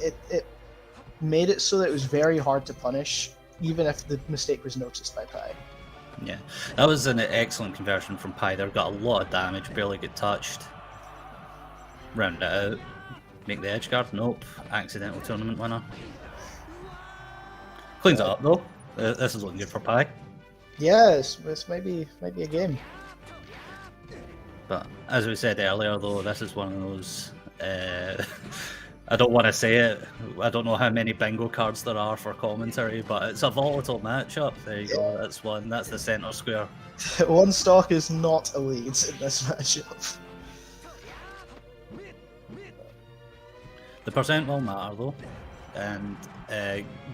it made it so that it was very hard to punish, even if the mistake was noticed by Pi. Yeah, that was an excellent conversion from Pi there. Got a lot of damage, barely get touched. Round it out. Make the edge guard. Nope. Accidental tournament winner. Cleans it up though. This is looking good for Pi. Yes, this might be a game. But as we said earlier, though, this is one of those. I don't want to say it. I don't know how many bingo cards there are for commentary, but it's a volatile matchup. There you go. That's one. That's the center square. One stock is not a lead in this matchup. The percent will matter though, and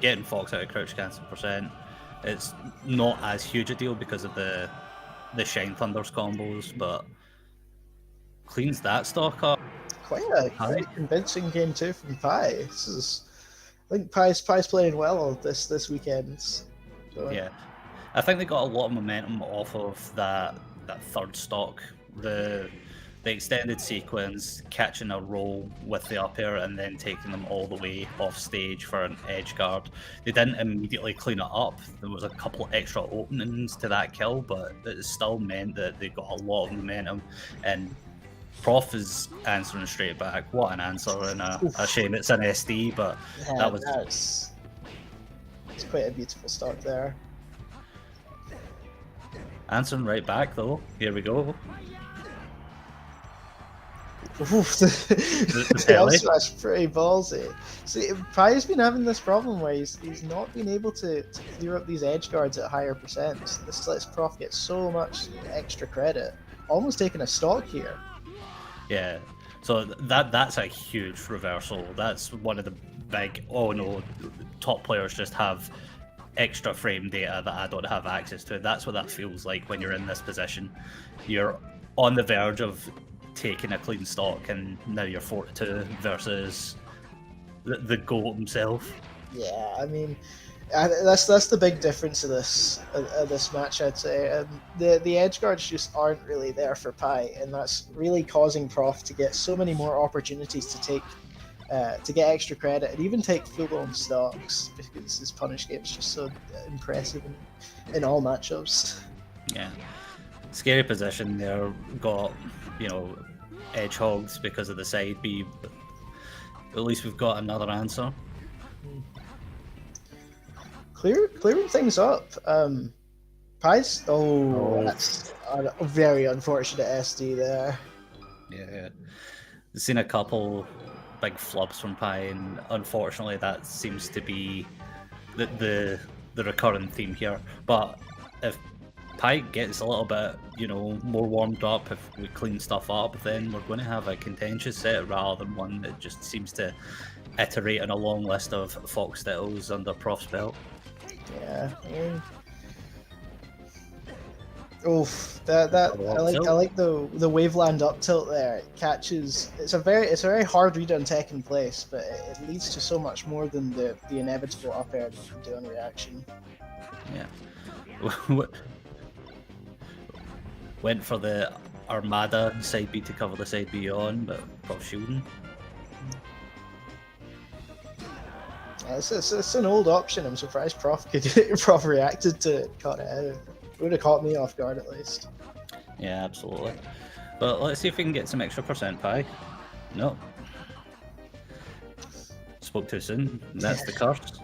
getting Fox out of crouch cancel percent, it's not as huge a deal because of the Shine Thunders combos, but cleans that stock up. Quite a convincing game too from Pi. I think Pi's playing well this weekend. So. Yeah, I think they got a lot of momentum off of that third stock. The extended sequence, catching a roll with the up air and then taking them all the way off stage for an edge guard. They didn't immediately clean it up. There was a couple extra openings to that kill, but it still meant that they got a lot of momentum. And Prof is answering straight back. What an answer, and a shame it's an SD, but yeah, it's quite a beautiful start there. Answering right back though. Here we go. That's pretty ballsy. See, Pi's been having this problem where he's not been able to clear up these edge guards at higher percents. This lets Prof get so much extra credit. Almost taking a stock here. Yeah, so that's a huge reversal. That's one of the big, oh no, top players just have extra frame data that I don't have access to. That's what that feels like when you're in this position. You're on the verge of taking a clean stock, and now you're 4-2 versus the GOAT himself. Yeah, I mean, that's the big difference of this match, I'd say. The edge guards just aren't really there for Pi, and that's really causing Prof to get so many more opportunities to get extra credit and even take full-on stocks, because his punish game is just so impressive in all matchups. Yeah, scary position there. Got, edge hogs because of the side B, but at least we've got another answer. Clearing things up. Pi's. That's a very unfortunate SD there. Yeah, I've seen a couple big flubs from Pi, and unfortunately that seems to be the recurring theme here. But if Pi gets a little bit, more warmed up, if we clean stuff up, then we're going to have a contentious set rather than one that just seems to iterate on a long list of Fox Styles under Prof's belt. Yeah, I mean, I like the Waveland up tilt there. It catches. It's a very hard read on tech in place, but it leads to so much more than the inevitable up air that you can do on reaction. Yeah. Went for the Armada side B to cover the side B on, but Prof shielding. It's an old option. I'm surprised Prof reacted to it, caught it out. It would have caught me off guard at least. Yeah, absolutely. But let's see if we can get some extra percent Pi. No. Spoke too soon. That's the curse.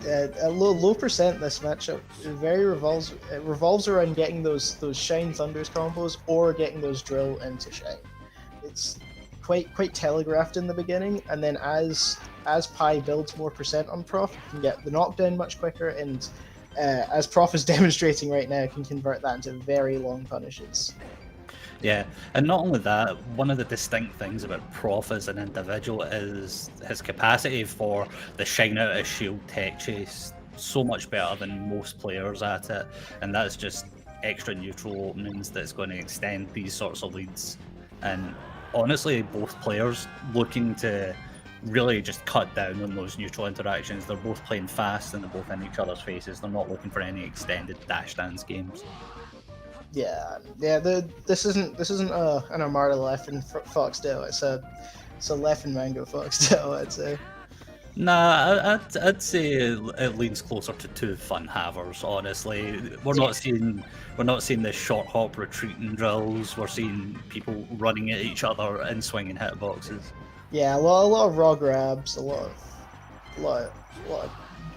A low percent this matchup. It revolves around getting those Shine Thunders combos or getting those drill into Shine. It's quite telegraphed in the beginning, and then as Pi builds more percent on Prof, you can get the knockdown much quicker, and as Prof is demonstrating right now, can convert that into very long punishes. Yeah, and not only that, one of the distinct things about Prof as an individual is his capacity for the shine out of shield tech chase so much better than most players at it, and that's just extra neutral openings that's going to extend these sorts of leads. And honestly, both players looking to really just cut down on those neutral interactions. They're both playing fast and they're both in each other's faces. They're not looking for any extended dash dance games. Yeah. This isn't an Armada left in Foxdale. It's a it's a left and mango foxtail, I'd say. Nah, I'd say it leans closer to two fun havers. Honestly, we're not seeing the short hop retreating drills. We're seeing people running at each other and swinging hitboxes. Yeah, a lot of raw grabs, a lot of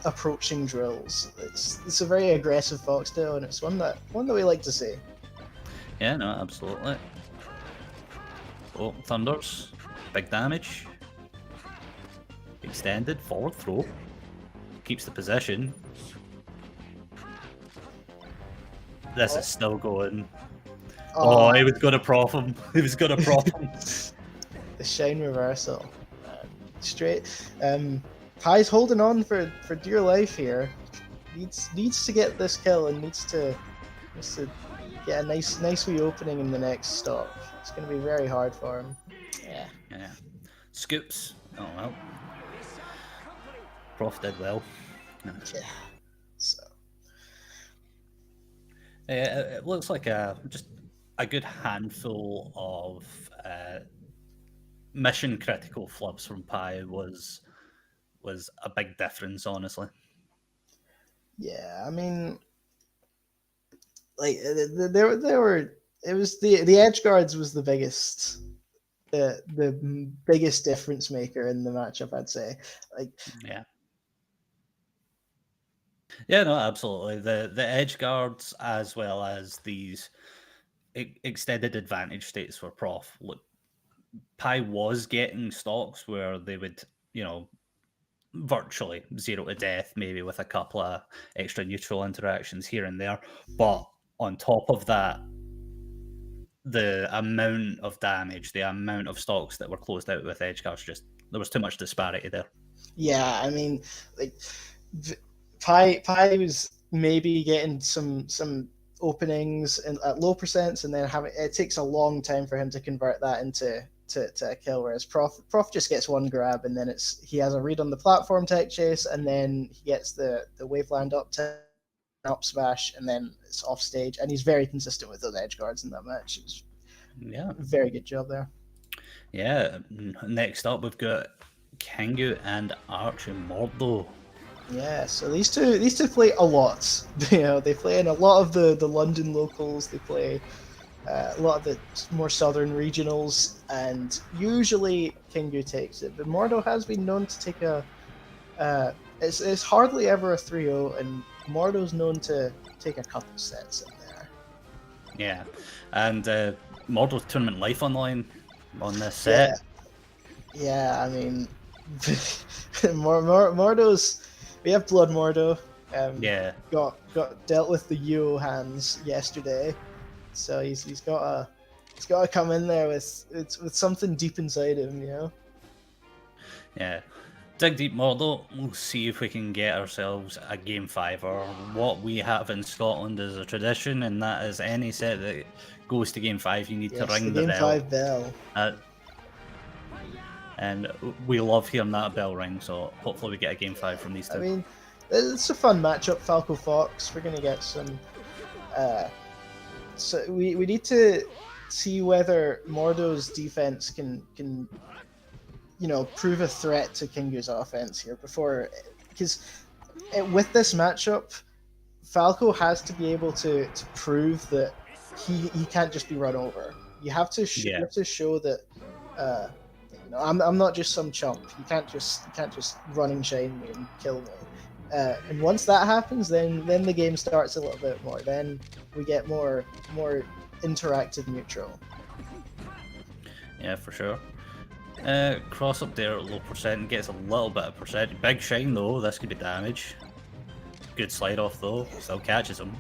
approaching drills. It's a very aggressive foxtail, and it's one that we like to see. Yeah, no, absolutely. Oh, thunders, big damage. Extended forward throw, keeps the position. This is still going. Oh, he was gonna prof him. He was gonna prof him. The shine reversal, straight. Pai's holding on for dear life here. Needs to get this kill and needs to get a nice wee opening in the next stop. It's going to be very hard for him. Yeah. Scoops. Oh well. Prof did well. Yeah. So. It looks like just a good handful of mission critical flubs from Pai was a big difference, honestly. Yeah, I mean, like there were. It was the edge guards was the biggest difference maker in the matchup, I'd say. Like Yeah, no, absolutely. The edge guards as well as these extended advantage states for Prof. Look, Pai was getting stocks where they would, virtually 0 to death, maybe with a couple of extra neutral interactions here and there. But on top of that, the amount of damage, the amount of stocks that were closed out with edge guards, there was too much disparity there. Yeah, I mean, like Pai was maybe getting some openings at low percents, and then it takes a long time for him to convert that into a kill. Whereas Prof just gets one grab, and then he has a read on the platform tech chase, and then he gets the waveland up smash, and then it's off stage, and he's very consistent with those edge guards in that match. It was very good job there. Yeah. Next up, we've got Kangu and Archie Mordo. Yeah, so these two play a lot. They play in a lot of the London locals. They play a lot of the more southern regionals, and usually Kangu takes it. But Mordo has been known to take it's hardly ever a 3-0, and Mordo's known to take a couple sets in there. Yeah, and Mordo's tournament life online on this set. Yeah, I mean, Mordo's. We have Blood Mordo. Got dealt with the UO hands yesterday, so he's got to come in there with something deep inside him, Yeah, dig deep, Mordo. We'll see if we can get ourselves a game 5, or what we have in Scotland is a tradition, and that is any set that goes to game 5, you need to ring the game bell. 5 bell. And we love hearing that bell ring, so hopefully we get a game 5 from these two. I mean, it's a fun matchup, Falco Fox. We're gonna get some. So we need to see whether Mordo's defense can prove a threat to Kangu's offense here because with this matchup, Falco has to be able to prove that he can't just be run over. You have to show that. I'm not just some chump. You can't just run and shine me and kill me. And once that happens, then the game starts a little bit more. Then we get more interactive neutral. Yeah, for sure. Cross up there at low percent, gets a little bit of percent. Big shine though, this could be damage. Good slide off though, still catches him.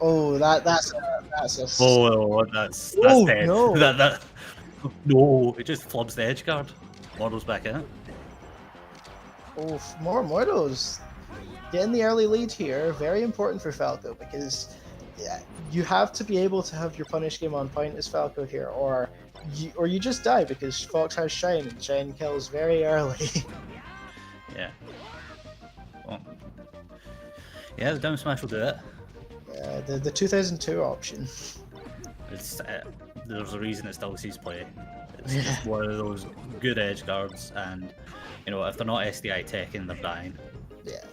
Oh, that's a. Oh, that's dead. No. No, it just flubs the edge guard. Mordo's back in it. Oh, more Mordos. Getting the early lead here, very important for Falco, because you have to be able to have your punish game on point as Falco here, or you just die, because Fox has Shine, and Shine kills very early. Yeah. Well, yeah, the down smash will do it. Yeah, the 2002 option. It's there's a reason it still sees play. It's just one of those good edge guards, and you know, if they're not SDI teching, they're dying. Yeah.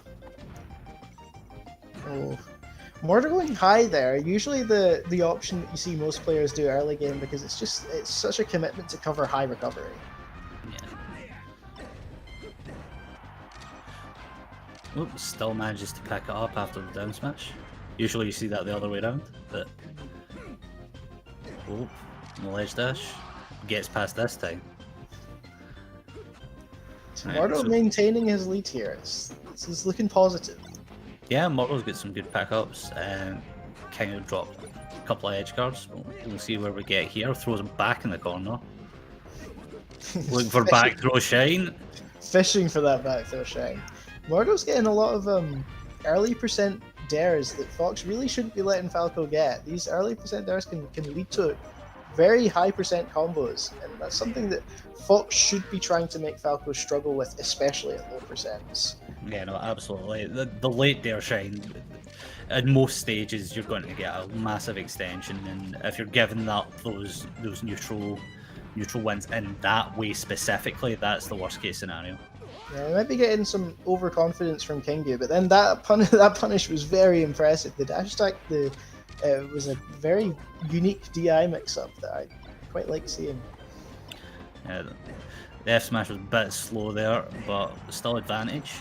Oh. Mordo going high there, usually the option that you see most players do early game, because it's such a commitment to cover high recovery. Yeah. Oops, still manages to pick it up after the down smash. Usually you see that the other way around, but oh, no ledge dash. Gets past this time. Mordo so maintaining his lead here. This is looking positive. Yeah, Mordo's got some good pickups. Kangu dropped a couple of edge guards. We'll see where we get here. Throws him back in the corner. Looking for back throw shine. Fishing for that back throw shine. Mordo's getting a lot of early percent dares that Fox really shouldn't be letting Falco get. These early percent dares can lead to very high percent combos, and that's something that Fox should be trying to make Falco struggle with, especially at low percents. Yeah, no, absolutely. The late dare shine, at most stages you're going to get a massive extension, and if you're giving that those neutral wins in that way specifically, that's the worst case scenario. Yeah, we might be getting some overconfidence from Kangu, but then that punish was very impressive. The dash attack was a very unique DI mix-up that I quite like seeing. Yeah, the F smash was a bit slow there, but still advantage.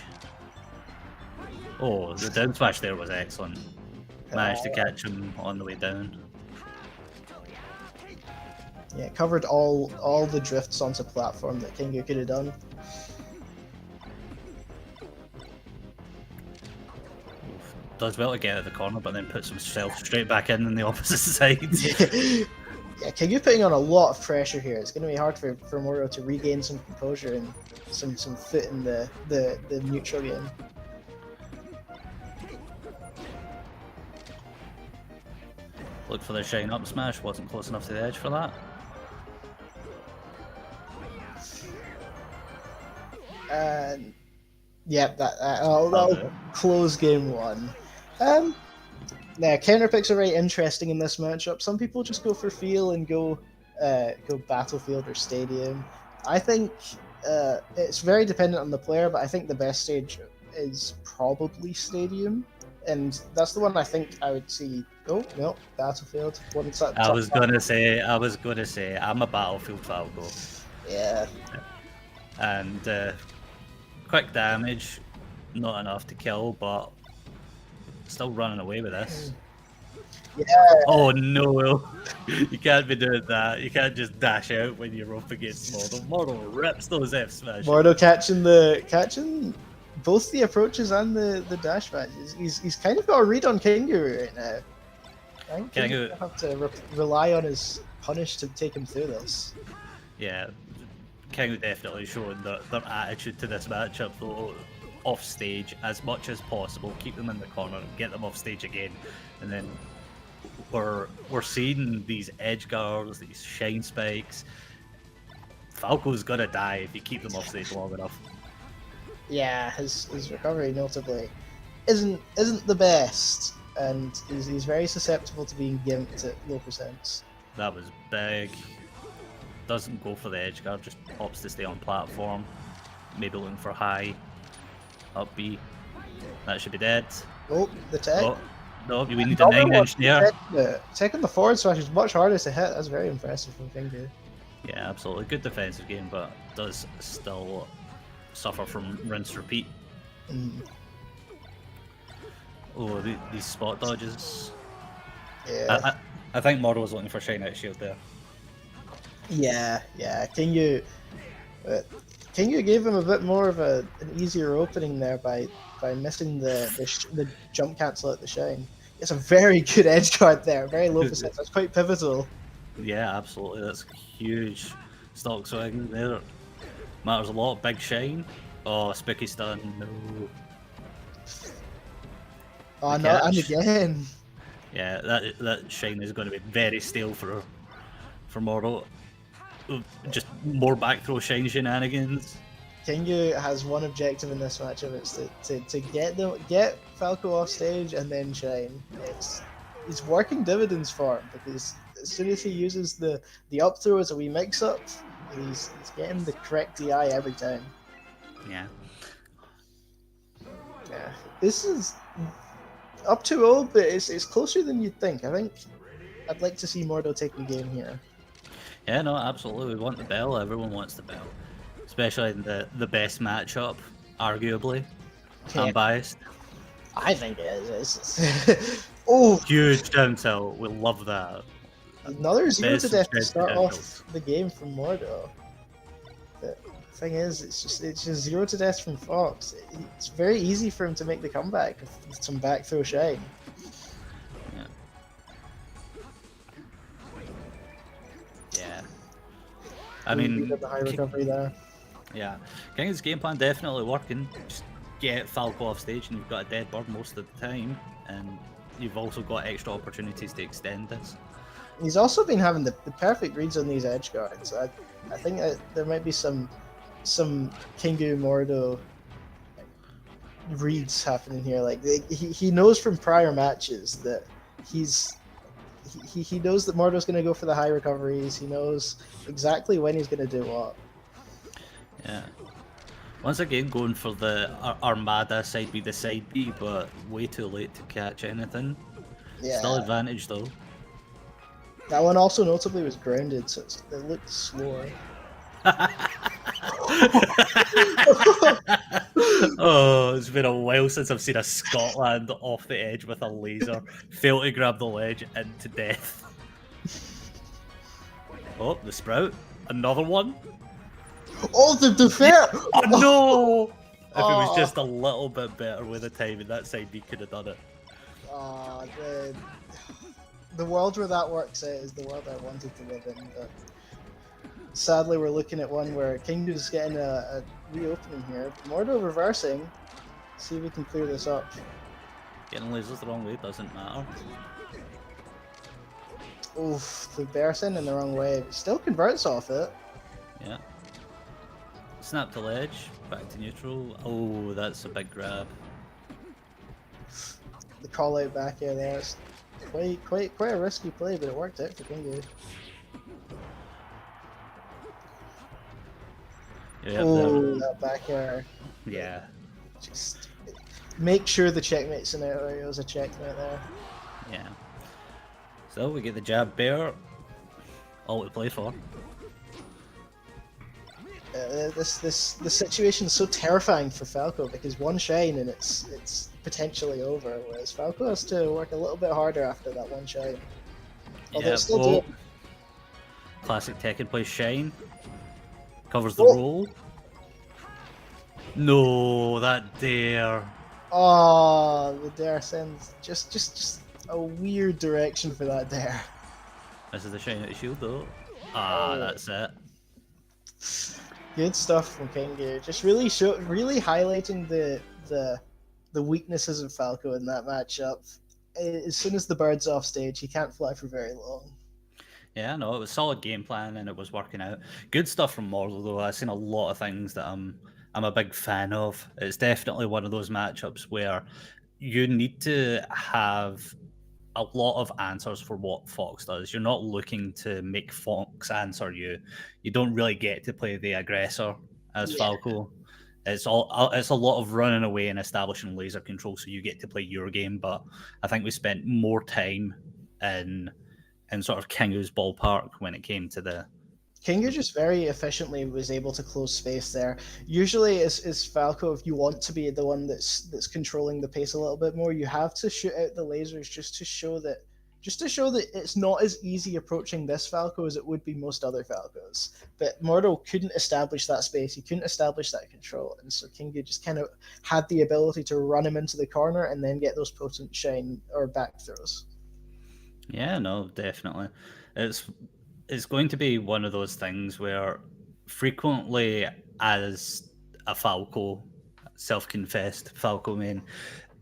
Oh, the down smash there was excellent. Managed to catch him on the way down. Yeah, it covered all the drifts onto platform that Kangu could have done. Does well to get out of the corner, but then puts himself straight back in the opposite side. Yeah, Kangu putting on a lot of pressure here. It's going to be hard for Mordo to regain some composure and some foot in the neutral game. Look for the shine up smash, wasn't close enough to the edge for that. Yeah, that'll close game one. Now, counter picks are very interesting in this matchup. Some people just go for feel and go battlefield or stadium. I think it's very dependent on the player, but I think the best stage is probably stadium, and that's the one I think I would see. Oh no, battlefield. I was gonna say, I'm a battlefield Falco. Yeah. And quick damage, not enough to kill, but still running away with this. Yeah. Oh no, you can't be doing that. You can't just dash out when you're up against Mordo. Mordo rips those F smashes. Mordo catching both the approaches and the dash matches. He's kind of got a read on Kangu right now. I think Kangu will have to rely on his punish to take him through this. Yeah, Kangu definitely showing their attitude to this matchup though. Off stage as much as possible, keep them in the corner, get them off stage again, and then we're seeing these edge guards, these shine spikes. Falco's gonna die if you keep them off stage long enough. Yeah, his recovery notably isn't the best, and he's very susceptible to being gimped at low percents. That was big. Doesn't go for the edge guard, just opts to stay on platform. Maybe looking for high. Up B. That should be dead. Oh, the tech. Oh, no, we need a 9-inch there. Tech on the forward smash is much harder to hit. That's very impressive from Kangu. Yeah, absolutely. Good defensive game, but does still suffer from rinse repeat. Oh, these spot dodges. Yeah. I think Mordo was looking for shine out shield there. Yeah. Kangu gave him a bit more of an easier opening there by missing the jump cancel at the shine. It's a very good edge guard there, very low percent. That's quite pivotal. Yeah, absolutely. That's huge. Stock swing there. Matters a lot. Big shine. Oh, Spiky stun. No. Oh no, and again. Yeah, that shine is going to be very stale for Mordo. Just more back throw shine shenanigans. Kangu has one objective in this matchup. It's to get Falco off stage and then shine. It's working dividends for him, because as soon as he uses the up throw as a wee mix up, He's getting the correct DI every time. Yeah. Yeah, this is up 2-0, but it's closer than you'd think. I think I'd like to see Mordo take the game here. Yeah, no, absolutely. We want the bell. Everyone wants the bell. Especially in the best matchup, arguably. Yeah, I'm biased. I think it is. Oh, Huge down tilt. We love that. another 0 to Best death to subjective start down off tilts. the game from Mordo. The thing is, it's just 0 to death from Fox. It's very easy for him to make the comeback with some back throw shine. Yeah. Yeah. I mean, the high recovery there. yeah, Kangu's game plan definitely working. Just get Falco off stage, and you've got a dead bird most of the time, and you've also got extra opportunities to extend this. He's also been having the perfect reads on these edge guards. I think that there might be some Kangu Mordo reads happening here. Like he knows from prior matches that he knows that Mordo's going to go for the high recoveries. He knows exactly when he's going to do what. Yeah. Once again, going for the Armada side B the side B, but way too late to catch anything. Yeah. Still advantage though. That one also notably was grounded, so it looked slower. Oh, it's been a while since I've seen a Scotland off the edge with a laser fail to grab the ledge into death. Oh, the sprout. Another one. Oh, the fair! Oh no! If it was Oh. just a little bit better with the timing, that side B could have done it. The world where that works out is the world I wanted to live in. But sadly, we're looking at one where Kangu's getting a reopening here. Mordo reversing. See if we can clear this up. Getting lasers the wrong way doesn't matter. Oof, the Bersin in the wrong way. Still converts off it. Yeah. Snap to ledge, back to neutral. Oh, that's a big grab. The call out back air there. It's quite a risky play, but it worked out for Kangu. Yeah, Oh, that back air. yeah. Just make sure the checkmate scenario is a checkmate there. Yeah. So we get the jab bear. All we play for. This situation is so terrifying for Falco because one shine and it's potentially over, whereas Falco has to work a little bit harder after that one shine. Although Yeah, it's still doing. Classic Tekken play shine. Covers the Oh. roll. No, that dare. Oh, the dare sends just a weird direction for that dare. This is the shine out of shield though. Ah, Oh. that's it. Good stuff from Kangu. Just really highlighting the weaknesses of Falco in that matchup. As soon as the bird's off stage, he can't fly for very long. Yeah, no, it was solid game plan and it was working out. Good stuff from Mordo though. I've seen a lot of things that I'm a big fan of. It's definitely one of those matchups where you need to have a lot of answers for what Fox does. You're not looking to make Fox answer you. You don't really get to play the aggressor as Falco. It's a lot of running away and establishing laser control, so you get to play your game. But I think we spent more time in sort of Kangu's ballpark when it came to the. Kangu just very efficiently was able to close space there. Usually, as Falco, if you want to be the one that's controlling the pace a little bit more, you have to shoot out the lasers just to show that it's not as easy approaching this Falco as it would be most other Falcos. But Mordo couldn't establish that space. He couldn't establish that control, and so Kangu just kind of had the ability to run him into the corner and then get those potent shine or back throws. Yeah, no, definitely. It's going to be one of those things where frequently as a Falco, self-confessed Falco main,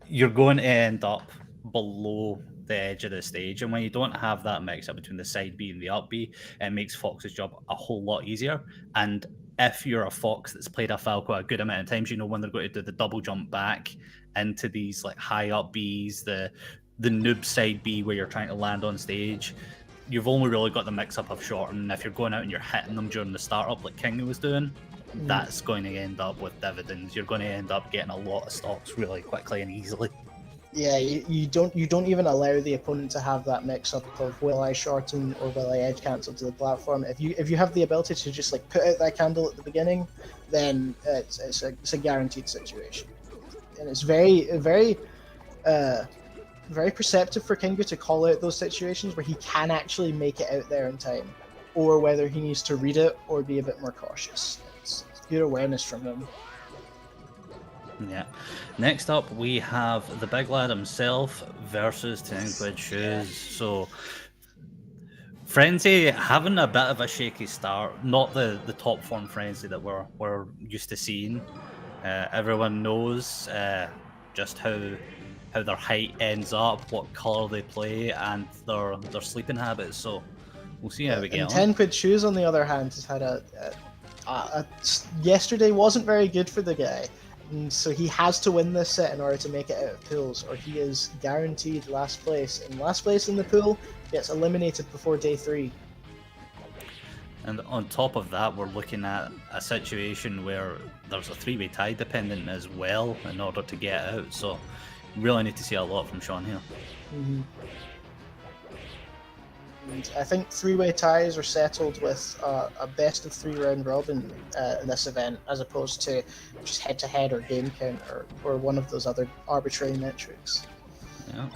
you're going to end up below the edge of the stage. And when you don't have that mix up between the side B and the up B, it makes Fox's job a whole lot easier. And if you're a Fox that's played a Falco a good amount of times, you know when they're going to do the double jump back into these like high up Bs, the noob side B where you're trying to land on stage. you've only really got the mix-up of short, and if you're going out and you're hitting them during the startup like Kangu was doing, that's going to end up with dividends. You're going to end up getting a lot of stocks really quickly and easily. Yeah, you don't even allow the opponent to have that mix-up of will I shorten or will I edge cancel to the platform. If you have the ability to just like put out that candle at the beginning, then it's a guaranteed situation, and it's very perceptive for Kingu to call out those situations where he can actually make it out there in time, or whether he needs to read it or be a bit more cautious. It's good awareness from him. Yeah. Next up, we have the big lad himself versus 10 Quid Shoes. So, Frenzy having a bit of a shaky start, not the top form Frenzy that we're used to seeing. Everyone knows just how their height ends up, what colour they play, and their sleeping habits. So, we'll see how we get on. 10 Quid Shoes, on the other hand, has had yesterday wasn't very good for the guy. And so he has to win this set in order to make it out of pools, or he is guaranteed last place. And last place in the pool gets eliminated before day 3. And on top of that, we're looking at a situation where there's a 3-way tie dependent as well in order to get out. So really need to see a lot from Sean here. Mm-hmm. And I think 3-way ties are settled with a best of 3 round robin in this event, as opposed to just head-to-head or game count or one of those other arbitrary metrics. Yeah.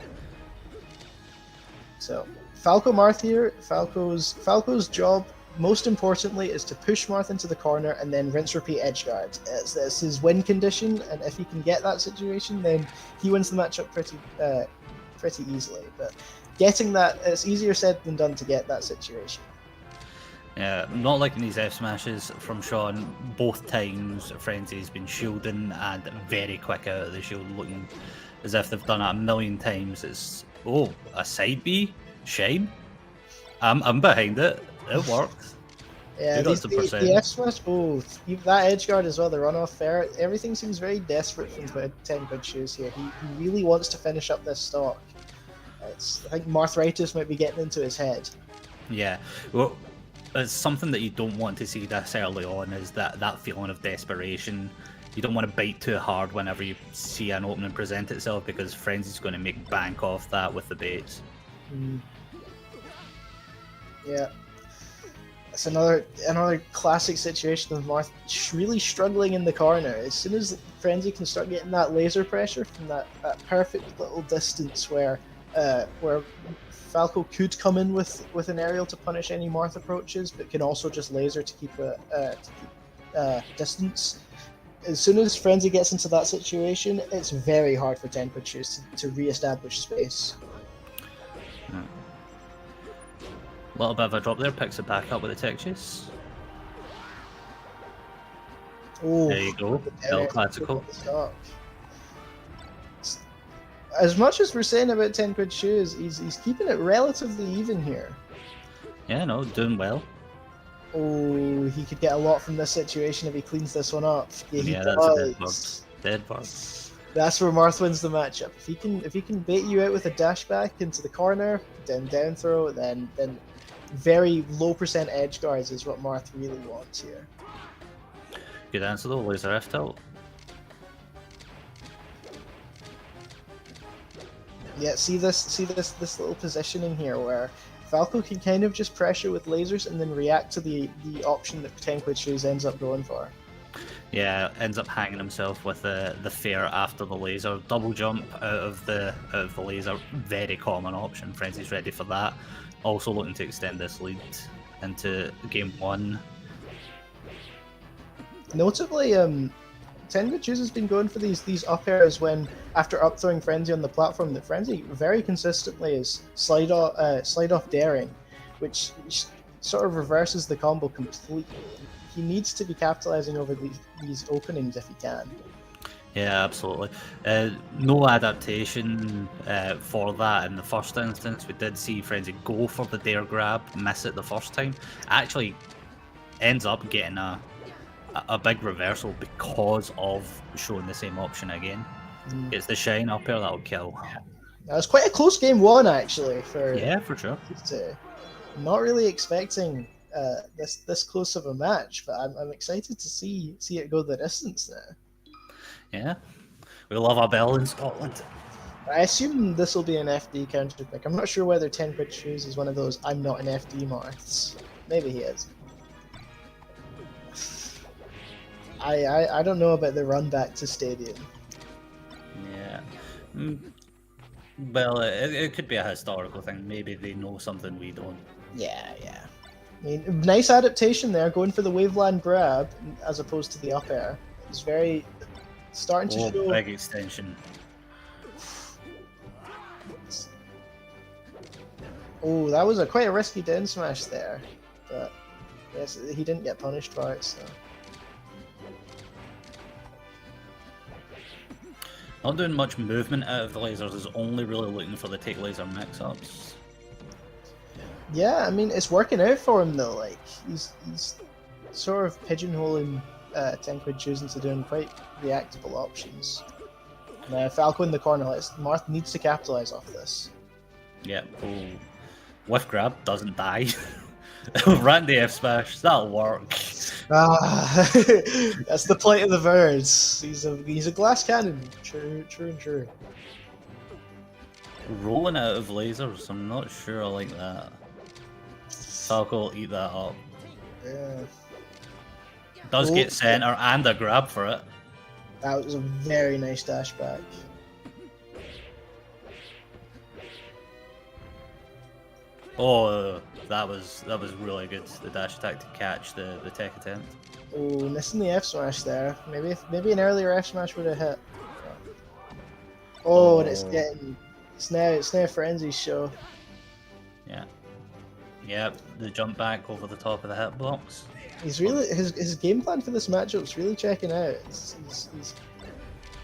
So Falco Marth here. Falco's job, most importantly, is to push Marth into the corner and then rinse repeat edge guard. It's his win condition, and if he can get that situation, then he wins the matchup pretty easily. But getting that, it's easier said than done to get that situation. Yeah, not liking these F smashes from Sean. Both times Frenzy's been shielding and very quick out of the shield, looking as if they've done it a million times. It's a side B shame. I'm behind it. It works. Yeah, the F smash. That edge guard as well. The runoff fair. Everything seems very desperate from 10 Quid Shoes here. He really wants to finish up this stock. I think Marthritis might be getting into his head. Yeah, well, it's something that you don't want to see this early on, is that feeling of desperation. You don't want to bite too hard whenever you see an opening present itself, because Frenzy's going to make bank off that with the baits. Yeah. It's another classic situation of Marth really struggling in the corner. As soon as Frenzy can start getting that laser pressure from that perfect little distance where Falco could come in with an aerial to punish any Marth approaches, but can also just laser to keep distance. As soon as Frenzy gets into that situation, it's very hard for 10 Quid Shoes to re-establish space. A little bit of a drop there, picks it back up with the tech chase. There you go, El Classical. As much as we're saying about 10 Quid Shoes, he's keeping it relatively even here. Yeah, no, doing well. Oh, he could get a lot from this situation if he cleans this one up. Yeah, that's a dead bug. That's where Marth wins the matchup. If he can bait you out with a dash back into the corner, then down throw, then very low percent edge guards is what Marth really wants here. Good answer though, laser F tilt. Yeah, see this little positioning here where Falco can kind of just pressure with lasers and then react to the option that 10 Quid Shoes ends up going for. Yeah, ends up hanging himself with the fair after the laser. Double jump out of the laser, very common option. Frenzy's ready for that. Also looking to extend this lead into game 1. Notably, 10 Quid Shoes has been going for these up airs when, after up throwing Frenzy on the platform, that Frenzy very consistently is slide off daring, which sort of reverses the combo completely. He needs to be capitalizing over these openings if he can. Yeah, absolutely. No adaptation for that in the first instance. We did see Frenzy go for the dare grab, miss it the first time. Actually ends up getting a big reversal because of showing the same option again. It's the shine up here that'll kill. That was quite a close game 1 actually. Yeah, for sure. Not really expecting this close of a match, but I'm excited to see it go the distance now. Yeah, we love our bell in Scotland. I assume this will be an FD counter pick. I'm not sure whether 10 Quid Shoes is one of those I'm not an FD marks. Maybe he is. I don't know about the run back to Stadium. Yeah. Well, it could be a historical thing. Maybe they know something we don't. Yeah. I mean, nice adaptation there, going for the Waveland grab as opposed to the up air. It's very starting to show. Big extension. Oh, that was quite a risky down smash there, but yes, he didn't get punished for it. So. Not doing much movement out of the lasers, is only really looking for the take laser mix-ups. Yeah, I mean it's working out for him though. Like he's sort of pigeonholing 10 Quid Shoes into doing quite reactable options. Falco in the corner. Marth needs to capitalize off this. Yeah. Oh. Whiff grab doesn't die. Randy F smash, that'll work. That's the plight of the birds. He's a glass cannon. True and true. Rolling out of lasers, I'm not sure I like that. Falco will eat that up. Yeah. Does get center and a grab for it. That was a very nice dash back. Oh, that was really good. The dash attack to catch the tech attempt. Oh, missing the F smash there. Maybe an earlier F smash would have hit. Oh, and it's now Frenzy's show. Yeah. Yep, the jump back over the top of the hitbox. He's really his game plan for this matchup is really checking out. He's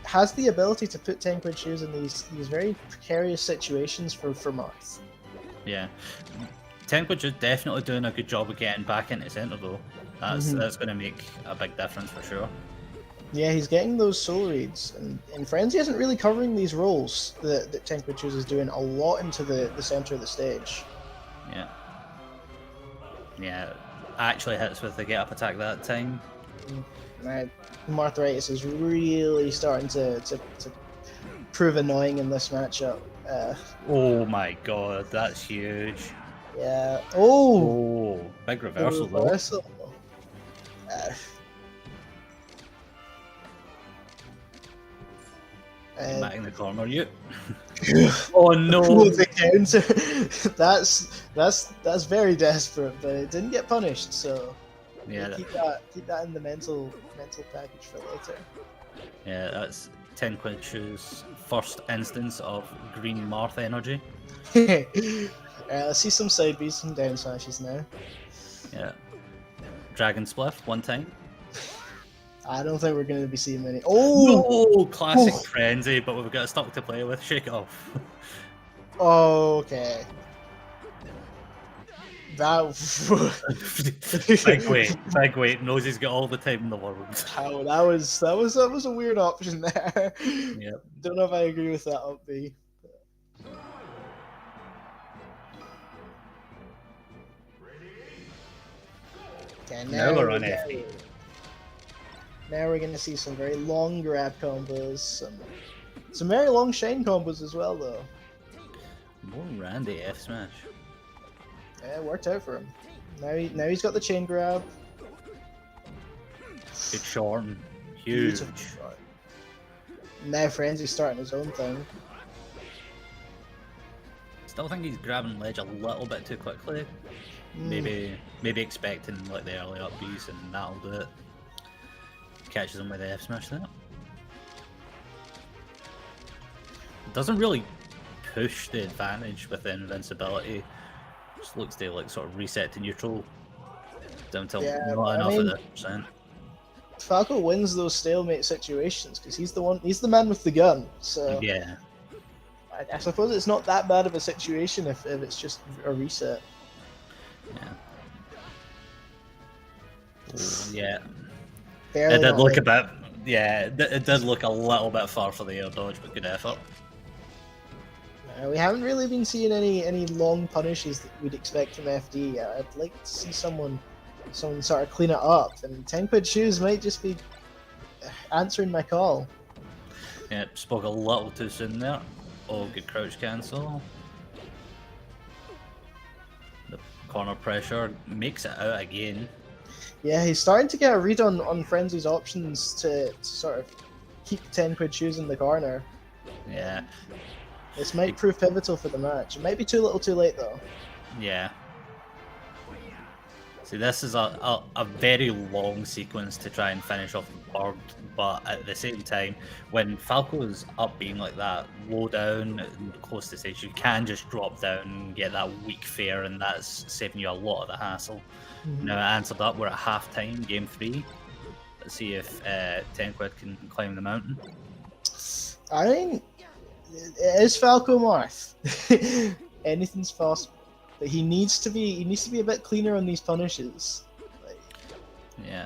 has the ability to put 10 Quid Shoes in these very precarious situations for Marth. Yeah. 10 Quid is definitely doing a good job of getting back into center though. That's going to make a big difference for sure. Yeah, he's getting those soul reads, and Frenzy isn't really covering these roles that 10 Quid is doing a lot into the center of the stage. Yeah. Yeah, actually hits with the get up attack that time. Marthritis is really starting to prove annoying in this matchup. Oh my god, that's huge. Yeah. Oh, big reversal though. Back in the corner, you. Oh no! The counter. That's very desperate, but it didn't get punished. So yeah, keep that in the mental package for later. Yeah, that's 10 Quid Shoes' first instance of green Marth energy. Let's see some side Bs, some down smashes now. Yeah, Dragon Spliff one time. I don't think we're going to be seeing many. Oh! No! Classic Frenzy, but we've got a stock to play with. Shake it off. Okay. That... Big weight, knows he's got all the time in the world. Oh, that was a weird option there. Yep. Don't know if I agree with that up B. Okay, now we're on FD. Now we're going to see some very long grab combos, some very long shine combos as well, though. More Randy F smash. Yeah, it worked out for him. Now he's got the chain grab. Good short, huge. Now Frenzy's starting his own thing. Still think he's grabbing ledge a little bit too quickly. Maybe expecting like the early up Bs and that'll do it. Catches him with the F smash there. Doesn't really push the advantage with the invincibility. Just looks to like sort of reset to neutral down till not enough of the percent. Falco wins those stalemate situations because he's the man with the gun. So yeah, I suppose it's not that bad of a situation if it's just a reset. Yeah. Ooh, yeah. Barely it did look a bit. Yeah, it did look a little bit far for the air dodge, but good effort. We haven't really been seeing any long punishes that we'd expect from FD. I'd like to see someone sort of clean it up, and 10 quid shoes might just be answering my call. Yeah, spoke a little too soon there. Oh, good crouch cancel. The corner pressure makes it out again. Yeah, he's starting to get a read on Frenzy's options to sort of keep 10 quid shoes in the corner. Yeah. This might prove pivotal for the match. It might be too little too late though. Yeah. See, this is a very long sequence to try and finish off the board, but at the same time, when Falco's up being like that, low down and close to stage, you can just drop down and get that weak fair, and that's saving you a lot of the hassle. Now it answered up, we're at half time, game 3. Let's see if 10 quid can climb the mountain. I mean, it is Falco Marth. Anything's possible. But he needs to be a bit cleaner on these punishes. Yeah.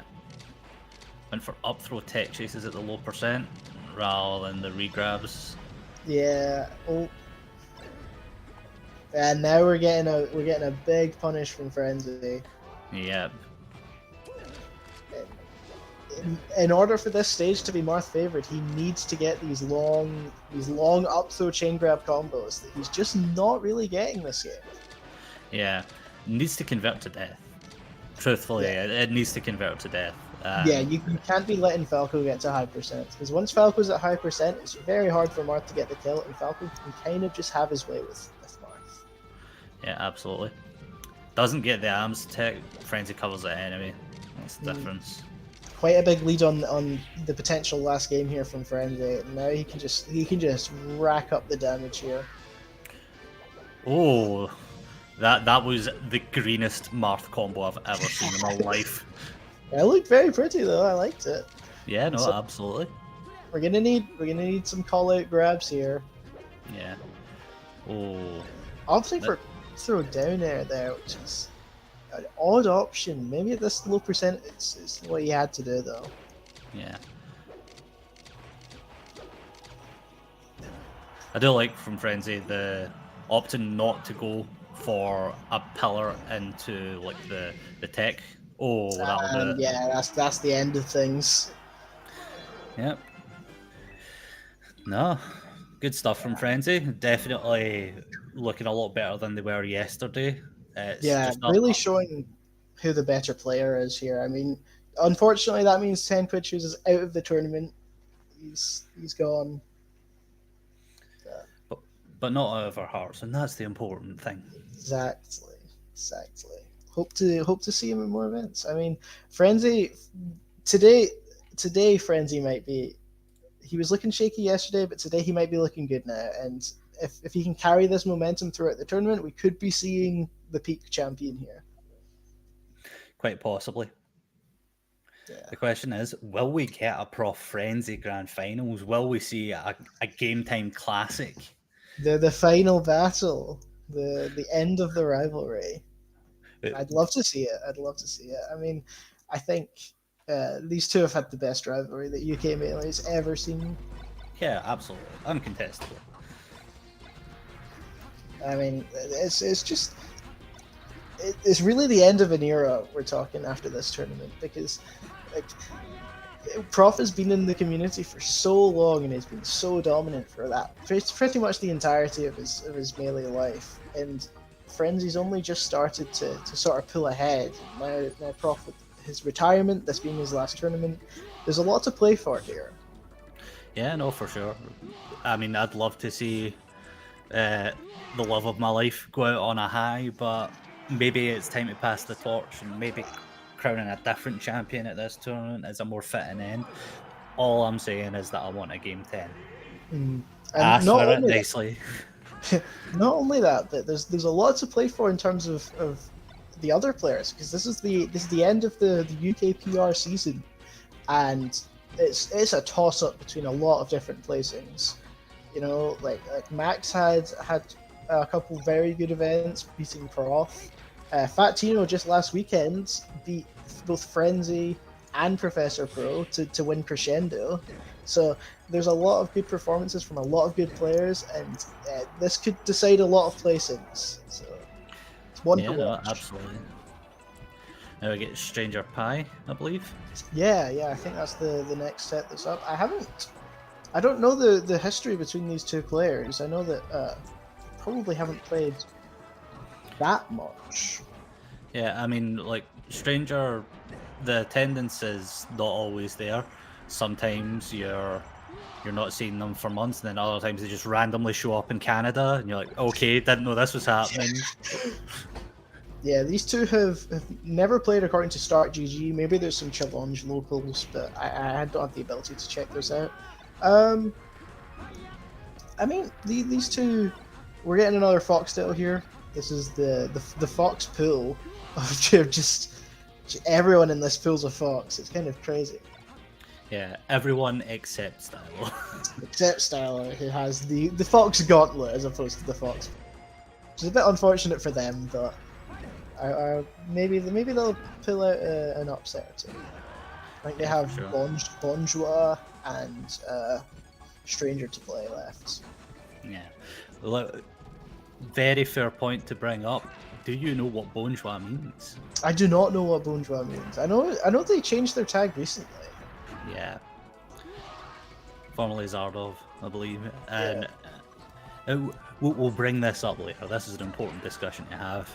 Went for up throw tech chases at the low percent rather than the regrabs. Yeah. Oh. And now we're getting a big punish from Frenzy. Yep. In order for this stage to be Marth favored, he needs to get these long up throw chain grab combos that he's just not really getting this game. Yeah, needs to convert to death. Truthfully, Yeah. it needs to convert to death. Yeah, you can't be letting Falco get to high percent, because once Falco's at high percent, it's very hard for Marth to get the kill, and Falco can kind of just have his way with Marth. Yeah, absolutely. Doesn't get the arms tech, Frenzy covers the enemy. That's the difference. Quite a big lead on the potential last game here from Frenzy. Now he can just rack up the damage here. Oh, that was the greenest Marth combo I've ever seen in my life. It looked very pretty though. I liked it. Yeah, no, So, absolutely. We're gonna need some call out grabs here. Yeah. Oh. Opting for throw down air there, which is an odd option. Maybe at this low percent, it's what he had to do though. Yeah. I do like from Frenzy the opting not to go for a pillar into like the tech. Oh, that'll do it. Yeah, that's the end of things. Yep. No, good stuff from Frenzy. Definitely looking a lot better than they were yesterday. It's really showing who the better player is here. I mean, unfortunately, that means 10 quid shoes is out of the tournament. He's gone. But not out of our hearts, and that's the important thing. Exactly. Hope to see him in more events. I mean, Frenzy today Frenzy might be. He was looking shaky yesterday, but today he might be looking good now. And if he can carry this momentum throughout the tournament, we could be seeing the peak champion here. Quite possibly. Yeah. The question is, will we get a Prof Frenzy Grand Finals? Will we see a game time classic? The final battle, the end of the rivalry. I'd love to see it. I mean, I think these two have had the best rivalry that UK Melee's ever seen. Yeah, absolutely. Uncontestable. I mean, it's really the end of an era we're talking after this tournament, because like Prof has been in the community for so long and has been so dominant for that pretty much the entirety of his Melee life, and Frenzy's only just started to sort of pull ahead. Now Prof, with his retirement, this being his last tournament, there's a lot to play for here. Yeah, no, for sure. I mean, I'd love to see the love of my life go out on a high, but maybe it's time to pass the torch and maybe crowning a different champion at this tournament is a more fitting end. All I'm saying is that I want a game 10. And ask for it nicely. Not only that, but there's a lot to play for in terms of the other players, because this is the end of the UK PR season, and it's a toss up between a lot of different placings. You know, like Max had a couple very good events beating Prof. Fat Tino just last weekend beat both Frenzy and Professor Pro to win Crescendo. So there's a lot of good performances from a lot of good players, and this could decide a lot of placings. So it's one to no, watch. absolutely. Now we get Stranger Pie, I believe. Yeah, I think that's the next set that's up. I don't know the history between these two players. I know that probably haven't played that much. Yeah, I mean, like Stranger, the attendance is not always there. Sometimes you're not seeing them for months, and then other times they just randomly show up in Canada, and you're like, okay, didn't know this was happening. Yeah, these two have never played according to Start GG. Maybe there's some challenge locals, but I don't have the ability to check those out. I mean, these two, we're getting another Foxtail here. This is the Fox pool of just everyone in this pool's a Fox. It's kind of crazy. Yeah, everyone except Stylo. Except Styler, who has the Fox Gauntlet as opposed to the Fox. Which is a bit unfortunate for them, but maybe they'll pull out an upset or two. I think they have sure. Bonjour and Stranger to play left. Yeah. Look, very fair point to bring up. Do you know what Bonjour means? I do not know what Bonjour means. I know they changed their tag recently. Yeah. Formerly Zardov, I believe. And we'll bring this up later. This is an important discussion to have.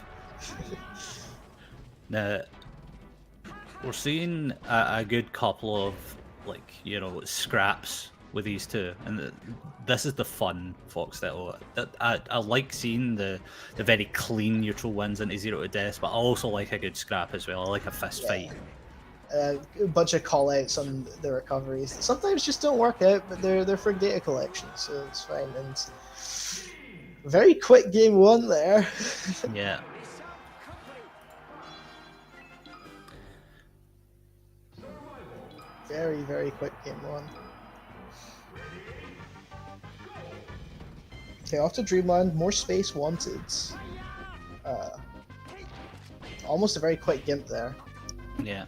Now, we're seeing a good couple of, like, scraps with these two, and this is the fun Foxtail. I like seeing the very clean neutral wins into 0 to death, but I also like a good scrap as well. I like a fist fight. A bunch of call-outs on the recoveries that sometimes just don't work out, but they're for data collection, so it's fine. And very quick game one there. Yeah. Very, very quick game one. Okay, off to Dreamland. More space wanted. Almost a very quick gimp there. Yeah.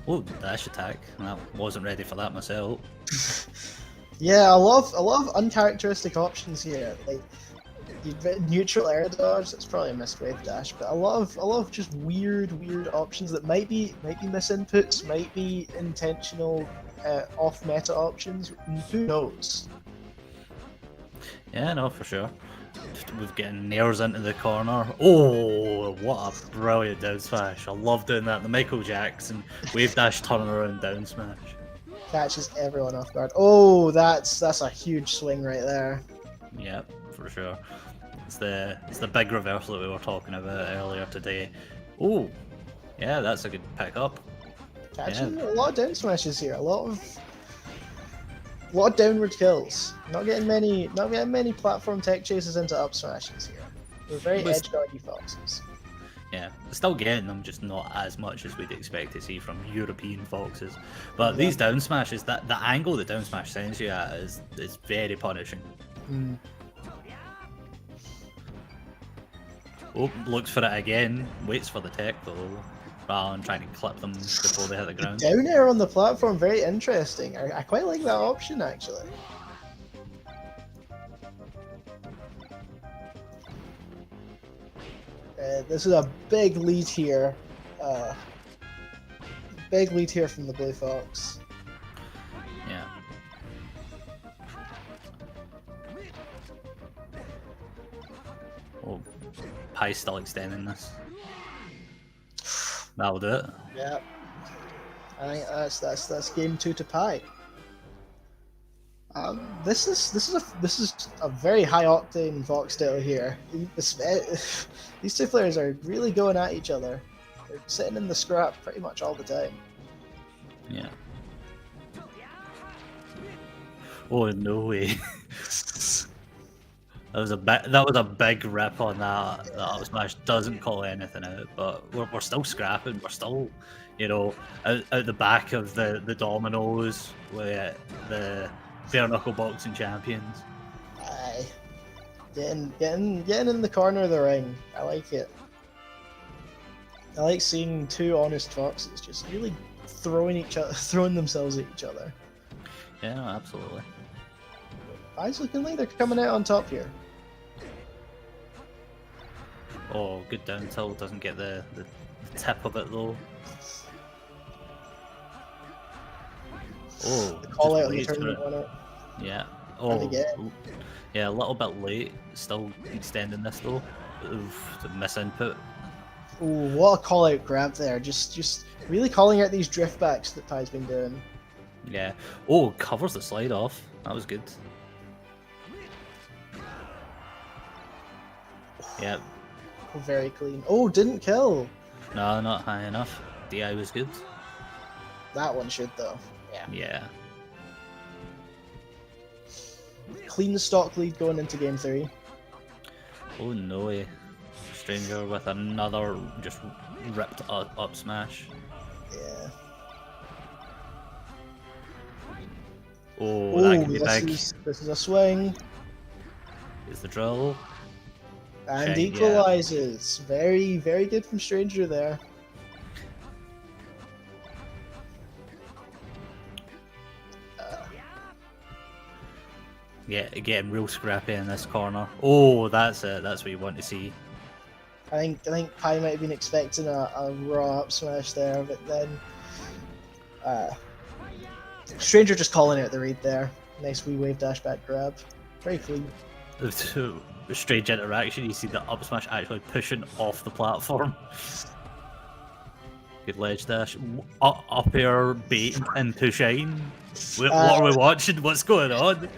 Oh, dash attack. I wasn't ready for that myself. Yeah, a lot of uncharacteristic options here. Like neutral air dodge. That's probably a missed wave dash, but a lot of just weird options that might be misinputs, might be intentional off meta options. Who knows? Yeah, no, for sure. We've getting nails into the corner. Oh, what a brilliant down smash. I love doing that. The Michael Jackson wave dash turn around down smash. Catches everyone off guard. Oh, that's a huge swing right there. Yep, for sure. It's the big reversal that we were talking about earlier today. Oh, yeah, that's a good pick up. Catching a lot of down smashes here. A lot of downward kills. Not getting many platform tech chases into up smashes here. They're very edge guardy foxes. Yeah, still getting them, just not as much as we'd expect to see from European foxes. But these down smashes, the angle that down smash sends you at is very punishing. Mm. Oh, looks for it again. Waits for the tech though, rather than trying to clip them before they hit the ground. Down air on the platform, very interesting. I quite like that option actually. This is a big lead here. Big lead here from the Blue Fox. Yeah. Oh, Pie's still extending this. That'll do it. Yeah. I think that's game 2 to Pie. This is a very high octane Foxtail here. These two players are really going at each other. They're sitting in the scrap pretty much all the time. Yeah. Oh no way. That was a big rip on that. That up smash doesn't call anything out, but we're still scrapping. We're still, out the back of the dominoes with the bare knuckle boxing champions. Aye. Getting in the corner of the ring. I like it. I like seeing two honest foxes just really throwing themselves at each other. Yeah, no, absolutely. Eyes looking like they're coming out on top here. Oh, good down tilt, doesn't get the tip of it though. Oh, The call just out on the waits for tournament it. winner. Yeah. Hard to Oh, get. yeah, a little bit late. Still extending this though. Oof, the miss input. Ooh, what a call out grab there. Just really calling out these drift backs that Pai's been doing. Yeah. Oh, covers the slide off. That was good. Yeah. Very clean. Oh, didn't kill. No, not high enough. DI was good. That one should though. Yeah. Yeah. Clean stock lead going into game 3. Oh no way. Stranger with another just ripped up smash. Yeah. Oh, that could be this big. This is a swing. Is the drill. And Shine, equalizes. Yeah. Very, very good from Stranger there. Yeah, getting real scrappy in this corner. Oh, that's it. That's what you want to see. I think Pai might have been expecting a raw up smash there, but then Stranger just calling out the read there. Nice wee wave dash back grab. Very clean. Strange interaction. You see the up smash actually pushing off the platform. Good ledge dash. Up air bait into shine. What are we watching? What's going on?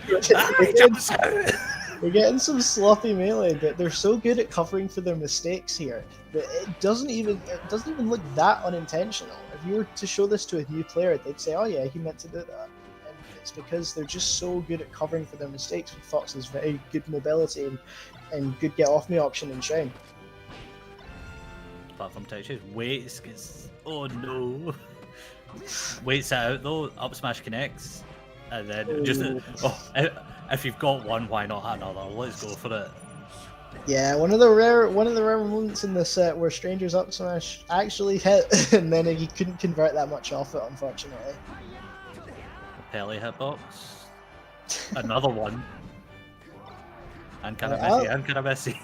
We're getting some sloppy melee, but they're so good at covering for their mistakes here that it doesn't even look that unintentional. If you were to show this to a new player, they'd say, "Oh yeah, he meant to do that." And it's because they're just so good at covering for their mistakes with Fox's very good mobility and good get off me option and shine. Platform touches. Waits. Oh no. Waits it out though. Up smash connects, and then just if you've got one, why not another? Let's go for it. Yeah, one of the rare moments in the set where Stranger's up smash actually hit, and then he couldn't convert that much off it, unfortunately. Pele hitbox. Another one. And Kanabesi.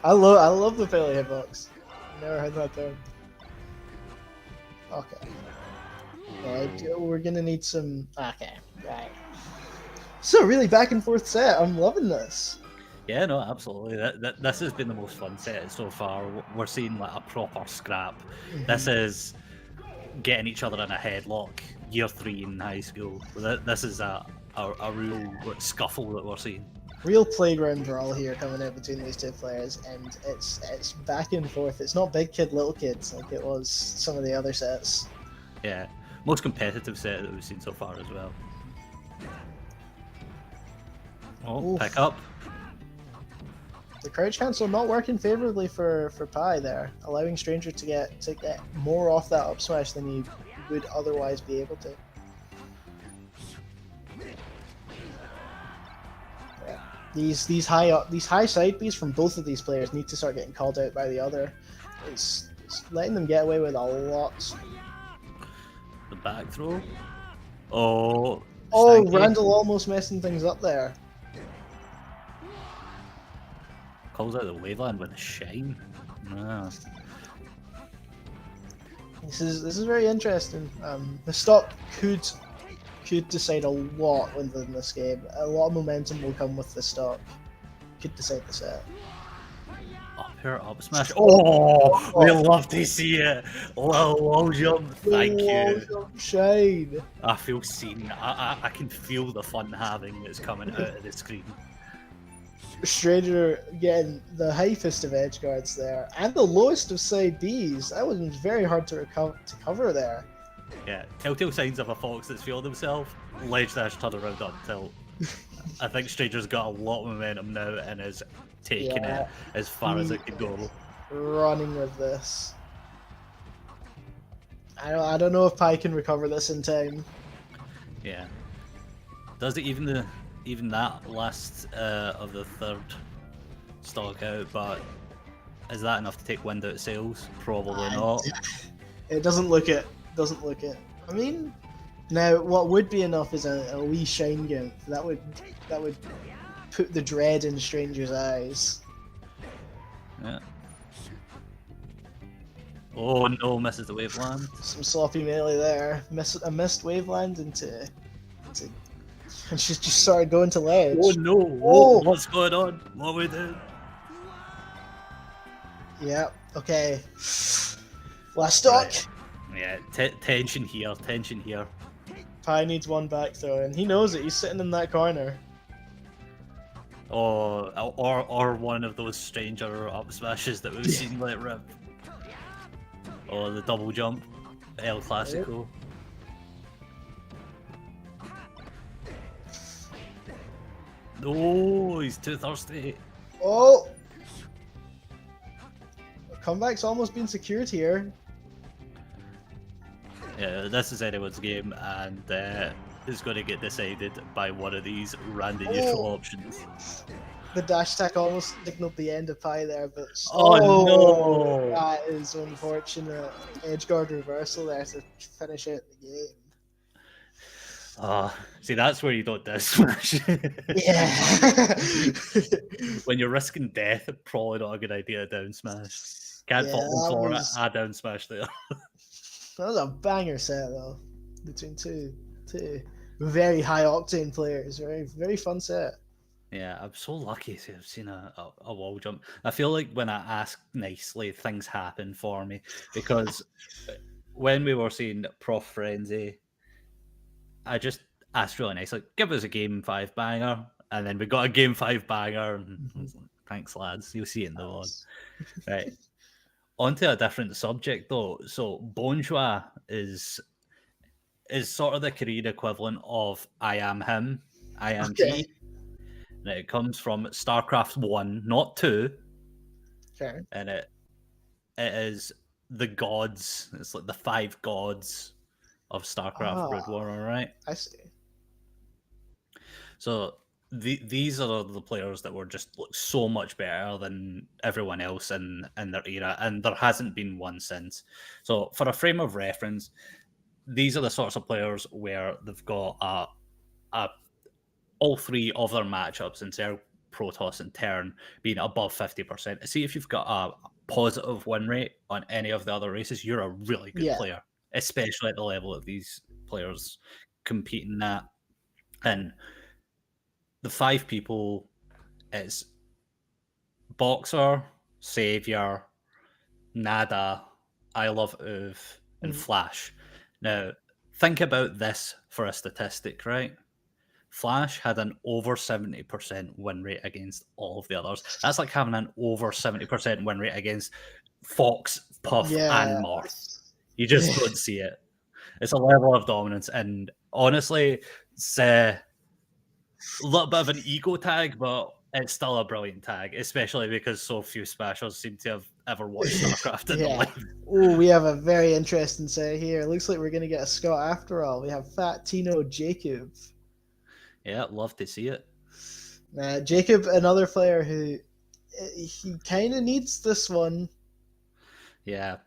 I love the Pele hitbox. Never heard that term. Okay. Right, we're gonna need some. Okay, right. So really back and forth set. I'm loving this. Yeah, no, absolutely. This has been the most fun set so far. We're seeing like a proper scrap. Mm-hmm. This is getting each other in a headlock. Year 3 in high school. This is a real scuffle that we're seeing. Real playground brawl here coming out between these two players, and it's back and forth. It's not big kid, little kids like it was some of the other sets. Yeah, most competitive set that we've seen so far as well. Oh, oof. Pick up. The crouch cancel not working favorably for Pai there, allowing Stranger to get more off that up smash than he would otherwise be able to. Yeah. These high side Bs from both of these players need to start getting called out by the other. It's letting them get away with a lot. The back throw. Oh. Oh, Randall almost messing things up there. Calls out the waveland with a shine. Ah. This is very interesting. The stock could decide a lot within this game. A lot of momentum will come with the stock. Could decide the set. Up here, up smash. Oh, we love to see it. Low jump. Thank you. Jump shine. I feel seen. I can feel the fun having that's coming out of the screen. Stranger getting the highest of edge guards there, and the lowest of side Bs. That was very hard to cover there. Yeah, telltale signs of a fox that's feeling himself. Ledge dash turn around on tilt. I think Stranger's got a lot of momentum now and is taking it as far as it can go. Running with this. I don't know if Pai can recover this in time. Yeah. Does it even that last of the third stock out, but Is that enough to take wind out of sails? Probably Uh, not. It doesn't look it. Doesn't look it. I mean, now what would be enough is a wee shine gimp. That would put the dread in strangers' eyes. Yeah. Oh no, misses the waveland. Some sloppy melee there. A missed waveland into and she's just started going to ledge. Oh no! Oh! What's going on? What are we doing? Yeah. Okay. Last stock. Right. Yeah. Tension here. Tension here. Pi needs one back throw, and he knows it. He's sitting in that corner. Or one of those stranger up smashes that we've seen let rip. Or the double jump, El Clasico. No, he's too thirsty. Oh! Comeback's almost been secured here. Yeah, this is anyone's game, and it's going to get decided by one of these random neutral options. The dash attack almost signaled the end of Pi there, but Oh, no! That is unfortunate. Edgeguard reversal there to finish out the game. See, that's where you don't down smash. Yeah. When you're risking death, probably not a good idea to down smash. Can't Yeah, fault them for was- it. I down smash there. That was a banger set though, between two very high octane players. Very fun set. Yeah, I'm so lucky to have seen a wall jump. I feel like when I ask nicely, things happen for me, because when we were seeing Prof Frenzy, I just asked really nice, like, give us a game 5 banger, and then we got a game 5 banger, and I was like, thanks lads, you'll see it in the VOD. Right. On to a different subject though. So Bonjour is sort of the Korean equivalent of I am him, I am Okay. he. And it comes from Starcraft 1, not 2. Okay. And it is the gods. It's like the 5 gods of Starcraft Brood War, alright? I see. So these are the players that were just so much better than everyone else in their era, and there hasn't been one since. So for a frame of reference, these are the sorts of players where they've got all 3 of their matchups in Zerg, Protoss, and Terran being above 50%. See, if you've got a positive win rate on any of the other races, you're a really good player, especially at the level of these players competing at. And the 5 people is Boxer, Savior, Nada, I Love Uv, and Flash. Now, think about this for a statistic, right? Flash had an over 70% win rate against all of the others. That's like having an over 70% win rate against Fox, Puff, and Marth. You just don't see it. It's a level of dominance, and honestly, it's a little bit of an ego tag, but it's still a brilliant tag, especially because so few Smashers seem to have ever watched StarCraft in their life. Oh, we have a very interesting set here. Looks like we're going to get a Scott after all. We have Fat Tino Jacob. Yeah, love to see it. Jacob, another player who he kind of needs this one. Yeah,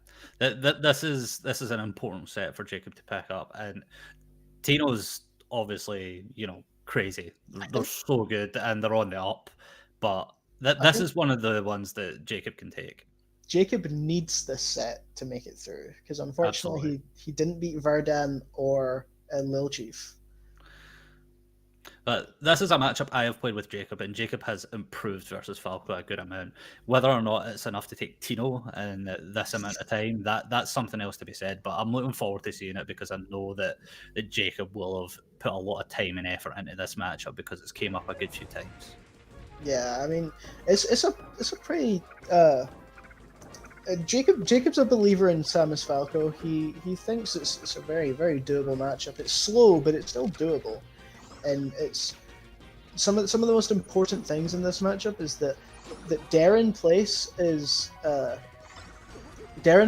this is an important set for Jacob to pick up, and Tino's obviously crazy. They're so good and they're on the up, but this is one of the ones that Jacob can take. Jacob needs this set to make it through because unfortunately he didn't beat Verdant or Lil Chief. But this is a matchup I have played with Jacob, and Jacob has improved versus Falco a good amount. Whether or not it's enough to take Tino in this amount of time, that's something else to be said. But I'm looking forward to seeing it because I know that Jacob will have put a lot of time and effort into this matchup because it's came up a good few times. Yeah, I mean, it's a pretty. Jacob's a believer in Samus Falco. He thinks it's a very, very doable matchup. It's slow, but it's still doable. And it's some of the most important things in this matchup is that Darren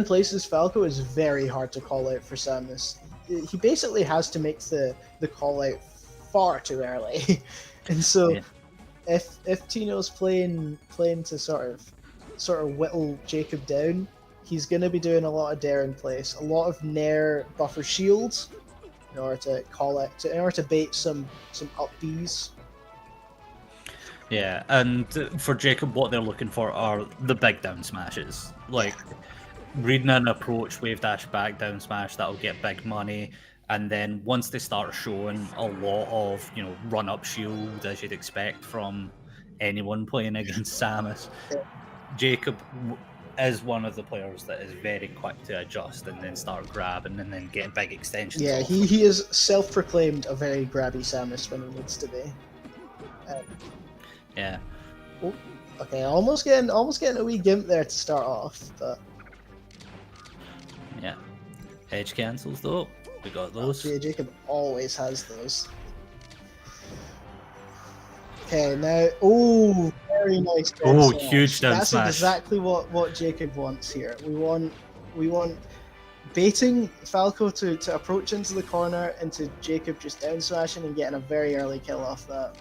Place's Falco is very hard to call out for Samus. He basically has to make the call out far too early, and so if Tino's playing to sort of sort of whittle Jacob down, he's going to be doing a lot of dare in place, a lot of nair buffer shields in order to call it, in order to bait some up Bs. Yeah, and for Jacob, what they're looking for are the big down smashes. Like, reading an approach, wave dash back down smash, that'll get big money. And then once they start showing a lot of, run up shield, as you'd expect from anyone playing against Samus, Jacob is one of the players that is very quick to adjust and then start grabbing and then get big extensions. Yeah, off. he is self-proclaimed a very grabby Samus when he needs to be. Yeah. Oh, okay, almost getting a wee gimp there to start off, but yeah, edge cancels though. We got those. Yeah, Jacob always has those. Okay, now, very nice. Huge down That's smash. That's exactly what Jacob wants here. We want baiting Falco to approach into the corner, into Jacob just down smashing and getting a very early kill off that.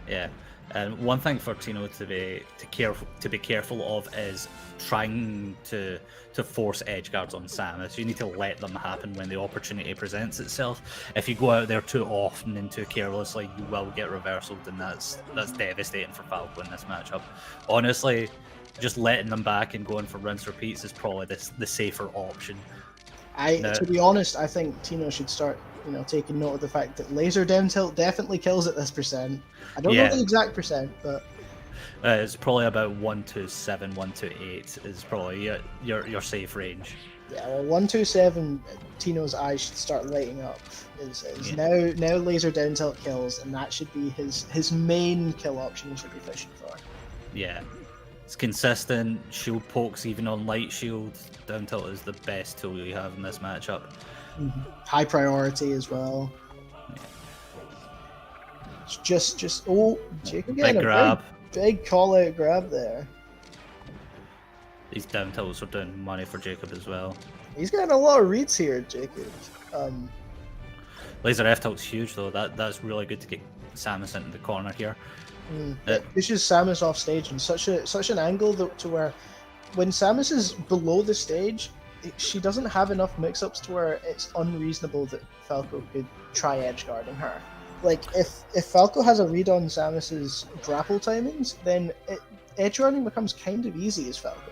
Yeah, and one thing for Tino to be careful of is trying to force edge guards on Samus. You need to let them happen when the opportunity presents itself. If you go out there too often and too carelessly, you will get reversaled, and that's devastating for Falco in this matchup. Honestly, just letting them back and going for rinse repeats is probably the safer option. To be honest, I think Tino should start taking note of the fact that laser down tilt definitely kills at this percent. I don't know the exact percent, but it's probably about 127, 128 is probably your safe range. Yeah, well, 127, Tino's eyes should start lighting up. Now laser down tilt kills, and that should be his main kill option he should be fishing for. Yeah, it's consistent. Shield pokes even on light shield. Down tilt is the best tool you have in this matchup. Mm-hmm. High priority as well. Yeah. Jacob getting big grab. Big call out grab there. These down tilts are doing money for Jacob as well. He's getting a lot of reads here, Jacob. Laser F tilt's huge though. That's really good to get Samus into the corner here. It pushes Samus off stage in such an angle to where when Samus is below the stage, she doesn't have enough mix-ups to where it's unreasonable that Falco could try edge guarding her. Like, if Falco has a read on Samus's grapple timings, then edge guarding becomes kind of easy as Falco.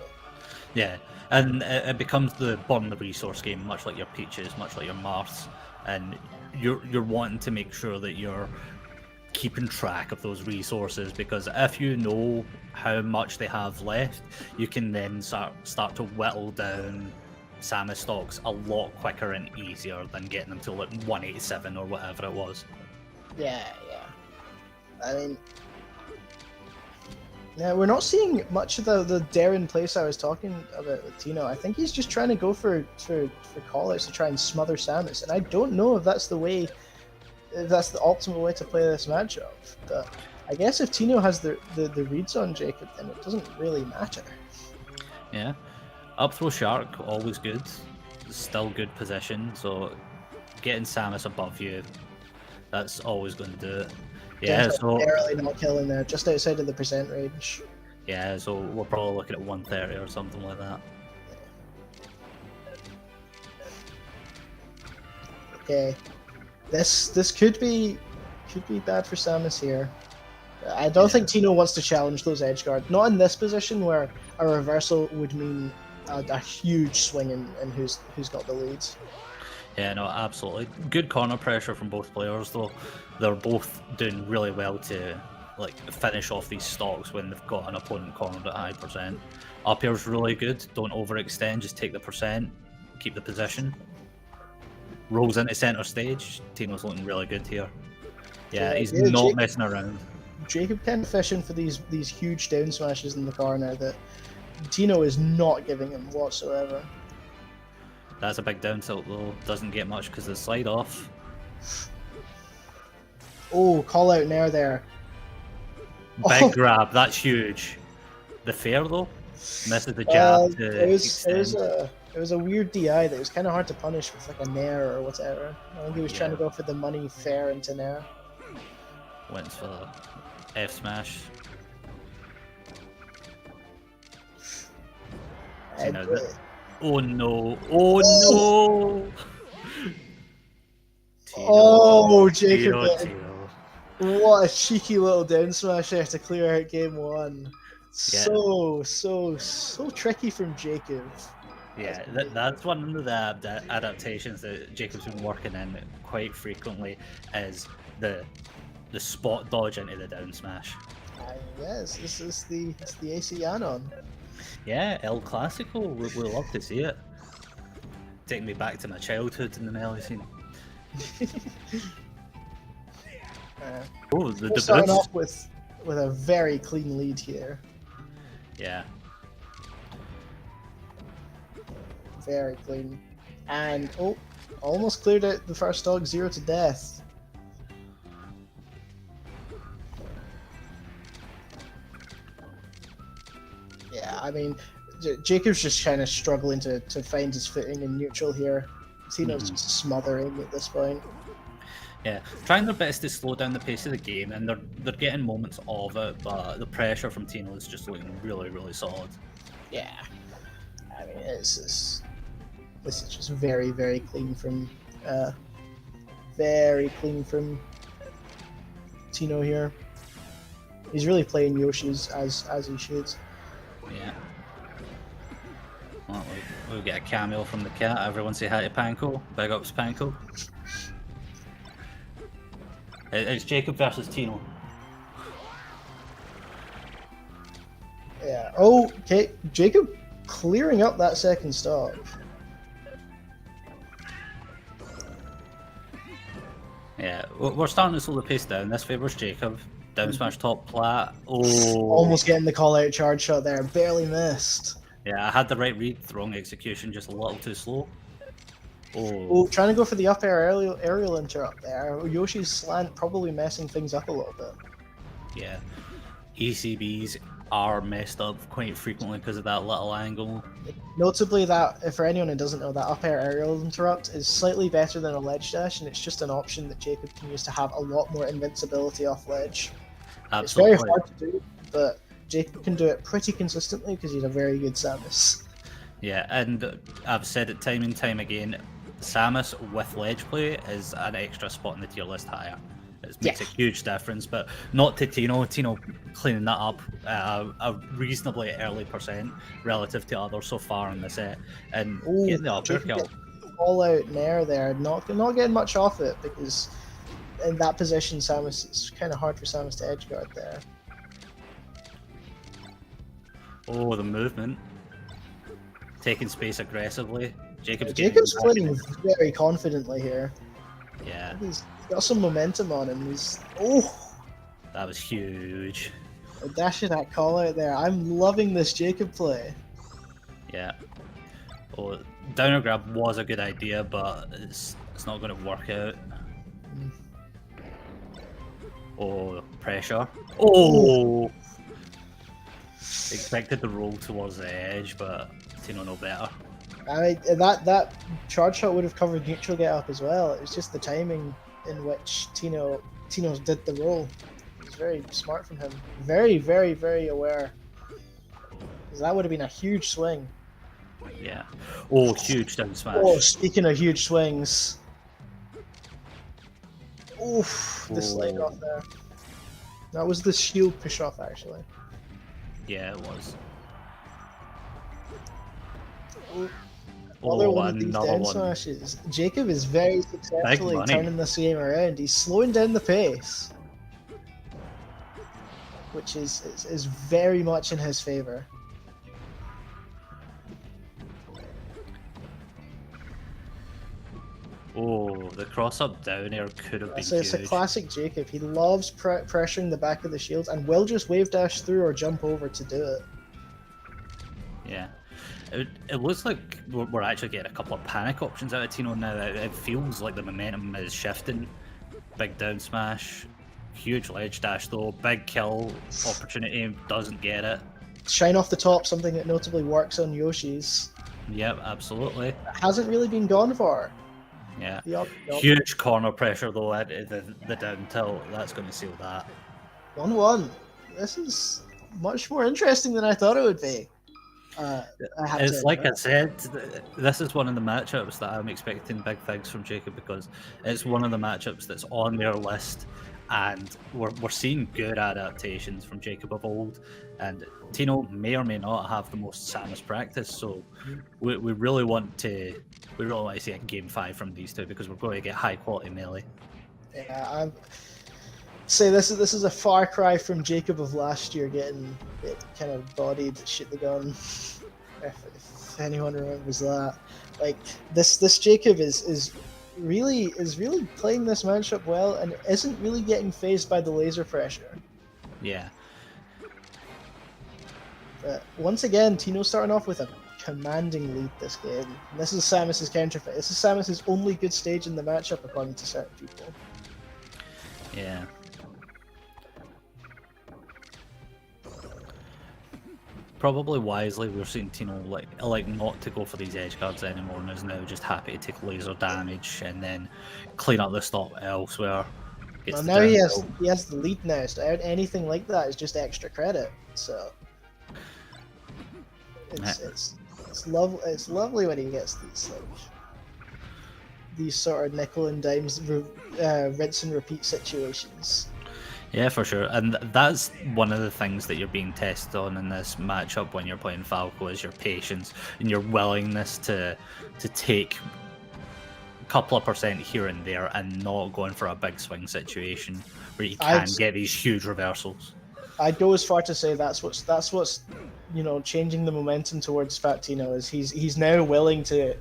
Yeah, and it becomes the burn the resource game, much like your Peaches, much like your Marths, and you're wanting to make sure that you're keeping track of those resources, because if you know how much they have left, you can then start to whittle down Samus stocks a lot quicker and easier than getting them to like 187 or whatever it was. Yeah. I mean, yeah, we're not seeing much of the dare in place I was talking about with Tino. I think he's just trying to go for callouts to try and smother Samus, and I don't know if that's the optimal way to play this matchup. But I guess if Tino has the reads on Jacob, then it doesn't really matter. Yeah. Up throw Shark, always good. Still good position, so getting Samus above you, that's always going to do it. Yeah, so barely not killing there, just outside of the percent range. Yeah, so we're probably looking at 130 or something like that. Okay, this could be bad for Samus here. I don't think Tino wants to challenge those edge guards. Not in this position where a reversal would mean a huge swing in who's got the leads. Yeah, no, absolutely. Good corner pressure from both players, though. They're both doing really well to finish off these stocks when they've got an opponent cornered at high percent. Up air's really good. Don't overextend. Just take the percent. Keep the position. Rolls into center stage. Tino's looking really good here. Yeah, he's not messing around. Jacob kind of fishing for these huge down smashes in the corner that Tino is not giving him whatsoever. That's a big down tilt though. Doesn't get much because of the slide off. Oh, call out Nair there. Big grab. That's huge. The fair though. Misses the jab it was a weird DI that was kind of hard to punish with like a Nair or whatever. I think he was trying to go for the money fair into Nair. Went for the F smash. See And, now that. Oh no! Oh no! Tino, oh, Jacob! Tino. What a cheeky little down smash there to clear out game one. Yeah. So tricky from Jacob. Yeah, that's one of the adaptations that Jacob's been working in quite frequently is the spot dodge into the down smash. Yes, this is it's the AC Anon. Yeah, El Clasico, we love to see it. Taking me back to my childhood in the melee scene. Oh, the starting boost. off with a very clean lead here. Yeah. Very clean. And almost cleared out the first dog 0 to death. Yeah, I mean, Jacob's just kind of struggling to find his footing in neutral here. Tino's just smothering at this point. Yeah, trying their best to slow down the pace of the game, and they're getting moments of it, but the pressure from Tino is just looking really, really solid. Yeah, I mean, this is just very, very clean from Tino here. He's really playing Yoshi's as he should. Yeah. Well, we'll get a cameo from the cat. Everyone say hi to Panko. Big ups, Panko. It's Jacob versus Tino. Yeah. Oh, okay. Jacob clearing up that second stock. Yeah, we're starting to slow the pace down. This favours Jacob. Down smash top plat. Oh. Almost getting the call out charge shot there. Barely missed. Yeah, I had the right read, wrong execution, just a little too slow. Oh, trying to go for the up air aerial interrupt there. Yoshi's slant probably messing things up a little bit. Yeah. ECBs are messed up quite frequently because of that little angle. Notably, that for anyone who doesn't know, that up air aerial interrupt is slightly better than a ledge dash, and it's just an option that Jacob can use to have a lot more invincibility off ledge. Absolutely. It's very hard to do, but Jacob can do it pretty consistently because he's a very good Samus. Yeah, and I've said it time and time again, Samus with ledge play is an extra spot in the tier list higher. It makes a huge difference, but not to Tino. Tino cleaning that up a reasonably early percent relative to others so far in the set, and getting the up air kill. All out nair there, not getting much off it because in that position, Samus, it's kind of hard for Samus to edgeguard there. Oh, the movement. Taking space aggressively. Jacob's playing very confidently here. Yeah. He's got some momentum on him. That was huge. A dash of that call out there. I'm loving this Jacob play. Yeah. Oh, downer grab was a good idea, but it's not going to work out. Oh, pressure. Oh! Expected the roll towards the edge, but Tino no better. I mean, that charge shot would have covered neutral get up as well. It was just the timing in which Tino did the roll. It was very smart from him. Very, very, very aware. Because that would have been a huge swing. Yeah. Oh, huge down smash. Oh, speaking of huge swings. Oof, the slide off there. That was the shield push off, actually. Yeah, it was. Another one of these down smashes. Jacob is very successfully turning this game around. He's slowing down the pace, which is very much in his favor. Oh, the cross-up down air could have been huge. It's a classic Jacob. He loves pressuring the back of the shields and will just wave dash through or jump over to do it. Yeah. It looks like we're actually getting a couple of panic options out of Tino now. It feels like the momentum is shifting. Big down smash, huge ledge dash though, big kill opportunity, doesn't get it. Shine off the top, something that notably works on Yoshi's. Yep, absolutely. It hasn't really been gone for. Yeah. Huge corner pressure though at the down tilt. That's going to seal that. 1-1. This is much more interesting than I thought it would be. I have It's to like I admit. said, this is one of the matchups that I'm expecting big things from Jacob, because it's one of the matchups that's on their list, and we're seeing good adaptations from Jacob of old, and Tino may or may not have the most Samus practice, so we really want to see a game 5 from these two, because we're going to get high quality melee. Yeah, I say this is a far cry from Jacob of last year getting kind of bodied, shoot the gun. If anyone remembers that, like this Jacob is really playing this matchup well and isn't really getting phased by the laser pressure. Yeah. But once again, Tino's starting off with a commanding lead this game. And this is Samus's counterfeit. This is Samus's only good stage in the matchup, according to certain people. Yeah. Probably wisely, we're seeing Tino like not to go for these edge guards anymore, and is now just happy to take laser damage and then clean up the stock elsewhere. Well, now he has the lead now, so anything like that is just extra credit. So it's lovely when he gets these sort of nickel and dimes rinse and repeat situations. Yeah, for sure, and that's one of the things that you're being tested on in this matchup when you're playing Falco, is your patience and your willingness to take a couple of percent here and there and not going for a big swing situation where you can get these huge reversals. I'd go as far to say that's what's changing the momentum towards Fat Tino, is he's now willing to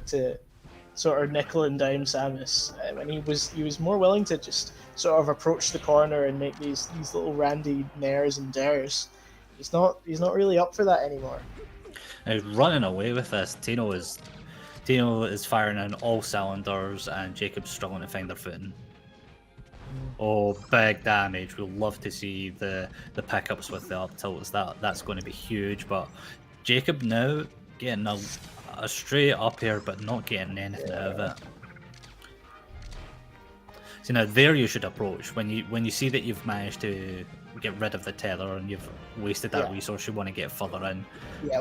sort of nickel and dime Samus, and he was more willing to just sort of approach the corner and make these little randy nairs and dares. He's not really up for that anymore. Now, running away with this, Tino is firing on all cylinders, and Jacob's struggling to find their footing. Oh, big damage. We'll love to see the pickups with the up tilts. That's going to be huge. But Jacob now getting a straight up here, but not getting anything out of it. So now there you should approach when you see that you've managed to get rid of the tether and you've wasted that resource. You want to get further in. Yeah,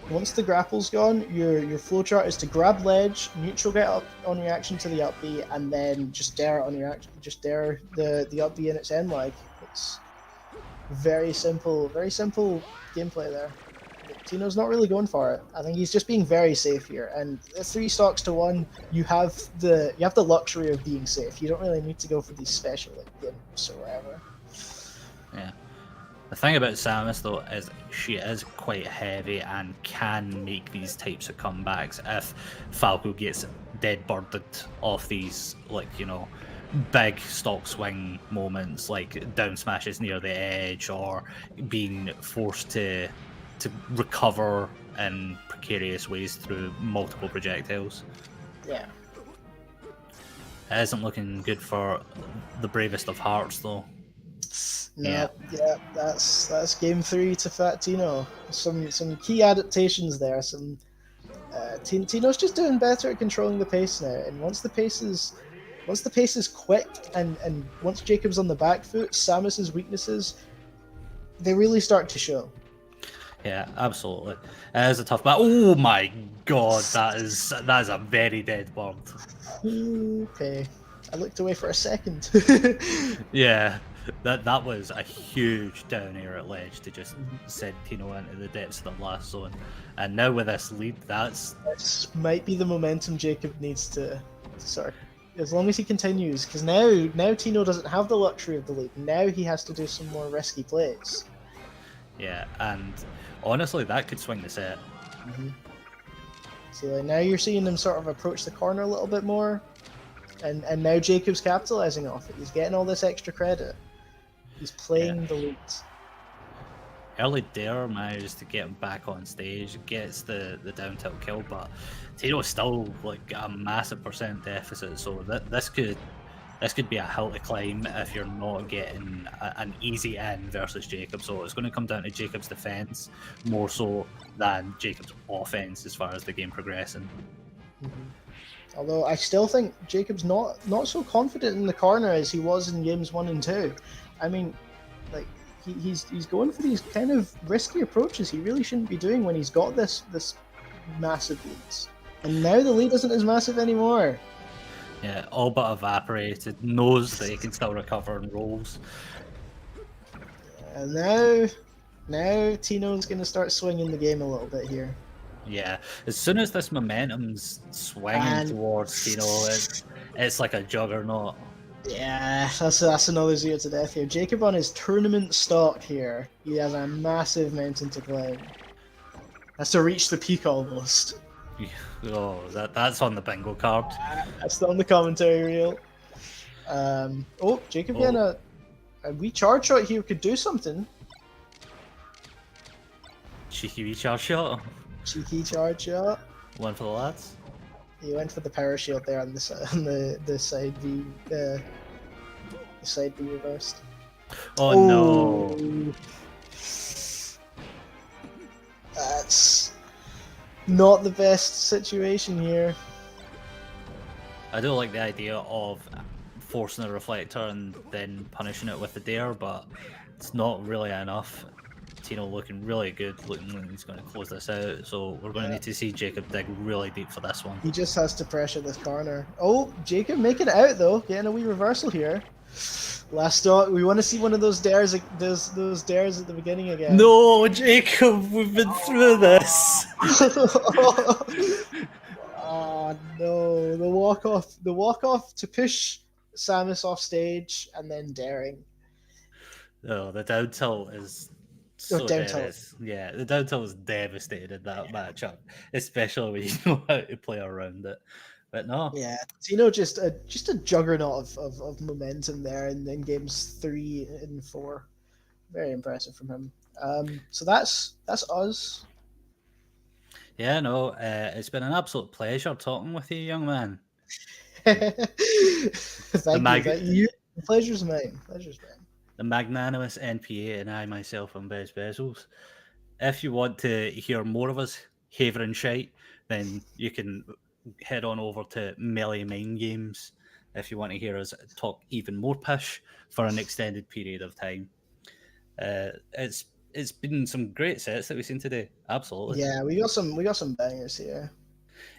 once the grapple's gone, your flowchart is to grab ledge, neutral get up on reaction to the up B, and then just dare on reaction. Just dare the up B in its end leg. It's very simple gameplay there. Tino's not really going for it. I think he's just being very safe here. And 3 stocks to 1, you have the luxury of being safe. You don't really need to go for these special gimps or whatever. Yeah. The thing about Samus though is she is quite heavy and can make these types of comebacks if Falco gets dead birded off these big stock swing moments, like down smashes near the edge or being forced to recover in precarious ways through multiple projectiles. Yeah. It isn't looking good for the bravest of hearts though. No, yeah, that's game 3 to Fat Tino. Some key adaptations there. Tino's just doing better at controlling the pace now, and once the pace is quick and once Jacob's on the back foot, Samus's weaknesses, they really start to show. Yeah, absolutely. It is a tough battle. Oh my god, that is a very dead bird. Okay, I looked away for a second. Yeah, that was a huge down air at ledge to just send Tino into the depths of the blast zone. And now with this lead, this might be the momentum Jacob needs to sort of, as long as he continues, because now Tino doesn't have the luxury of the lead. Now he has to do some more risky plays. Yeah, and honestly, that could swing the set. So now you're seeing him sort of approach the corner a little bit more, and now Jacob's capitalizing off it. He's getting all this extra credit. He's playing the lead. Early Dare managed to get him back on stage, gets the down tilt kill, but Tino's still like a massive percent deficit. So this could be a hill to climb if you're not getting an easy in versus Jacob. So it's going to come down to Jacob's defense more so than Jacob's offense as far as the game progressing. Although I still think Jacob's not so confident in the corner as he was in games 1 and 2. I mean, like, he's going for these kind of risky approaches he really shouldn't be doing when he's got this massive leads. And now the lead isn't as massive anymore. Yeah, all but evaporated. Knows that he can still recover and rolls. And now Tino's going to start swinging the game a little bit here. Yeah, as soon as this momentum's swinging towards Tino, it's like a juggernaut. Yeah, that's another 0 to death here. Jacob on his tournament stock here. He has a massive mountain to climb. Has to reach the peak almost. Oh, that's on the bingo card. That's on the commentary reel. Jacob getting a wee charge shot here could do something. Cheeky wee charge shot. Cheeky charge shot. One for the lads. He went for the power shield there on the side V. The side B reversed. Oh no! That's not the best situation here. I don't like the idea of forcing a reflector and then punishing it with the dare, but it's not really enough. Tino looking really good, looking like he's going to close this out, so we're going to need to see Jacob dig really deep for this one. He just has to pressure this corner. Oh, Jacob making it out though, getting a wee reversal here. Last stock, we want to see one of those dares, those dares at the beginning again. No, Jacob, we've been through this. Oh no, the walk off to push Samus off stage and then daring. Oh, the down tilt is so yeah, the down tilt is devastated in that matchup, especially when you know how to play around it. But no. Yeah, Tino just a juggernaut of momentum there in games 3 and 4. Very impressive from him. So that's us. Yeah, no, it's been an absolute pleasure talking with you, young man. Thank you. The pleasure's mine. The magnanimous NPA and I myself am Bez Bezos. If you want to hear more of us havering shite, then you can head on over to Melee Mind Games if you want to hear us talk even more pish for an extended period of time. It's been some great sets that we've seen today. Absolutely. Yeah, we got some bangers here.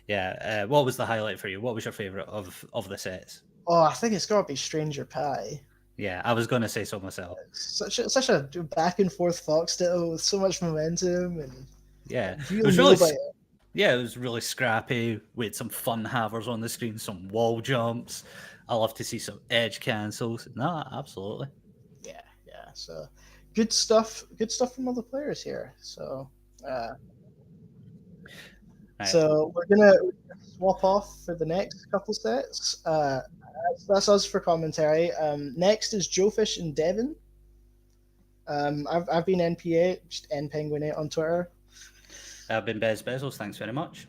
Yeah. What was the highlight for you? What was your favourite of the sets? Oh, I think it's got to be Stranger Pie. Yeah, I was going to say so myself. Such a back and forth fox still with so much momentum and yeah, it was really scrappy with some fun havers on the screen, some wall jumps. I love to see some edge cancels. No, absolutely. Yeah. So good stuff from other players here. So right. So we're gonna swap off for the next couple sets. That's us for commentary. Next is Joefish and Devon. I've been NPA, just NPenguin8 on Twitter. I've been Bez Bezos. Thanks very much.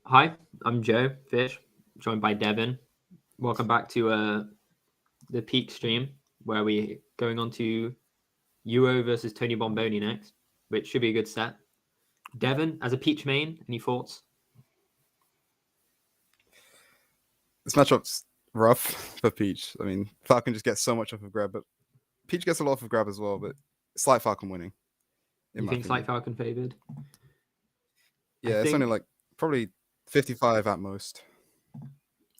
Hi, I'm Joe Fish, joined by Devin. Welcome back to the Peak stream, where we're going on to UO versus Tony Bombony next, which should be a good set. Devin, as a Peach main, any thoughts? This matchup's rough for Peach. I mean, Falcon just gets so much off of grab, but Peach gets a lot off of grab as well, but slight Falcon winning. You think Slight Falcon favored? Yeah, it's only like probably 55 at most.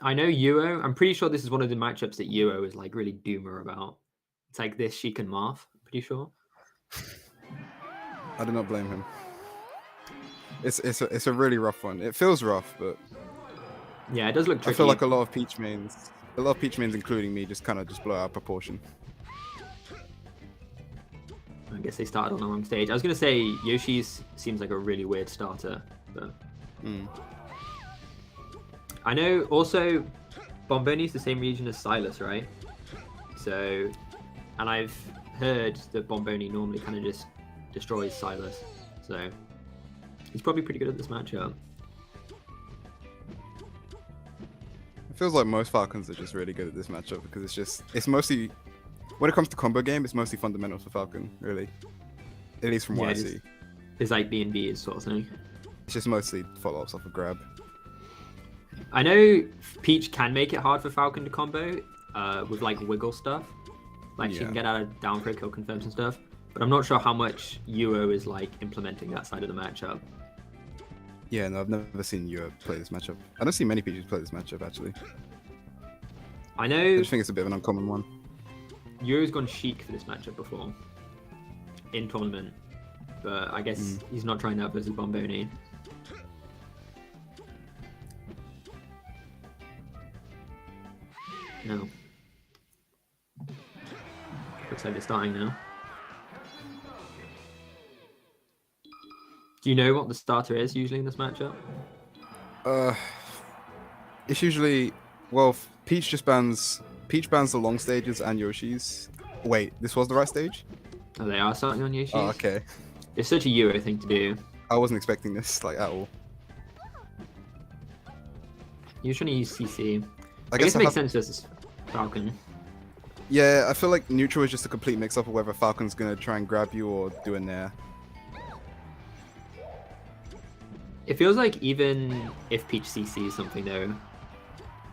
I know UO. I'm pretty sure this is one of the matchups that UO is like really doomer about. It's like this Sheik and Marth, pretty sure. I do not blame him. It's a really rough one. It feels rough, but yeah, it does look tricky. I feel like a lot of Peach mains, including me, just blow out of proportion. I guess they started on the wrong stage. I was gonna say Yoshi's seems like a really weird starter, but I know also Bombony's the same region as Silas, right? So, and I've heard that Bombony normally kind of just destroys Silas, so he's probably pretty good at this matchup. It feels like most Falcons are just really good at this matchup because it's mostly, when it comes to combo game, it's mostly fundamental for Falcon, really. At least from what I see. It's like B&B sort of thing. It's just mostly follow-ups off of grab. I know Peach can make it hard for Falcon to combo with like wiggle stuff. Like she can get out of down throw kill confirms and stuff. But I'm not sure how much UO is like implementing that side of the matchup. Yeah, no, I've never seen UO play this matchup. I don't see many Peaches play this matchup, actually. I know. I just think it's a bit of an uncommon one. UO's gone Sheik for this matchup before. In tournament. But I guess he's not trying that versus Bombony. No. Looks like they're starting now. Do you know what the starter is usually in this matchup? It's usually, well, Peach bans the long stages and Yoshi's. Wait, this was the right stage? Oh, they are starting on Yoshi's? Oh, okay. It's such a Euro thing to do. I wasn't expecting this, like, at all. You're trying to use CC. I guess it makes sense versus Falcon. Yeah, I feel like neutral is just a complete mix-up of whether Falcon's gonna try and grab you or do a nair. It feels like even if Peach CCs something though,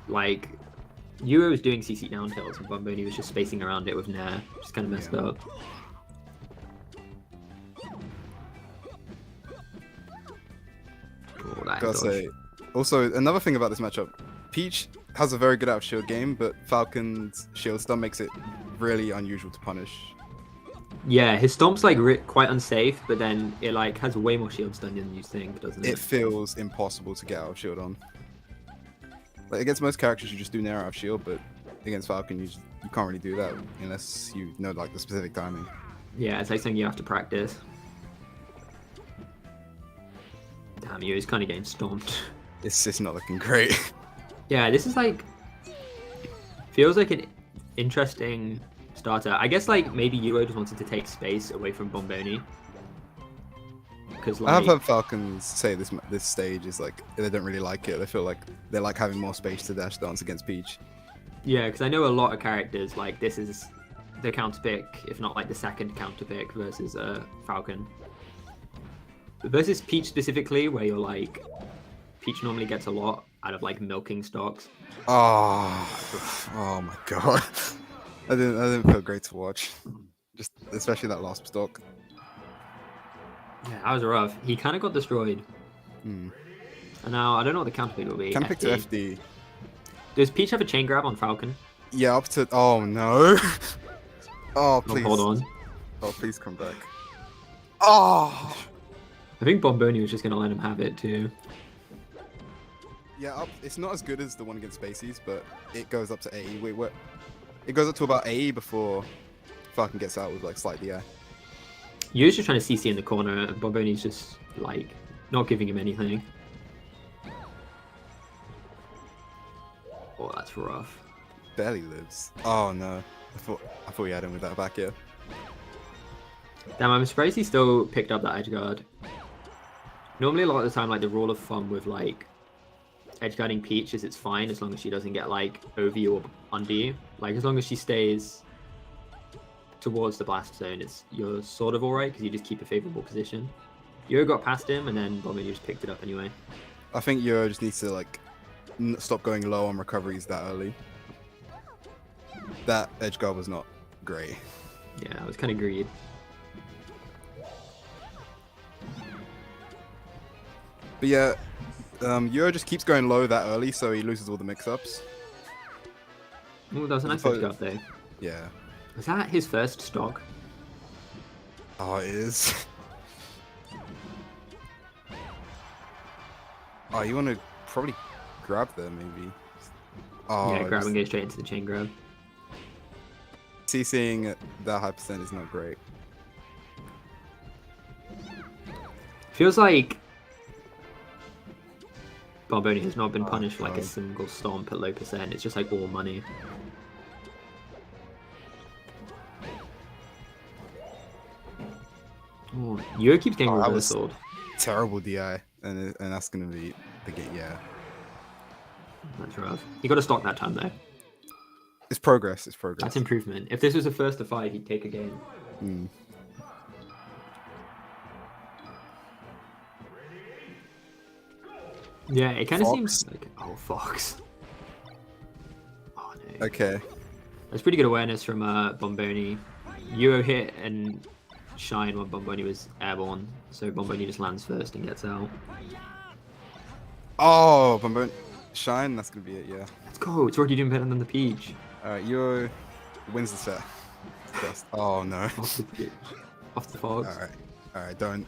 like Euro was doing CC down tilts and Bombony was just spacing around it with nair, just kind of messed up. Oh, Gotta say, also another thing about this matchup, Peach has a very good out of shield game, but Falcon's shield stun makes it really unusual to punish. Yeah, his stomp's like quite unsafe, but then it like has way more shield stun than you think, doesn't it? It feels impossible to get out of shield on. Like against most characters, you just do nair out of shield, but against Falcon, you can't really do that unless you know like the specific timing. Yeah, it's like something you have to practice. Damn, he's kind of getting stomped. It's not looking great. Yeah, this is like feels like an interesting starter. I guess like maybe UO just wanted to take space away from Bombony. Because like, I have heard Falcons say this stage is like they don't really like it. They feel like they like having more space to dash dance against Peach. Yeah, because I know a lot of characters like this is the counter pick, if not like the second counter pick versus Falcon. But versus Peach specifically, where you're like Peach normally gets a lot out of like milking stocks. Oh my god. I didn't feel great to watch. Just especially that last stock. Yeah, that was rough. He kind of got destroyed. And now I don't know what the counter pick will be. Counter pick to FD. Does Peach have a chain grab on Falcon? Yeah, up to. Oh no. Oh please. Oh, hold on. Oh please come back. Oh. I think Bombony was just gonna let him have it too. Yeah, it's not as good as the one against Spaceys, but it goes up to AE. Wait, what? It goes up to about AE before Falcon gets out with like slight DI. You're just trying to CC in the corner, and Bombony's just like not giving him anything. Oh, that's rough. Barely lives. Oh no, I thought he had him with that back here. Damn, I'm surprised he still picked up that edge guard. Normally, a lot of the time, like the rule of thumb with like edgeguarding Peach is it's fine as long as she doesn't get like over you or under you. Like as long as she stays towards the blast zone, you're sort of alright because you just keep a favorable position. Yo got past him and then Bombony just picked it up anyway. I think Yo just needs to like stop going low on recoveries that early. That edge guard was not great. Yeah, I was kind of greedy. But yeah, Yo just keeps going low that early, so he loses all the mix-ups. Oh, that was a nice edge guard though. Yeah. Was that his first stock? Oh, it is. Oh, you want to probably grab there, maybe. Oh, Yeah, grab and go straight into the chain grab. CCing that high percent is not great. Feels like Bombony has not been punished for like a single stomp at low percent. It's just like all money. Oh, Yo keeps getting reversaled. Terrible DI, and that's gonna be the game. Yeah, That's rough. He got a stock that time though. it's progress. It's progress. That's improvement. If this was a first to 5, he'd take a game. Mm. Yeah, it kind of Fox. seems like Fox. Oh no. Okay. That's pretty good awareness from Bombony. Yo hit and shine when Bombony was airborne, so Bombony just lands first and gets out. Oh, Bombony shine. That's gonna be it. Yeah. Let's go. It's already doing better than the Peach. All right, Yo wins the set. Best. Oh no. Off the Peach. Off the Fox. All right. Don't.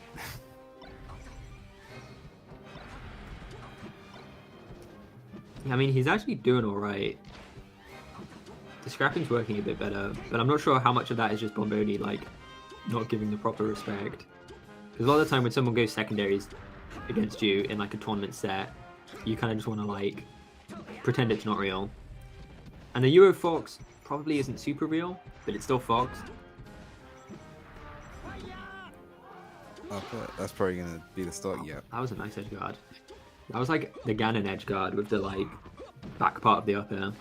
Yeah, I mean, he's actually doing all right. The scrapping's working a bit better, but I'm not sure how much of that is just Bombony like not giving the proper respect. Because a lot of the time when someone goes secondaries against you in like a tournament set, you kind of just want to like pretend it's not real. And the Euro Fox probably isn't super real, but it's still Fox. That's probably gonna be the start. Yeah. That was a nice edge guard. That was like the Ganon edge guard with the like back part of the up air.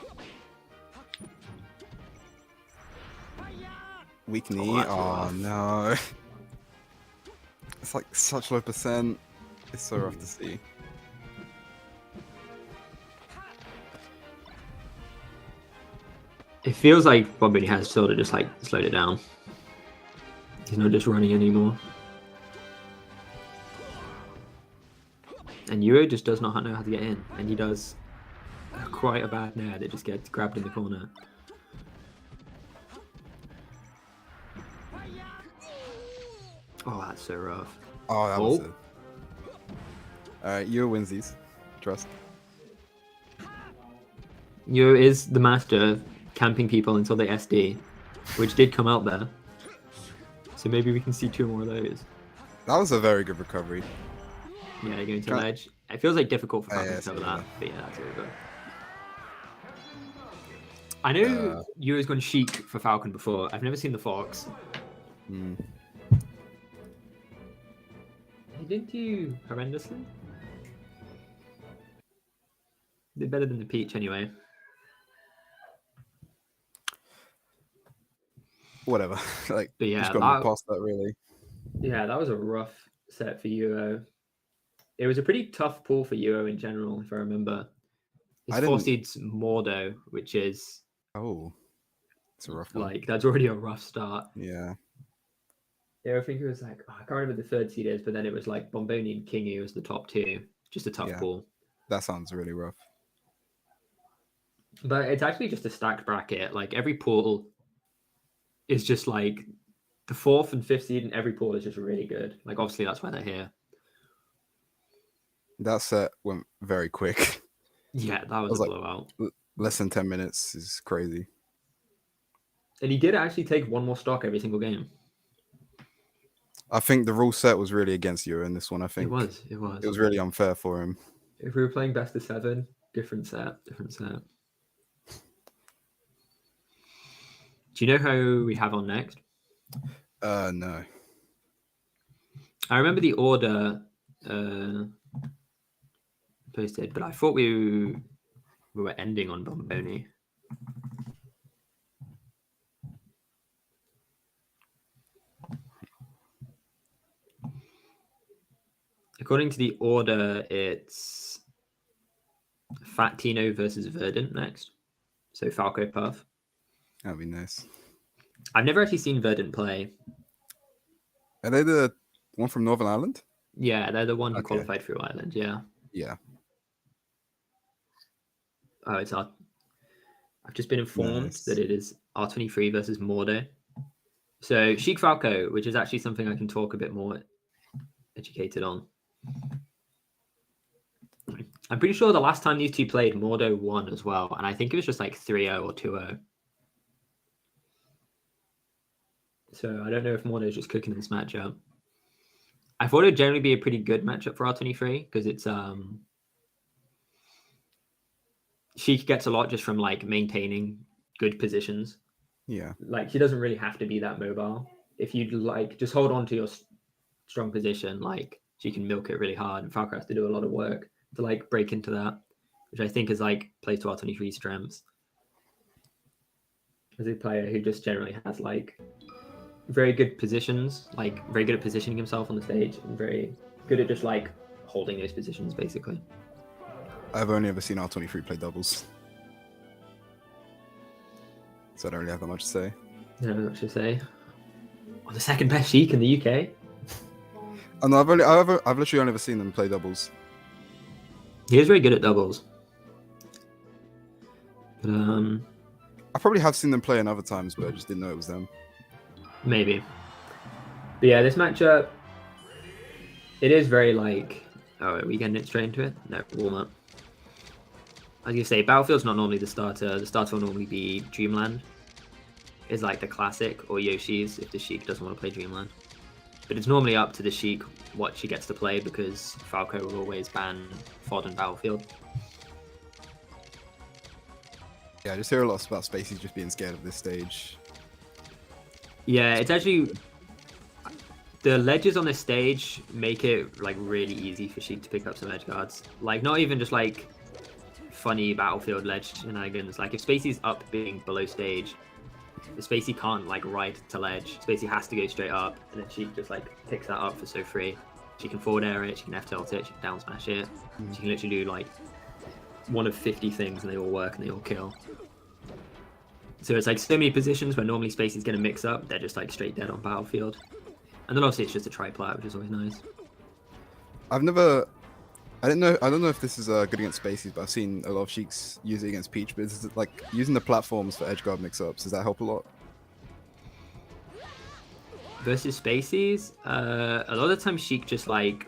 Weak knee. Oh no. It's like such low percent. It's so rough to see. It feels like Bombony has sort of just like slowed it down. He's not just running anymore. And Euro just does not know how to get in, and he does quite a bad nair that just gets grabbed in the corner. Oh, that's so rough. Oh, that was it. Alright, Yo wins these. Trust. Yo is the master of camping people until they SD, which did come out there. So maybe we can see 2 more of those. That was a very good recovery. Yeah, going to ledge. It feels like difficult for Falcon to cover that, but yeah, that's over. I know Yo's gone Sheik for Falcon before. I've never seen the Fox. Hmm. He didn't do horrendously. Did better than the Peach anyway. Whatever. Like, But yeah, just got past that really. Yeah, that was a rough set for Yuo. It was a pretty tough pull for Yuo in general, if I remember. His 4 seeds Mordo, which is it's a rough one. like that's already a rough start. Yeah. Yeah, I think it was like I can't remember the 3rd seed is, but then it was like Bombony and Kangu as the top 2. Just a tough pull. That sounds really rough. But it's actually just a stacked bracket. Like every pool is just like the 4th and 5th seed in every pool is just really good. Like obviously that's why they're here. That set went very quick. Yeah, that was a blowout. Less than 10 minutes is crazy. And he did actually take 1 more stock every single game. I think the rule set was really against you in this one. I think it was. It was really unfair for him. If we were playing best of 7, different set. Do you know who we have on next? No. I remember the order. posted, but I thought we were ending on Bombony. According to the order, it's Fat Tino versus Verdant next. So Falco Puff. That'd be nice. I've never actually seen Verdant play. Are they the one from Northern Ireland? Yeah, they're the one who Okay. qualified through Ireland. Yeah. Yeah. Oh, it's I've just been informed Nice. that it is R23 versus Mordo. So Sheik Falco, which is actually something I can talk a bit more educated on. I'm pretty sure the last time these two played, Mordo won as well, and I think it was just like 3-0 or 2-0. So I don't know if Mordo's just cooking this matchup. I thought it'd generally be a pretty good matchup for R23 because it's Sheik gets a lot just from like maintaining good positions. Yeah. Like she doesn't really have to be that mobile. If you'd like just hold on to your strong position, like she can milk it really hard, and Falco has to do a lot of work to like break into that, which I think is like plays to R23's strengths as a player who just generally has like very good positions, like very good at positioning himself on the stage, and very good at just like holding those positions basically. I've only ever seen R23 play doubles, so I don't really have that much to say. I don't know what to say. Oh, the second best Sheik in the UK. Oh, no, I've literally only ever seen them play doubles. He is very good at doubles. But I probably have seen them play in other times, but I just didn't know it was them. maybe. But yeah, this matchup, it is very like. Oh, are we getting it straight into it? No, warm up. As you say, Battlefield's not normally the starter. The starter will normally be Dreamland. Is like the classic, or Yoshi's if the Sheik doesn't want to play Dreamland. But it's normally up to the Sheik what she gets to play because Falco will always ban FOD and Battlefield. Yeah, I just hear a lot about Spacey's just being scared of this stage. Yeah, it's actually the ledges on this stage make it like really easy for Sheik to pick up some edge guards. Like not even just like funny Battlefield ledge shenanigans. Like if Spacey's up being below stage, the Spacey can't like ride to ledge. Spacey has to go straight up, and then Sheik just like picks that up for so free. She can forward air it, she can F tilt it, she can down smash it. She can literally do like one of 50 things and they all work and they all kill. So it's like so many positions where normally Spacey's going to mix up, they're just like straight dead on Battlefield. And then obviously it's just a triplat, which is always nice. I don't know if this is good against Spacey's, but I've seen a lot of Sheiks use it against Peach. But it's like using the platforms for edge guard mix-ups. Does that help a lot? Versus Spacey's, a lot of the time Sheik just like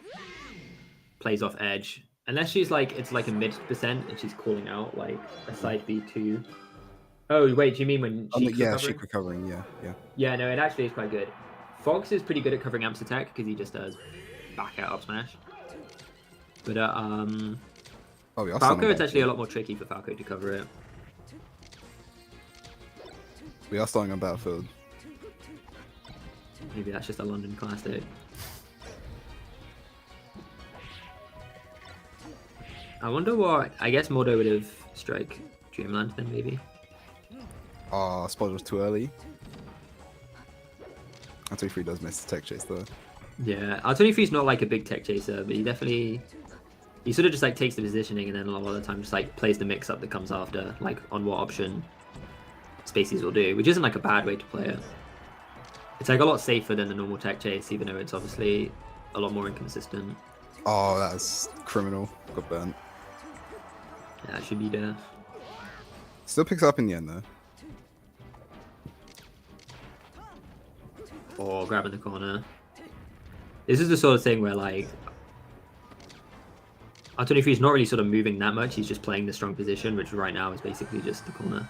plays off edge. Unless she's like, it's like a mid percent and she's calling out like a side B2. Oh, wait, do you mean when Sheik's yeah, recovering? Sheik recovering, yeah. Yeah, no, it actually is quite good. Fox is pretty good at covering Amps attack because he just does back out up smash. But Oh, we are Falco, it's actually a lot more tricky for Falco to cover it. We are starting on Battlefield. Maybe that's just a London classic. I wonder what. I guess Mordo would have strike Dreamland then maybe. Oh, spot was too early. R23 does miss the tech chase though. Yeah, R23 is not like a big tech chaser, but he sort of just like takes the positioning and then a lot of the time just like plays the mix up that comes after, like on what option Spacey's will do, which isn't like a bad way to play it. It's like a lot safer than the normal tech chase, even though it's obviously a lot more inconsistent. Oh, that's criminal. Got burnt. Yeah, it should be there. Still picks up in the end though. Or grabbing the corner. This is the sort of thing where like R23 is not really sort of moving that much. He's just playing the strong position, which right now is basically just the corner.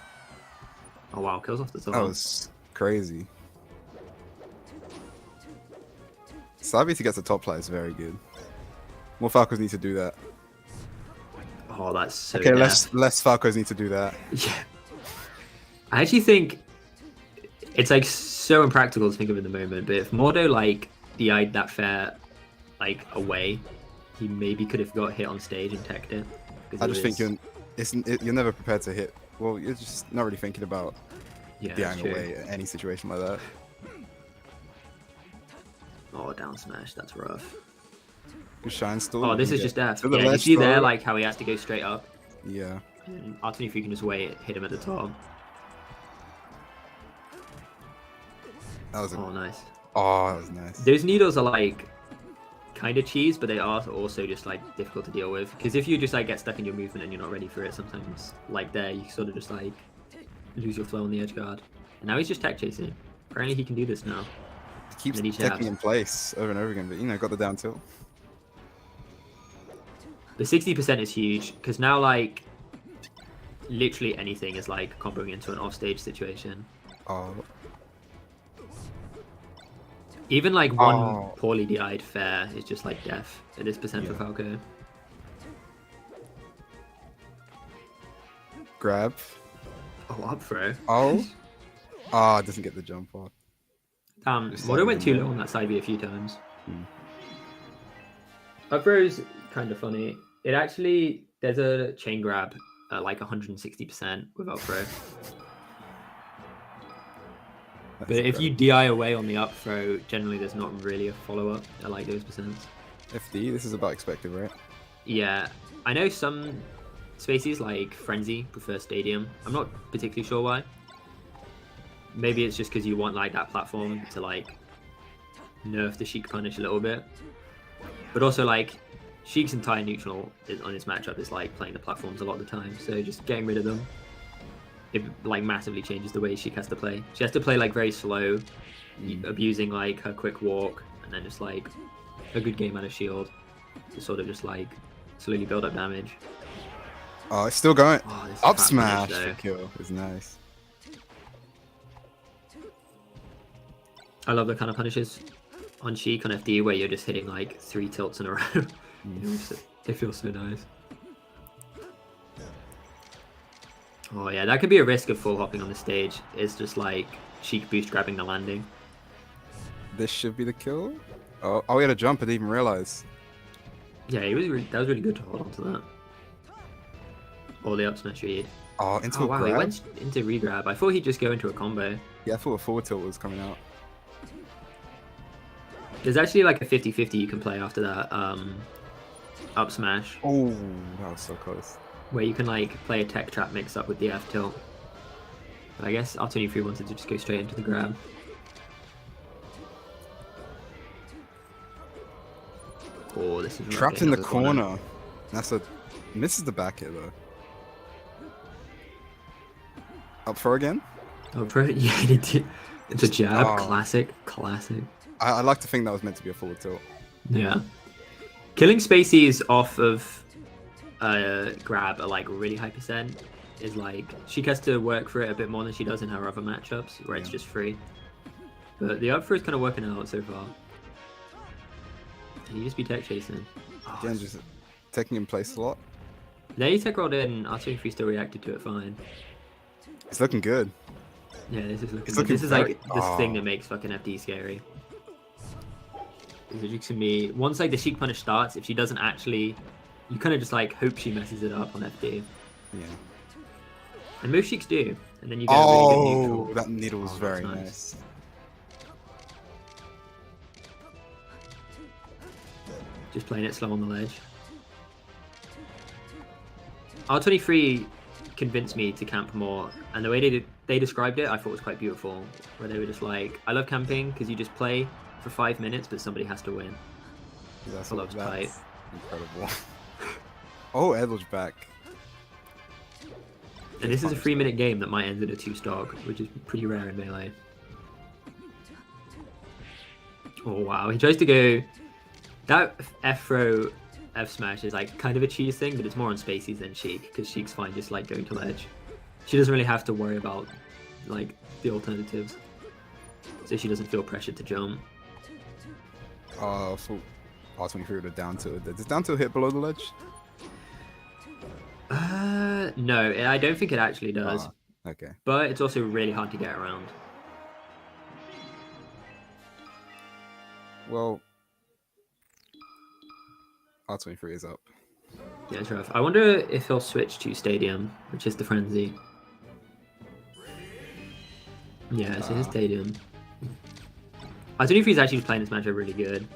Oh wow, kills off the top. That was crazy. Savvy to get the top play is very good. More Falcos need to do that. Oh, that's so Okay, deaf. less Falcos need to do that. Yeah. I actually think it's like so impractical to think of in the moment, but if Mordo like DI'd that fair like away, he maybe could have got hit on stage and teched it. I just think you're never prepared to hit. Well, you're just not really thinking about DIing away at any situation like that. Oh, down smash, that's rough. Good shine still. Oh, this is just F. To the Yeah, you ledge see there throw. like how he has to go straight up? Yeah. And R23 can just wait, hit him at the top. That was Oh, nice. Oh, that was nice. Those needles are like kind of cheese, but they are also just like difficult to deal with. Because if you just like get stuck in your movement and you're not ready for it, sometimes like there you sort of just like lose your flow on the edge guard. And now he's just tech chasing. Apparently he can do this now. He keeps And then he teching jabs. in place over and over again, but you know, got the down tilt. The 60% is huge because now like literally anything is like comboing into an offstage situation. Oh, Even like one Oh. poorly DI'd fair is just like death at this percent for Falco. grab. Oh, up throw. Oh. Ah, doesn't get the jump off. Just Mordo like went too the- low on that side B a few times. Hmm. Up throw's kind of funny. It actually, there's a chain grab at like 160% with up throw. That's But if you incredible. DI away on the up throw, generally there's not really a follow up at like those percents. FD, this is about expected, right? Yeah, I know some spaces like Frenzy prefer Stadium. I'm not particularly sure why. Maybe it's just because you want like that platform to like nerf the Sheik punish a little bit. But also like Sheik's entire neutral on this matchup is like playing the platforms a lot of the time. So just getting rid of them, it like massively changes the way Sheik has to play. She has to play like very slow, abusing like her quick walk, and then just like a good game out of shield to sort of just like slowly build up damage. Oh, it's still going. Oh, this Up trap smash punish, for though. kill is nice. I love the kind of punishes on Sheik on FD where you're just hitting like 3 tilts in a row. It feels so nice. Oh yeah, that could be a risk of full hopping on the stage. It's just like Sheik boost grabbing the landing. This should be the kill. Oh, we had a jump. I didn't even realize. Yeah, that was really good to hold on to that. Or the up smash read. Oh, into Oh a wow, grab. he went into regrab. I thought he'd just go into a combo. Yeah, I thought a forward tilt was coming out. There's actually like a 50-50 you can play after that up smash, Oh, that was so close. where you can like play a tech trap mix up with the F tilt. But I guess R23 wanted to just go straight into the grab. Oh, this is Trapped in the rough. corner. That's a misses the back hit though. Up for again. Oh, bro, yeah, it's a jab. Oh. Classic. I like to think that was meant to be a forward tilt. Yeah. Killing spacies off of grab at like really high percent is like she has to work for it a bit more than she does in her other matchups where it's just free. But the up throw is kind of working out so far. And you just be tech chasing. Oh, Again, just taking in place a lot. there you tech rolled in. R23 still reacted to it fine. It's looking good. Yeah, this is looking. It's Good. looking This is like very- this thing Oh. that makes fucking FD scary. Because you can be once like the Sheik punish starts, if she doesn't actually, you kind of just like hope she messes it up on FD, Yeah. and most Sheiks do, and then you get a really good Oh, neutral. that needle was Oh, very that's nice. Just playing it slow on the ledge. R23 convinced me to camp more, and the way they described it, I thought was quite beautiful. Where they were just like, "I love camping because you just play for 5 minutes, but somebody has to win." That's, I love tight. incredible. Oh, Edward's back. And this is a 3-minute game that might end in a 2-stock, which is pretty rare in Melee. Oh wow, he tries to go... That F-throw F-smash is like kind of a cheese thing, but it's more on spacies than Sheik, because Sheik's fine just like going to ledge. She doesn't really have to worry about like the alternatives. So she doesn't feel pressured to jump. Oh, so R23 would have down tilt. Does down tilt hit below the ledge? No, I don't think it actually does. Ah, okay. But it's also really hard to get around. Well, R23 is up. Yeah, it's rough. I wonder if he'll switch to Stadium, which is the Frenzy. Yeah, so his Stadium. I don't know if he's actually playing this matchup really good.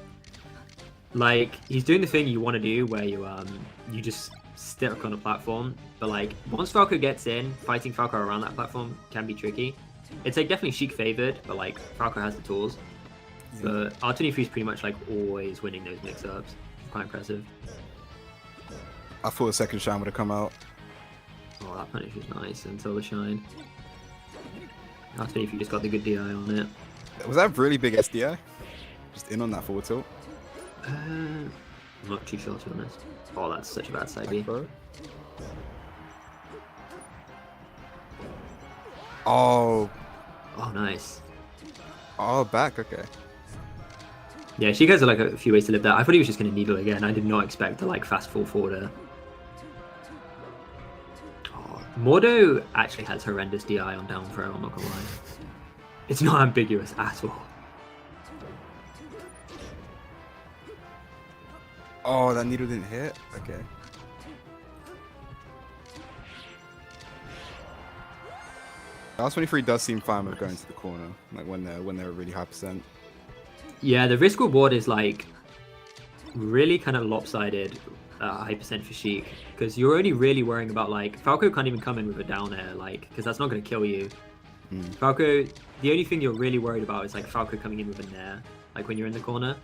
Like, he's doing the thing you want to do where you just stick on a platform, but like once Falco gets in, fighting Falco around that platform can be tricky. It's like definitely Sheik favored, but like Falco has the tools. But R23 is pretty much like always winning those mix-ups. Quite impressive. I thought a second shine would have come out. Oh, that punish was nice until the shine. R23 just got the good DI on it. Was that really big SDI? Just in on that forward tilt? I'm not too sure, to be honest. Oh, that's such a bad side B. Oh. Oh, nice. Oh, back. Okay. Yeah, she has like a few ways to live that. I thought he was just going to needle again. I did not expect to like fast fall forwarder. Oh, Mordo actually has horrendous DI on down throw, I'm not going to lie. It's not ambiguous at all. Oh, that needle didn't hit? Okay. R23 does seem fine with going to the corner, like when they're really high percent. Yeah, the risk reward is like really kind of lopsided high percent for Sheik, because you're only really worrying about like Falco can't even come in with a down air, like, because that's not going to kill you. Falco, the only thing you're really worried about is like Falco coming in with a nair, like when you're in the corner.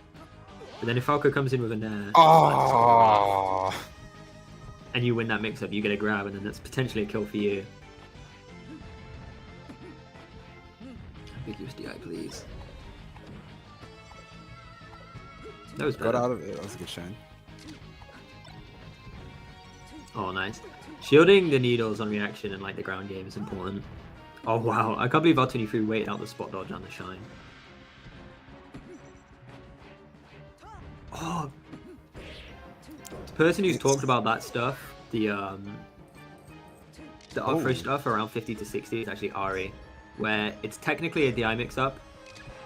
But then if Falco comes in with a nair, and you win that mix-up, you get a grab, and then that's potentially a kill for you. Ambiguous DI, please. That was better. Got out of it. That was a good shine. Oh, nice. Shielding the needles on reaction and like the ground game is important. Oh wow, I can't believe R23 waited out the spot dodge on the shine. Oh, the person who's talked about that stuff, the up throw stuff around 50 to 60 is actually Ari, where it's technically a DI mix-up,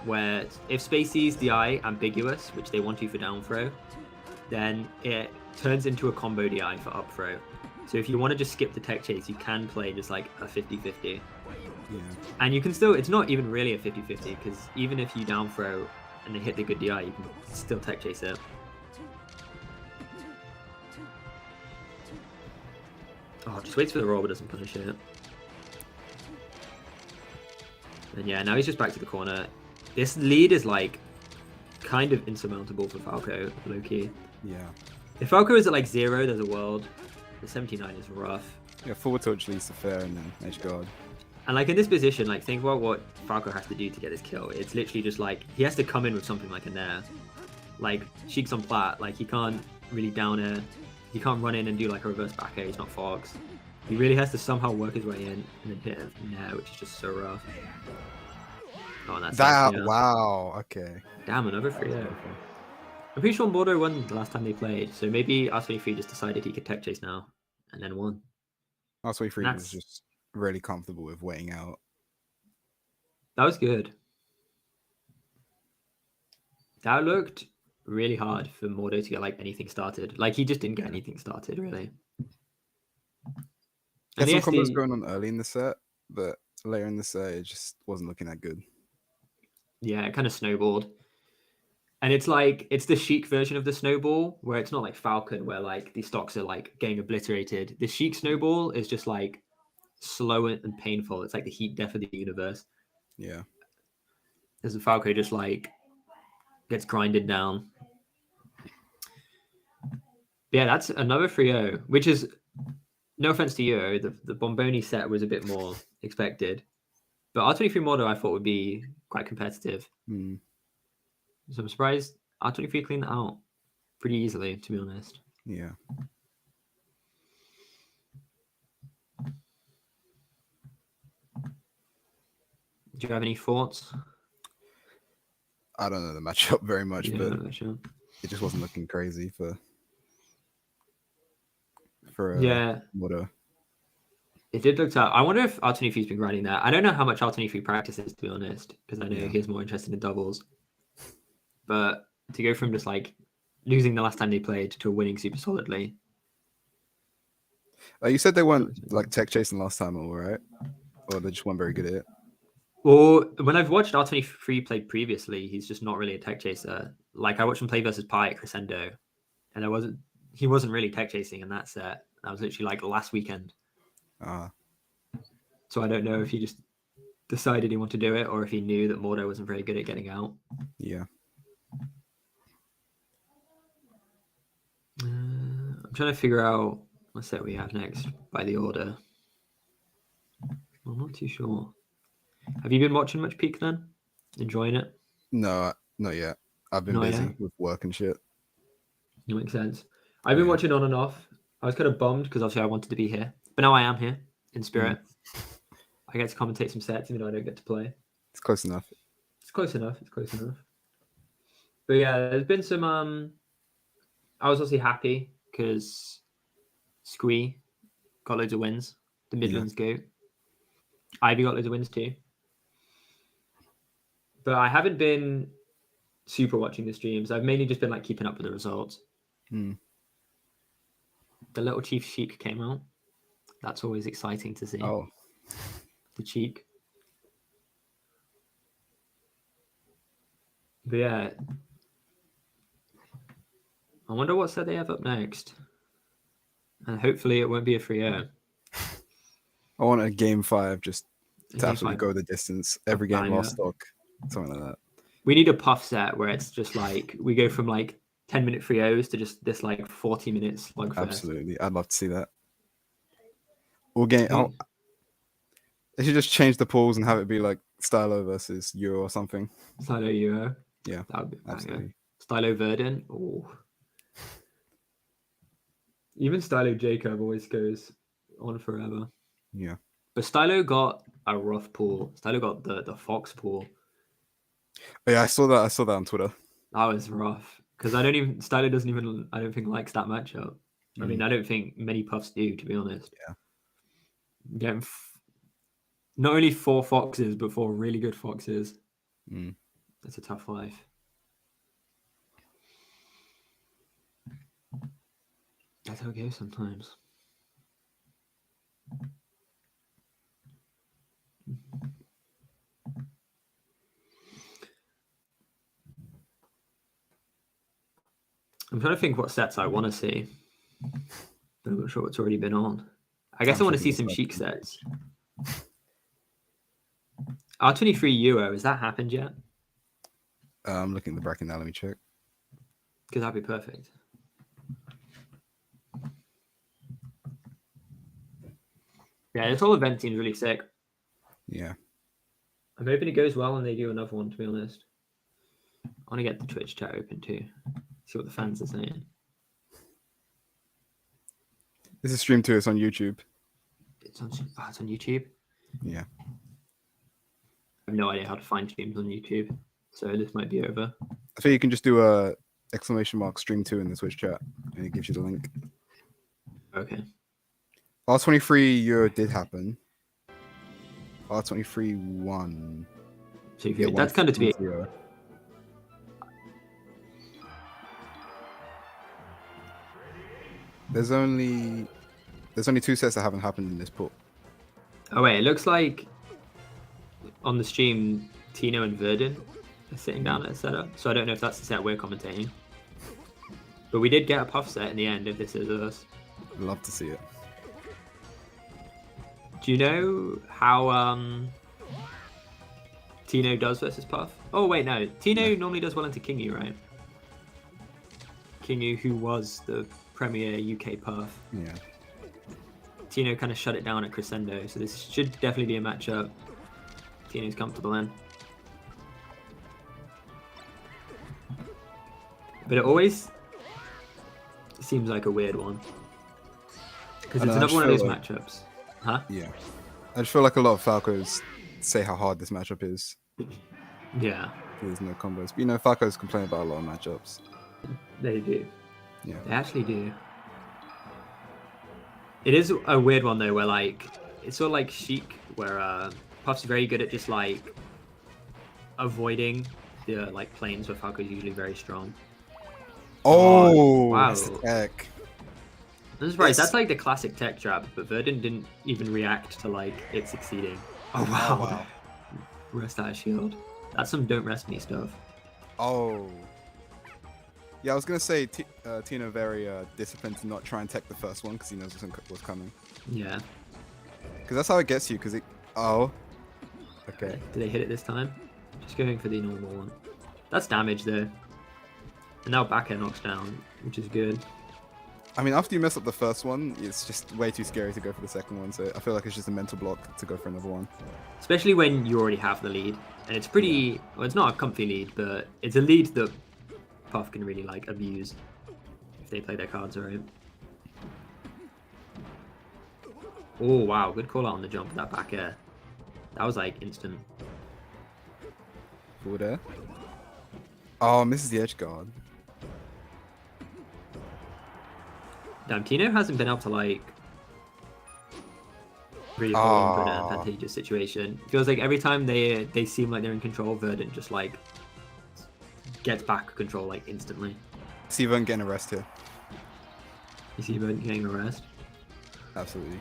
where if Spacey's DI ambiguous, which they want you for down throw, then it turns into a combo DI for up throw. So if you want to just skip the tech chase, you can play just like a 50-50. Yeah. And you can still, it's not even really a 50-50, because even if you down throw and they hit the good DI, you can still tech chase it. Oh, just waits for the roll but doesn't punish it. And yeah, now he's just back to the corner. This lead is like kind of insurmountable for Falco, low-key. Yeah. If Falco is at like 0, there's a world. The 79 is rough. Yeah, forward touch leads to fair and then edge guard. And like in this position, like think about what Falco has to do to get this kill. It's literally just like, he has to come in with something like a nair. Like, Sheik's on plat, like he can't really down air. He can't run in and do like a reverse back air, he's not Fox. He really has to somehow work his way in and then hit a nair, which is just so rough. Oh, and that's that, yeah. wow, okay. Damn, another 3-0. I'm pretty sure Mordo won the last time they played, so maybe R23 just decided he could tech chase now, and then won. R23 was just really comfortable with waiting out. That was good. That looked really hard for Mordo to get like anything started. Like he just didn't get anything started, really. Had some combos going on early in the set, but later in the set it just wasn't looking that good. Yeah, it kind of snowballed. And it's like, it's the Sheik version of the snowball, where it's not like Falcon, where like these stocks are like getting obliterated. The Sheik snowball is just like slow and painful. It's like the heat death of the universe. Yeah. As the Falco just like gets grinded down. But yeah, that's another 3-0, which is, no offense to you, the Bombony set was a bit more expected. But R23 Mordo I thought would be quite competitive. So I'm surprised R23 cleaned that out pretty easily, to be honest. Yeah. Do you have any thoughts? I don't know the matchup very much, Yeah, but it just wasn't looking crazy for Mordo. It did look tough. I wonder if R23's been grinding that. I don't know how much R23 practices, to be honest, because I know he's more interested in doubles. But to go from just like losing the last time they played to winning super solidly. You said they weren't like tech chasing last time, all right? Or they just weren't very good at it. Well, when I've watched R23 play previously, he's just not really a tech chaser. Like I watched him play versus Pi at Crescendo, and he wasn't really tech chasing in that set. That was literally like last weekend. So I don't know if he just decided he wanted to do it or if he knew that Mordo wasn't very good at getting out. Yeah. I'm trying to figure out what set we have next by the order. I'm not too sure. Have you been watching much Peak then? Enjoying it? No, not yet. I've been Not busy yet? with work and shit. That makes sense. I've been watching on and off. I was kind of bummed because obviously I wanted to be here, but now I am here in spirit. I get to commentate some sets even though I don't get to play. It's close enough. It's close enough. It's close enough. But yeah, there's been some. I was obviously happy because Squee got loads of wins. The Midlands GOAT. Ivy got loads of wins too. But I haven't been super watching the streams. I've mainly just been like keeping up with the results. The little Chief Sheik came out. That's always exciting to see. Oh. The cheek. But yeah. I wonder what set they have up next. And hopefully it won't be a 3-0. I want a game 5 just to Game absolutely 5. go the distance. Every game Banger. lost stock. Something like that. We need a puff set where it's just like we go from like 10-minute 3-0s to just this like 40-minute slugfest. Absolutely. I'd love to see that. Or game. They should just change the pools and have it be like Stylo versus Euro or something. Stylo Euro. Yeah. That would be a Absolutely. banger. Stylo Verdant. Oh. Even Stylo Jacob always goes on forever. Yeah. But Stylo got a rough pool. Stylo got the Fox pool. Oh, yeah, I saw that. I saw that on Twitter. That was rough. Because Stylo doesn't even, I don't think, likes that matchup. I mean, I don't think many puffs do, to be honest. Yeah. Getting not only 4 foxes, but 4 really good foxes. That's a tough life. That's how it goes sometimes. I'm trying to think what sets I want to see. But I'm not sure what's already been on. I guess I want to see some Sheik sets. R23 Euro, has that happened yet? I'm looking at the bracket now. Let me check. Because that'd be perfect. Yeah, this whole event seems really sick. Yeah. I'm hoping it goes well and they do another one, to be honest. I want to get the Twitch chat open too. See what the fans are saying. This is stream 2. It's on YouTube. It's on YouTube? Yeah. I have no idea how to find streams on YouTube, so this might be over. I think you can just do a !stream 2 in the Twitch chat, and it gives you the link. Okay. R23 Euro did happen. R23 won. So that's kind of to be. 0. There's only 2 sets that haven't happened in this pool. Oh wait, it looks like on the stream Tino and Verdant are sitting down at a setup. So I don't know if that's the set we're commentating. But we did get a puff set in the end if this is us. I'd love to see it. Do you know how Tino does versus Puff? Oh wait, no. Tino normally does well into Kangu, right? Kangu, who was the premier UK Puff. Yeah. Tino kind of shut it down at Crescendo, so this should definitely be a matchup Tino's comfortable in. But it always seems like a weird one. Because it's another one of those matchups. Huh? Yeah. I just feel like a lot of Falcos say how hard this matchup is. Yeah. There's no combos. But you know, Falcos complain about a lot of matchups. They do. Yeah. They actually do. It is a weird one though, where like it's sort of like Sheik, where Puff's very good at just like avoiding the like planes where Falco's usually very strong. Oh, wow. that's the tech. I'm surprised. Yes. That's like the classic tech trap, but Verdant didn't even react to like it succeeding. Oh wow. Oh, wow. Rest that shield. That's some don't rest me stuff. Oh. Yeah, I was gonna say Tino very disciplined to not try and tech the first one because he knows what's coming. Yeah. Because that's how it gets you. Because it. Oh. Okay. Did they hit it this time? Just going for the normal one. That's damage though. And now back air knocks down, which is good. I mean, after you mess up the first one, it's just way too scary to go for the second one. So I feel like it's just a mental block to go for another one. Especially when you already have the lead. And it's pretty... Well, it's not a comfy lead, but it's a lead that Puff can really, like, abuse if they play their cards right. Oh, wow. Good call out on the jump with that back air. That was, like, instant. Forward air. Oh, misses the edge guard. Damn, Tino hasn't been able to, like... really hold on to an advantageous situation. Feels like every time they seem like they're in control, Verdant just, like, gets back control, like, instantly. See Verdant getting a rest here. You see Verdant getting a rest. Absolutely.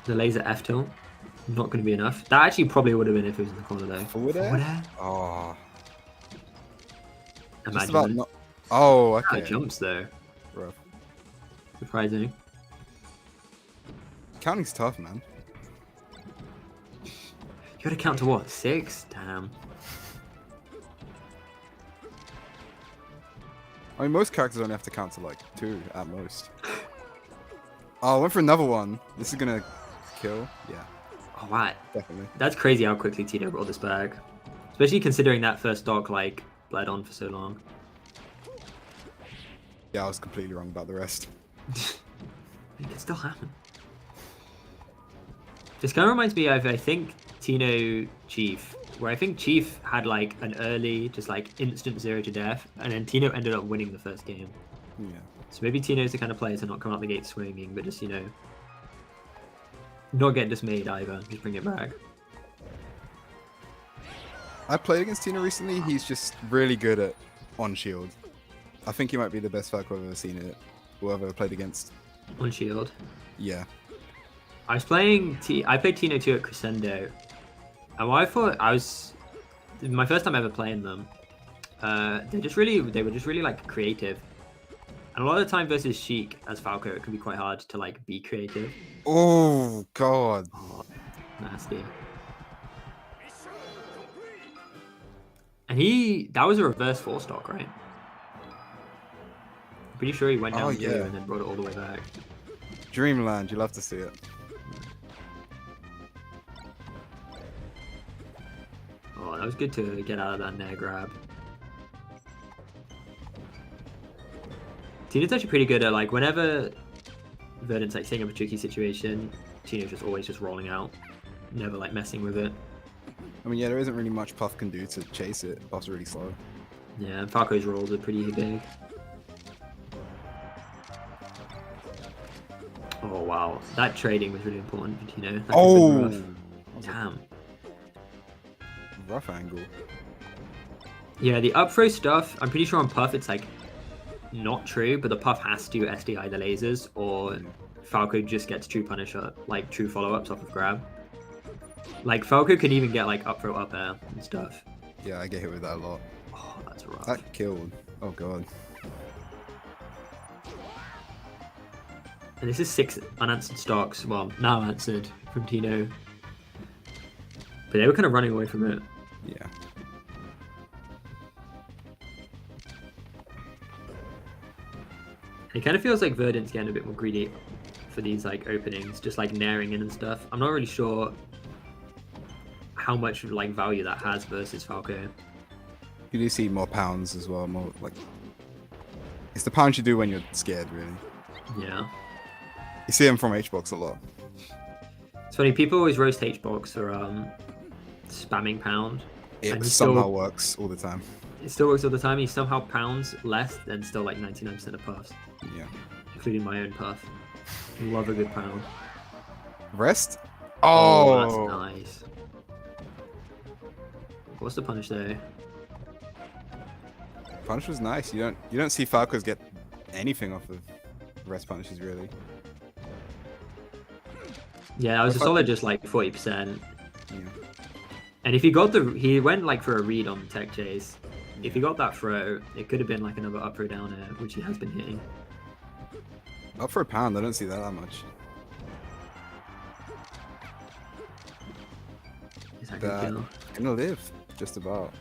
The laser F tilt, not going to be enough. That actually probably would have been if it was in the corner though. Forward air? Oh. Imagine Just about it. not. Oh, How okay. it jumps though. Rough. Surprising. Counting's tough, man. You gotta count to what? 6? Damn. I mean, most characters only have to count to like 2 at most. Oh, I went for another one. This is gonna kill. Yeah, Oh wow. definitely. That's crazy how quickly Tino brought this back. Especially considering that first stock like bled on for so long. Yeah, I was completely wrong about the rest. It can still happen. This kind of reminds me of, I think, Tino Chief, where I think Chief had like an early, just like instant 0 to death, and then Tino ended up winning the first game. Yeah. So maybe Tino's the kind of player to not come out the gate swinging, but just, you know, not get dismayed either. Just bring it back. I played against Tino recently. He's just really good at on shield. I think he might be the best Falco I've ever seen it. Whoever I played against. On shield. Yeah. I was playing I played Tino 2 at Crescendo. And what I thought my first time ever playing them, they were just really like creative. And a lot of the time versus Sheik as Falco, it can be quite hard to like be creative. Oh God. Oh, nasty. And that was a reverse 4 stock, right? I'm pretty sure he went down 2 yeah. and then brought it all the way back. Dreamland. You love to see it. Oh, that was good to get out of that nair grab. Tino's actually pretty good at like whenever Verdant's like setting up a tricky situation, Tino's just always just rolling out, never like messing with it. I mean, yeah, there isn't really much Puff can do to chase it. Puff's really slow. Yeah, and Falco's rolls are pretty big. Oh wow, that trading was really important for Tino. That could've been rough. Damn. Rough angle. Yeah, the up throw stuff, I'm pretty sure on Puff it's like not true, but the Puff has to SDI the lasers or Falco just gets true punish up, like true follow-ups off of grab. Like Falco can even get like up throw up air and stuff. Yeah, I get hit with that a lot. Oh, that's rough. That killed. Oh God. And this is 6 unanswered stocks, well, now answered from Tino. But they were kind of running away from it. Yeah. It kind of feels like Verdant's getting a bit more greedy for these like openings, just like nairing in and stuff. I'm not really sure how much like value that has versus Falco. You do see more pounds as well. More like it's the pounds you do when you're scared, really. Yeah. You see them from H-Box a lot. It's funny, people always roast H-Box for spamming pound. It and he somehow works all the time. It still works all the time. He somehow pounds less than still like 99% of puffs, Yeah. including my own puff. Love a good pound. Rest? Oh, Oh, that's nice. What's the punish there? Punish was nice. You don't see Falcos get anything off of rest punishes really. Yeah, that was a If I- solid just like 40%. Yeah. And if he he went like for a read on tech chase. If he got that throw, it could have been like another up throw down air, which he has been hitting. Up for a pound, I don't see that much. Is that gonna kill? Gonna live, just about.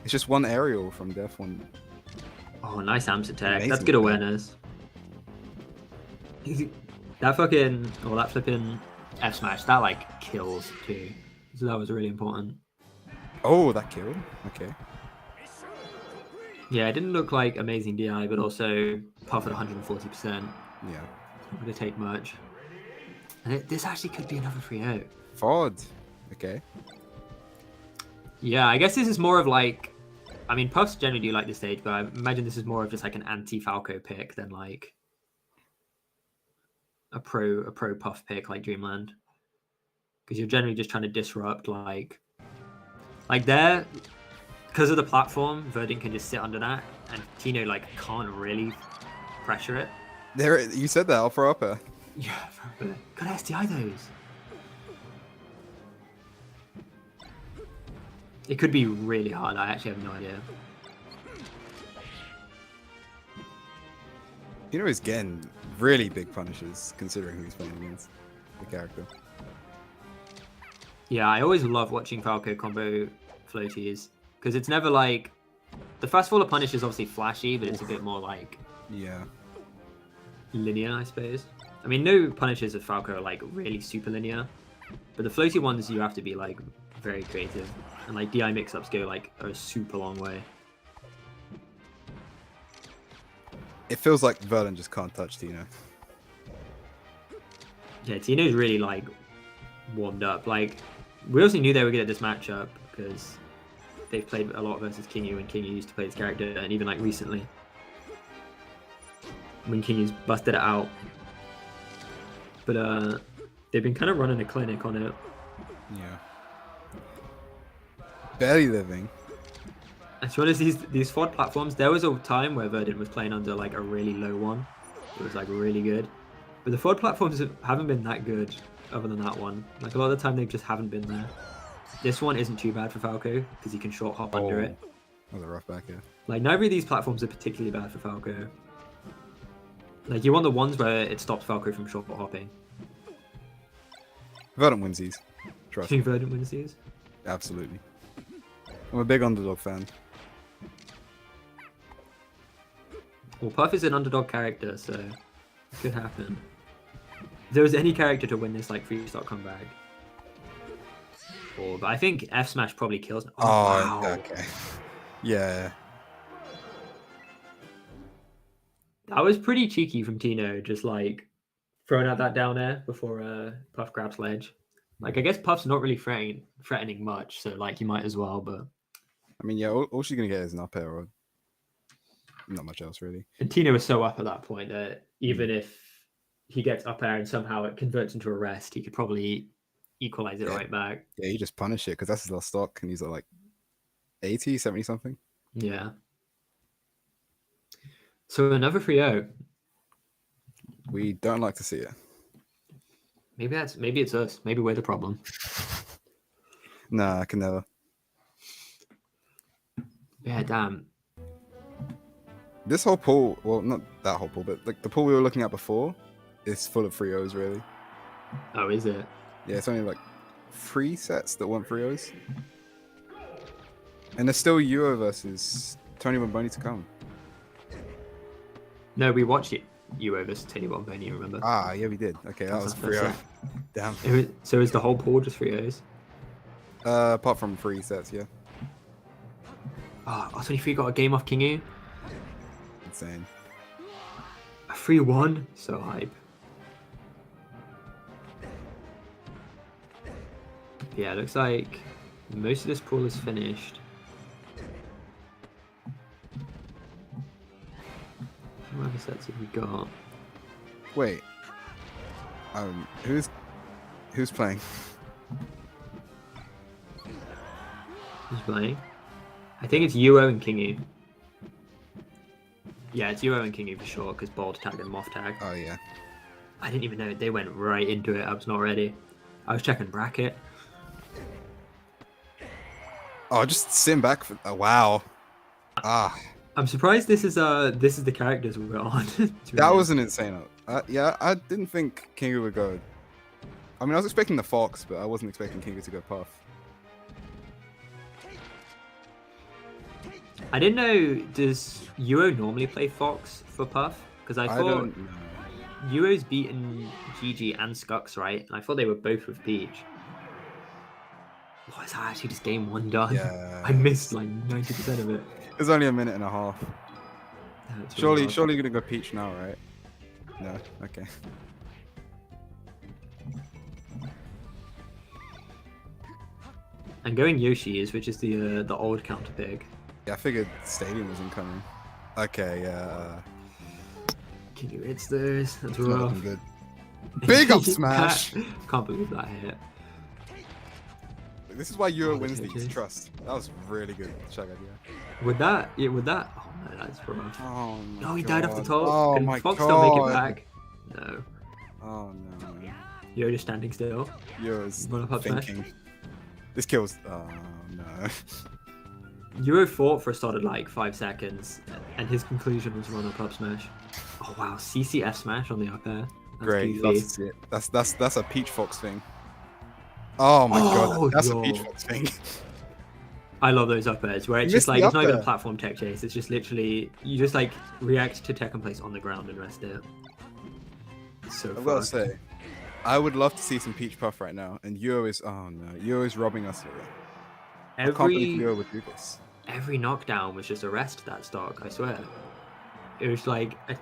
It's just one aerial from death one. Oh, nice Amps attack. That's Amazing good attack. awareness. That fucking, or that flipping F smash, that like kills too. So that was really important. Oh, that killed. Okay. Yeah, it didn't look like amazing DI, but also Puff at 140%. Yeah. Not gonna take much. And this actually could be another 3-0. Forward. Okay. Yeah, I guess this is more of like, I mean, Puffs generally do like this stage, but I imagine this is more of just like an anti-Falco pick than like a pro Puff pick like Dreamland, because you're generally just trying to disrupt like there, because of the platform. Verdant can just sit under that, and Tino like can't really pressure it. There, you said that. Upper upper. Yeah, gotta STI those. It could be really hard. I actually have no idea. You know, he's getting really big punishes considering who he's playing against. The character. Yeah, I always love watching Falco combo floaties, because it's never like, the fast faller punish is obviously flashy, but it's a bit more like Yeah. linear, I suppose. I mean, no punishes of Falco are like really super linear, but the floaty ones you have to be like very creative, and like DI mix-ups go like a super long way. It feels like Verdant just can't touch Tino. Yeah, Tino's really like warmed up. Like, we also knew they were good at this matchup because they've played a lot versus Kingu, and Kingu used to play this character, and even like recently when Kingu's busted it out. But they've been kind of running a clinic on it. Yeah. Barely living. As well as these FOD platforms, there was a time where Verdant was playing under like a really low one. It was like really good. But the FOD platforms haven't been that good other than that one. Like a lot of the time they just haven't been there. This one isn't too bad for Falco because he can short hop under it. That was a rough back here. Like neither of these platforms are particularly bad for Falco. Like you want the ones where it stops Falco from short hopping. Verdant wins these. Do Trust you me. think Verdant wins these? Absolutely. I'm a big underdog fan. Well, Puff is an underdog character, so it could happen. If there was any character to win this like free-stock comeback. But I think F Smash probably kills. Oh, wow. Okay. Yeah. That was pretty cheeky from Tino, just like throwing out that down air before Puff grabs ledge. Like, I guess Puff's not really threatening much, so like you might as well, but... I mean, yeah, all she's going to get is an up air or not much else, really. And Tino was so up at that point that even if he gets up air and somehow it converts into a rest, he could probably equalize it right back. Yeah, you just punish it because that's his last stock and he's at like 80, 70 something. Yeah. So another 3-0. We don't like to see it. Maybe it's us. Maybe we're the problem. Nah, I can never. Yeah, damn. This whole pool, well, not that whole pool, but like the pool we were looking at before is full of 3-0s, really. Oh, is it? Yeah, it's only like 3 sets that weren't 3-0s. And there's still UO versus Tony Bombony to come. No, we watched it. UO versus Tony Bombony, remember? Ah, yeah, we did. Okay, that was 3-0. Damn. So is the whole pool just 3-0s? Apart from 3 sets, yeah. Oh, R23 got a game off Kingu. Insane. A 3-1? So hype. Yeah, it looks like most of this pool is finished. What other sets have we got? Wait. Who's playing? Who's playing? I think it's Yuo and Kingu. Yeah, it's Yuo and Kingu for sure, because Bold tagged and Moth tagged. Oh yeah. I didn't even know. They went right into it. I was not ready. I was checking bracket. Oh, just sitting back for. Oh, wow. Ah, I'm surprised this is the characters we're on. that was an insane. Yeah, I didn't think Kingu would go. I mean, I was expecting the Fox, but I wasn't expecting Kingu to go Puff. I didn't know. Does Yuo normally play Fox for Puff? Because I thought don't know. Yuo's beaten GG and Skux, right? And I thought they were both with Peach. Oh, is that actually just game 1 done? Yeah. I missed like 90% of it. It's only a minute and a half. That's Surely, really hard. surely you're gonna go Peach now, right? No. Okay. And going Yoshi's, which is the old counter pick. Yeah, I figured Stadium was incoming. Okay. Can you hit those? That's It's not rough. looking good. Big up smash. Can't believe that hit. This is why Euro Oh, wins that's these. okay. Trust. That was really good. Shag idea. Would that? Yeah, would that? Oh no, that's rough. Oh my No, he died off the God. top. Oh Can my Fox god. still make it back? No. Oh no. Yoda standing still. Euro's Run up smash. thinking. This kills. Oh no. Euro fought for a solid like 5 seconds, and his conclusion was run up smash. Oh wow, CCF smash on the up air. That's Great. goofy. That's it. That's a Peach Fox thing. Oh my Oh, god. That's yo. a Peach Fox thing. I love those up airs where it's You just missed like the it's not up even a air. platform tech chase. It's just literally you just like react to tech and place on the ground and rest it. So I've got to fucked. say, I would love to see some Peach Puff right now, and Euro is. Oh no. Euro is robbing us here. I can't believe Euro would do this. Every knockdown was just a rest that stock, I swear. It was like a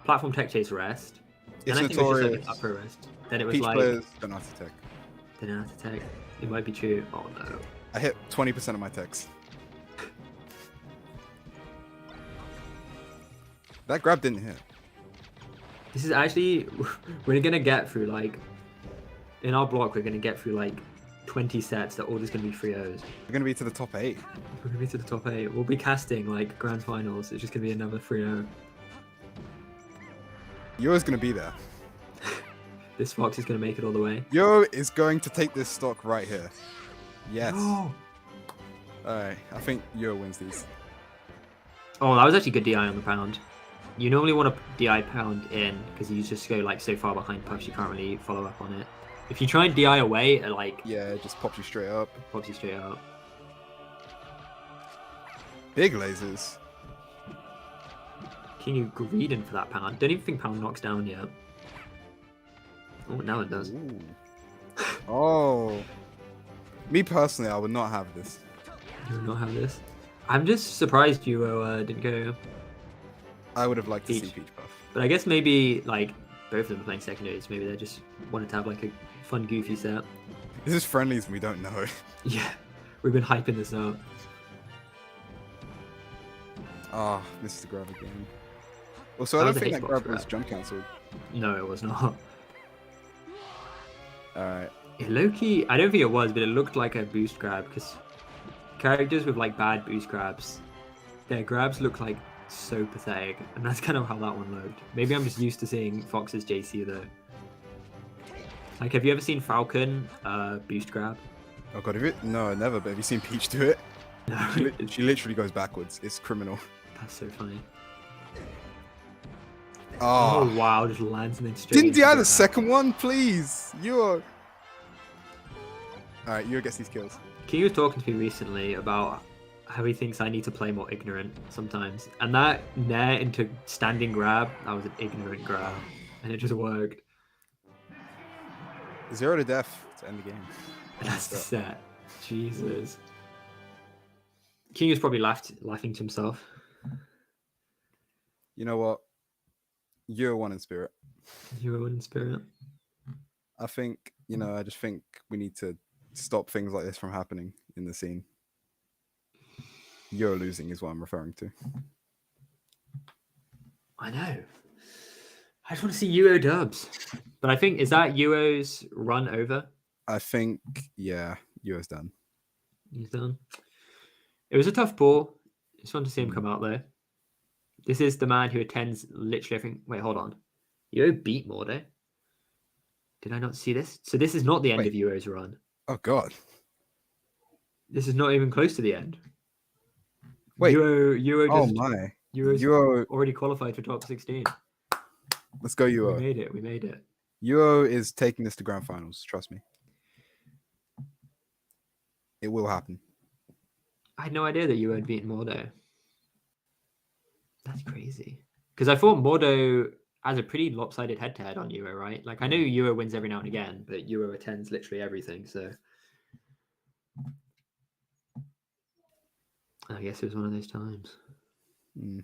platform tech chase rest. It's and I think it was just like notorious. an upper rest. Then it was Peach like players don't know how to tech. didn't have to tech. It might be true. Oh no. I hit 20% of my techs. That grab didn't hit. This is actually we're gonna get through like in our block we're gonna get through like 20 sets that all just gonna be 3-0s. We're gonna be to the top 8. We're gonna be to the top 8. We'll be casting like grand finals. It's just gonna be another 3-0. Euro's gonna be there. This Fox is gonna make it all the way. Euro is going to take this stock right here. Yes. Oh, Alright, I think Euro wins these. oh, that was actually good DI on the pound. You normally want to DI pound in because you just go like so far behind puffs you can't really follow up on it. If you try and DI away, it like Yeah, it just pops you straight up. pops you straight out. Big lasers. Can you greeding for that pound? Don't even think pound knocks down yet. Oh, now it does. Ooh. Oh. Me personally, I would not have this. You will not have this. I'm just surprised you didn't go. I would have liked to see Peach. Peach Puff. But I guess maybe like both of them are playing secondaries. Maybe they just wanted to have like a fun, goofy set. This is friendlies we don't know. Yeah, we've been hyping this up. Ah, this is the grab again. Also, I That don't was a think that hitbox grab grab. was jump cancelled. No, it was not. Alright. Low-key, I don't think it was, but it looked like a boost grab because characters with like bad boost grabs, their grabs look like so pathetic, and that's kind of how that one looked. Maybe I'm just used to seeing Fox's JC though. Like, have you ever seen Falcon boost grab? Oh god, have you? No, never, but have you seen Peach do it? No, She literally goes backwards. It's criminal. that's so funny. Oh. Oh wow, just lands and then straight. Didn't into DI the grab. second one, please? You're. Alright, Euro gets these kills. King was talking to me recently about how he thinks I need to play more ignorant sometimes, and that nair into standing grab, that was an ignorant grab, and it just worked. 0 to death to end the game. That's the set. Jesus. King is probably laughing to himself. You know what? Euro won in spirit. You were in spirit. I think, I just think we need to stop things like this from happening in the scene. Euro losing is what I'm referring to. I know. I just want to see Yuo dubs. But I think, is that Yuo's run over? I think, yeah, Euro's done. He's done. It was a tough pool. It's fun to see him come out though. This is the man who attends literally everything. Wait, hold on. Yo beat Mordo. Did I not see this? So this is not the end Wait. of Euro's run. Oh god. This is not even close to the end. Wait. Euro Oh just my. Euro's Euro. already qualified for top 16. Let's go We Euro. made it. We made it. Euro is taking this to grand finals. Trust me. It will happen. I had no idea that Euro had beaten Mordo. That's crazy. Because I thought Mordo has a pretty lopsided head-to-head on Euro, right? Like, I know Euro wins every now and again, but Euro attends literally everything, so... I guess it was one of those times. Mm.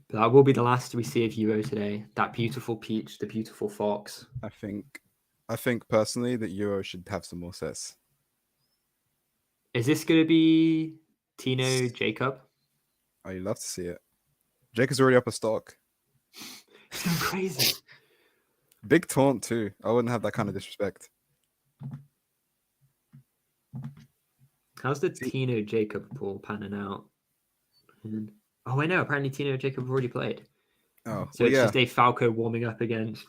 But that will be the last we see of Euro today. That beautiful peach, the beautiful fox. I think personally that Euro should have some more sets. Is this going to be Tino, Jacob? I'd love to see it. Jake is already up a stock. It's going crazy. Big taunt too. I wouldn't have that kind of disrespect. How's the Tino Jacob pool panning out? Oh, I know. Apparently, Tino and Jacob have already played. Oh, So well, it's yeah. just a Falco warming up against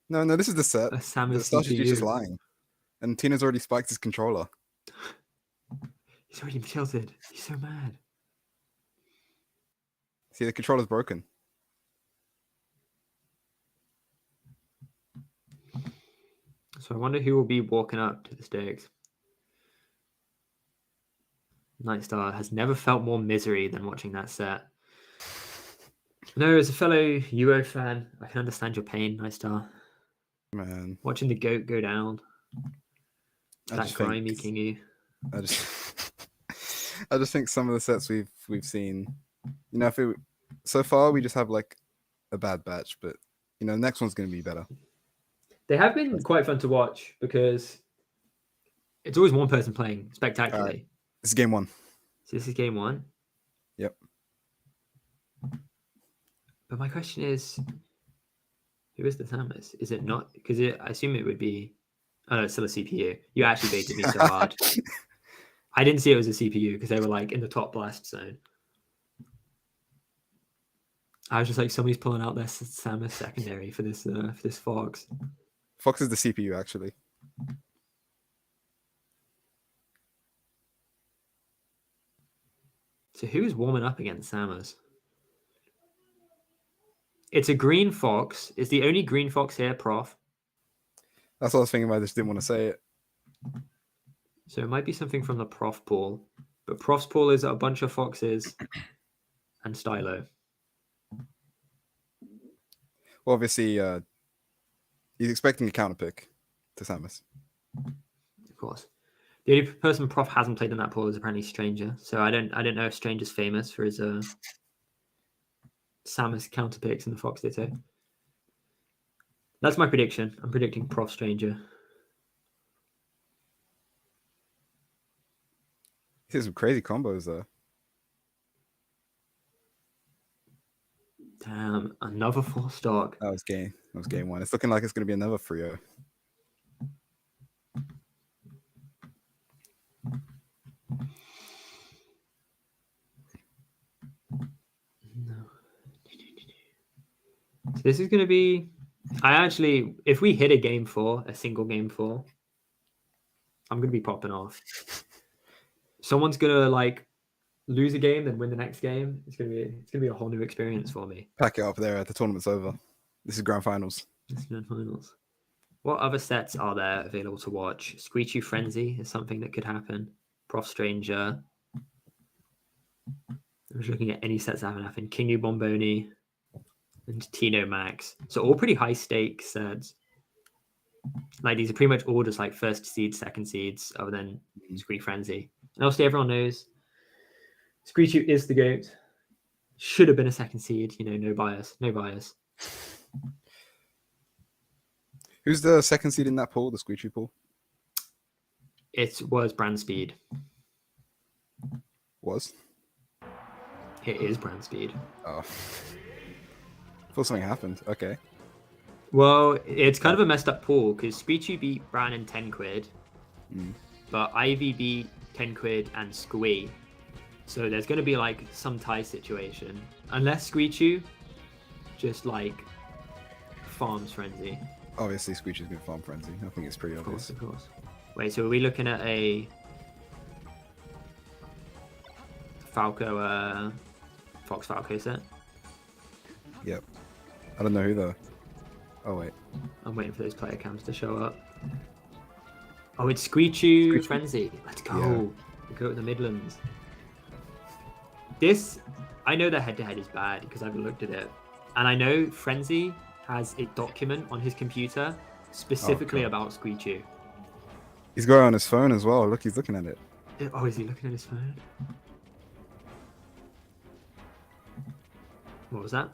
No, this is the set. a The Samus Starcraft is just CPU. lying. And Tina's already spiked his controller. He's already tilted. He's so mad. See, the controller's broken. So I wonder who will be walking up to the stakes. Nightstar has never felt more misery than watching that set. No, as a fellow UO fan, I can understand your pain, Nightstar. Man. Watching the GOAT go down. I That just think- grimy Kingu. I just I just think some of the sets we've seen, you know, so far we just have like a bad batch, but you know, the next one's gonna be better. They have been quite fun to watch because it's always one person playing spectacularly. This is game one. So this is game one. Yep. But my question is, who is the Samus? Is it not? Because I assume it would be. Oh no, it's still a CPU. You actually baited me so hard. I didn't see it was a CPU because they were like in the top blast zone. I was just like, somebody's pulling out their Samus secondary for this Fox. Fox is the CPU actually. So who's warming up against Samus? It's a green Fox. It's the only green Fox here, Prof. That's what I was thinking about. I just didn't want to say it. So it might be something from the Prof pool. But Prof's pool is a bunch of Foxes and Stylo. Well, obviously, he's expecting a counter pick to Samus. Of course. The only person Prof hasn't played in that pool is apparently Stranger. So I don't know if Stranger's famous for his Samus counter picks in the Fox Ditto. That's my prediction. I'm predicting Prof Stranger. He has some crazy combos though. Damn, another 4 stock. That was game one. It's looking like it's going to be another 3-0. No. So this is going to be... if we hit a single game 4, I'm going to be popping off. Someone's going to like lose a game, then win the next game. It's going to be a whole new experience for me. Pack it up there. The tournament's over. This is grand finals. This is grand finals. What other sets are there available to watch? Screechu Frenzy is something that could happen. Prof Stranger. I'm just looking at any sets that haven't happened. Kangu Bombony and Tino Max. So all pretty high stakes sets. Like these are pretty much all just like first seeds, second seeds, other than Scree Frenzy. And obviously everyone knows Screechu is the GOAT. Should have been a second seed, you know, no bias. Who's the second seed in that pool, the Screechu pool? It was Brand Speed. Was? It is Brand Speed. Oh. I thought something happened. Okay. Well, it's kind of a messed up pool because Screechu beat Brandon 10 quid, but Ivy beat 10 quid and Squee. So there's going to be like some tie situation. Unless Screechu just like farms Frenzy. Obviously, Screechu's gonna farm Frenzy. I think it's pretty Of course, obvious. of course. Wait, so are we looking at a Falco, Fox Falco set? Yep. I don't know who though. Oh wait. I'm waiting for those player cams to show up. Oh, it's Screechu Frenzy. Let's go. Yeah. We go to the Midlands. This, I know the head-to-head is bad because I've looked at it. And I know Frenzy has a document on his computer specifically about Screechu. He's got it on his phone as well. Look, he's looking at it. Oh, is he looking at his phone? What was that?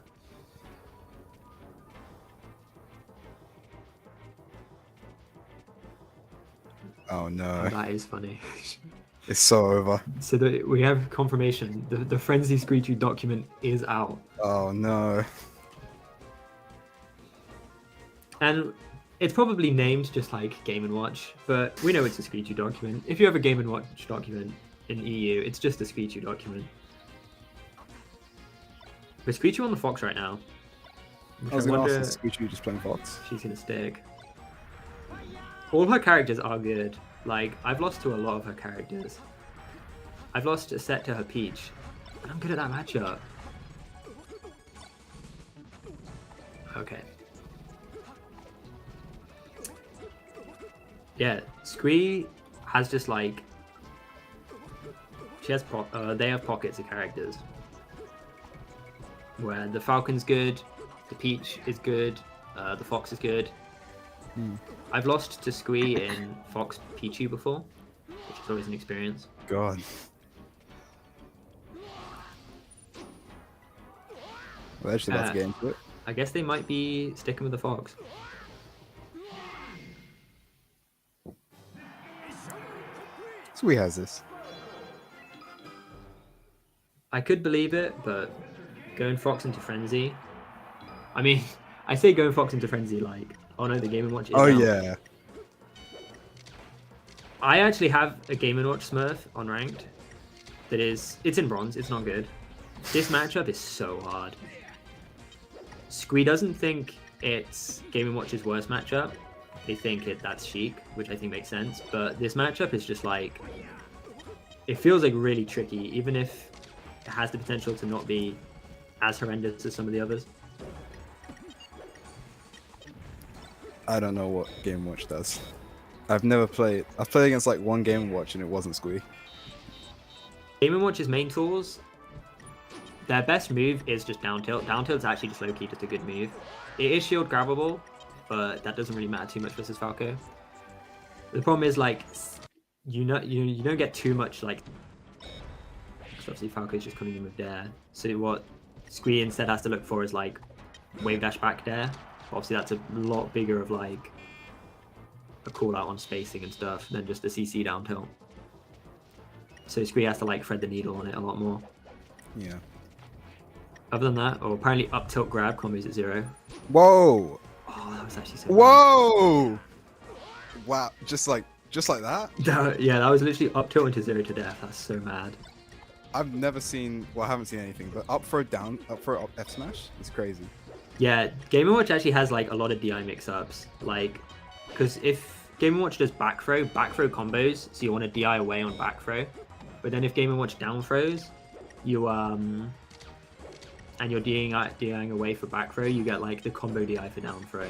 Oh no. Oh, that is funny. It's so over. So we have confirmation. The Frenzy Screechu document is out. Oh no. And it's probably named just like Game & Watch, but we know it's a Screechu document. If you have a Game & Watch document in EU, it's just a Screechu document. But Screechu on the Fox right now. I was gonna ask, is Screechu just playing Fox? She's gonna stick. All her characters are good. Like, I've lost to a lot of her characters. I've lost a set to her Peach. And I'm good at that matchup. Okay. Yeah, Scree has just like... She has they have pockets of characters. Where the Falcon's good, the Peach is good, the Fox is good. I've lost to Squee in Fox Pichu before, which is always an experience. God. Well, actually, let's get into it. I guess they might be sticking with the Fox. So he has this. I could believe it, but going Fox into Frenzy. I mean, I say going Fox into Frenzy like, oh no, the Game & Watch is Oh out. yeah. I actually have a Game & Watch Smurf on ranked. It's in bronze. It's not good. This matchup is so hard. Squee doesn't think it's Game & Watch's worst matchup. They think that's Chic, which I think makes sense. But this matchup is just like, it feels like really tricky, even if it has the potential to not be as horrendous as some of the others. I don't know what Game Watch does. I've never played. I've played against like one Game Watch and it wasn't Squee. Game & Watch's main tools, their best move is just down tilt. Down tilt's actually just low-key just a good move. It is shield grabbable, but that doesn't really matter too much versus Falco. The problem is like, you don't get too much like. Obviously Falco's just coming in with Dare. So what Squee instead has to look for is like wave dash back Dare. Obviously that's a lot bigger of like a call out on spacing and stuff than just a CC down tilt. So Squee has to like thread the needle on it a lot more. Yeah. Other than that, apparently up tilt grab combos at 0. Whoa! Oh, that was actually so Whoa! Wow, just like that? Yeah, that was literally up tilt into 0 to death. That's so mad. I've never seen, well, I haven't seen anything, but up throw down, up throw up F smash? It's crazy. Yeah, Game & Watch actually has like a lot of DI mix-ups. Like, because if Game & Watch does back throw combos, so you want to DI away on back throw. But then if Game & Watch down throws, you and you're DIing away for back throw, you get like the combo DI for down throw.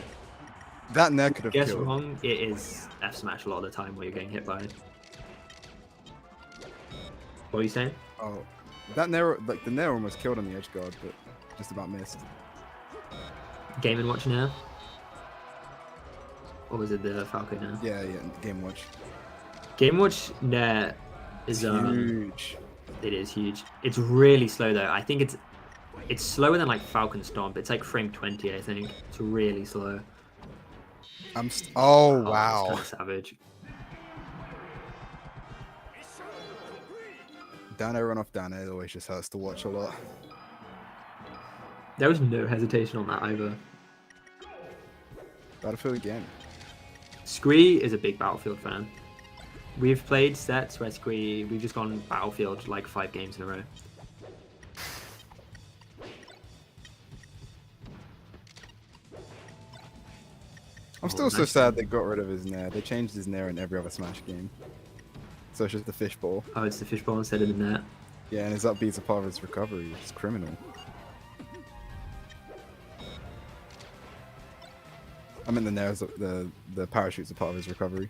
That Nair could have Guess killed. wrong, it is F smash a lot of the time while you're getting hit by it. What are you saying? Oh, that Nair, like the Nair almost killed on the edge guard, but just about missed. Game & Watch now? Or was it the Falco now? Yeah, Game Watch. Game & Watch Nair is Huge. It is huge. It's really slow though. I think it's slower than like Falcon Stomp. It's like frame 20, I think. It's really slow. Oh It's wow. kind of savage. Down air run off down air always just hurts to watch a lot. There was no hesitation on that either. Battlefield again. Scree is a big Battlefield fan. We've played sets where we've just gone Battlefield like 5 games in a row. I'm still so sad they got rid of his Nair. They changed his Nair in every other Smash game. So it's just the fishbowl. Oh, it's the fishbowl instead of the net. Yeah, and his up B's a part of his recovery. It's criminal. I mean, the Nair's the parachute's a part of his recovery.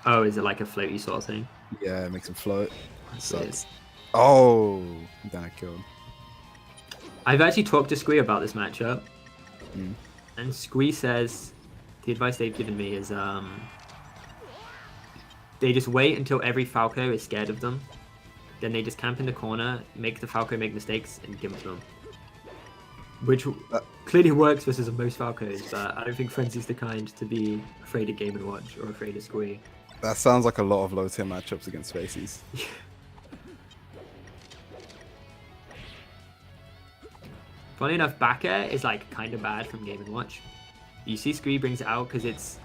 Oh, is it like a floaty sort of thing? Yeah, it makes him float. Sucks. Oh, then I killed. I've actually talked to Scree about this matchup, Mm. and Scree says the advice they've given me is they just wait until every Falco is scared of them. Then they just camp in the corner, make the Falco make mistakes, and give them to them. Which clearly works versus most Falcos, but I don't think Frenzy's the kind to be afraid of Game & Watch or afraid of Scree. That sounds like a lot of low tier matchups against Spaceys. Funny enough, back air is like kind of bad from Game & Watch. You see Scree brings it out because it's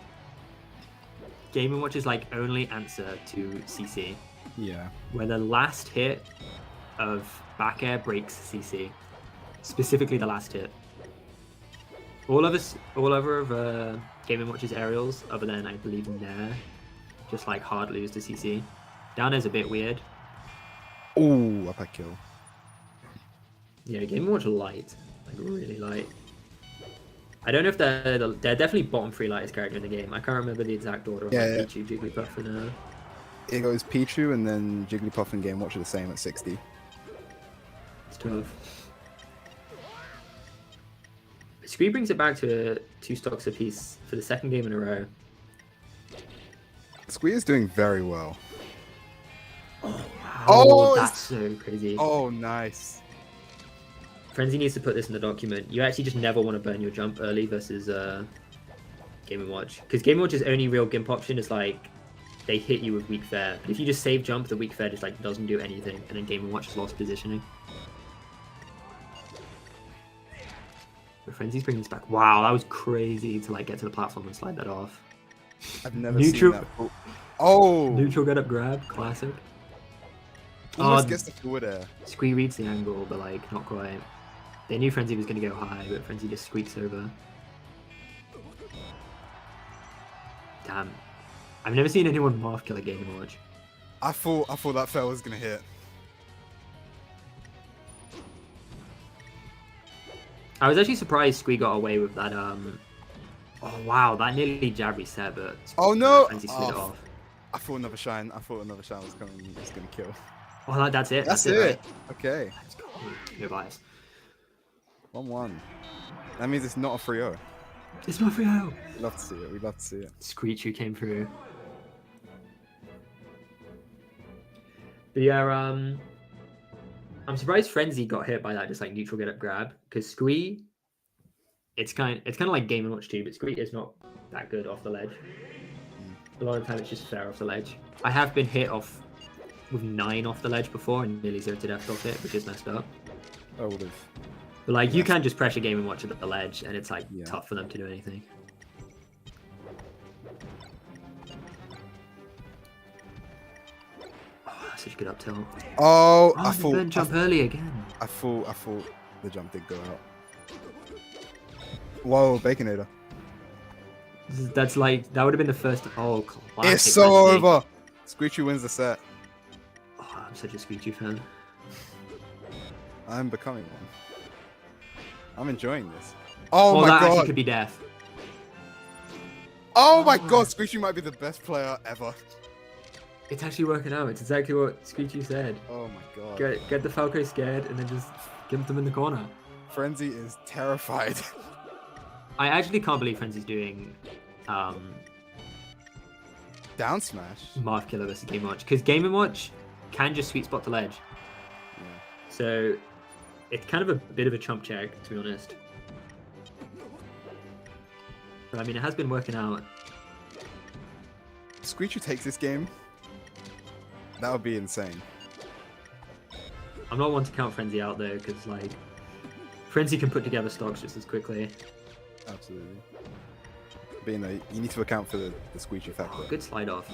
Game & Watch's like only answer to CC. Yeah. Where the last hit of back air breaks CC. Specifically the last hit. All over of Game & Watch's aerials, other than I believe Nair, just like hard lose to CC. Down air's a bit weird. Ooh, up I kill. Yeah, Game & Watch light, like really light. I don't know if they're definitely bottom 3 lightest character in the game. I can't remember the exact order of Yeah, Pichu, Jigglypuff, and It goes Pichu and then Jigglypuff and Game Watch are the same at 60. it's 12. Scree brings it back to 2 stocks apiece for the second game in a row. Squee is doing very well. Wow, Oh, that's so crazy. Oh, nice. Frenzy needs to put this in the document. You actually just never want to burn your jump early versus Game & Watch. Because Game & Watch's only real gimp option is like, they hit you with weak fair. But if you just save jump, the weak fair just like doesn't do anything. And then Game & Watch has lost positioning. But Frenzy's bringing this back. Wow, that was crazy to like get to the platform and slide that off. I've never Neutral- seen that. Oh! Neutral get up grab, classic. Almost gets the forward air. Scree reads the angle, but like not quite. They knew Frenzy was going to go high, but Frenzy just squeaks over. Damn. I've never seen anyone morph kill a Game & Watch. I thought that fail was gonna hit. I was actually surprised Scree got away with that. Oh wow, that nearly jab reset, but Oh no! Frenzy slid it off. I thought another shine. I thought another shine was coming. It was gonna kill. Oh, that's it. That's it. it. Right? Okay. Let's go. No bias. 1-1. That means it's not a 3-0. It's not free out. We'd love to see it. We'd love to see it. Screechu came through. But yeah, I'm surprised Frenzy got hit by that just like neutral get up grab, because Scree, it's kind of like Game & Watch too, but Scree is not that good off the ledge. A lot of the time it's just fair off the ledge. I have been hit off with 9 off the ledge before and nearly 0 to death off it, which is messed up. I would have. But like you can just pressure Game & Watch at the ledge and it's like Yeah. tough for them to do anything. Oh, that's such a good up tilt. Oh, Oh, I thought. then jump early again. I thought the jump did go out. Whoa, Baconator. That's like that would have been the first. Oh, classic It's so Frenzy. over. Screechu wins the set. Oh, I'm such a Screechu fan. I'm becoming one. I'm enjoying this. Oh well, my that actually god. could be death. Oh my god, Screechu might be the best player ever. It's actually working out. It's exactly what Screechu said. Oh my god. Get the Falco scared and then just gimp them in the corner. Frenzy is terrified. I actually can't believe Frenzy's doing Down smash. Marth Killer versus Game & Watch, because Game & Watch can just sweet spot the ledge. Yeah. So it's kind of a bit of a chump check, to be honest. But I mean, it has been working out. Screechu takes this game. That would be insane. I'm not one to count Frenzy out though, because like Frenzy can put together stocks just as quickly. Absolutely. But you know, you need to account for the Screechu factor. Oh, good slide off.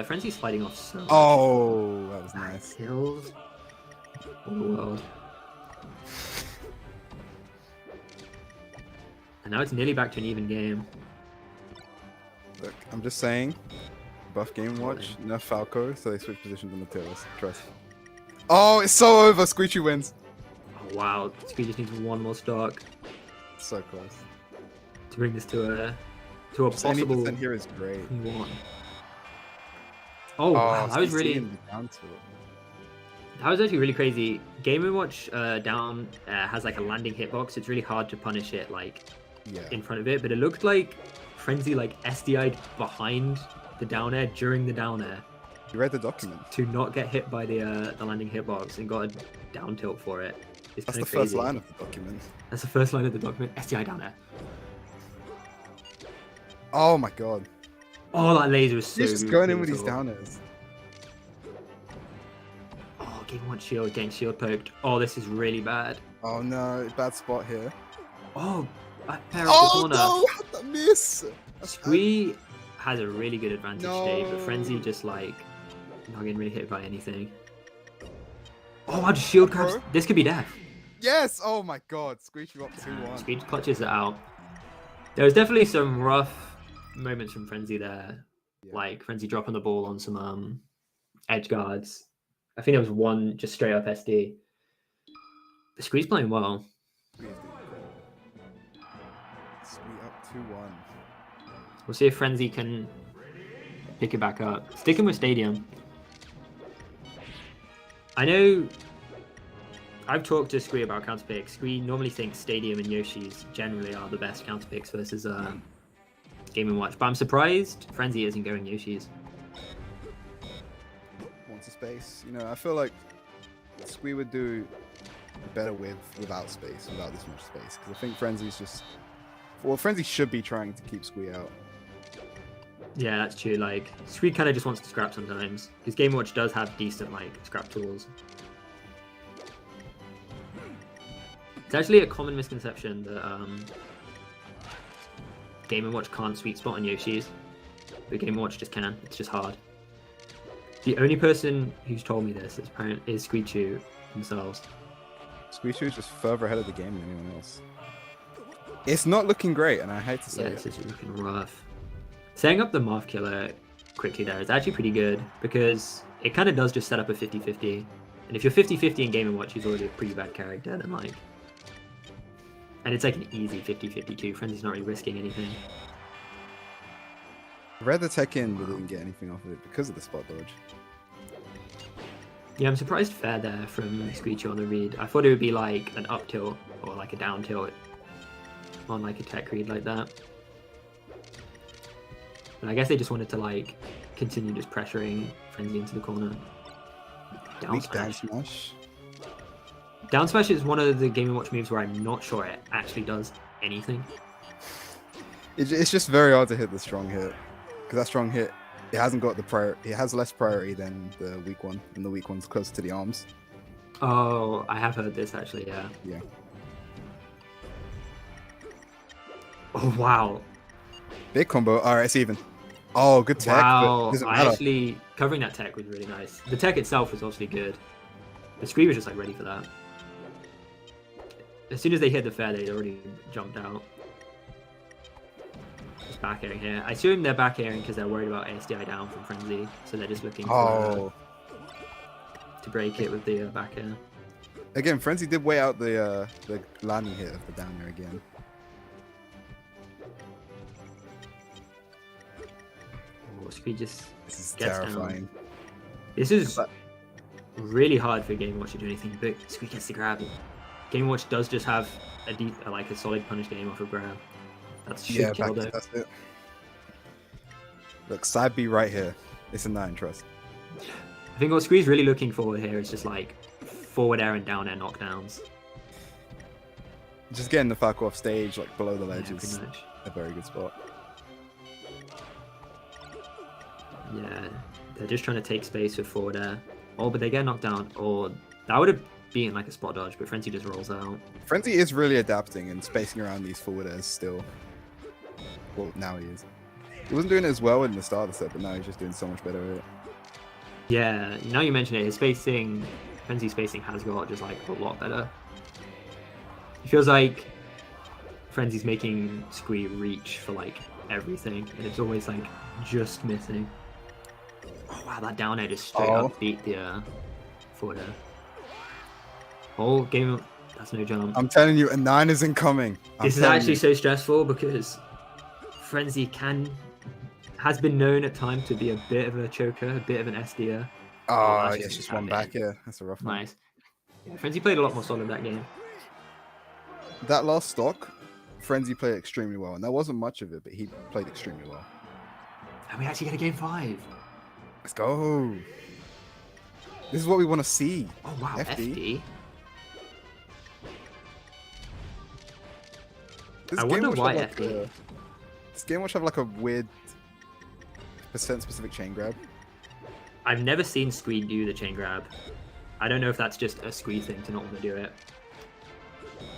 Frenzy sliding off so much. Oh, that was nice. Kills all the world. And now it's nearly back to an even game. Look, I'm just saying, buff Game Watch, nerf Falco, so they switch positions on the tier list. Trust. Oh, it's so over. Screechu wins. Oh wow, Screechu just needs one more stock So close. to bring this to a Just any possible percent here is great. one. Oh wow, that was CC really. in the down tilt. That was actually really crazy. Game & Watch down has like a landing hitbox. It's really hard to punish it like Yeah. in front of it, but it looked like Frenzy like SDI'd behind the down air during the down air You read the document. to not get hit by the landing hitbox and got a down tilt for it. It's That's kind the of crazy. first line of the document. That's the first line of the document. SDI down air. Oh my god. Oh, that laser was so He's just going in with brutal. these downers. Oh, Game & Watch shield, getting shield poked. Oh, this is really bad. Oh no, bad spot here. Oh, back pair off the corner. no, how'd that miss? Squee has a really good advantage today, but No. Frenzy just like not getting really hit by anything. Oh, wow, just shield grabs. Bro. This could be death. Yes! Oh my god, Screechu up 2-1. Squee clutches it out. There was definitely some rough moments from Frenzy there. Yeah. Like Frenzy dropping the ball on some edge guards. I think there was one just straight up SD. But Squee's playing well. Squee up 2-1. We'll see if Frenzy can pick it back up. Sticking with Stadium. I know I've talked to Squee about counter picks. Squee normally thinks Stadium and Yoshi's generally are the best counter picks versus Game & Watch. But I'm surprised Frenzy isn't going Yoshi's. Wants a space. You know, I feel like Squee would do better without space, without this much space. Because I think Frenzy's just... Well, Frenzy should be trying to keep Squee out. Yeah, that's true. Like Squee kind of just wants to scrap sometimes. Because Game & Watch does have decent like scrap tools. It's actually a common misconception that Game & Watch can't sweet spot on Yoshi's, but Game & Watch just can. It's just hard. The only person who's told me this is Screechu themselves. Screechu's just further ahead of the game than anyone else. It's not looking great, and I hate to say Yeah, it. this is looking rough. Setting up the Marth Killer quickly there is actually pretty good because it kind of does just set up a 50-50. And if you're 50-50 in Game & Watch, he's already a pretty bad character, then like... And it's like an easy 50-50 too. Frenzy's not really risking anything. I read the tech in, but didn't get anything off of it because of the spot dodge. Yeah, I'm surprised fair there from Screechu on the read. I thought it would be like an up tilt or like a down tilt on like a tech read like that. But I guess they just wanted to like continue just pressuring Frenzy into the corner. Down Weak down smash. smash. Down smash is one of the Game & Watch moves where I'm not sure it actually does anything. It's just very hard to hit the strong hit. Because that strong hit, it hasn't got the priority. It has less priority than the weak one, and the weak one's closer to the arms. Oh, I have heard this actually, yeah. Yeah. Oh, wow. Big combo. Alright, it's even. Oh, good tech. Wow, But doesn't I matter. actually, covering that tech was really nice. The tech itself was obviously good. The Scree was just like ready for that. As soon as they hit the fair, they'd already jumped out. Just back airing here. I assume they're back airing because they're worried about ASDI down from Frenzy, so they're just looking for, to break it with the back air. Again, Frenzy did weigh out the landing hit of the down there again. Oh, Scree just This is gets terrifying. down. This is But- really hard for Game & Watch to do anything, but Scree gets the grab. Game & Watch does just have like a solid punish game off of grab. That's should Yeah, kill back, though. that's it. Look, side B right here. It's a 9, trust. I think what Scree's really looking for here is just like forward air and down air knockdowns. Just getting the fuck off stage, like below the Yeah, ledge, is pretty much. a very good spot. Yeah, they're just trying to take space with forward air. Oh, but they get knocked down. Or that would have beating like a spot dodge, but Frenzy just rolls out. Frenzy is really adapting and spacing around these forward airs still. Well, now he is. He wasn't doing it as well in the start of the set, but now he's just doing so much better at it. Yeah, now you mention it, his spacing, Frenzy spacing has got just like a lot better. It feels like Frenzy's making Scree reach for like everything, and it's always like just missing. Oh wow, that down air just straight up beat the forward air. Whole game, that's no jump. I'm telling you, a 9 is incoming. This is actually so stressful because Frenzy has been known at times to be a bit of a choker, a bit of an SDer. Oh, yeah, just one back here. That's a rough one. Nice. Yeah, Frenzy played a lot more solid that game. That last stock, Frenzy played extremely well, and there wasn't much of it, but he played extremely well. And we actually get a game 5. Let's go. This is what we want to see. Oh wow, FD. This I game wonder watch why have FD. This game watch have like a weird percent specific chain grab. I've never seen Scree do the chain grab. I don't know if that's just a Scree thing to not want to do it.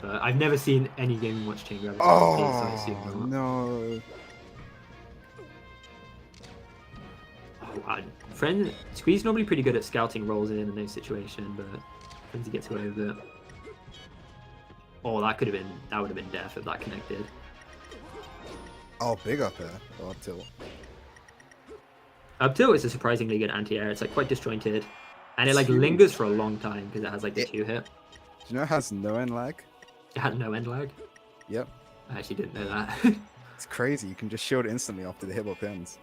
But I've never seen any Game & Watch chain grab. Oh, no. Oh, wow. Scree's normally pretty good at scouting rolls in those situations, but Frenzy gets away with it. Oh, that would have been death if that connected. Oh, big up there. Oh, up tilt. Up tilt is a surprisingly good anti-air. It's like quite disjointed, and it like lingers for a long time because it has like the 2 hit. Do you know it has no end lag? It had no end lag. Yep. I actually didn't know that. It's crazy. You can just shield instantly after the hitbox ends.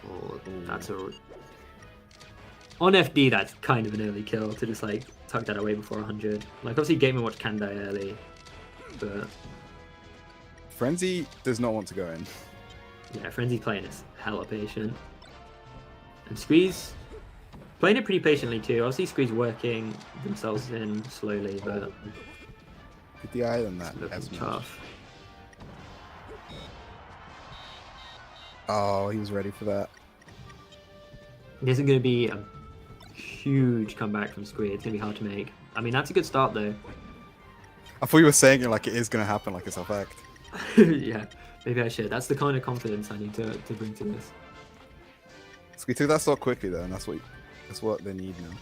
Oh, that's a... On FD, that's kind of an early kill to just like tuck that away before 100. Like obviously Game & Watch can die early, but Frenzy does not want to go in. yeah, Frenzy's playing is hella patient. And Scree's playing it pretty patiently too. Obviously Scree's working themselves in slowly, but Get the eye on that. looking as much. tough. Oh, he was ready for that. It isn't going to be a huge comeback from Scree. It's going to be hard to make. I mean, that's a good start though. I thought you were saying it like it is going to happen, like it's a fact. Yeah, maybe I should. That's the kind of confidence I need to bring to this. So we took that stock quickly though, and that's what they need now.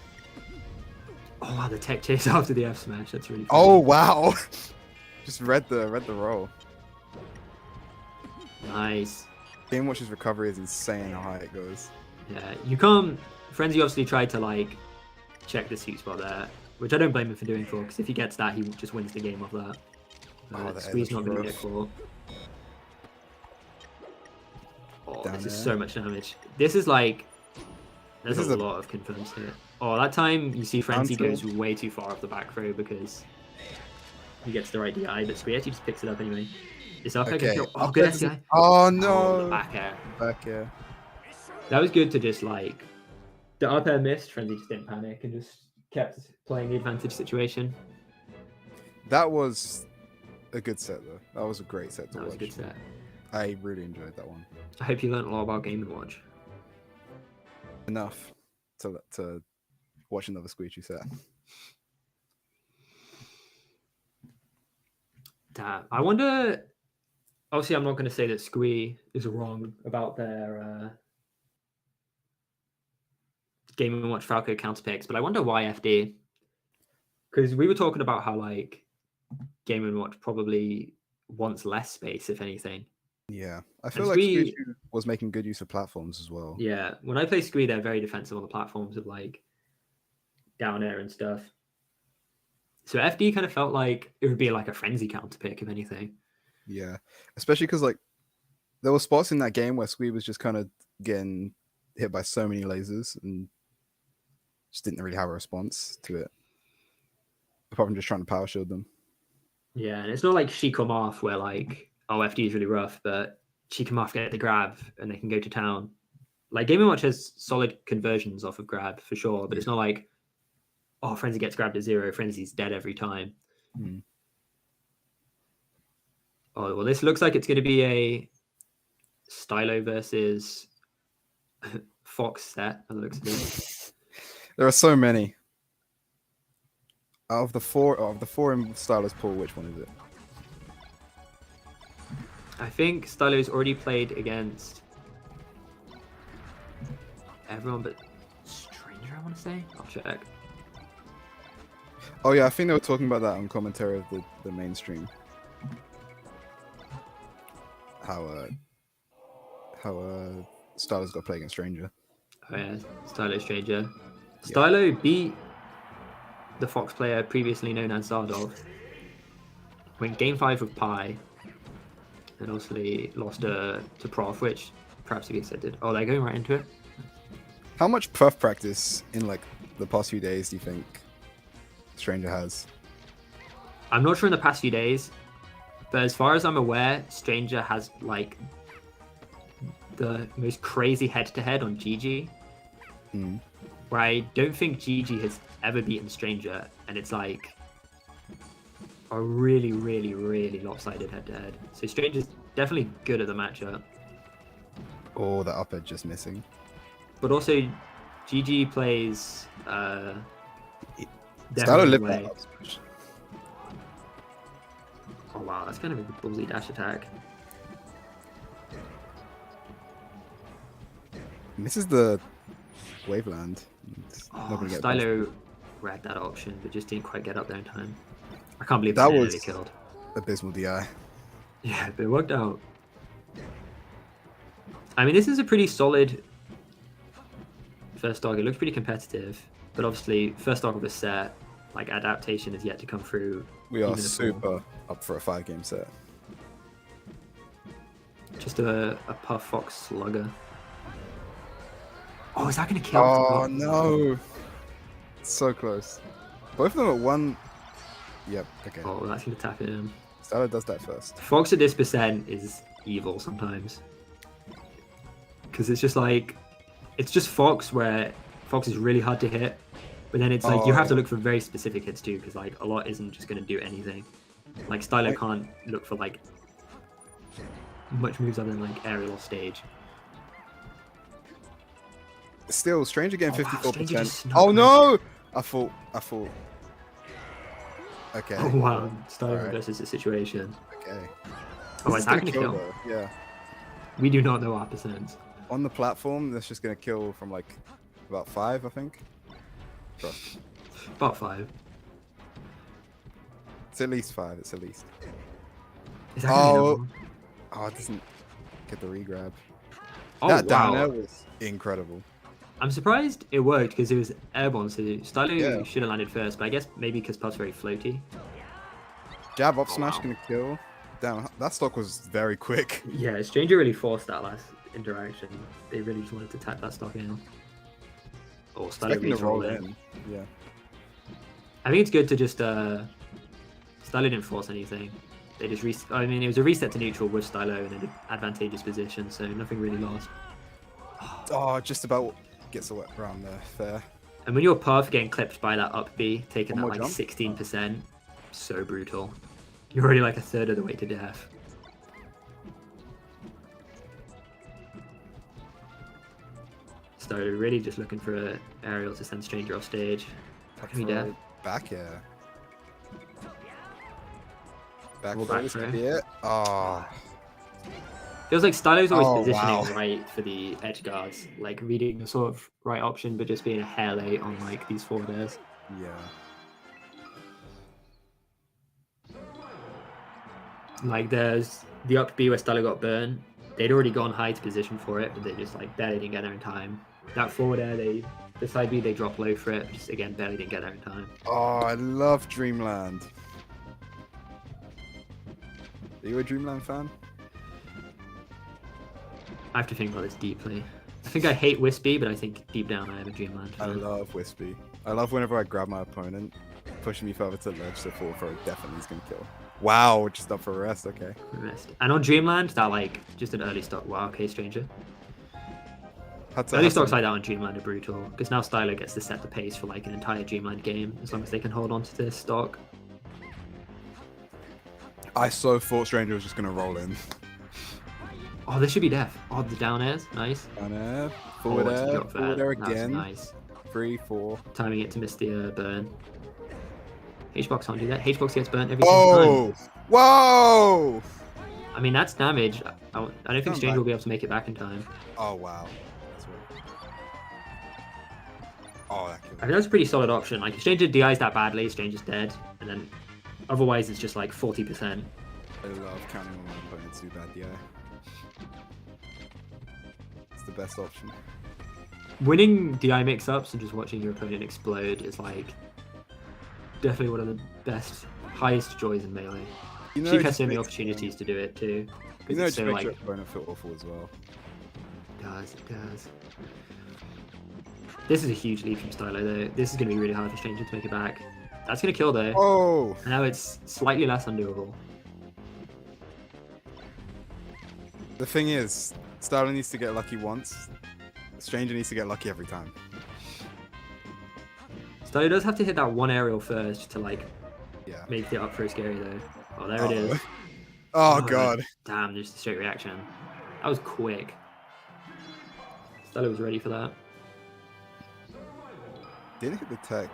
Oh wow, the tech chase after the F smash. That's really Oh funny. wow! Just read the roll. Nice. Game Watch's recovery is insane how high it goes. Yeah, you can't... Frenzy obviously tried to like check the sweet spot there, which I don't blame him for doing because if he gets that, he just wins the game off that. Oh, the Squeeze not edge going to rough. get caught. Oh, Down this is there. so much damage. This is like... There's This is a a- lot of confirms here. Oh, that time you see Frenzy Down goes tilt. way too far off the back throw because he gets the right DI, but Scree actually just picks it up anyway. It's up Okay. kill. Oh, Up good air SDI. doesn't- Oh no! Oh, the back air. Back air. That was good to just like... The up air missed, Frenzy just didn't panic and just kept playing the advantage situation. That was a good set though. That was a great set to That was a watch. good set. I really enjoyed that one. I hope you learned a lot about Game & Watch. Enough to watch another Screechu set. Damn. I wonder... Obviously, I'm not going to say that Scree is wrong about their Game & Watch Falco counter picks, but I wonder why FD. Because we were talking about how, like, Game & Watch probably wants less space, if anything. Yeah, I feel And like Scree- Screechu was making good use of platforms as well. Yeah, when I play Scree, they're very defensive on the platforms of, like, down air and stuff. So FD kind of felt like it would be like a Frenzy counter pick, if anything. Yeah, especially because like there were spots in that game where Scree was just kind of getting hit by so many lasers and just didn't really have a response to it, apart from just trying to power shield them. Yeah, and it's not like she come off where like, oh, FD is really rough, but she come off, get the grab, and they can go to town. Like Game & Watch has solid conversions off of grab for sure, but it's not like, oh, Frenzy gets grabbed at 0, Frenzy's dead every time. Hmm. Oh, well, this looks like it's going to be a Stylo versus Fox set, by the looks of it. There are so many. Out of the four in Stylo's pool, which one is it? I think Stylo's already played against everyone but Stranger, I want to say. I'll check. Oh yeah, I think they were talking about that on commentary of the mainstream. How Stylo's got to play against Stranger. Oh yeah, Stylo Stranger. Stylo beat the Fox player previously known as Zardov. Went game 5 with Pi. And obviously lost to Prof, which perhaps he accepted. Oh, they're going right into it. How much Prof practice in like the past few days do you think Stranger has? I'm not sure in the past few days, but as far as I'm aware, Stranger has like the most crazy head-to-head on GG. Where I don't think GG has ever beaten Stranger, and it's like a really, really, really lopsided head-to-head. So Stranger's definitely good at the matchup. Oh, the up edge just missing. But also, GG plays Stylo definitely lived way. that up smash. Oh wow, that's kind of a ballsy dash attack. Misses the Waveland. It's not Oh, gonna get Stylo read that option, but just didn't quite get up there in time. I can't believe That that was was killed. abysmal DI. Yeah, but it worked out. I mean, this is a pretty solid first stock. It looks pretty competitive, but obviously, first stock of the set, like adaptation is yet to come through. We are even if we're- super up for a 5-game set. Just a Puff Fox slugger. Oh, is that going to kill? Oh no! So close. Both of them at one. Yep. Okay. Oh, that's going to tap it in. Stylo does that first. Fox at this percent is evil sometimes. Because it's just like, it's just Fox where Fox is really hard to hit. But then it's like, you have to look for very specific hits too, because like a lot isn't just going to do anything. Like Stylo can't look for like much moves other than like aerial or stage. Still, Stranger getting Oh, wow, Stranger 54%. just snuck Oh me. no! I thought. Okay. Oh wow, Stylo Alright. versus the situation. Okay. Oh, This is that going to gonna kill? though. Yeah. We do not know our percents. On the platform, that's just gonna kill from like about 5, I think. Trust. About 5. It's at least 5. It's at least. Is that gonna Oh. kill? Oh, it doesn't get the regrab. Oh That down there wow. was incredible. I'm surprised it worked because it was airborne, so Stylo Yeah. should have landed first, but I guess maybe because Puff's very floaty. Jab up Oh, smash wow. gonna kill. Damn, that stock was very quick. Yeah, Stranger really forced that last interaction. They really just wanted to tap that stock in. Oh, Stylo Expecting really to roll rolled in. in. Yeah. I think it's good to just Stylo didn't force anything. They just I mean, it was a reset to neutral with Stylo in an advantageous position, so nothing really lost. Oh, just about gets around there. Fair. And when you're Puff getting clipped by that up B, taking One that more like jump? 16%, so brutal. You're already like a third of the way to death. Stylo really just looking for an aerial to send Stranger off stage. Can we death? Back air. Back More throw, back this could throw. be it. Oh. Feels like Stylo's always Oh, positioning wow. right for the edge guards, like reading the sort of right option, but just being a hair late on like these forward airs. Yeah. Like there's the up B where Stylo got burned. They'd already gone high to position for it, but they just like barely didn't get there in time. That forward air, the side B they drop low for it, just again barely didn't get there in time. Oh, I love Dreamland. Are you a Dreamland fan? I have to think about this deeply. I think I hate Wispy, but I think deep down I am a Dreamland I fan. love Wispy. I love whenever I grab my opponent, pushing me further to the ledge, so forward throw definitely is going to kill. Wow, just up for rest, okay. Missed. And on Dreamland, that like just an early stock. Wow, okay, Stranger. Had to, Early had to- stocks like that on Dreamland are brutal because now Stylo gets to set the pace for like an entire Dreamland game as long as they can hold on to this stock. I so thought Stranger was just going to roll in. Oh, this should be death. Oh, the down airs, nice. Down air, Oh, forward it's a air, drop forward air That was again. nice. 3, 4. Timing it to miss the burn. H-Box can't do that. H-Box gets burnt every single time. Whoa! I mean, that's damage. I don't think Come Stranger back. will be able to make it back in time. Oh, wow. That's right. Oh, that killed I think that's a pretty solid option. Like, if Stranger DIs that badly, Stranger's dead. And then otherwise, it's just like 40%. I love counting on my opponents to do bad DI. It's the best option. Winning DI mix-ups and just watching your opponent explode is like definitely one of the best, highest joys in Melee. You know, Sheik it has so many makes, opportunities to do it too. You know, It's it so makes your like, opponent feel awful as well. it does. This is a huge lead from Stylo though. This is going to be really hard for Stranger to make it back. That's going to kill though. Oh! And now it's slightly less undoable. The thing is, Stylo needs to get lucky once. Stranger needs to get lucky every time. Stylo does have to hit that one aerial first to like Yeah. make the up throw scary though. Oh, there it is. Oh, God. Damn, just a straight reaction. That was quick. Stylo was ready for that. Didn't hit the tech.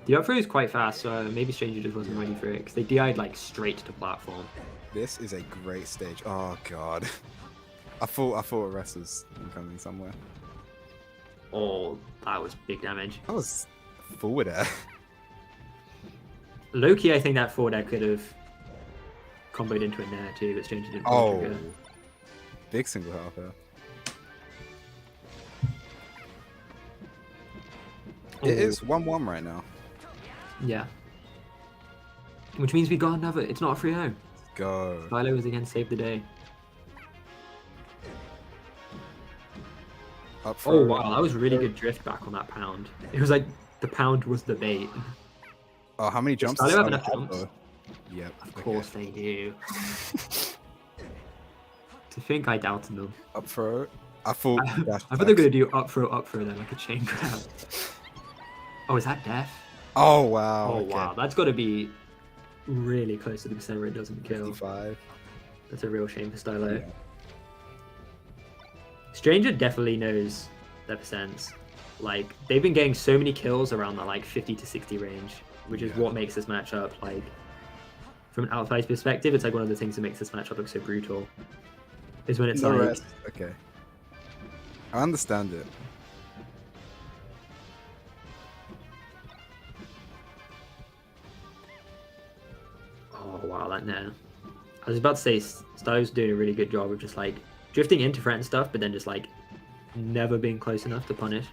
The up throw is quite fast, so maybe Stranger just wasn't ready for it because they DI'd like straight to platform. This is a great stage. Oh, God. I thought Rest was coming somewhere. Oh, that was big damage. That was forward air. Loki, I think that forward air could have comboed into a nair too, but Stranger didn't. pull the Oh. trigger. Big single health there. It Oh, is 1-1 right now. Yeah. Which means we got another. It's not a 3-0. Go. Philo is again saved the day. Up Oh throw. wow, that was really good drift back on that pound. It was like the pound was the bait. Oh, how many jumps? Stylo does have Stylo enough have, jumps? though? Yep. Of okay. course they do. To think I doubted them. Up throw. I thought. I thought they were gonna do up throw, then like a chain grab. Oh, is that death? Oh wow. Oh okay. wow, that's got to be really close to the percent where it doesn't kill. 55. That's a real shame for Stylo. Yeah. Stranger definitely knows their percents. Like they've been getting so many kills around that like 50 to 60 range, which is Yeah. what makes this matchup like from an outside perspective, it's like one of the things that makes this matchup look so brutal. Is when it's No like rest. Okay. I understand it. oh wow, that nair. I was about to say Stylo's doing a really good job of just like drifting into threat and stuff, but then just like never being close enough to punish.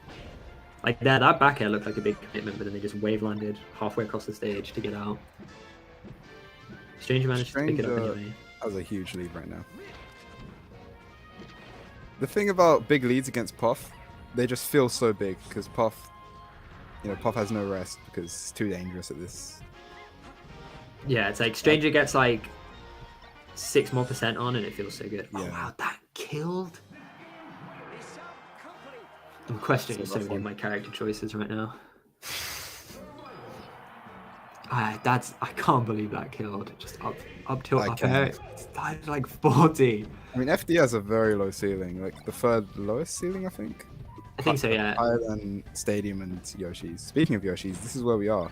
Like that back air looked like a big commitment, but then they just wave landed halfway across the stage to get out. Stranger managed to pick it up Stranger- anyway. That was a huge lead right now. The thing about big leads against Prof, they just feel so big because Prof, Prof has no rest because it's too dangerous at this. Yeah, it's like Stranger gets like 6% more on and it feels so good. Oh Yeah. wow, that killed. I'm questioning So so rough many of one. my character choices right now. I can't believe that killed. Just up tilt I up can. air. It's died like 40. I mean, FD has a very low ceiling, like the third lowest ceiling, I think. I think so, yeah. Higher than Stadium and Yoshi's. Speaking of Yoshi's, this is where we are.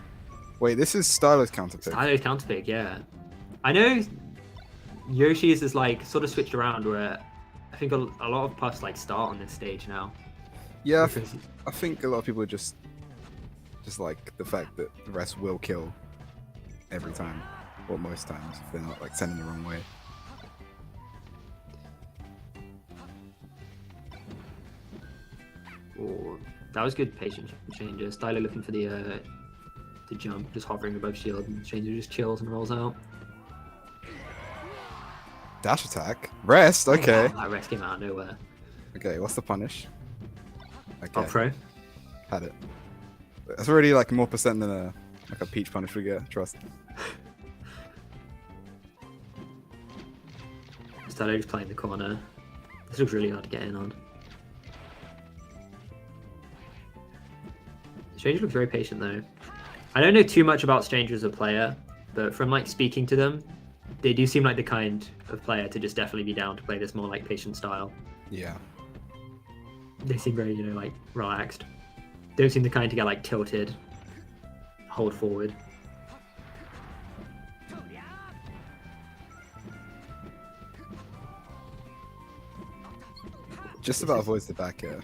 Wait, this is Stylo's counterpick. Stylo's counterpick, yeah. I know Yoshi's is like sort of switched around where I think a lot of puffs like start on this stage now. Yeah, Because- I think a lot of people are just like the fact that the rest will kill every time, or most times, if they're not like sending the wrong way. Oh, that was good patience changer. Stylo looking for the jump, just hovering above shield, and Changer just chills and rolls out. Dash attack, rest. Okay, Oh, that rest came out of nowhere. okay. What's the punish? Okay, Up throw. had it. That's already like more percent than a peach punish we get. Trust. Stylo just playing the corner. This looks really hard to get in on. Stranger looks very patient though. I don't know too much about Stranger as a player, but from like speaking to them, they do seem like the kind of player to just definitely be down to play this more like patient style. Yeah. They seem very, like relaxed. Don't seem the kind to get like tilted, hold forward. Just about avoids the back air.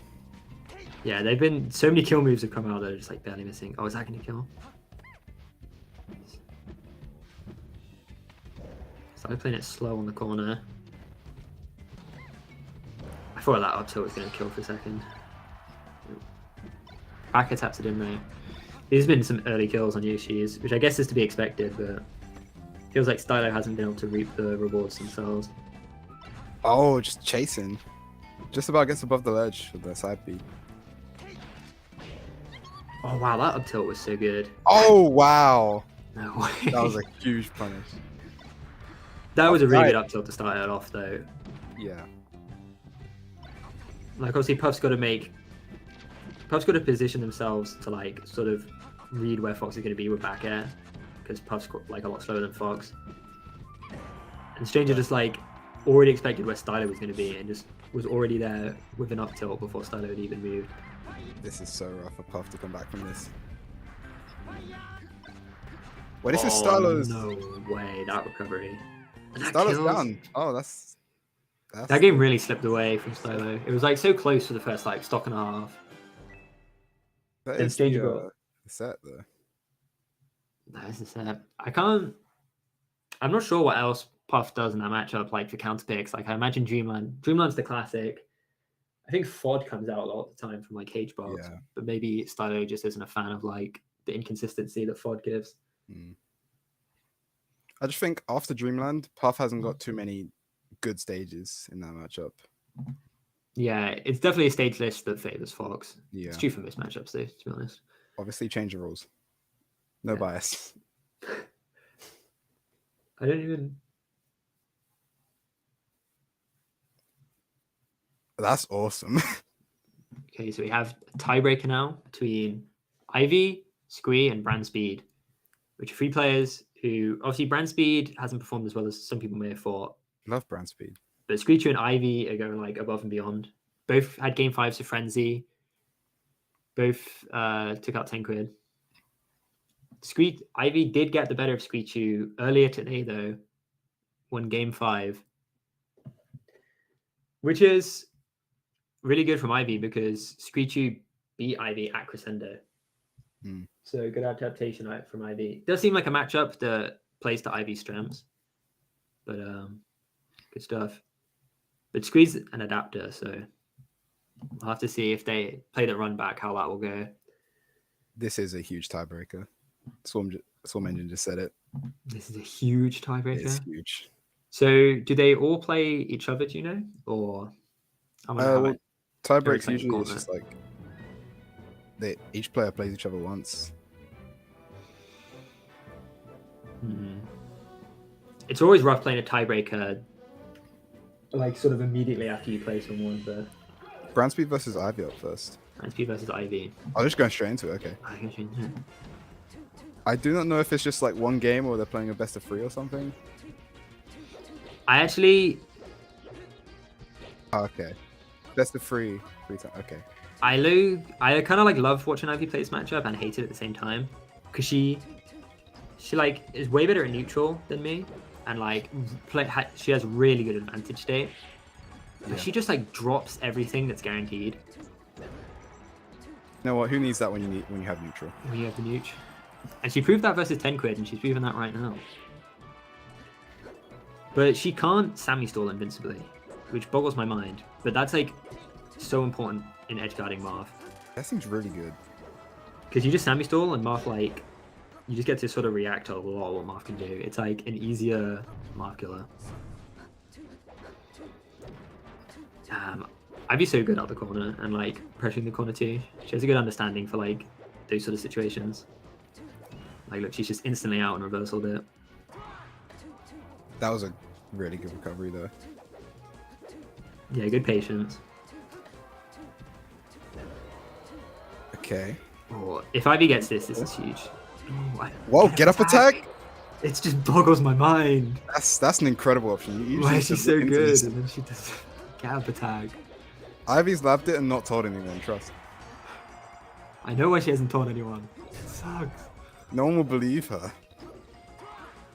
Yeah, they've been so many kill moves have come out that are just like barely missing. Oh, is that gonna kill? So I'm playing it slow on the corner. I thought that up tilt was gonna kill for a second. Back attacks it in there. There's been some early kills on Yoshi's, which I guess is to be expected, but feels like Stylo hasn't been able to reap the rewards themselves. Oh, just chasing. Just about gets above the ledge with the side beat. Oh wow, that up tilt was so good. Oh wow, No way. that was a huge punish. That was a really Right. good up tilt to start it off though. Yeah. Like obviously Puff's got to position themselves to like sort of read where Fox is going to be with back air, because Puff's like a lot slower than Fox. And Stranger just like already expected where Stylo was going to be and just was already there with an up tilt before Stylo had even moved. This is so rough for Puff to come back from this. Wait, this is Stylo's. No way, that recovery. And that Stylo's kills. down. Oh, that's That game really slipped away from Stylo. It was like so close for the first like stock and a half. that Then is Stranger the, got- the set though. That is the set. I'm not sure what else Puff does in that matchup, like for counter picks. Like I imagine Dreamland. Dreamland's the classic. I think FOD comes out a lot of the time from like Cage Box, Yeah. but maybe Stylo just isn't a fan of like the inconsistency that FOD gives. I just think after Dreamland, Puff hasn't got too many good stages in that matchup. Yeah, it's definitely a stage list that favors Fox. Yeah. It's true for most matchups, though, to be honest. Obviously, change the rules. No Yeah. bias. I don't even. That's awesome. Okay, so we have a tiebreaker now between Ivy, Scree, and Brand Speed, which are three players who obviously Brand Speed hasn't performed as well as some people may have thought, Love brand speed. but Screechu and Ivy are going like above and beyond. Both had game 5s of Frenzy. Both took out 10 quid. Ivy did get the better of Screechu earlier today though, won game 5, which is really good from Ivy because Screechu beat Ivy at Crescendo. So good adaptation from Ivy. Does seem like a matchup that plays to Ivy's strengths, but good stuff. But Scree's an adapter, so we'll have to see if they play the run back how that will go. This is a huge tiebreaker. Swarm Engine just said it. This is a huge tiebreaker. It's huge. So do they all play each other? Do you know, or I'm gonna have Well, it. tiebreaks like usually it's gauntlet. just like each player plays each other once. It's always rough playing a tiebreaker, like sort of immediately after you play someone. But Brand speed versus Ivy up first. SP versus Ivy. I'll just go straight into it. Okay. I can change it. I do not know if it's just like one game or they're playing a best of 3 or something. I actually, Oh, okay. Best of 3 times. Okay. I kind of like love watching Ivy play this matchup and hate it at the same time because she like is way better at neutral than me and like she has really good advantage state. But Yeah. she just like drops everything that's guaranteed You know what? Who needs that when you have neutral? when you have the neutral. And she proved that versus 10 quid and she's proving that right now. But she can't Sammy stall invincibly, which boggles my mind. But that's like so important in edgeguarding Marth. That seems really good. Because you just Sammy stall and Marth like you just get to sort of react to a lot of what Marth can do. It's like an easier Marth killer. I'd be so good out the corner and like pressuring the corner too. She has a good understanding for like those sort of situations. Like look, she's just instantly out and reversaled it. That was a really good recovery though. Yeah, good patience. Okay. Oh, if Ivy gets this is huge. Oh, Whoa, get up attack! It just boggles my mind. That's an incredible option. You Why usually is she just so look into good? this. And then she does get up attack. Ivy's labbed it and not told anyone, trust. I know why she hasn't told anyone. It sucks. No one will believe her.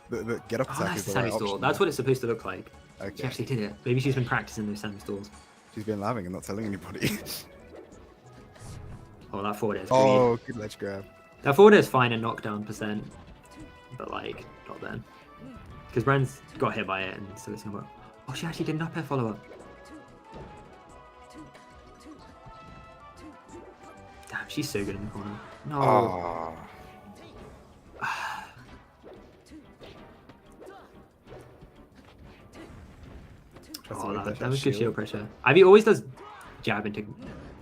The get up Oh, attack that's is the the right Sammy stall. option. That's what it's supposed to look like. She Okay. actually did it. Maybe she's been practicing those Sammy stalls. She's been labbing and not telling anybody. Oh, that forward is great. Oh, good ledge grab. That forward is fine in knockdown percent, but like not then. Because Brand's got hit by it and so it's gonna work. Oh, she actually did an up air follow up. Damn, she's so good in the corner. No. Oh. Oh, that was good shield pressure. Ivy always does jab into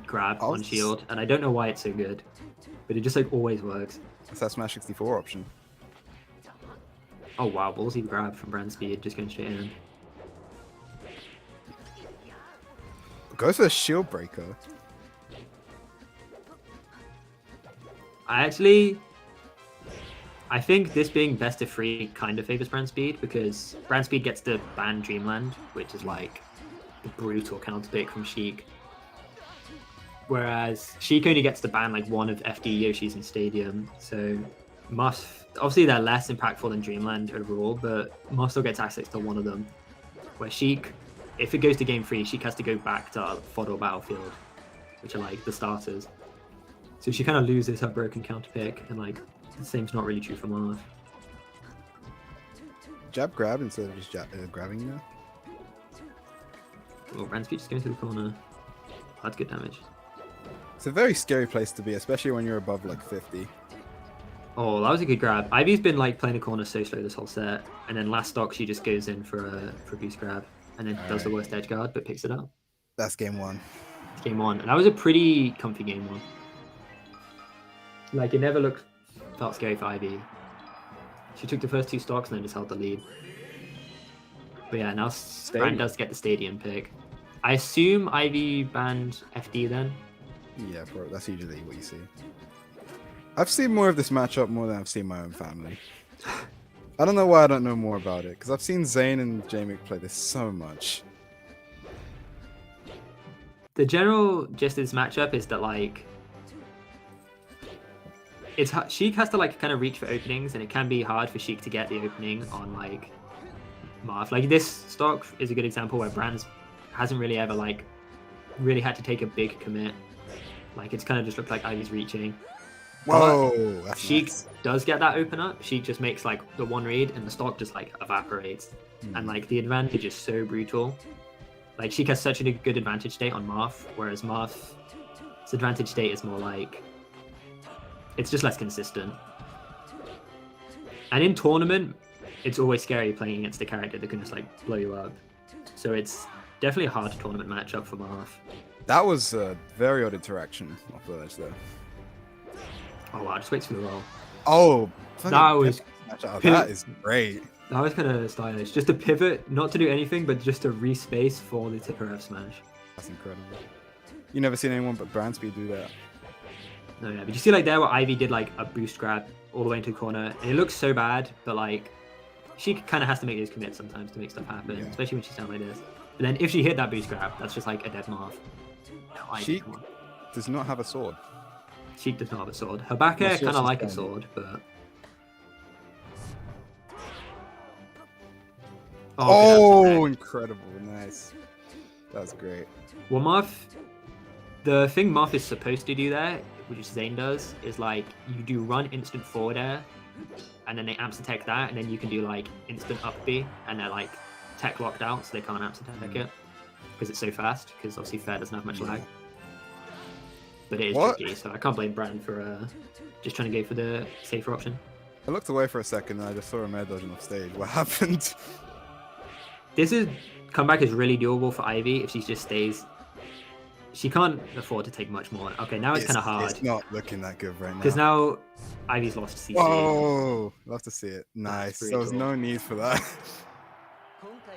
grab Oh, on shield, and I don't know why it's so good, but it just like always works. That's that Smash 64 option. Oh wow, ballsy grab from Brand Speed, just going straight in. Goes for a shield breaker. I think this being best of 3 kind of favors Brand Speed because Brand Speed gets to ban Dreamland, which is like the brutal counter pick from Sheik. Whereas Sheik only gets to ban like one of FD Yoshi's in Stadium, so Muff, obviously they're less impactful than Dreamland overall, but Muff still gets access to one of them. Where Sheik, if it goes to game 3, Sheik has to go back to FOD or Battlefield, which are like the starters. So she kind of loses her broken counter pick, and like the same's not really true for Muff. Jab grab instead of just grabbing now. Oh, Brand Speed just going to the corner. That's good damage. It's a very scary place to be, especially when you're above like 50. Oh, that was a good grab. Ivy's been like playing the corner so slow this whole set, and then last stock she just goes in for a boost grab, and then does the worst edge guard, but picks it up. That's game 1. It's game 1, and that was a pretty comfy game 1. Like it never felt scary for Ivy. She took the first 2 stocks and then just held the lead. But yeah, now Brand does get the stadium pick. I assume Ivy banned FD then. Yeah, bro, that's usually what you see. I've seen more of this matchup more than I've seen my own family. I don't know why I don't know more about it, because I've seen Zane and Jamie play this so much. The general gist of this matchup is that like Sheik has to like kind of reach for openings, and it can be hard for Sheik to get the opening on like Marth. Like this stock is a good example where Brands hasn't really ever like really had to take a big commit. Like it's kind of just looked like Ivy's reaching. Whoa, that's Sheik nice. does get that open up. Sheik just makes like the one read, and the stock just like evaporates. And like the advantage is so brutal. Like Sheik has such a good advantage state on Marth, whereas Marth's advantage state is more like it's just less consistent. And in tournament, it's always scary playing against a character that can just like blow you up. So it's definitely a hard tournament matchup for Marth. That was a very odd interaction off the ledge there. Oh wow, just waits for the roll. Oh, That was that is great. That was kind of stylish. Just to pivot, not to do anything, but just to respace for the tipper F smash. That's incredible. You never seen anyone but Brand Speed do that. No, yeah, but you see like there where Ivy did like a boost grab all the way into the corner, and it looks so bad, but like she kind of has to make those commits sometimes to make stuff happen, Yeah. especially when she's down like this. But then if she hit that boost grab, that's just like a dead Marth. No, Ivy, She come on. does not have a sword. She does not have a sword. Her back air Well, kind of she's like a done. sword, but... Oh, okay, incredible. Nice. That was great. well, Marth, the thing Marth is supposed to do there, which Zane does, is like you do run instant forward air, and then they amps attack that, and then you can do like instant up B, and they're like tech locked out, so they can't amps attack it because it's so fast. Because obviously Fair doesn't have much lag, but it is What? tricky. So I can't blame Brand for just trying to go for the safer option. I looked away for a second and I just saw a mare dodging off stage. What happened? This comeback is really doable for Ivy if she just stays. She can't afford to take much more. Okay, now it's kind of hard. It's not looking that good right now. Because now Ivy's lost CC. Whoa! Love to see it. Nice. There was brutal. no need for that.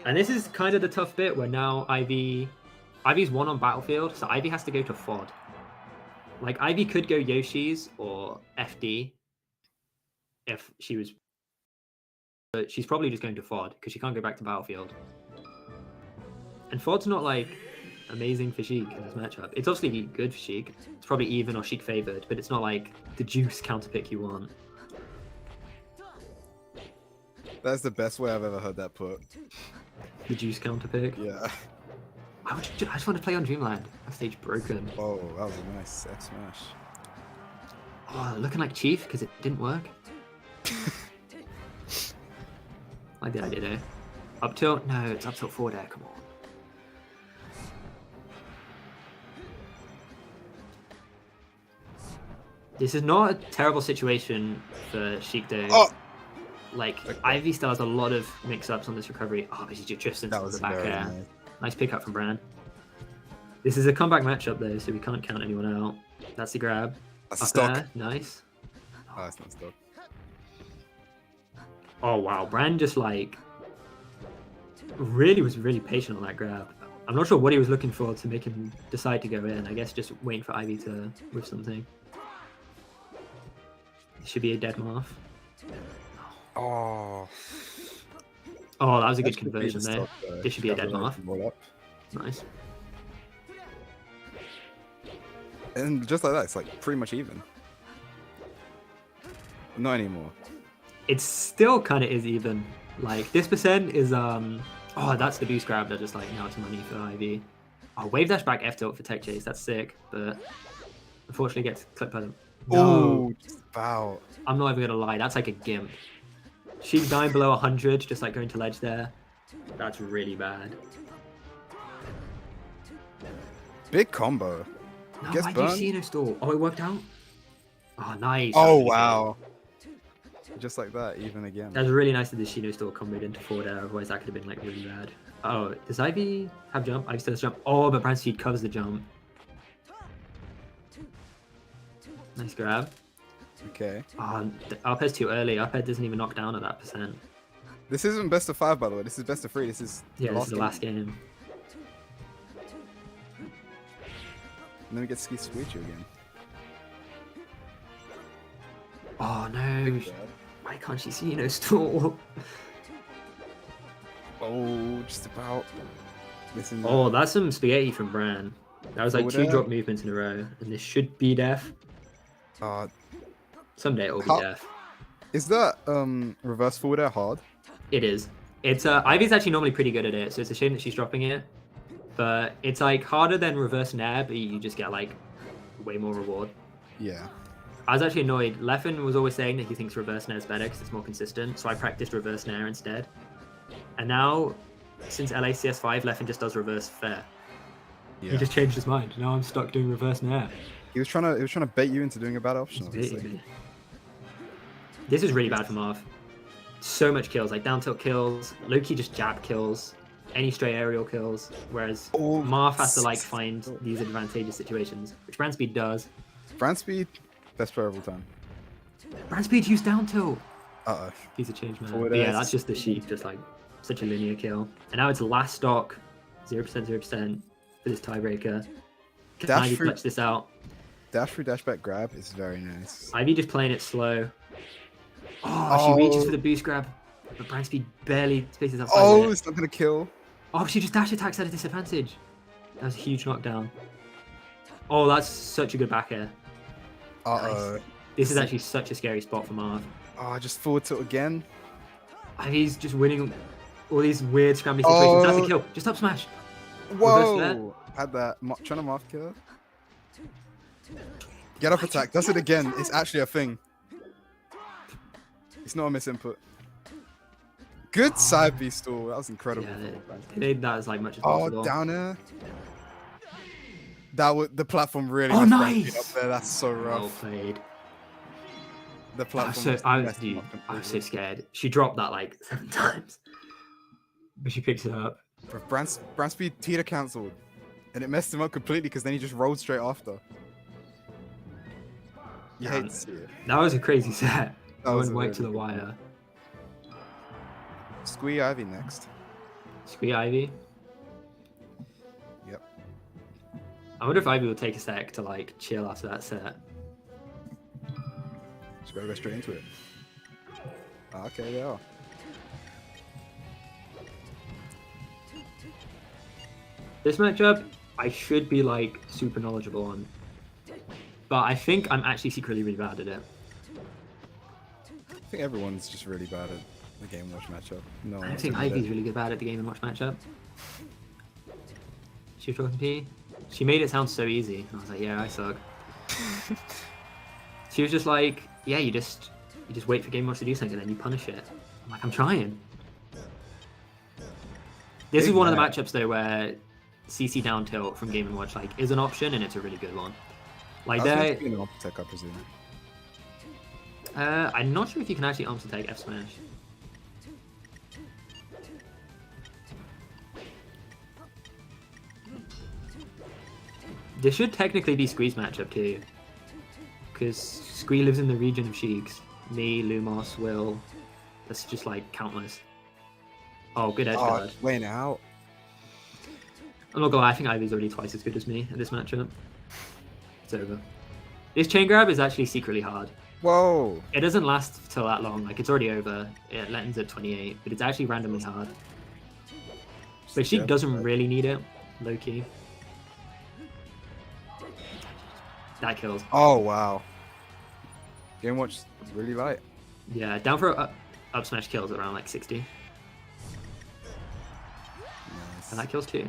And this is kind of the tough bit where now Ivy's won on Battlefield, so Ivy has to go to FOD. Like Ivy could go Yoshi's or FD if she was, but she's probably just going to FOD because she can't go back to Battlefield. And FOD's not like amazing for Sheik in this matchup. It's obviously good for Sheik. It's probably even or Sheik favored, but it's not like the juice counter pick you want. That's the best way I've ever heard that put. The juice counter pick. Yeah. I just want to play on Dreamland. That stage broken. Oh, that was a nice F smash. Oh, looking like Chief because it didn't work. Like the idea there. Up tilt? No, it's up tilt forward air. Come on. This is not a terrible situation for Sheik though. Oh! Like, Ivy still has a lot of mix-ups on this recovery. Oh, but he's just into That was the back very air. nice. Nice pickup from Bran. This is a comeback matchup though, so we can't count anyone out. That's the grab. That's Up stuck. air, nice. Oh, it's not stuck. Oh wow, Bran just like was really patient on that grab. I'm not sure what he was looking for to make him decide to go in. I guess just waiting for Ivy to whiff something. It should be a dead Marth. Oh. Oh, that was a good That should be conversion the there. stock, This should be a dead grab Marth. and roll up. Nice. And just like that, it's like pretty much even. Not anymore. It still kind of is even. Like this percent is oh, that's the boost grab that just like now it's money for Ivy. Oh, wave dash back F tilt for tech chase. That's sick, but unfortunately gets clipped by them. No, Oh, just about. I'm not even gonna lie. That's like a gimp. She's dying below 100, just like going to ledge there. That's really bad. Big combo. No, Gets why do you burned. see no stall? Oh, it worked out. Oh, nice. Oh, That's really wow. Just like that, even again. good. That's really nice that the Shino stall comboed into forward air. Otherwise, that could have been like really bad. Oh, does Ivy have jump? Ivy still has jump. Oh, but Brand Speed covers the jump. Nice grab. Okay. Oh, the up air's too early. Up air doesn't even knock down at that percent. This isn't best of 5, by the way. This is best of 3. This is Yeah, this is the game. last game. And then we get Screechu again. Oh no! Big grab. Why can't she see no stall? Oh, just about. Missing that. Oh, that's some spaghetti from Bran. That was like Forward 2 air. drop movements in a row, and this should be death. Someday it will be How- death. Is that reverse forward air hard? It is. It's Ivy's actually normally pretty good at it, so it's a shame that she's dropping it. But it's like harder than reverse nair, but you just get like way more reward. Yeah. I was actually annoyed. Leffen was always saying that he thinks reverse nair is better because it's more consistent, so I practiced reverse nair instead. And now, since LACS5, Leffen just does reverse fair. Yeah. He just changed his mind. Now I'm stuck doing reverse nair. He was trying to bait you into doing a bad option. obviously. Basically. This is really bad for Marth. So much kills, like down tilt kills, Loki just jab kills, any stray aerial kills, whereas Oh, Marth has to like find these advantageous situations, which Brand Speed does. Brand speed, best player of all time. Brand Speed used down tilt. Uh-oh. He's a change man. Forward But yeah, air. that's just the sheep, just like such a linear kill. And now it's last stock, 0%, 0% for this tiebreaker. Can Dash Ivy through- clutch this out? Dash through dash back grab is very nice. Ivy just playing it slow. Oh, she reaches Oh. for the boost grab, but Brand Speed barely spaces outside Oh, it. it's not gonna kill. Oh, she just dash attacks at a disadvantage. That was a huge knockdown. Oh, that's such a good back air. Uh-oh. This is actually such a scary spot for Marth. Oh, just forward tilt again. He's just winning all these weird scrambly situations. That's a Oh. kill. Just up smash. Whoa! Had that. Trying to Marth kill. Get up attack. Does it again. It's actually a thing. It's not a misinput. Good side B stall. That was incredible. Yeah, they made that as like much as Oh, possible. down air. That was the platform really. Oh, messed Brand Speed nice! Up there. That's so Well rough. played. The I platform. was, so, just I, was, messed him dude, up I was so completely. scared. She dropped that like 7 times. But she picks it up. Bro, Brand Speed teeter cancelled, and it messed him up completely because then he just rolled straight after. You hate to see it. That was a crazy set. That I was went a right to really the good wire. Squee Ivy next. Squee Ivy. Yep. I wonder if Ivy will take a sec to like chill after that set. Just gotta go straight into it. Ah, okay, they are. This matchup, I should be like super knowledgeable on. But I think I'm actually secretly really bad at it. I think everyone's just really bad at the Game & Watch matchup. No, I don't think Ivy's really good bad at the Game & Watch matchup. She was talking to me. She made it sound so easy. I was like, yeah, I suck. She was just like, yeah, you just wait for Game & Watch to do something and then you punish it. I'm like, I'm trying. This is one of the matchups though where CC down tilt from Game & Watch like is an option and it's a really good one. Like there. An Optech, I presume. I'm not sure if you can actually arms attack F smash. This should technically be Squee's matchup too, because Squee lives in the region of Sheiks. Me, Lumos, Will. That's just like countless. Oh, good edge guard. Laying out. I'm not gonna lie, I think Ivy's already twice as good as me at this matchup. It's over. This chain grab is actually secretly hard. Whoa! It doesn't last till that long, like it's already over. It ends at 28, but it's actually randomly hard. But she doesn't really need it, low key. That kills. Oh wow. Game Watch really light. Yeah, down for up smash kills around like 60. Nice. And that kills too.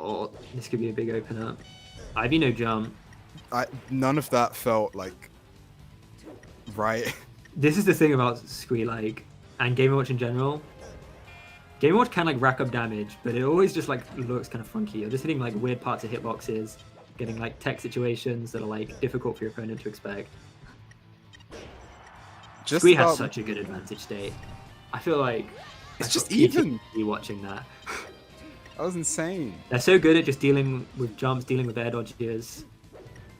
Oh, this could be a big open up. Ivy no jump. None of that felt like right. This is the thing about Squee, like, and Game & Watch in general. Game & Watch can like rack up damage, but it always just like looks kind of funky. You're just hitting like weird parts of hitboxes, getting like tech situations that are like difficult for your opponent to expect. Squee has such a good advantage state. I feel like it's just even watching that. That was insane. They're so good at just dealing with jumps, dealing with air dodges.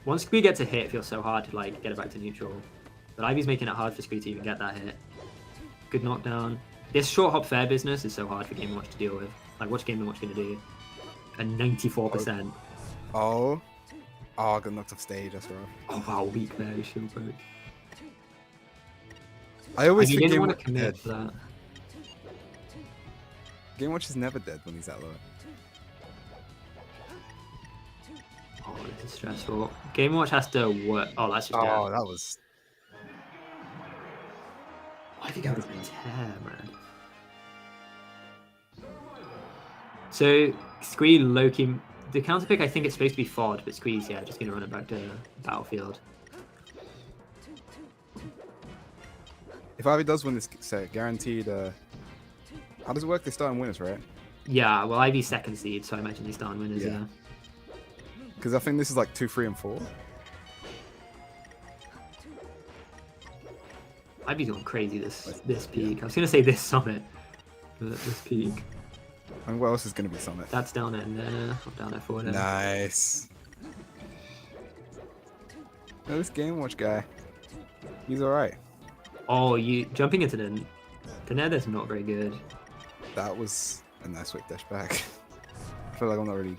Once Squee gets a hit, it feels so hard to like get it back to neutral. But Ivy's making it hard for Squee to even get that hit. Good knockdown. This short hop fair business is so hard for Game & Watch to deal with. Like, what's Game & Watch going to do? A 94%. Oh, I got knocked off stage, that's rough. Oh wow, weak there, shield broke. I always think didn't Game want Watch to commit for that. Game Watch is never dead when he's that low. Oh, this is stressful. Game & Watch has to work. Oh, that's just dead. That was... I think I was a tear, man. So, Squee, Loki... The counter pick, I think it's supposed to be FOD, but Squee's, yeah, just going to run it back to Battlefield. If Ivy does win this set, guaranteed... How does it work? They start in winners, right? Yeah, well, Ivy's second seed, so I imagine they start in winners, yeah. Because I think this is like 2, 3, and 4. Ivy's going crazy this peak. I was going to say this summit, but this peak. And what else is going to be summit? That's down in there. I'm down at 4 there. Nice. Oh, this Game Watch guy. He's alright. Oh, you jumping into the net is not very good. That was a nice quick dash back. I feel like I'm not really...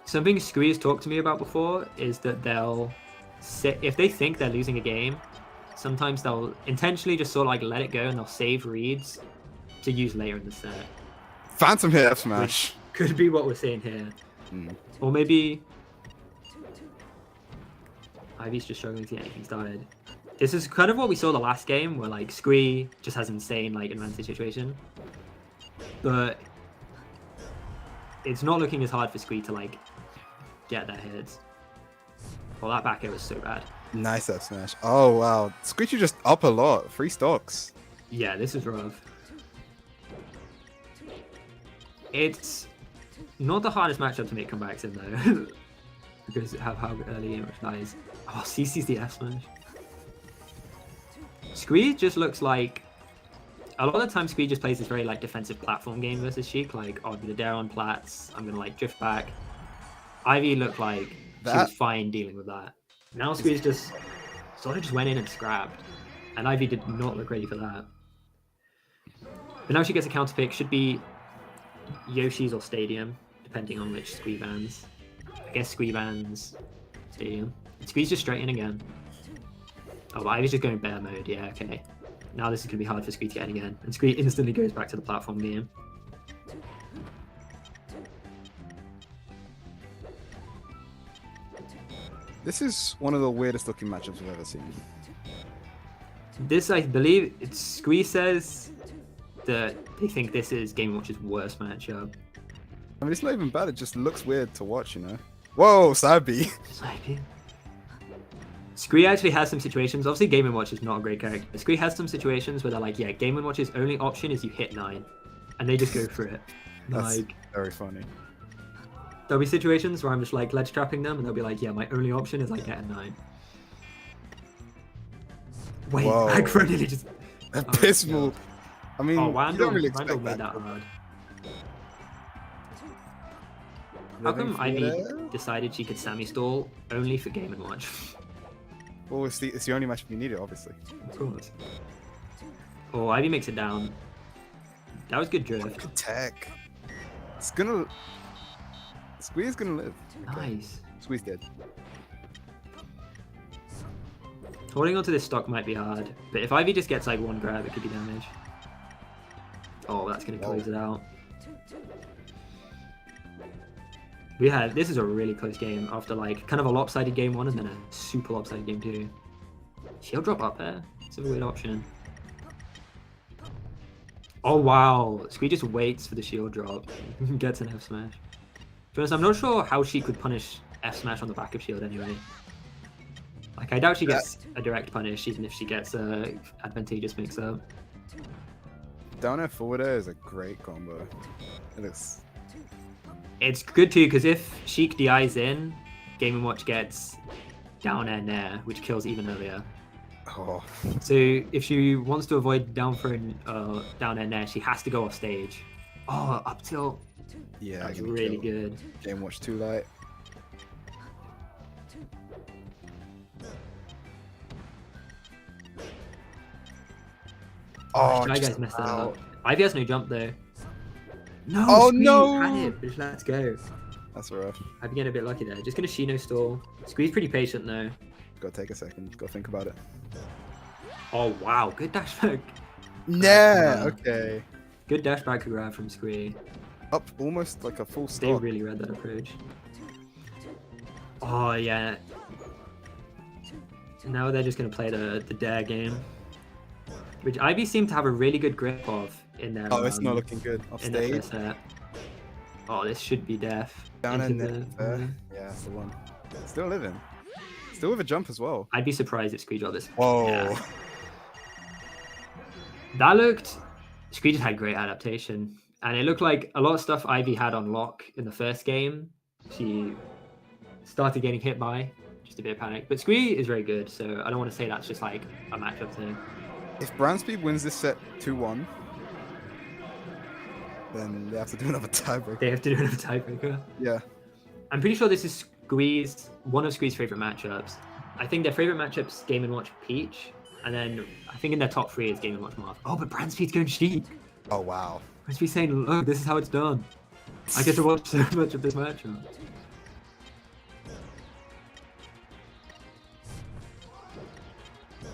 Something Squee's talked to me about before is that they'll sit... If they think they're losing a game, sometimes they'll intentionally just sort of like let it go and they'll save reads to use later in the set. Phantom hit F smash. Which could be what we're seeing here. Or maybe... Ivy's just struggling to get anything started. This is kind of what we saw the last game, where like Squee just has insane like advantage situation, but it's not looking as hard for Squee to like get their hits. Well, that back air was so bad. Nice F smash. Oh wow, Screechu just up a lot. 3 stocks. Yeah, this is rough. It's not the hardest matchup to make comebacks in though, because of how early it dies. Oh, CC's the F smash. Squee just looks like... A lot of the time Squee just plays this very like defensive platform game versus Sheik, like, oh, I'm gonna dare on plats, I'm gonna like drift back. Ivy looked like she was fine dealing with that. Now Squee's just sort of just went in and scrapped, and Ivy did not look ready for that. But now she gets a counter pick, should be Yoshi's or Stadium, depending on which Squee bans. I guess Squee bans Stadium. And Squee's just straight in again. Oh, but Ivy's just going bear mode, yeah, okay. Now this is going to be hard for Scree to get in again. And Scree instantly goes back to the platform game. This is one of the weirdest looking matchups I've ever seen. This, I believe, Scree says that they think this is Game & Watch's worst matchup. I mean, it's not even bad. It just looks weird to watch, you know? Whoa, Sabi! Scree actually has some situations. Obviously, Game & Watch is not a great character. But Scree has some situations where they're like, yeah, Game & Watch's only option is you hit 9. And they just go for it. That's Like, very funny. there'll be situations where I'm just like ledge trapping them, and they'll be like, yeah, my only option is like get a 9. Wait, Whoa. back front nearly just... Abysmal. I mean, Oh, you Randall, don't really Randall expect made that. that hard. How come Ivy decided she could Sammy stall only for Game & Watch? Well, it's the only matchup you needed, obviously. Of course. Oh, Ivy makes it down. That was good drift. Good tech. It's gonna... Squee's gonna live. Okay. Nice. Squee's dead. Holding onto this stock might be hard, but if Ivy just gets like one grab, it could be damage. Oh, that's gonna close it out. This is a really close game after like kind of a lopsided game 1 and then a super lopsided game 2. Shield drop up there. It's a weird option. Oh wow, Scree just waits for the shield drop. Gets an F smash. To be honest, I'm not sure how she could punish F smash on the back of shield anyway. Like I doubt she gets a direct punish even if she gets a advantageous mix up. Down air forward air is a great combo. It looks... It's good too because if Sheik DIs in, Game & Watch gets down air nair, which kills even earlier. Oh. So if she wants to avoid down air nair, she has to go off stage. Oh, up tilt. Yeah, That's gonna really kill. good. Game Watch too light. Oh, Shy just Guys messed that out. up. Ivy has no jump though. No, Oh, Scree no! had it, but let's go. That's rough. Ivy getting a bit lucky there. Just gonna Shino stall. Squeeze pretty patient though. Gotta take a second. Gotta think about it. Oh wow, good dash back. Yeah, okay. Good dash back grab from Scree. Up almost like a full They stop. really read that approach. Oh yeah. Now they're just gonna play the dare game, which Ivy seemed to have a really good grip of in their. Oh, it's not looking good. Off in their stage. first set. Oh, this should be death. Down and Into net there. Yeah, that's the one. Still living. Still with a jump as well. I'd be surprised if Scree got this. Whoa. Yeah. That looked. Scree just had great adaptation, and it looked like a lot of stuff Ivy had on lock in the first game. She started getting hit by, just a bit of panic. But Scree is very good, so I don't want to say that's just like a matchup thing. If Brandspeed wins this set 2-1, then they have to do another tiebreaker. They have to do another tiebreaker. Yeah. I'm pretty sure this is one of Scree's favorite matchups. I think their favorite matchups Game & Watch Peach, and then I think in their top 3 is Game & Watch Marth. Oh, but Brandspeed's going Sheik. Oh, wow. Brandspeed's saying, look, this is how it's done. I get to watch so much of this matchup.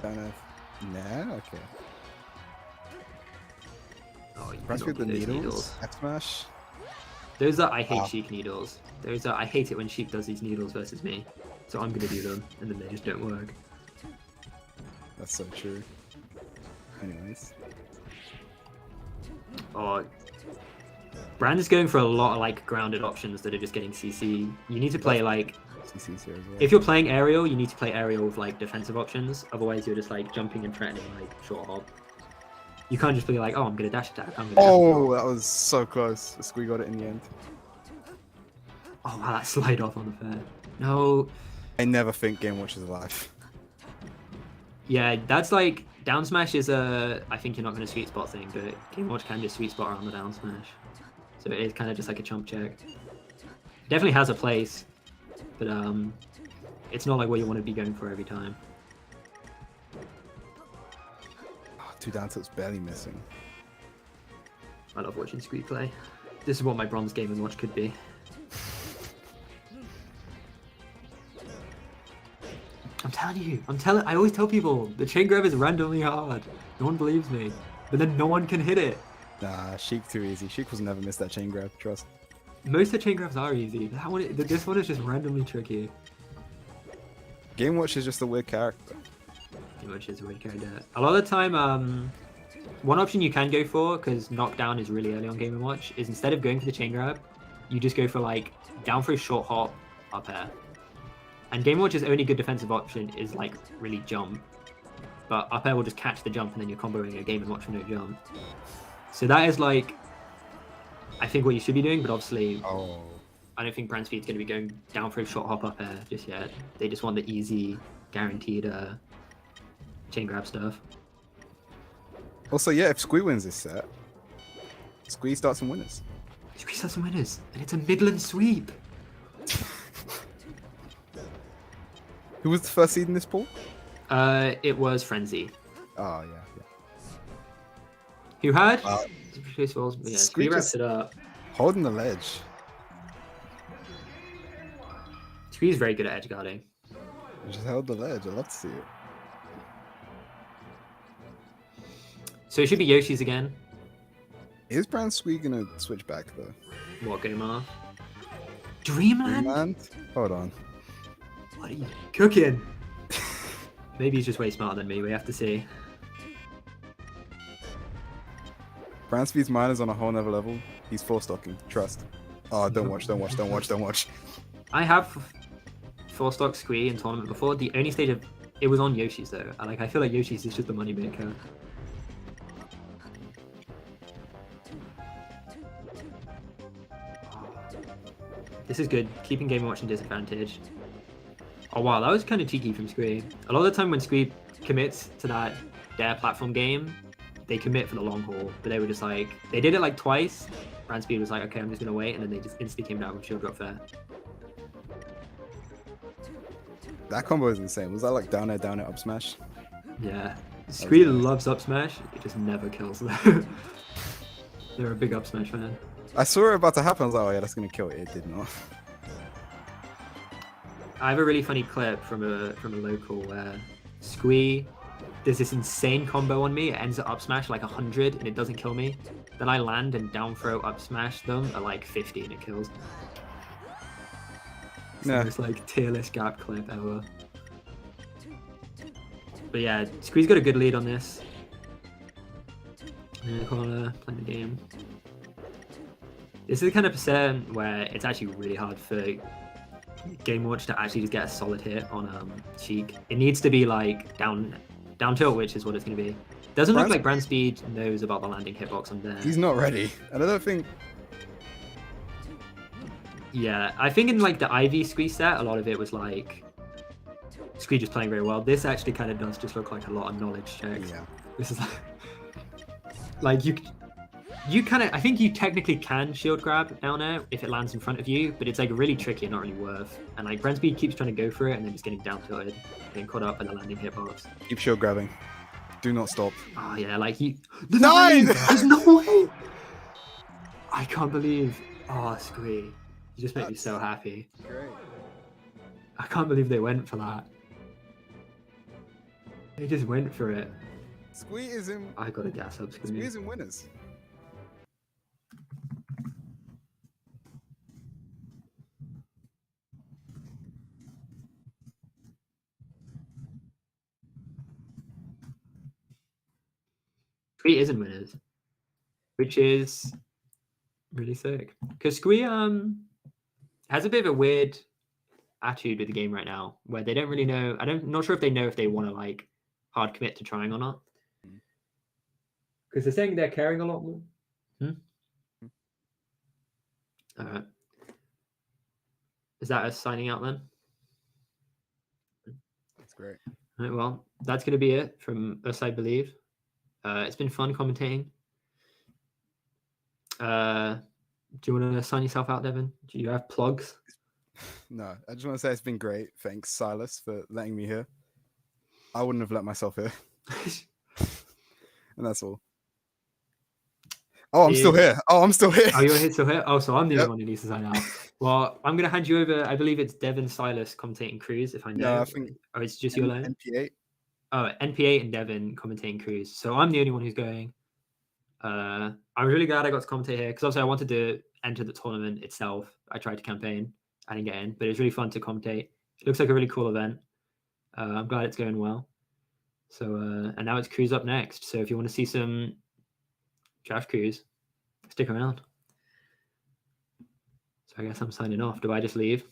Kind of. Nah, okay. Oh, you Brandspeed with the those needles. X smash. Those are I hate Wow. Sheik needles. Those are I hate it when Sheik does these needles versus me. So I'm gonna do them, and then they just don't work. That's so true. Anyways. Oh, Brand is going for a lot of like grounded options that are just getting CC. You need to play like CC's here as well. if you're playing aerial, you need to play aerial with like defensive options. Otherwise, you're just like jumping and threatening like short hop. You can't just be like, oh, I'm gonna dash attack. I'm gonna dash Oh, that was so close. Squee got it in the end. Oh wow, that slide off on the fair. No. I never think Game Watch is alive. Yeah, that's like down smash is a. I think you're not going to sweet spot thing, but Game Watch can just sweet spot around the down smash, so it is kind of just like a chump check. Definitely has a place, but it's not like what you want to be going for every time. Oh, 2 down tilts barely missing. I love watching Scree play. This is what my bronze Game & Watch could be. I'm telling you. I always tell people the chain grab is randomly hard. No one believes me, but then no one can hit it. Nah, Sheik too easy. Sheik will never miss that chain grab. Trust. Most of the chain grabs are easy. This one is just randomly tricky. Game Watch is just a weird character. Which is a weird character. A lot of the time, one option you can go for, because knockdown is really early on Game & Watch, is instead of going for the chain grab, you just go for like down throw, short hop, up air. And Game & Watch's only good defensive option is like really jump. But up air will just catch the jump and then you're comboing a Game & Watch for no jump. So that is like, I think what you should be doing, but obviously I don't think Brand Speed's going to be going down throw, short hop, up air just yet. They just want the easy, guaranteed chain grab stuff. Also, yeah, if Squee wins this set, Squee starts some winners. Squee starts some winners, and it's a Midland sweep. Who was the first seed in this pool? It was Frenzy. Oh, yeah. Who had? Squee Squee wraps just it up. Holding the ledge. Squee's very good at edge guarding. He just held the ledge. I'd love to see it. So it should be Yoshi's again. Is Brand Squee gonna switch back though? What game off? Dreamland? Dreamland? Hold on. What are you cooking? Maybe he's just way smarter than me. We have to see. Brand Speed's mind is on a whole nother level. He's full stocking. Trust. Oh, don't watch. I have full stock Squee in tournament before. The only stage of it was on Yoshi's though. I feel like Yoshi's is just the money maker. This is good. Keeping Game & Watch in disadvantage. Oh wow, that was kind of cheeky from Squee. A lot of the time when Squee commits to that Dare platform game, they commit for the long haul. But they were just like, they did it like twice. Brand Speed was like, okay, I'm just going to wait. And then they just instantly came down with shield drop fair. That combo is insane. Was that like down air, up smash? Yeah. Squee loves up smash. It just never kills them. They're a big up smash fan. I saw it about to happen. I was like, oh yeah, that's going to kill it. It did not. I have a really funny clip from a local where Squee does this insane combo on me. It ends at up smash like 100 and it doesn't kill me. Then I land and down throw up smash them at like 50 and it kills. It's the most like tier list gap clip ever. But yeah, Squee's got a good lead on this. In the corner, playing the game. This is the kind of percent where it's actually really hard for Game Watch to actually just get a solid hit on Sheik. It needs to be like down tilt, which is what it's going to be. Doesn't look like Brand Speed knows about the landing hitbox on there. He's not ready. And I don't think... Yeah, I think in like the Ivy Squee set, a lot of it was like Squee just playing very well. This actually kind of does just look like a lot of knowledge checks. Yeah. This is like you kind of, I think you technically can shield grab down air if it lands in front of you, but it's like really tricky and not really worth. And like Brand Speed keeps trying to go for it and then just getting down tilted, getting caught up in the landing hitbox. Keep shield grabbing. Do not stop. Oh yeah, like he... Nine! There's no way! I can't believe... Oh, Squee. You just make me so happy. Great. I can't believe they went for that. They just went for it. Squee is in... I got a gas up Squee. Squee is in winners. Squee isn't winners, which is really sick. Because Squee has a bit of a weird attitude with the game right now, where they don't really know. Not sure if they know if they want to like hard commit to trying or not. Because they're saying they're caring a lot more. Alright. Is that us signing out then? That's great. All right, well, that's going to be it from us, I believe. It's been fun commentating. Do you want to sign yourself out, Devin? Do you have plugs? No, I just want to say it's been great. Thanks, Silas, for letting me here. I wouldn't have let myself here. And that's all. Oh, I'm still here. Oh, I'm still here. Oh, you're still here? Oh, so I'm the Yep. only one who needs to sign out. Well, I'm going to hand you over. I believe it's Devin Silas commentating Cruise, if I know. No, I think Or it's just your line? NP8. Oh, NP8 and Devin commentating Cruise. So I'm the only one who's going. I'm really glad I got to commentate here because obviously I wanted to enter the tournament itself. I tried to campaign. I didn't get in, but it's really fun to commentate. It looks like a really cool event. I'm glad it's going well. So, and now it's Cruise up next. So if you want to see some draft Cruise, stick around. So I guess I'm signing off. Do I just leave?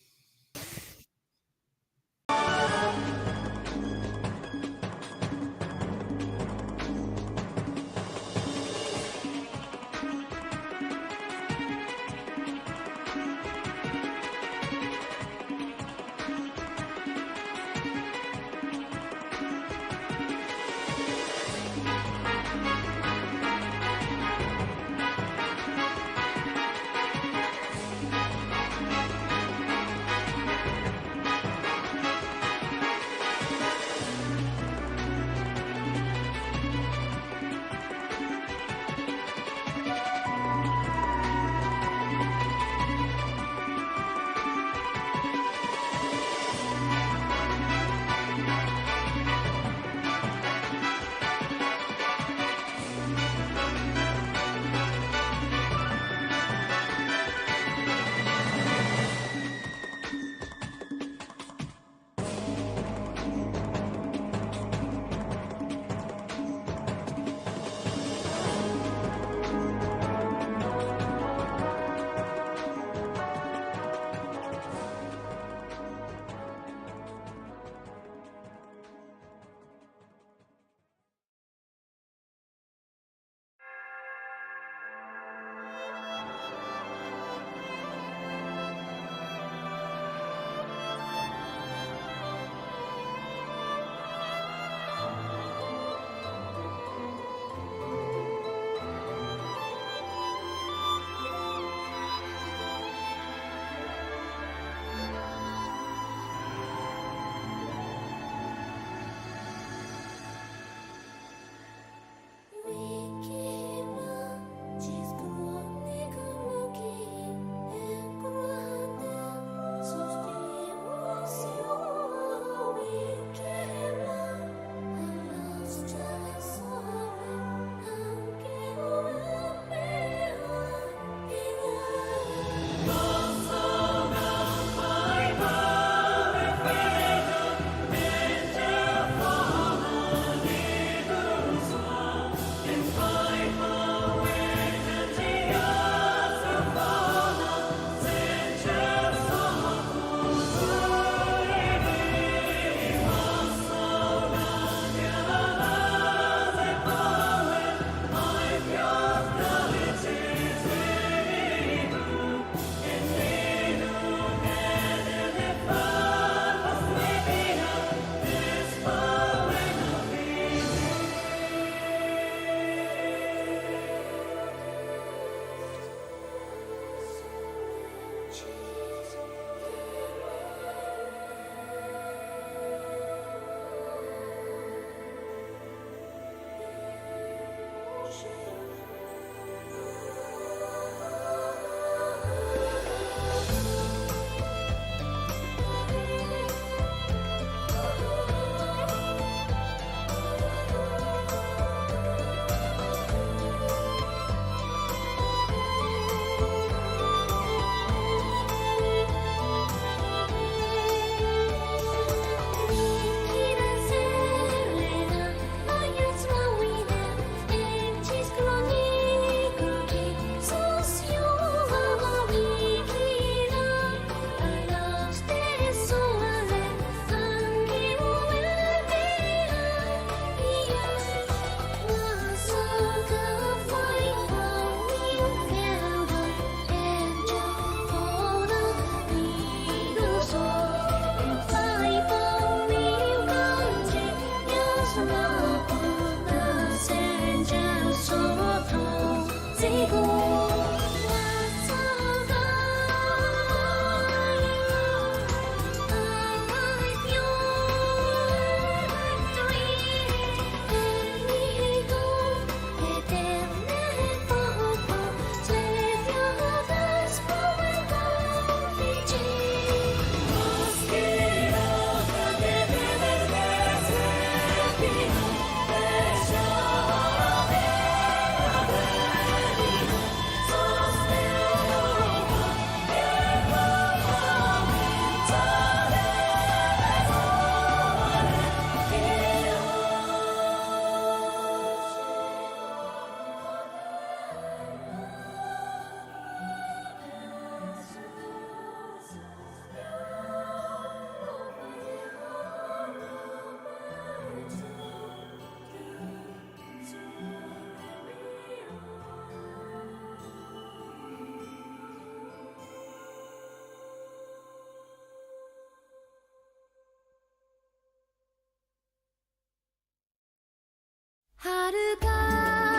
遥か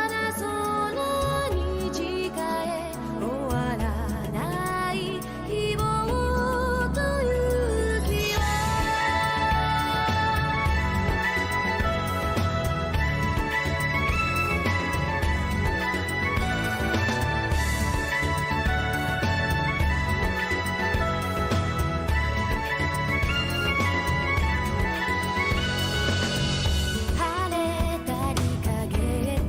な空に誓え終わらない希望という日は晴れたり陰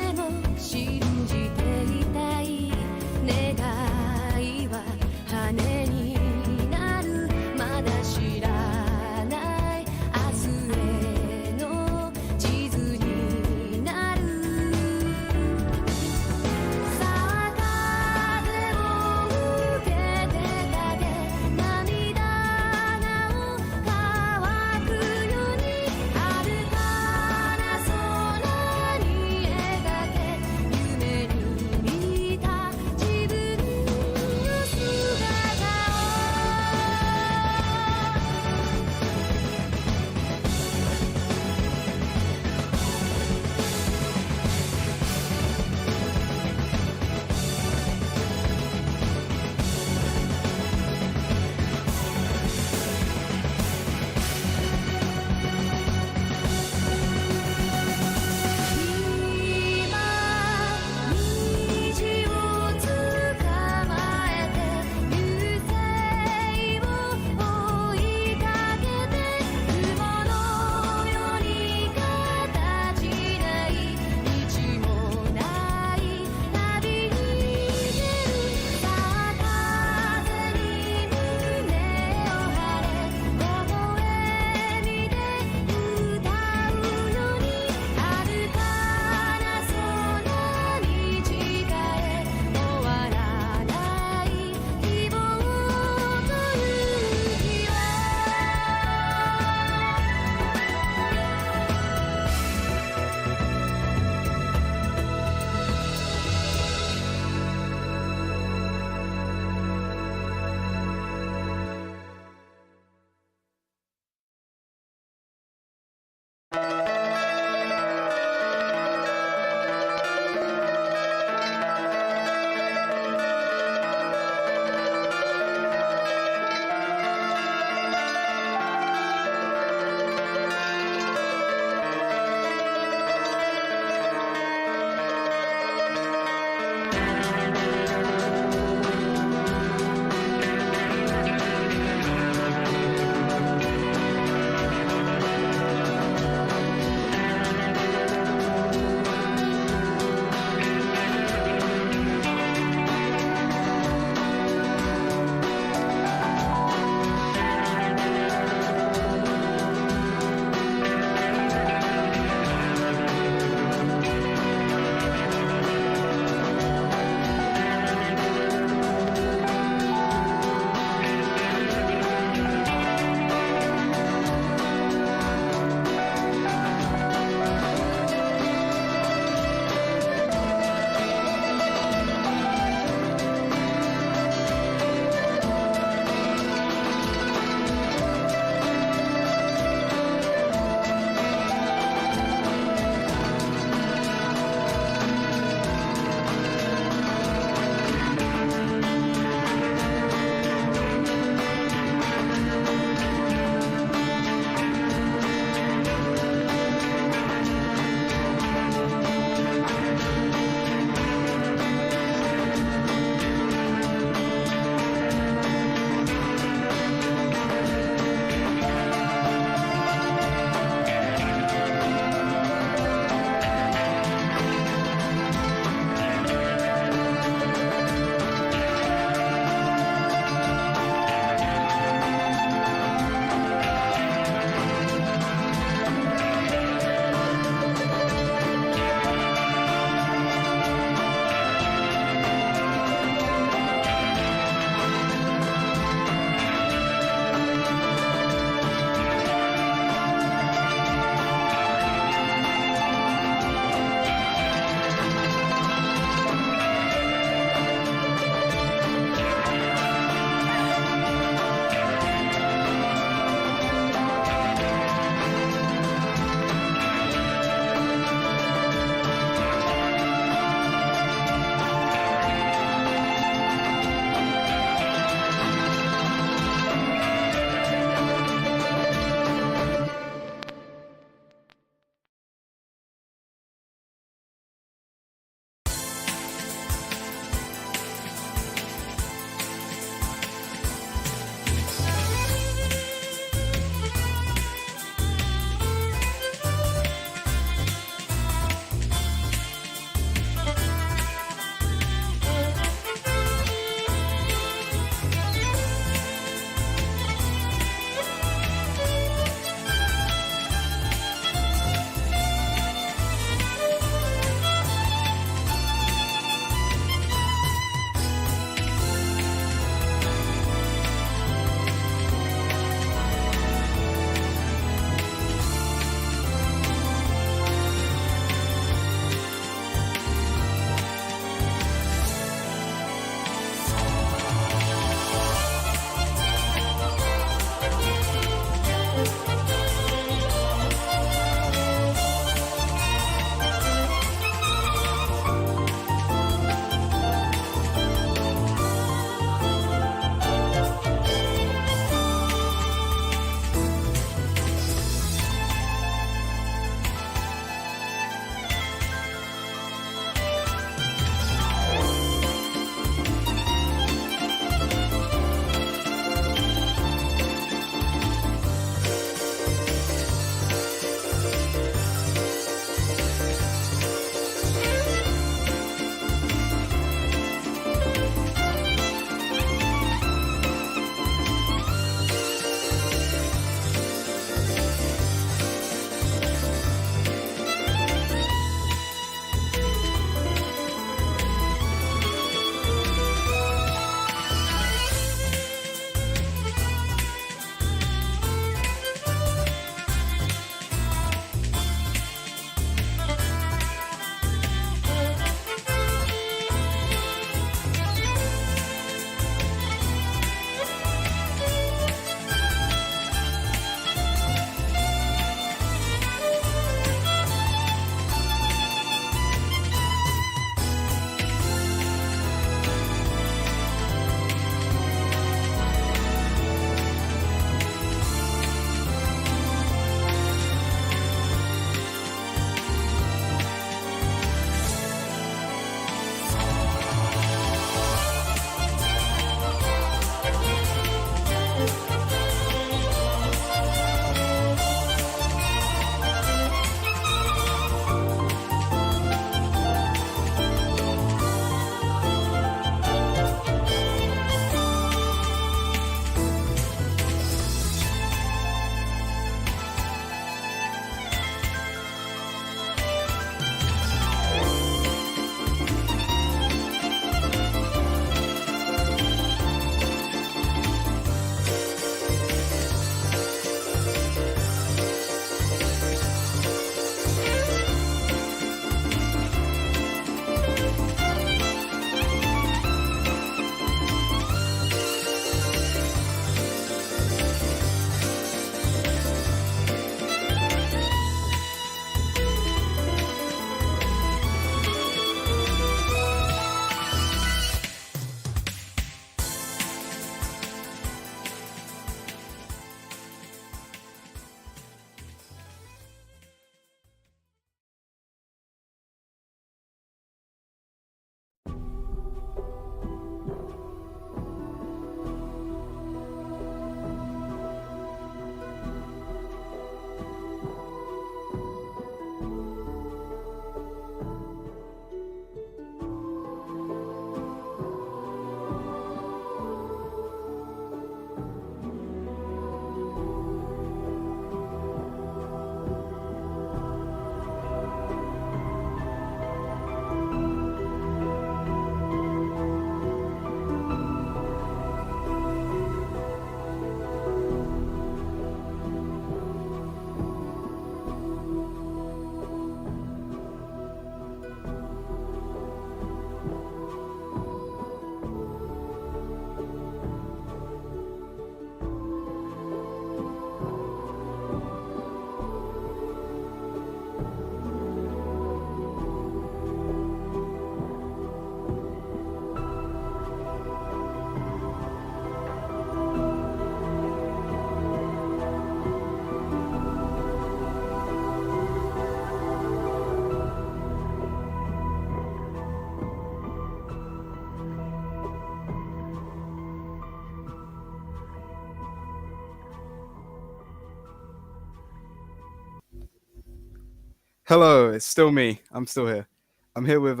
Hello, it's still me. I'm still here. I'm here with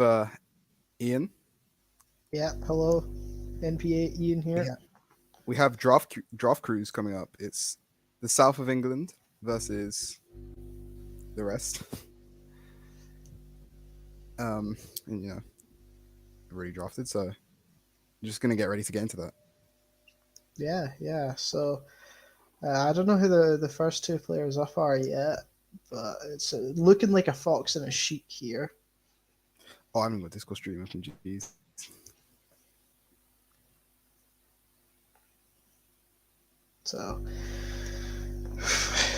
Ian. Yeah, hello, NPA Ian here. Yeah. We have draft cruise coming up. It's the south of England versus the rest. And you know, I've already drafted, so I'm just gonna get ready to get into that. Yeah. So I don't know who the first two players up are yet, but it's looking like a fox and a sheep here. Oh, I'm gonna Discord stream up and jeez. So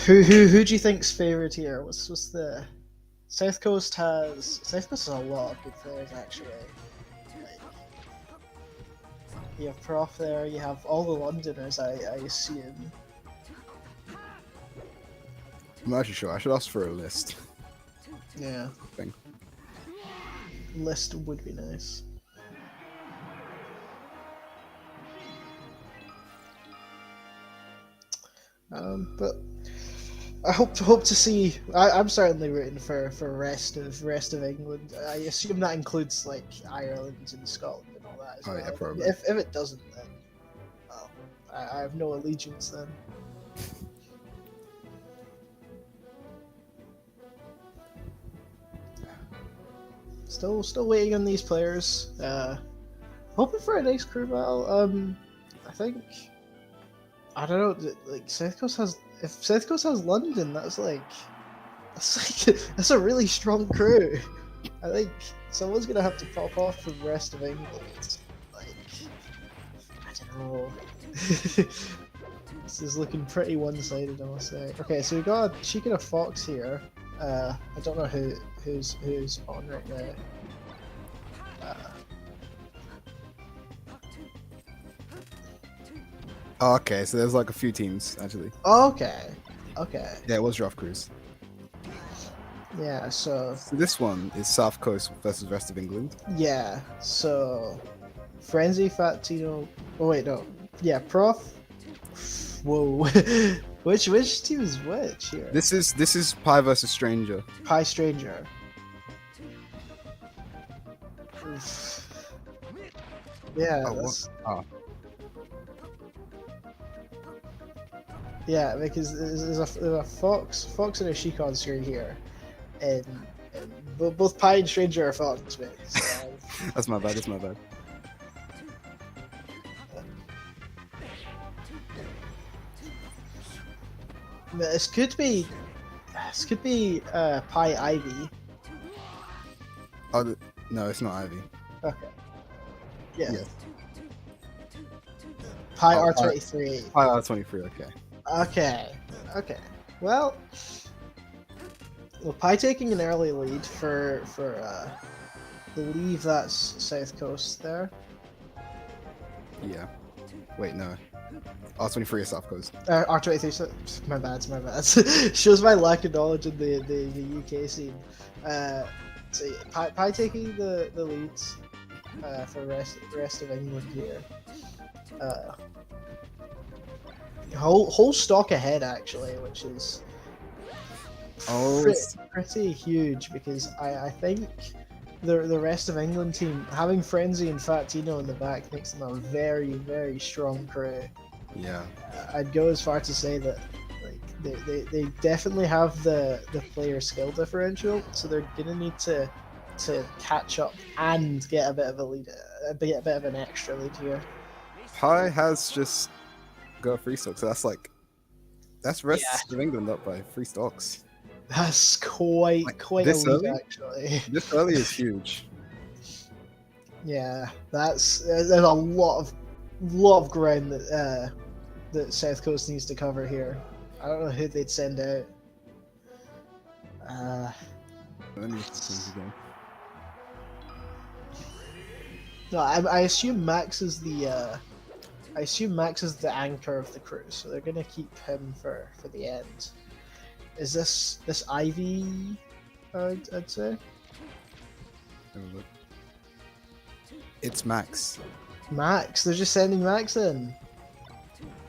who do you think's favourite here? What's the South Coast has a lot of good players actually. Like, you have Prof there, you have all the Londoners, I assume. I'm not actually sure. I should ask for a list. Yeah. Thing. List would be nice. But I hope to see. I'm certainly rooting for rest of England. I assume that includes like Ireland and Scotland and all that as Oh, well. yeah, probably. If it doesn't, then well, I have no allegiance then. Still waiting on these players. Hoping for a nice crew battle. I think. I don't know. Like South Coast has. If South Coast has London, that's a really strong crew. I think someone's gonna have to pop off from the rest of England. Like, I don't know. This is looking pretty one-sided, I must say. Okay, so we got a Chica and a Fox here. I don't know who's on right now. Oh, okay, so there's like a few teams actually. Okay. Yeah, it was draft cruise. Yeah, so So this one is South Coast versus rest of England. yeah, so Frenzy, Fat Tino. Oh wait, no. Yeah, Prof. Whoa. which team is which here? This is Pie versus Stranger. Pie Stranger. Oof. Yeah, Oh, that's, what? Oh, yeah, because there's a fox and a sheik on screen here, and both Pie and Stranger are fox mates. So that's my bad. That's my bad. this could be Pie Ivy. Oh, no, it's not Ivy. Okay. Yeah. Yes. Pie Oh, R23. Pie R23. Okay. Okay. Well, Pie taking an early lead for believe that's South Coast there. Yeah. Wait, no. R23 is South Coast. R23. So, my bad. Shows my lack of knowledge in the UK scene. So yeah, Pie taking the leads for rest of England here. Whole stock ahead actually, which is pretty huge because I think the rest of England team having Frenzy and Fat Tino in the back makes them a very, very strong crew. Yeah. I'd go as far to say that like they definitely have the player skill differential, so they're gonna need to catch up and get a bit of a lead, a bit of an extra lead here. Pie has just got 3 stocks, so that's rest of England up by 3 stocks. That's quite a this lead early? actually. This early is huge. Yeah, there's a lot of ground that South Coast needs to cover here. I don't know who they'd send out. Let me see again. No, I assume Max is the anchor of the crew, so they're gonna keep him for the end. Is this Ivy? I'd say. Have a look. It's Max. Max, they're just sending Max in.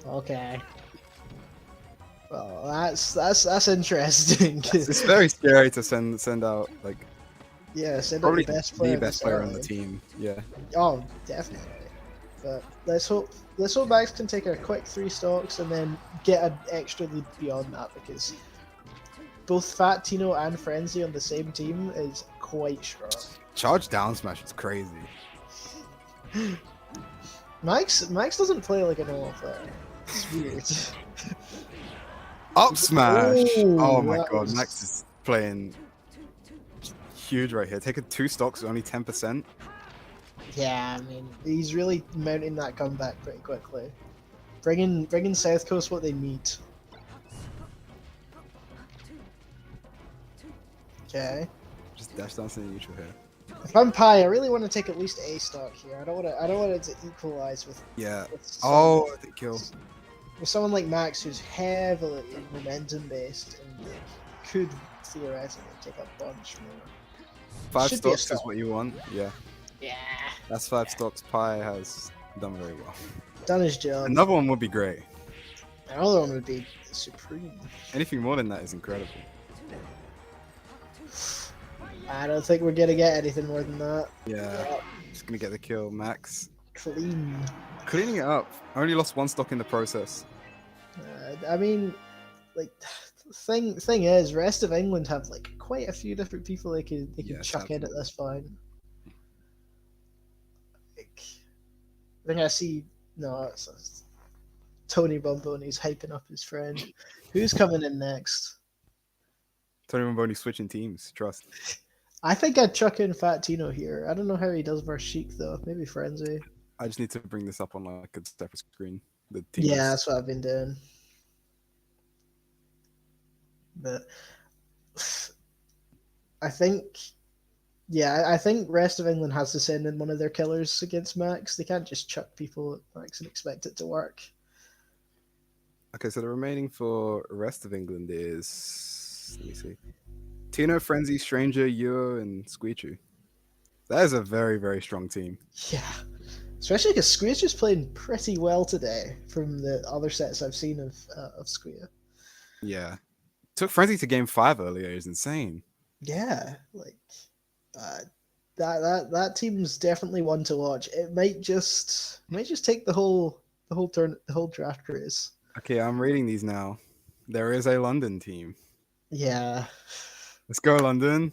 Okay. Well, that's interesting. It's very scary to send out like Yeah, send out probably the best player. best player on the early. team. Yeah. Oh, definitely. But let's hope Max can take a quick 3 stocks and then get an extra lead beyond that, because both Fat Tino and Frenzy on the same team is quite strong. Charge down smash is crazy. Max doesn't play like a normal player. It's weird. Up smash! Ooh, Oh my that god, was- Max is playing huge right here. Taking 2 stocks with only 10%. Yeah, I mean, he's really mounting that comeback pretty quickly. Bringing South Coast what they need. Okay. Just dash dancing in neutral here. If I'm Pi, I really want to take at least a stock here. I don't want it to equalize with. Yeah. with Oh, someone- the kill. with someone like Max, who's heavily momentum based and like, could theoretically take a bunch more. 5 Should be a stocks is stock. what you want. Yeah. Yeah. That's 5 stocks. Pi has done very well. Done his job. Another one would be great. Another one would be supreme. Anything more than that is incredible. I don't think we're gonna get anything more than that. Yeah. Just gonna get the kill. Max Clean. cleaning it up. Only lost 1 stock in the process. I mean, like, thing is, rest of England have like quite a few different people they could Yes, chuck in at absolutely. this point. Like, I think I see. No, it's Tony Bombony's hyping up his friend. Who's coming in next? Tony Bombony switching teams. Trust. I think I'd chuck in Fat Tino here. I don't know how he does versus Sheik though. Maybe Frenzy. I just need to bring this up on like a separate screen. The teams. Yeah, that's what I've been doing. But I think, I think rest of England has to send in one of their killers against Max. They can't just chuck people at Max and expect it to work. Okay, so the remaining for rest of England is, let me see, Tino, Frenzy, Stranger, Euro, and Screechu. That is a very, very strong team. Yeah, especially because Screechu's playing pretty well today from the other sets I've seen of Screechu. Yeah. Took Frenzy to game 5 earlier is insane. Yeah, like that team's definitely one to watch. It might just take the whole draft race. Okay, I'm reading these now. There is a London team. Yeah. Let's go, London.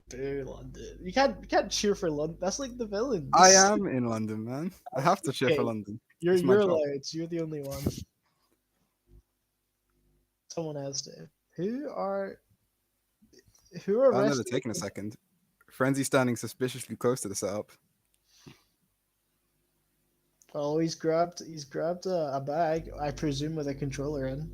Boo, London. You can't cheer for London. That's like the villains. I am in London, man. I have to cheer Okay. for London. You're It's my job. allowed. You're the only one. Someone has to. Who are I know rest they're taking a second. Frenzy standing suspiciously close to the setup. Oh, he's grabbed a bag, I presume, with a controller in.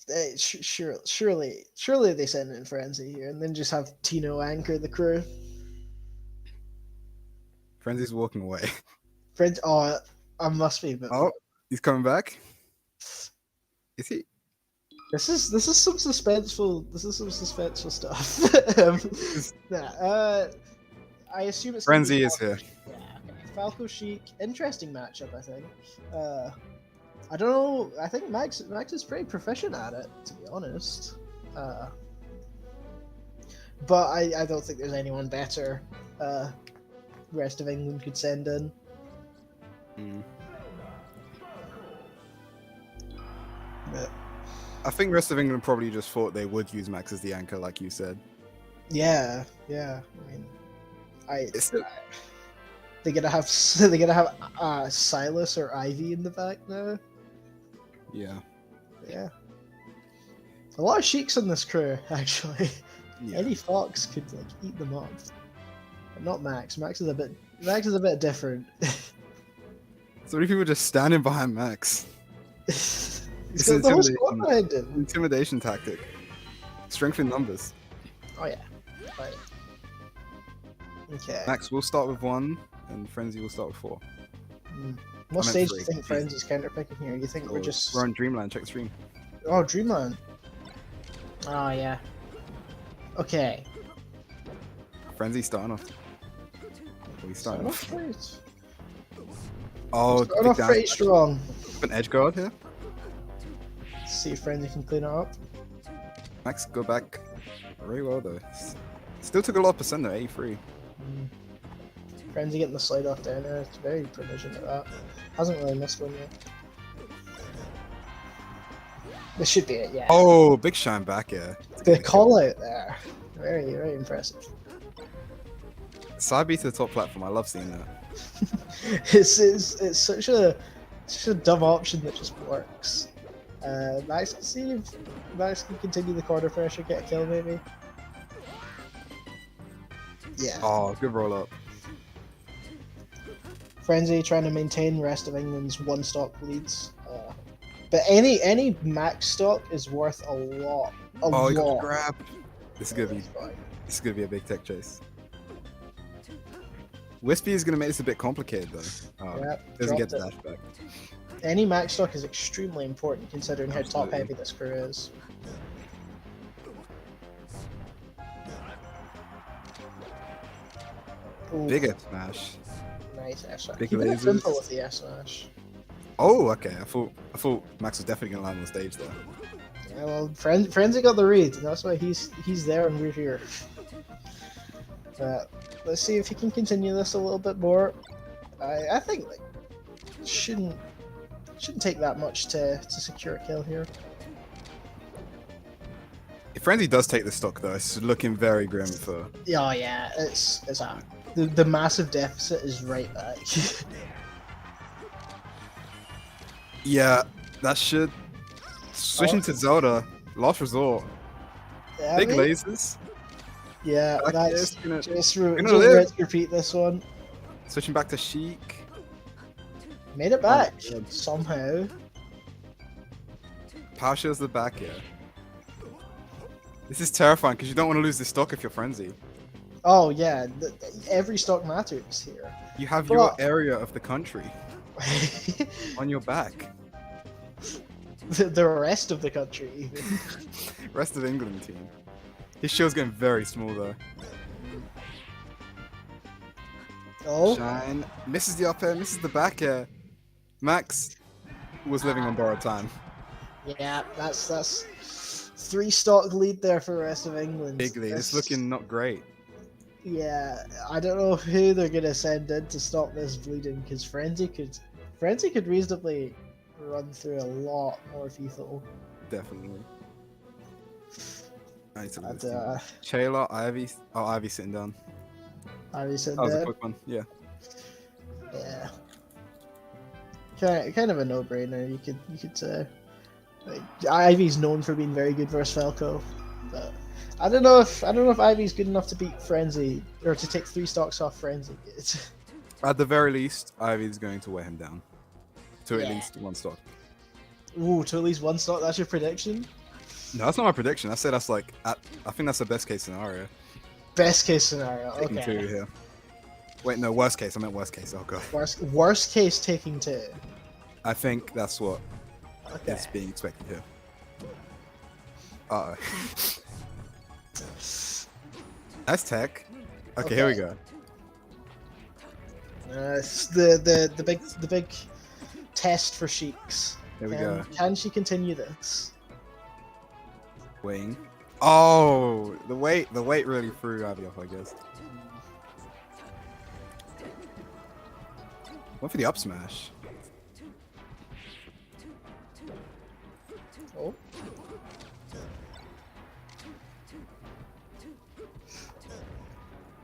Hey, surely they send in Frenzy here and then just have Tino anchor the crew. Frenzy's walking away. Frenzy, oh, I must be. But Oh, he's coming back. Is he? This is some suspenseful. This is some suspenseful stuff. I assume it's Frenzy gonna is be here. Yeah, okay. Falco Sheik, interesting matchup, I think. I don't know. I think Max is pretty proficient at it, to be honest. But I don't think there's anyone better. Rest of England could send in. But, I think rest of England probably just thought they would use Max as the anchor, like you said. yeah. I mean, It's they're gonna have Silas or Ivy in the back now. yeah. Yeah. A lot of Sheiks in this crew, actually. Yeah. Any Fox could like eat them up. But not Max. Max is a bit different. So many people just standing behind Max. He's It's got the whole squad intimidating. behind him. Intimidation tactic. Strength in numbers. Oh yeah. Right. Okay. Max will start with 1, and Frenzy will start with 4. What I meant stage do you 3. think Frenzy's counterpicking here? You think we're just We're on Dreamland. Check the stream. Oh, Dreamland. Oh yeah. Okay. Frenzy starting off. Well, he's starting off. Starting Oh, off big down pretty smash. strong. An edge guard here. Let's see if Frenzy can clean it up. Max go back very well though. Still took a lot of percent though, 83. Frenzy getting the slide off down there. It's very provision at that. Hasn't really missed one yet. This should be it, yeah. Oh, big shine back here. The call out there. Very, very impressive. Side B to the top platform. I love seeing that. It's such a dumb option that just works. Max, see if Max can continue the corner pressure, get a kill maybe. Yeah. Oh, good roll up. Frenzy trying to maintain rest of England's one stock leads. But any max stock is worth a lot. Oh, he got the lot. grab. This is gonna be That's fine. a big tech chase. Wispy is gonna make this a bit complicated though. Oh, Yep, doesn't get the dropped dash back. Any max stock is extremely important considering how top Absolutely. heavy this crew is. Ooh, Big F smash. nice F smash. big Keeping it lasers. simple with the F smash. Oh, okay. I thought Max was definitely gonna land on the stage there. Yeah, well, Frenzy got the read, and that's why he's there and we're here. Let's see if he can continue this a little bit more. I think like shouldn't take that much to secure a kill here. If Frenzy does take the stock though, it's looking very grim for. Oh yeah, it's the massive deficit is right back. Yeah, that should. Switching to Zelda, last resort. Yeah, Big I mean, lasers. yeah, Back that's here, just gonna live. let's repeat this one. Switching back to Sheik. Made it back Oh, God. somehow. Power shields the back here. This is terrifying because you don't want to lose the stock if you're Frenzy. Oh yeah, every stock matters here. You have But- your area of the country on your back. The rest of the country, even. Rest of England team. His shield's getting very small though. Oh, Shine. Misses the up air, misses the back air. Max was living on borrowed time. yeah, that's 3 stock lead there for the rest of England. Bigly. It's This- looking not great. Yeah, I don't know who they're gonna send in to stop this bleeding because Frenzy could reasonably run through a lot more lethal. Definitely. I need to lose And this team. Chayla, Ivy. Oh, Ivy sitting down. Ivy said That was a that. quick one. Yeah. Yeah. Kind of a no-brainer. You could say. Like, Ivy's known for being very good versus Falco, but I don't know if Ivy's good enough to beat Frenzy or to take 3 stocks off Frenzy. At the very least, Ivy's going to wear him down. To at Yeah. least 1 stock. Ooh, to at least 1 stock. That's your prediction. No, that's not my prediction. I said that's like, I think that's the best case scenario. Best case scenario. Taking 2 Okay. here. Wait, no, worst case. I meant worst case. Oh god. Worst case taking 2. I think that's what Okay. is being expected here. Uh oh. That's tech. Okay, here we go. It's the big test for Sheiks. Here we go. Can she continue this? Wing. Oh, the weight really threw Ivy off, I guess. Went for the up smash. Oh.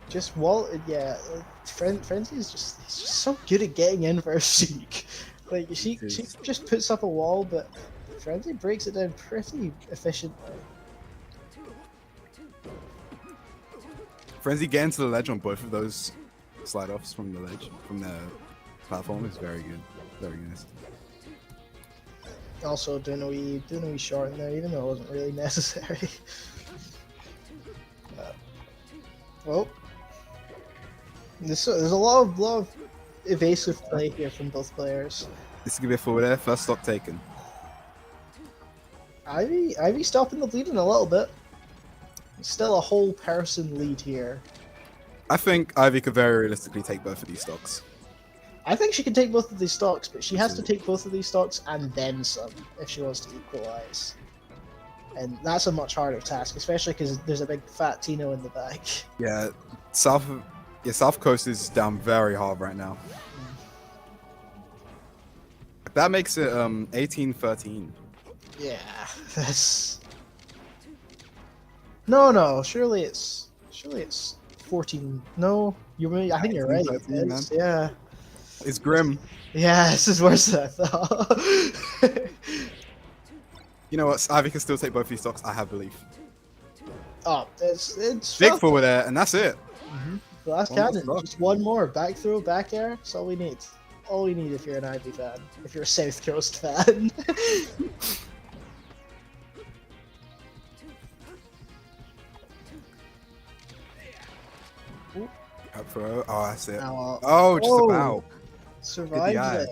Just yeah. Frenzy is he's just so good at getting in for a Sheik. Like she just puts up a wall, but Frenzy breaks it down pretty efficiently. Frenzy getting to the ledge on both of those slide offs from the ledge, from the platform is very good. Very nice. Also, doing a wee short in there, even though it wasn't really necessary. Well, there's a lot of evasive play here from both players. This is gonna be a forward air, first stock taken. Ivy stopping the bleeding a little bit. Still a whole person lead here. I think Ivy could very realistically take both of these stocks. I think she can take both of these stocks, but she has to take both of these stocks and then some if she wants to equalize. And that's a much harder task, especially because there's a big fat Tino in the back. Yeah, South Coast is down very hard right now. That makes it 18-13. Yeah, that's... No, surely it's 14. No, I think you're right. 13, man. Yeah. It's grim. Yeah, this is worse than I thought. You know what? Ivy can still take both these stocks. I have belief. Oh, it's Big tough. forward there, and that's it. Glass One more cannon. stock. Just one more. Back throw, back air. That's all we need. All we need if you're an Ivy fan. If you're a South Coast fan. Up throw. Oh, that's it. Now, Oh, just oh, about. survived eye. it.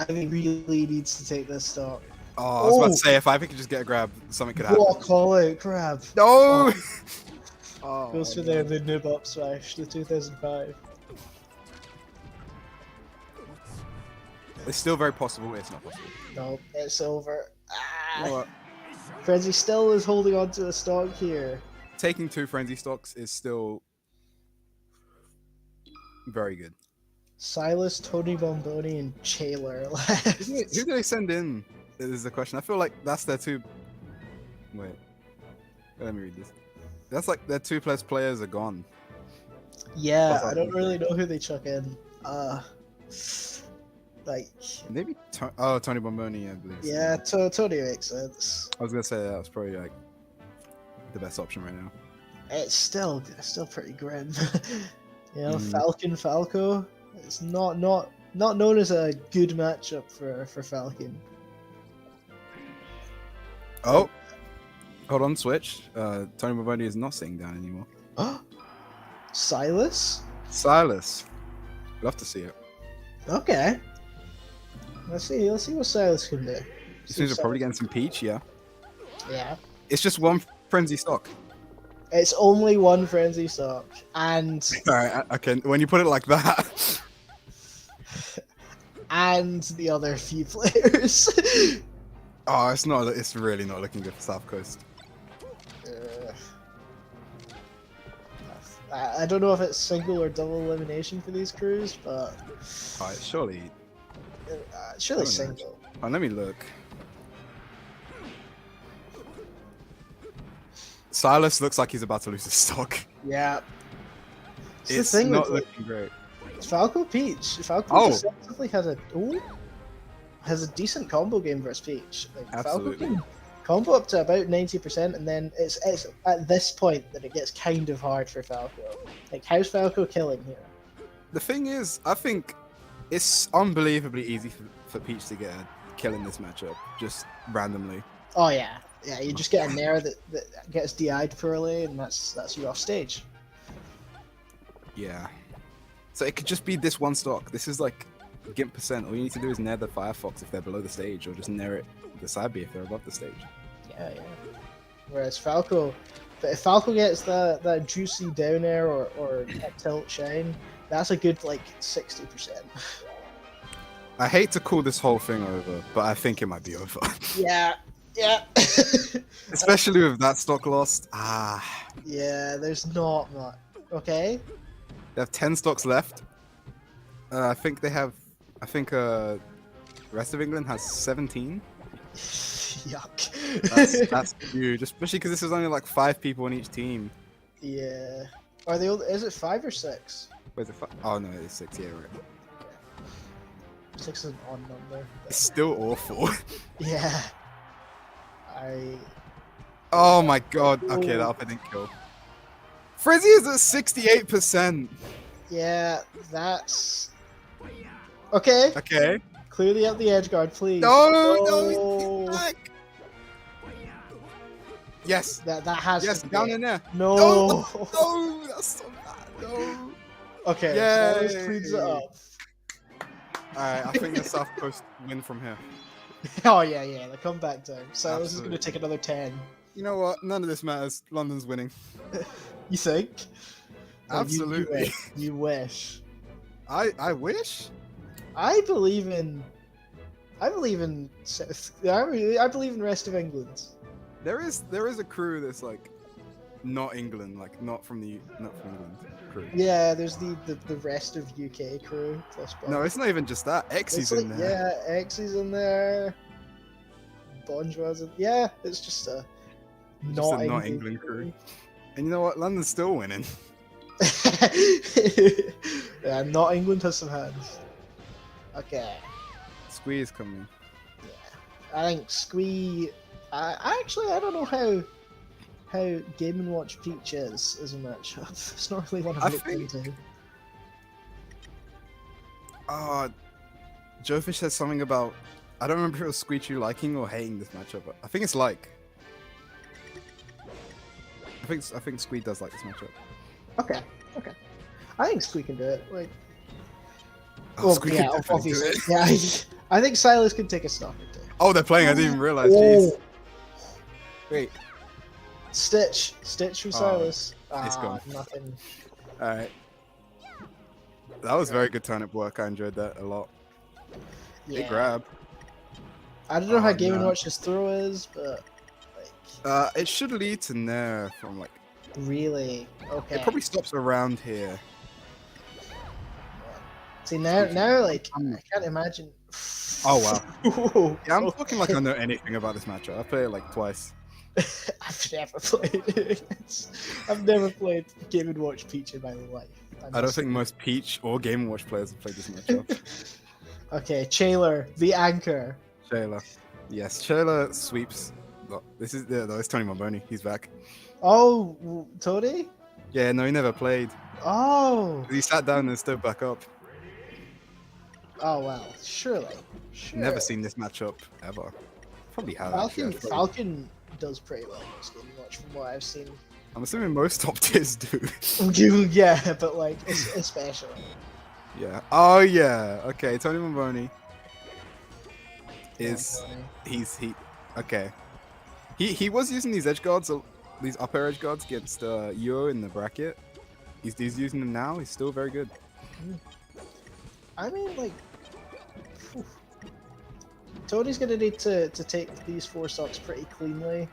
Ivy really needs to take this stock. Oh, I was about Oh. to say, if Ivy could just get a grab, something could happen. What a call out, crab. No! Oh, Goes for no. the noob up smash, the 2005. It's still very possible. It's not possible. No, it's over. You know Ah. what? Frenzy still is holding on to a stock here. Taking 2 frenzy stocks is still very good. Silas, Tony Bombony, and Chaler left. Who do they send in? Is the question. I feel like that's their 2. Wait. Let me read this. That's like their 2 plus players are gone. Yeah, What's I up, don't Luke? really know who they chuck in. Like, Maybe Tony Bomboni, I believe. yeah, Tony makes sense. I was gonna say that was probably like the best option right now. It's still pretty grim. You know, Mm. Falcon Falco. It's not known as a good matchup for Falcon. Oh, hold on, switch. Tony Bomboni is not sitting down anymore. Silas? Silas, love to see it. Okay. Let's see what Silas can do. As soon as we're probably getting some peach, yeah. Yeah. It's just 1 frenzy stock. It's only 1 frenzy stock, and All right, okay. When you put it like that, and the other few players. oh, it's not. It's really not looking good for South Coast. I don't know if it's single or double elimination for these crews, but All right, surely. surely Oh, no. single. Oh, let me look. Silas looks like he's about to lose his stock. Yeah. It's It's the thing not with looking great. Falco Peach. Falco Oh. deceptively has a decent combo game versus Peach. Like, Falco Absolutely. can combo up to about 90%, and then it's at this point that it gets kind of hard for Falco. Like, how's Falco killing here? The thing is, I think it's unbelievably easy for Peach to get a kill in this matchup, just randomly. Oh yeah, yeah. You just get a Nair that gets DI'd poorly, and that's you off stage. Yeah. So it could just be this 1 stock. This is like Gimp percent. All you need to do is nair the Firefox if they're below the stage, or just nair it the side B if they're above the stage. Yeah. Whereas Falco, but if Falco gets that juicy down air or that tilt shine, that's a good like 60%. I hate to call this whole thing over, but I think it might be over. Yeah. Especially with that stock lost. Yeah, there's not much. Okay. They have 10 stocks left. I think the rest of England has 17. Yuck. That's huge, especially because this is only like 5 people on each team. Yeah. Are they? Is it 5 or 6? Where's it? Oh no, it's 6. Yeah, right. 6 is an odd number. It's still awful. Yeah. Oh my god. Okay, that up I didn't kill. Frizzy is at 68%. Yeah, that's okay. Okay. Clearly up the edge guard, please. No, back. Yes. That has Yes, to be down it. in there. No. No, that's so bad. No. Okay, Yay. so this cleans it up. Alright, I think the South Coast win from here. Oh yeah, the comeback time. So this is Absolutely. gonna take another 10. You know what? None of this matters. London's winning. You think? Well, Absolutely. You wish. I wish. I believe in South. I believe in rest of England. There is a crew that's like not England, like not from England crew. Yeah, there's the rest of UK crew plus. No, it's not even just that. Xy's in there. Yeah, Xy's in there. Bonjour's in. Yeah, it's just a Just a not England crew. And you know what? London's still winning. Yeah, not England has some hands. Okay. Squeeze coming. I think I don't know how Game & Watch Peach is as a matchup. It's not really one I I've looked think- into. Joe Fish said something about, I don't remember if it was Screechu liking or hating this matchup, but I think it's like. I think Squee does like this matchup. Okay. I think Squee can do it. Like, Oh, Squee can definitely do obviously. it. Yeah, I think Silas can take a stock or two. Oh, they're playing. I didn't even realize. Oh. Jeez. Wait. Stitch from Silas. it's gone. Nothing. All right. That was very good turnip work. I enjoyed that a lot. Yeah. Big grab. I don't know how Oh, Game & no. Watch's throw is, but like, It should lead to Nair from like. really, okay. It probably stops around here. See now, like I can't imagine. Oh wow. Yeah, I'm Okay. talking like I know anything about this matchup. I played it like twice. I've never played it. I've never played Game & Watch Peach in my life. I don't think most Peach or Game & Watch players have played this matchup. Okay, Chandler, the anchor. Shayla. Yes, Shayla sweeps. Look, this is it's Tony Bombony. He's back. Oh, Tony? Yeah, no, he never played. Oh. He sat down and stood back up. Oh well, surely. Never seen this matchup ever. Probably have. actually. Falcon does pretty well in this Game & Watch from what I've seen. I'm assuming most top tiers do. Yeah, but like especially. Yeah. Oh yeah. Okay, Tony Bombony is okay. He was using these edge guards, these up air edge guards against Yo in the bracket. He's using them now. He's still very good. I mean, like, phew. Tony's gonna need to take these 4 stocks pretty cleanly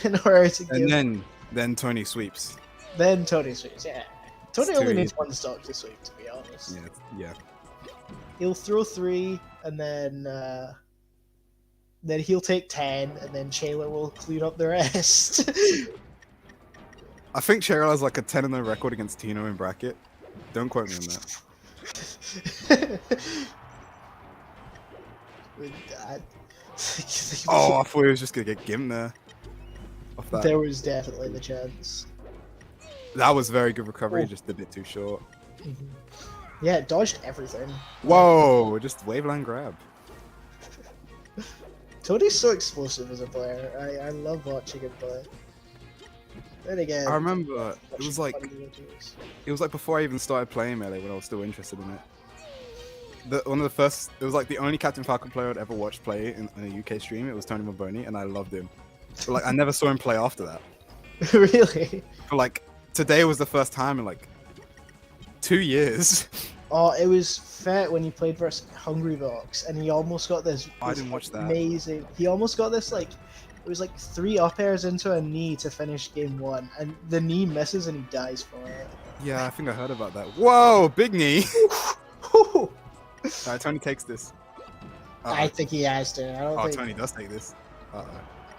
in order to give. And then Tony sweeps. Then Tony sweeps. Yeah, Tony It's only too needs easy. 1 stock to sweep. To be honest, Yeah. he'll throw 3, and then he'll take 10, and then Shayla will clean up the rest. I think Cheryl has like a 10-0 record against Tino in bracket. Don't quote me on that. Oh, I thought he was just gonna get Gim there. Off that. There was definitely the chance. That was very good recovery, Oh. just a bit too short. Yeah, it dodged everything. Whoa, just waveland grab. Tony's so explosive as a player. I love watching him play. Then again, I remember it watching was like funny videos. before I even started playing Melee when I was still interested in it. It was like the only Captain Falcon player I'd ever watched play in a UK stream. It was Tony Bombony, and I loved him. But like I never saw him play after that. Really? But like today was the first time in like 2 years. Oh, it was fair when he played versus Hungry Box, and he almost got this. I this didn't watch that. Amazing. He almost got this like. It was like 3 up airs into a knee to finish game 1, and the knee misses and he dies for it. Yeah, I think I heard about that. Whoa, big knee. Alright, Tony takes this. I think he has to. I don't Oh, think. Tony does take this.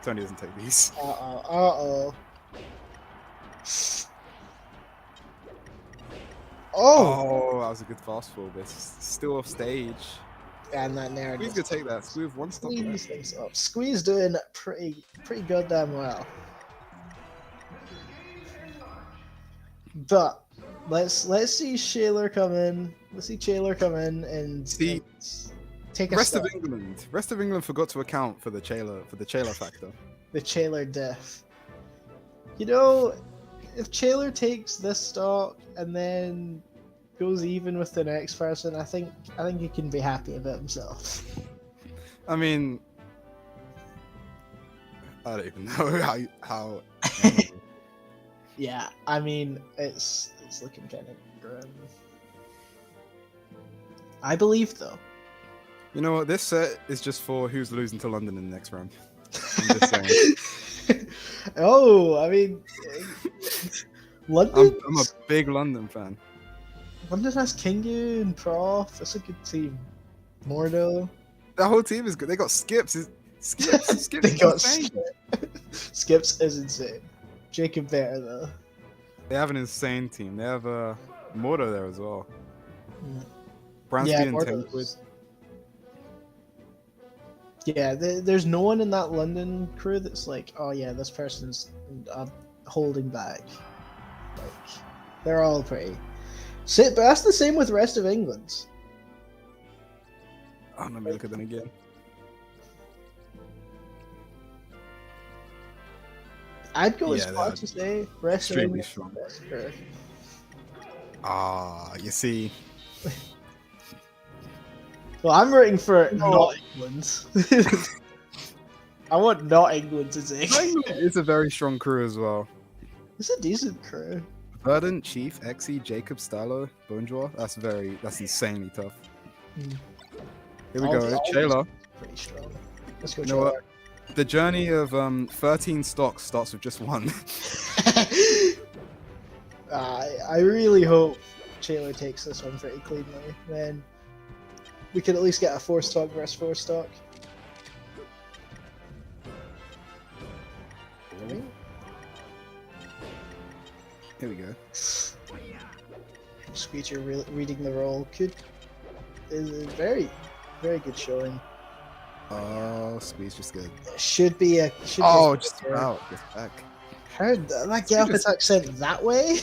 Tony doesn't take these. Oh. Oh, that was a good fast forward, but it's still off stage. And that narrative. Squeeze could take that. Squeeze have 1 stop Squeeze left. things up. Squeeze doing pretty goddamn well. But let's see Shayler come in. Let's see Shayler come in and See, and take a Rest of stop. England. Rest of England forgot to account for the Chayler factor. The Shayler diff. You know, if Shayler takes this stock and then goes even with the next person, I think he can be happy about himself. I mean, I don't even know how. Yeah, I mean, it's looking kind of grim. I believe, though. You know what? This set is just for who's losing to London in the next round. I'm just saying. Oh, I mean, London. I'm a big London fan. London has Kangu and Prof. That's a good team. Mordo. The whole team is good. They got Skips. Skips. They is got insane. Skips is insane. Jacob Bear though. They have an insane team. They have Mordo there as well. Mm. Bransby and Mordo's- Tempus. Yeah, there's no one in that London crew that's like, oh yeah, this person's holding back. Like, they're all pretty. But that's the same with the rest of England. Oh, let me look at them again. I'd go as Yeah, far they're to say rest of extremely England. strong. Best crew. Ah, you see. Well, I'm rooting for not England. I want not England to take. It's a very strong crew as well. It's a decent crew. Verdant, Chief, Exy, Jacob, Stylo, Bonjour. That's insanely tough. Mm. Here we All go. these- Chayla. Pretty strong. Let's go. You know what? The journey of 13 stocks starts with just one. I really hope Taylor takes this one pretty cleanly. Then we could at least get a 4-stock versus 4-stock. Here we go. Screechu reading the role is a very, very good showing. Oh, Squeeze just good. Should be a. Oh, just out. Just back. How did that get up its accent that way?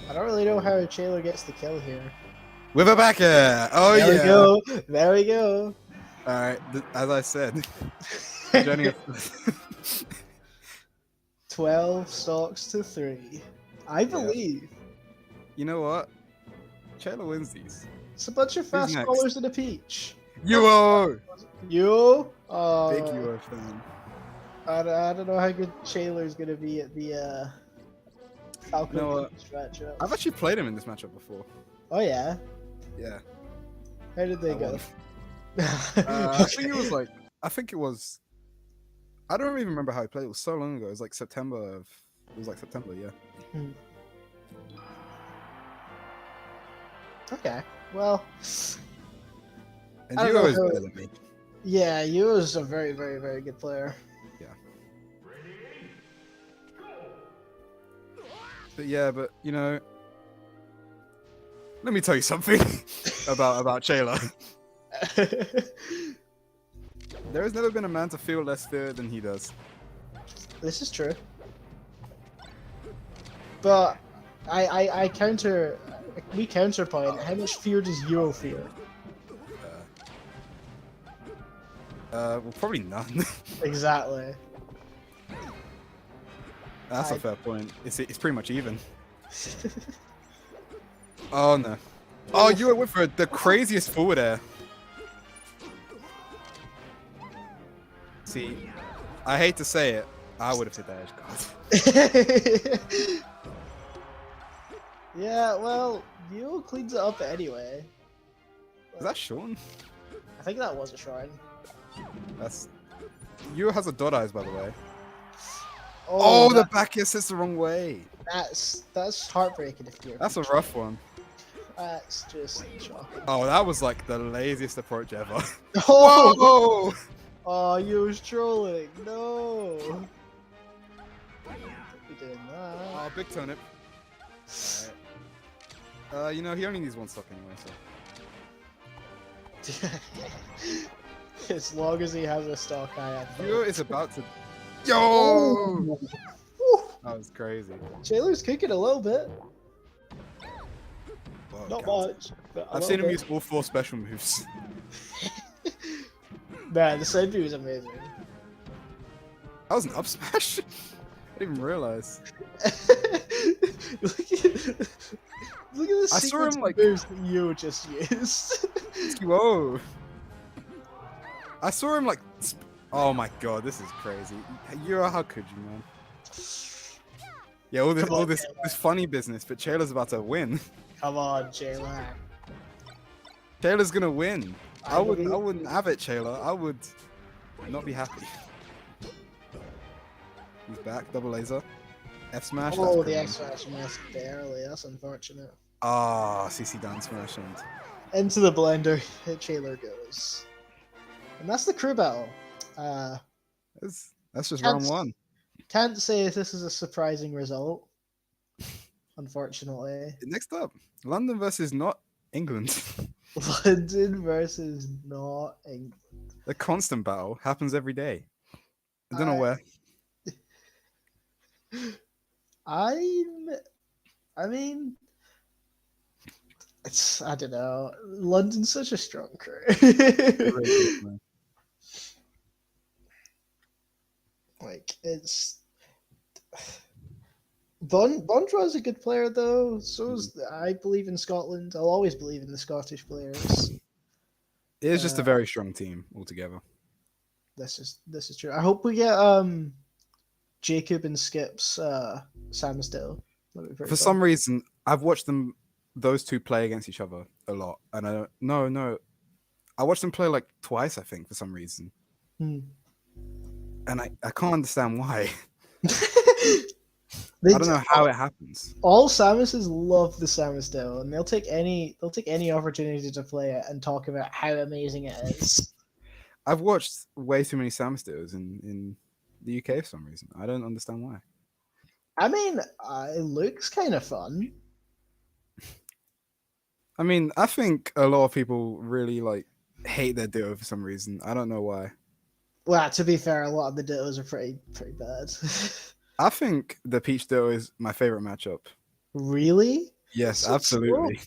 I don't really know how Taylor gets the kill here. With a backer. Oh There yeah. we go. There we go. All right. As I said, the journey of 12 stocks to 3. I believe. You know what? Chayla wins these. It's a bunch of fast next? callers and a peach. UO. You? Big UO fan. I don't know how good Taylor's gonna be at the Falcon You know what? Peach matchup. I've actually played him in this matchup before. Oh yeah. Yeah. How did they I go? won. I think it was like. I think it was. I don't even remember how he played. It was so long ago. It was like September. It was like September. Yeah. Okay. Well. And I don't know UO is how- better than me. Yeah, you is a very, very, very good player. But yeah, but you know, let me tell you something about Chayla. There has never been a man to feel less fear than he does. This is true. But I counter. We counterpoint. How much fear does Euro fear? Well, probably none. Exactly. That's a fair point. It's pretty much even. Oh no. Oh, you went for the craziest forward air. See, I hate to say it, I would have hit that edge guard. Yeah, well, Euro cleans it up anyway. Is that Sean? I think that was a shrine. That's. You has a dot eyes, by the way. Oh, The back air sits the wrong way. that's heartbreaking if you're. That's a rough one. That's just shocking. Oh, that was like the laziest approach ever. Oh, Whoa! oh, you was trolling. No. You doing that? Oh, big turnip. Alright. You know, he only needs one stock anyway, so. As long as he has a stock, I have. Yo is about to. Yo! Oh! That was crazy. Taylor's kicking a little bit. Whoa, Not counted. much. But I've seen him use all 4 special moves. Man, the side view is amazing. That was an up smash? I didn't even realize. Look at the I saw sequence him, of like- moves that you just used. Whoa! I saw him like. Oh my god, this is crazy. How could you, man? Yeah, all Come on, this funny business, but Chayla's about to win. Come on, Jayla. Chayla's gonna win. I I wouldn't believe- have it, Chayla. I would not be happy. He's back, double laser. F smash. Oh, the X smash missed barely. That's unfortunate. Ah, CC down smash and Into the blender, Jayla goes. And that's the crew battle. that's just Can't round one. Can't say if this is a surprising result. Unfortunately. Next up, London versus not England. London versus not England. The constant battle happens every day. I don't know where. I mean, I don't know. London's such a strong crew. Like it's Bondra's a good player though. So is I believe in Scotland. I'll always believe in the Scottish players. It is just a very strong team altogether. This is true. I hope we get Jacob and Skip's Sam still. For some reason, I've watched those two play against each other a lot, and I don't. No, I watched them play like twice, I think, for some reason, and I can't understand why. I don't know how it happens. All Samuses love the Samus Duo, and they'll take any opportunity to play it and talk about how amazing it is. I've watched way too many Samus duos in the UK for some reason. I don't understand why. I mean, it looks kind of fun. I mean, I think a lot of people really like hate their duo for some reason. I don't know why. Well, to be fair, a lot of the duos are pretty bad. I think the Peach duo is my favorite matchup. Really? Yes, So absolutely.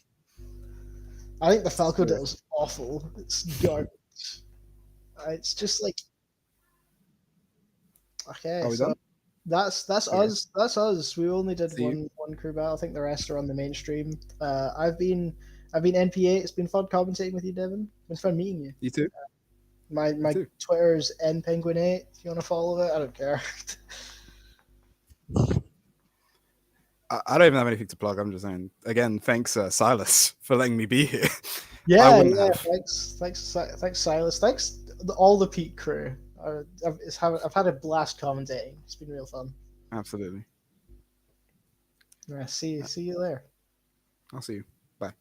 I think the Falco Sure. duo is awful. It's garbage. It's just like okay. Are we so done? That's Okay. us. That's us. We only did See you. one crew battle. I think the rest are on the mainstream. I've been NPA. It's been fun commentating with you, Devin. It's fun meeting you. You too? My too. Twitter's npenguin8. If you want to follow it, I don't care. I don't even have anything to plug. I'm just saying. Again, thanks, Silas, for letting me be here. Yeah, wouldn't yeah. have. Thanks, Silas. Thanks all the Peak crew. I've had a blast commentating. It's been real fun. Absolutely. Yeah, see you there. I'll see you. Bye.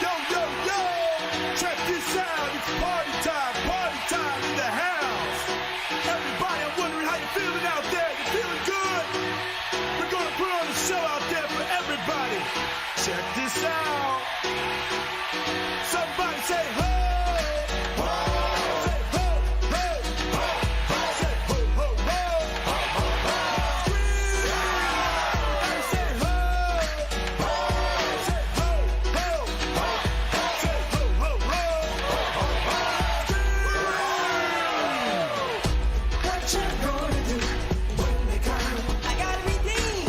Yo, yo, yo! Check this out, it's party time in the house. Everybody, I'm wondering how you're feeling out there. You feeling good? We're gonna put on a show out there for everybody. Check this out. Somebody say ho! Ho! Say ho, ho, ho, ho. Say ho, ho, ho. Ho, ho, ho. Scream! Hey, say ho! Ho! Say ho, ho, ho, ho. Say ho, ho, ho. Ho, ho, ho. Scream! What you gonna do when they come? I gotta redeem.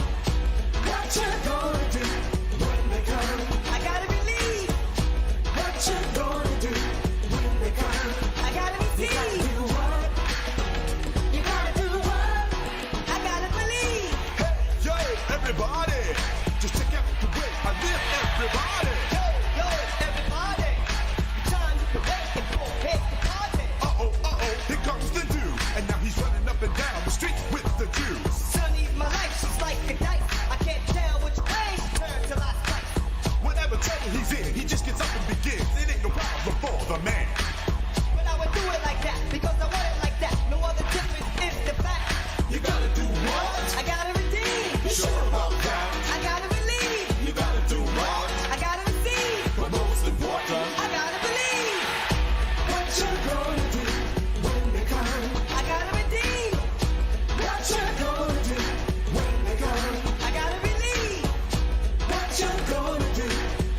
What you gonna do when they come? I gotta believe. What you gonna do when they come? I gotta receive. You gotta do what? You gotta do what? I gotta believe. Hey, yo, everybody, just check out the way I live, everybody. Yo, yo, everybody, the time you've been waiting for, here's the party. Here comes the dude, and now he's running up and down the street with the Jews. Sonny's my life, she's like a dice. I can't tell which way she turned till I slice. Whatever trouble he's in, he just gets up and begins. It ain't no problem for the man. But I would do it like that, because I want it like that. No other difference is the fact. You gotta do what? I gotta redeem. You sure about that? I gotta believe. You gotta do what? I gotta receive. But most important, I gotta believe. What you gonna do when they come? I gotta redeem. What you gonna do when they come? I gotta believe. What you gonna do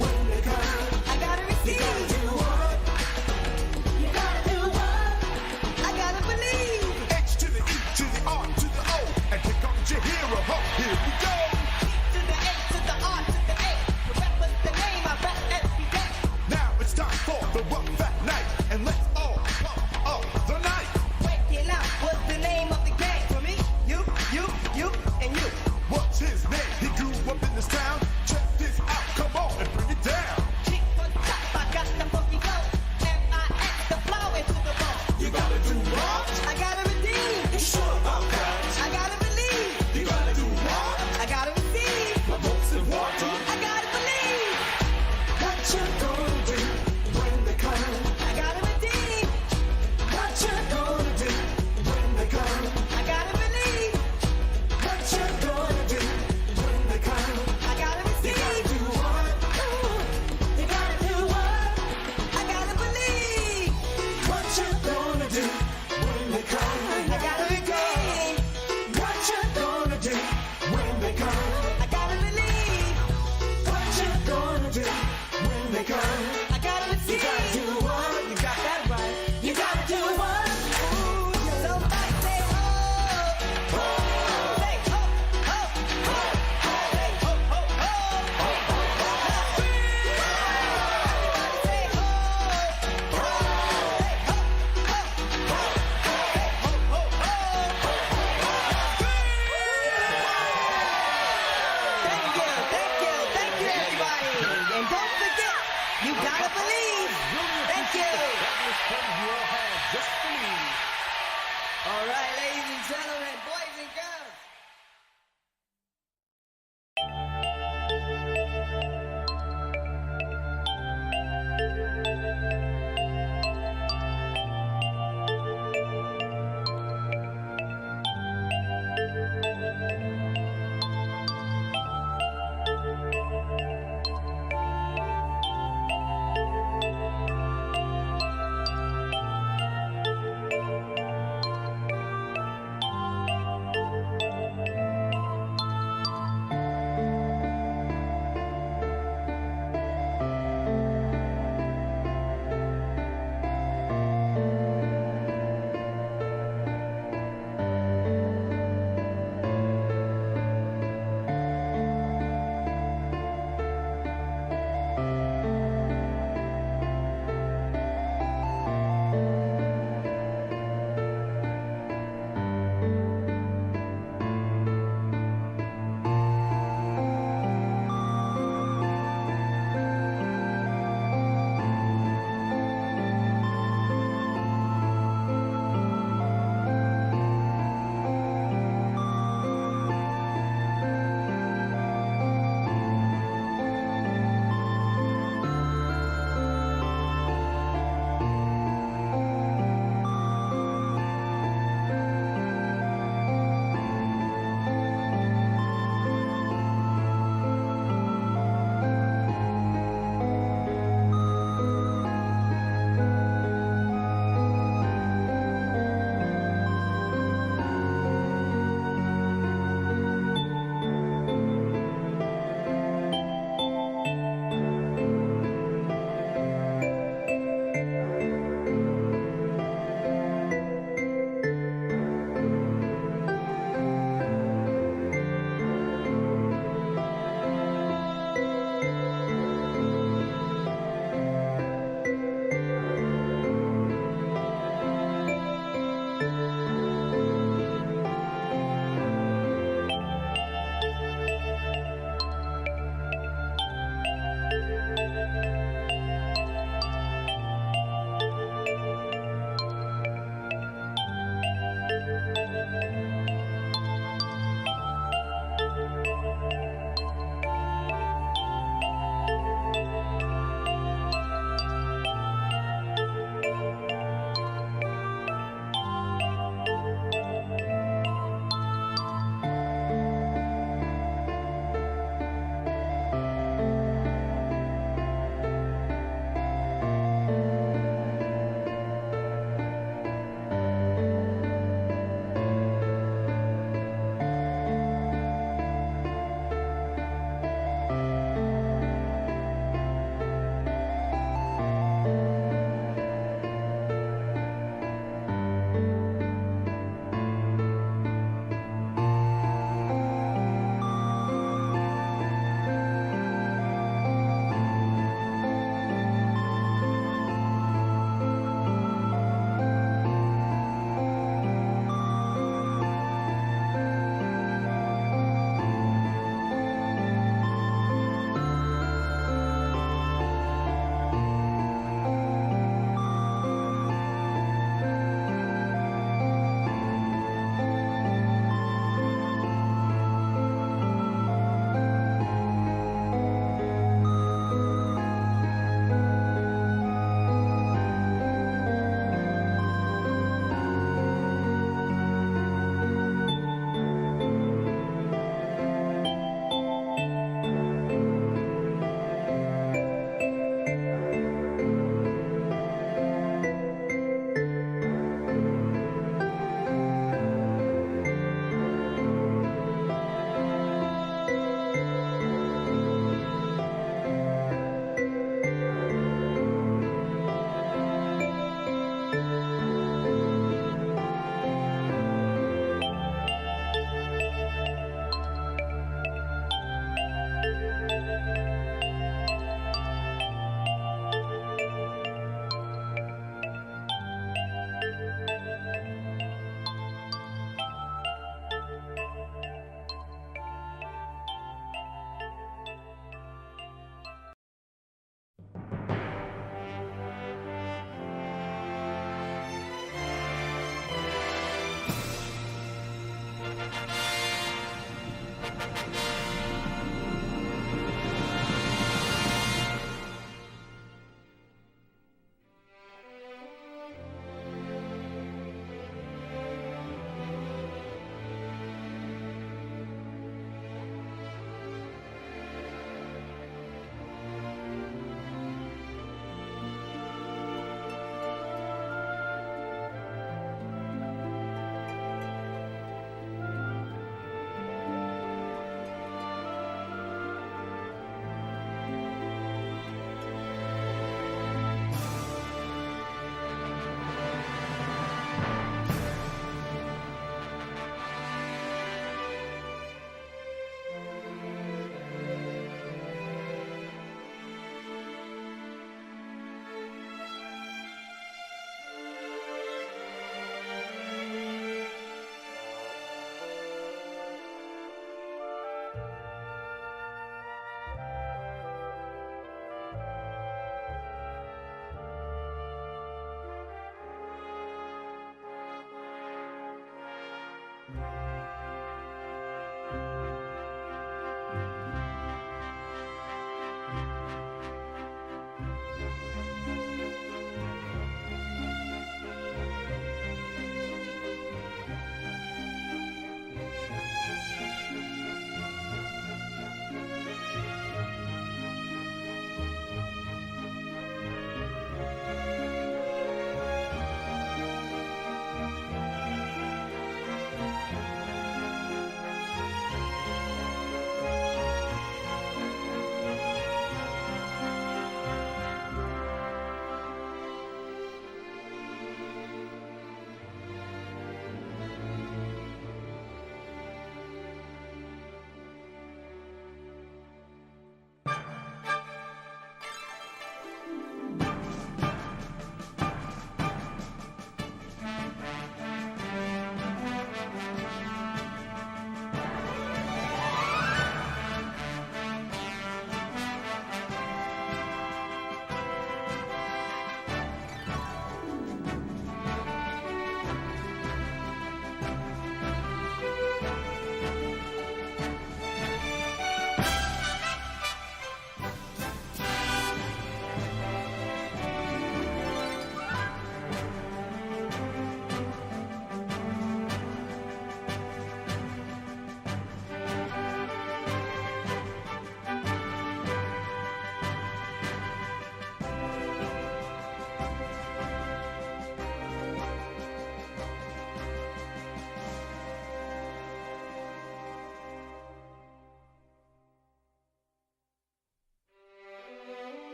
when they come? I gotta receive. You gotta do what? You gotta do what? I gotta believe. H to the E to the R to the O, and here comes your hero. Ho, here we go. To the A to the R to the A. The rap was the name I rap every day. Now it's time for the rough fat night, and let's all pump up the night. Waking up was the name of the game for me. You, and you. What's his name? He grew up in this town. Check this out, come on and bring it down. Kick for top, I got the funky flow. M-I-X, the flow into the bone. You gotta do what? I gotta redeem. You sure about that? I gotta believe. You gotta do what? I gotta receive. But most important, I gotta believe. What you gonna do when they come? I gotta redeem. What you gonna do when they come? I gotta believe. What you gonna do when they come? I gotta receive. You gotta do what? You gotta do what? I gotta believe. What you gonna do when they come? I gotta redeem. What you gonna do when they come? I gotta believe. What you gonna do when they come? I gotta receive. You gotta do what? You got that right. You gotta do what? Somebody say ho. Ho. Say ho, ho, ho, ho. Say ho, ho, ho. Ho, ho, ho. Say ho. Ho. Say ho, ho, ho, ho. Say ho, ho, ho. Thank you, everybody. And don't forget, you gotta believe. Thank you. All right, ladies and gentlemen, boys and girls.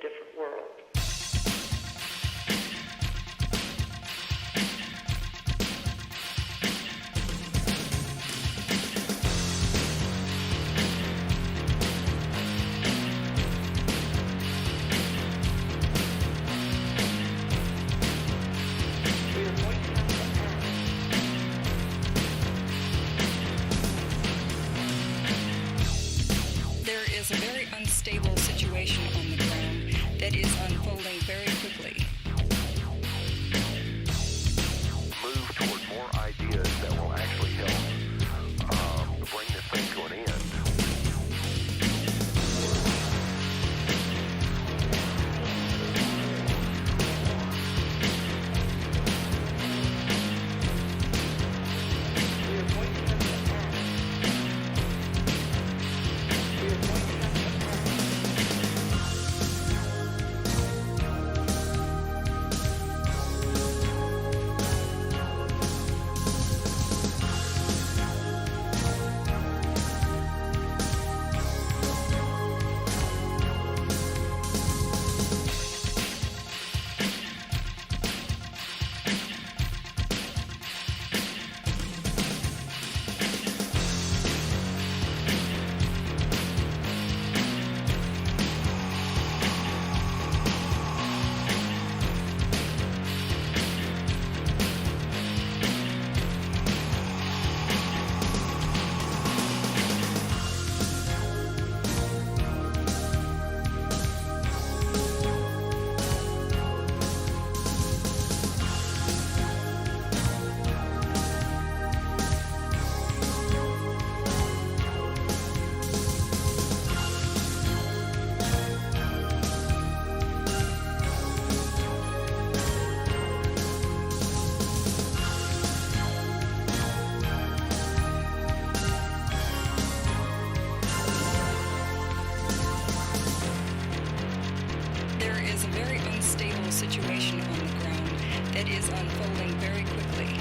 different world. We are going to have to act. There is a very unstable situation on the ground that is unfolding very quickly. Move toward more ideas that will actually help bring this thing to an end. We are going to have to act. We are going to have to act. There is a very unstable situation on the ground that is unfolding very quickly.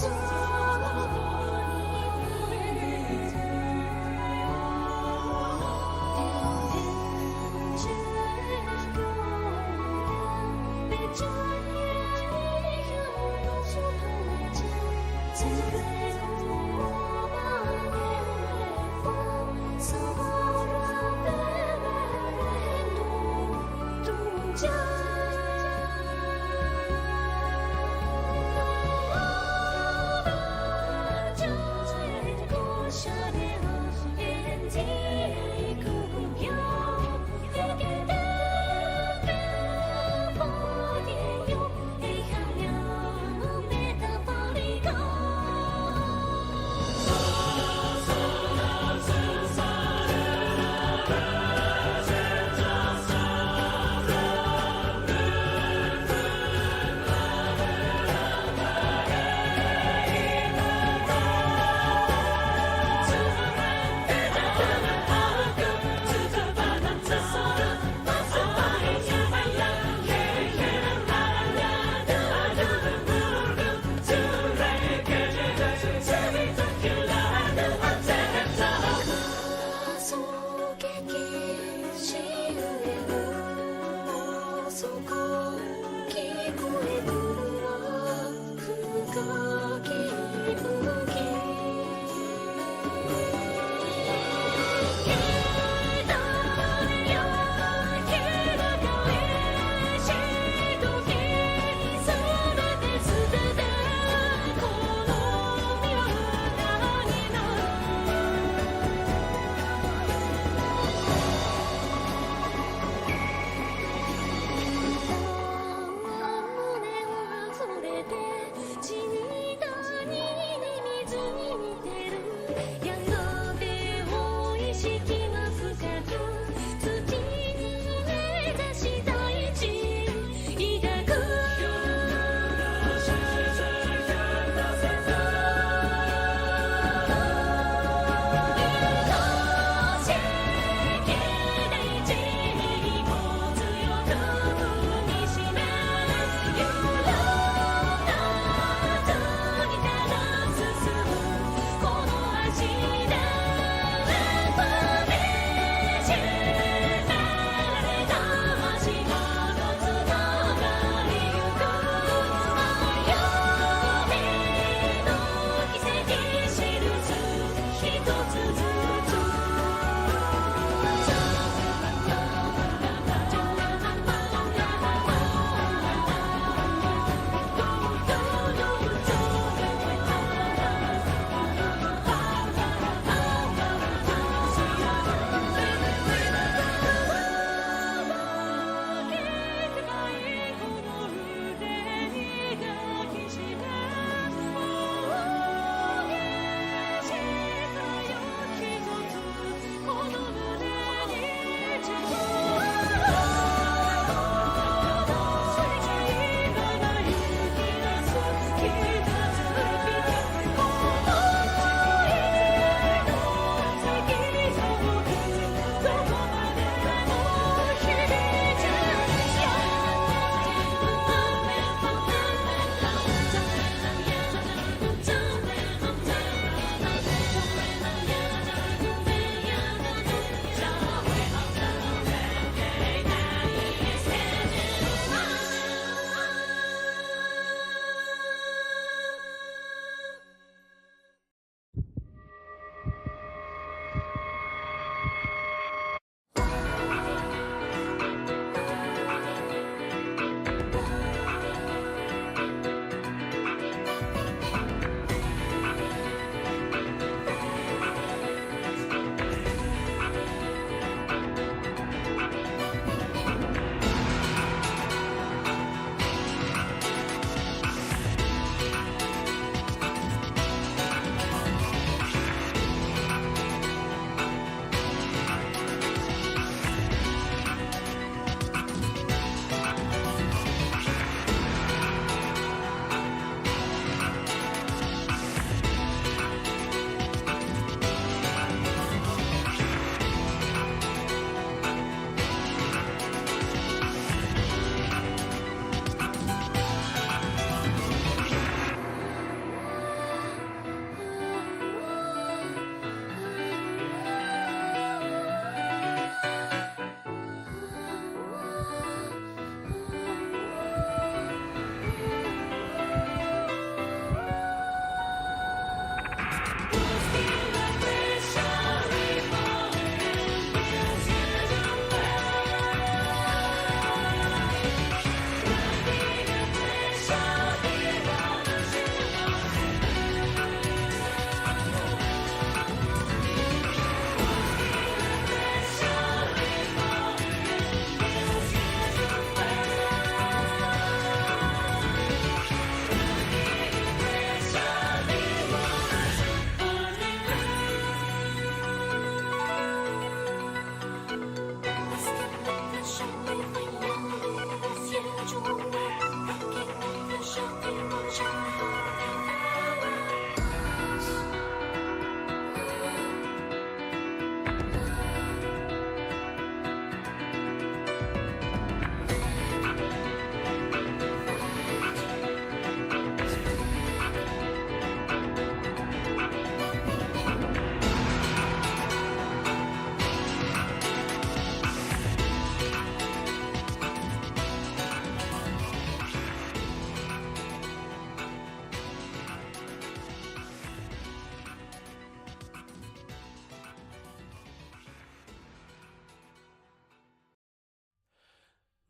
Just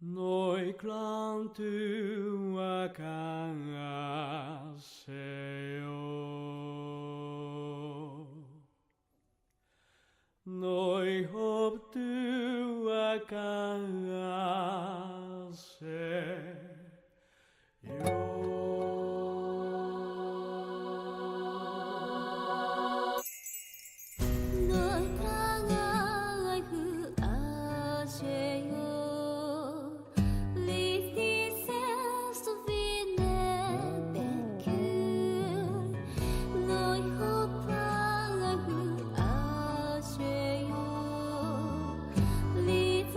Noi clan tu akangaseo. Noi hope tu akangaseo. Noi kangai fu aseo. Lift sense to be nebecul. Noi hope kangai fu aseo. Lift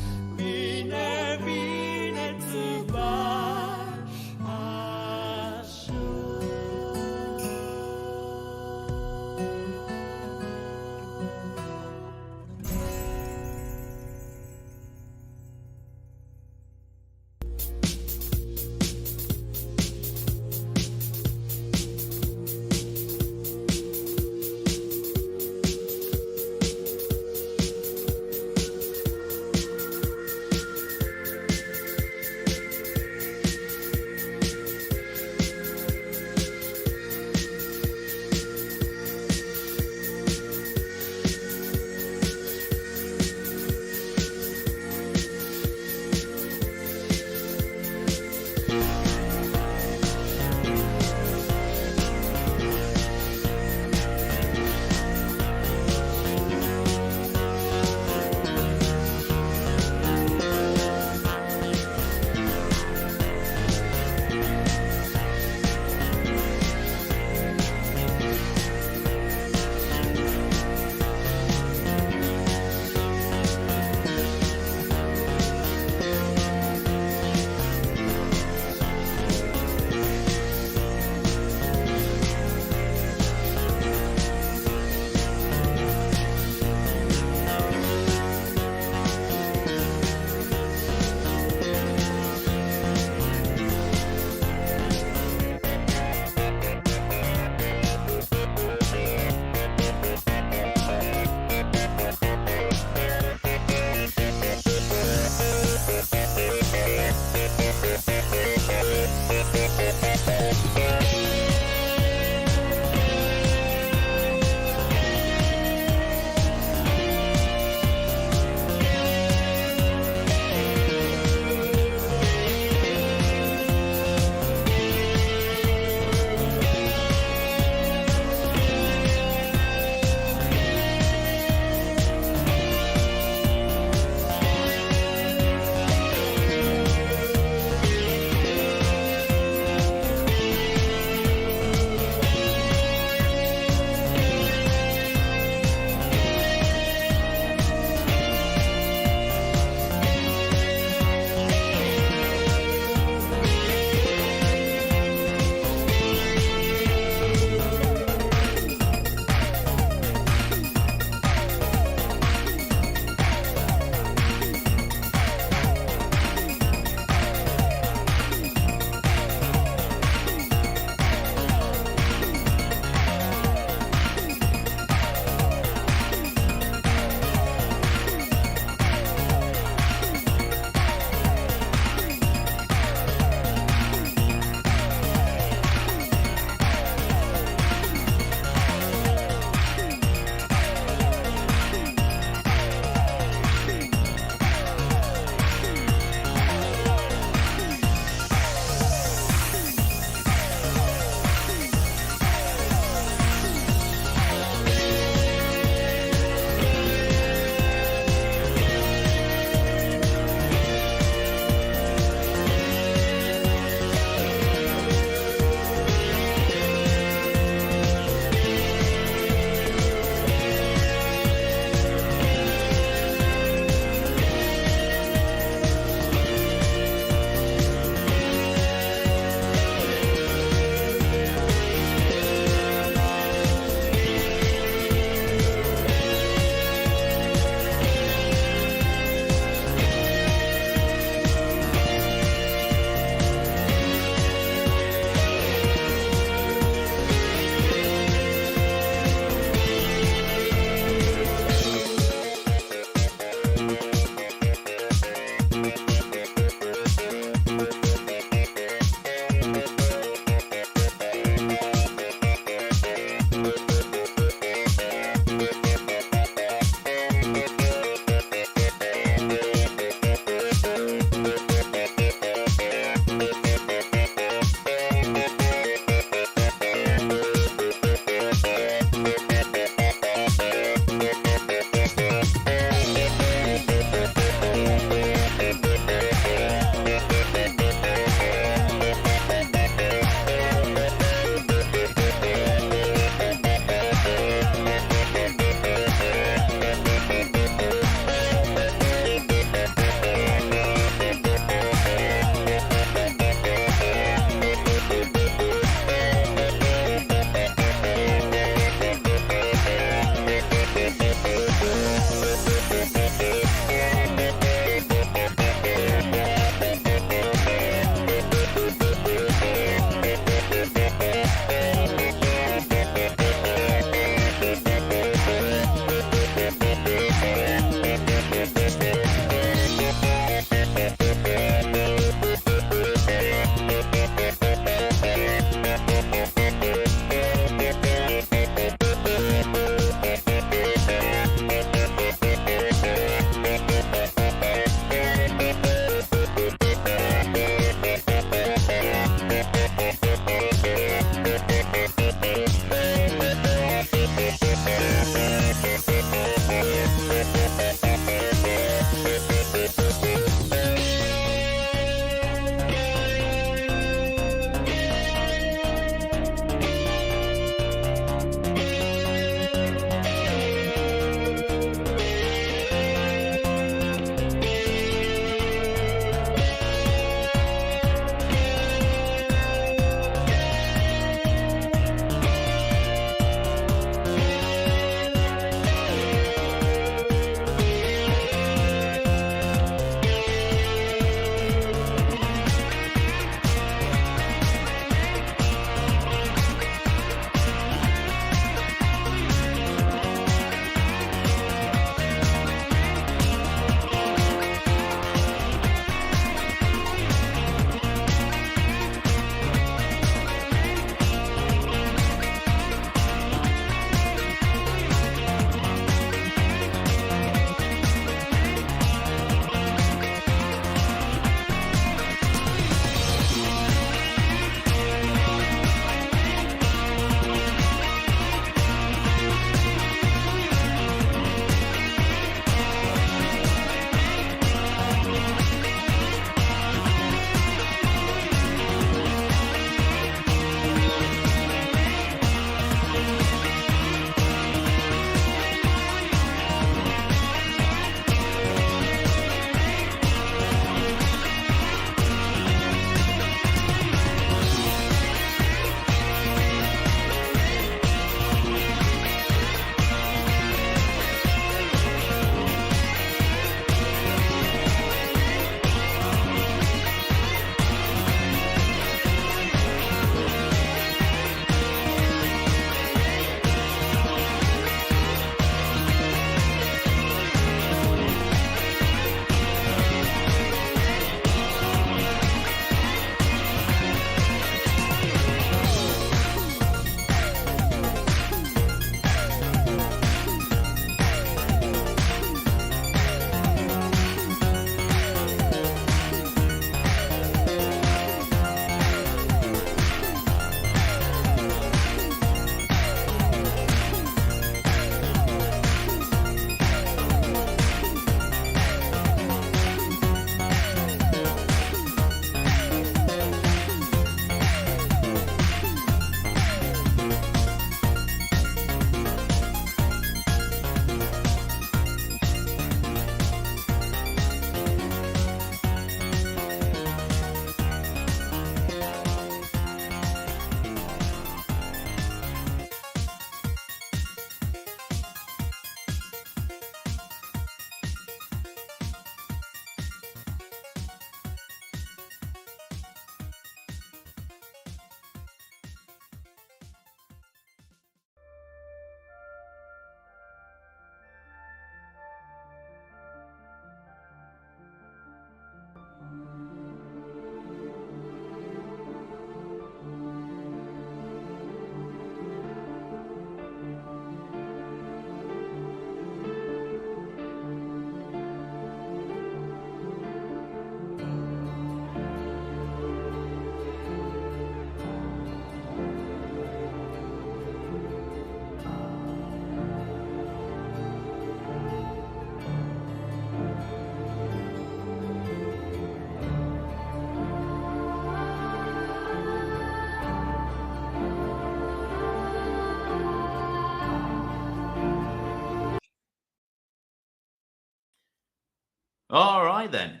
All right then.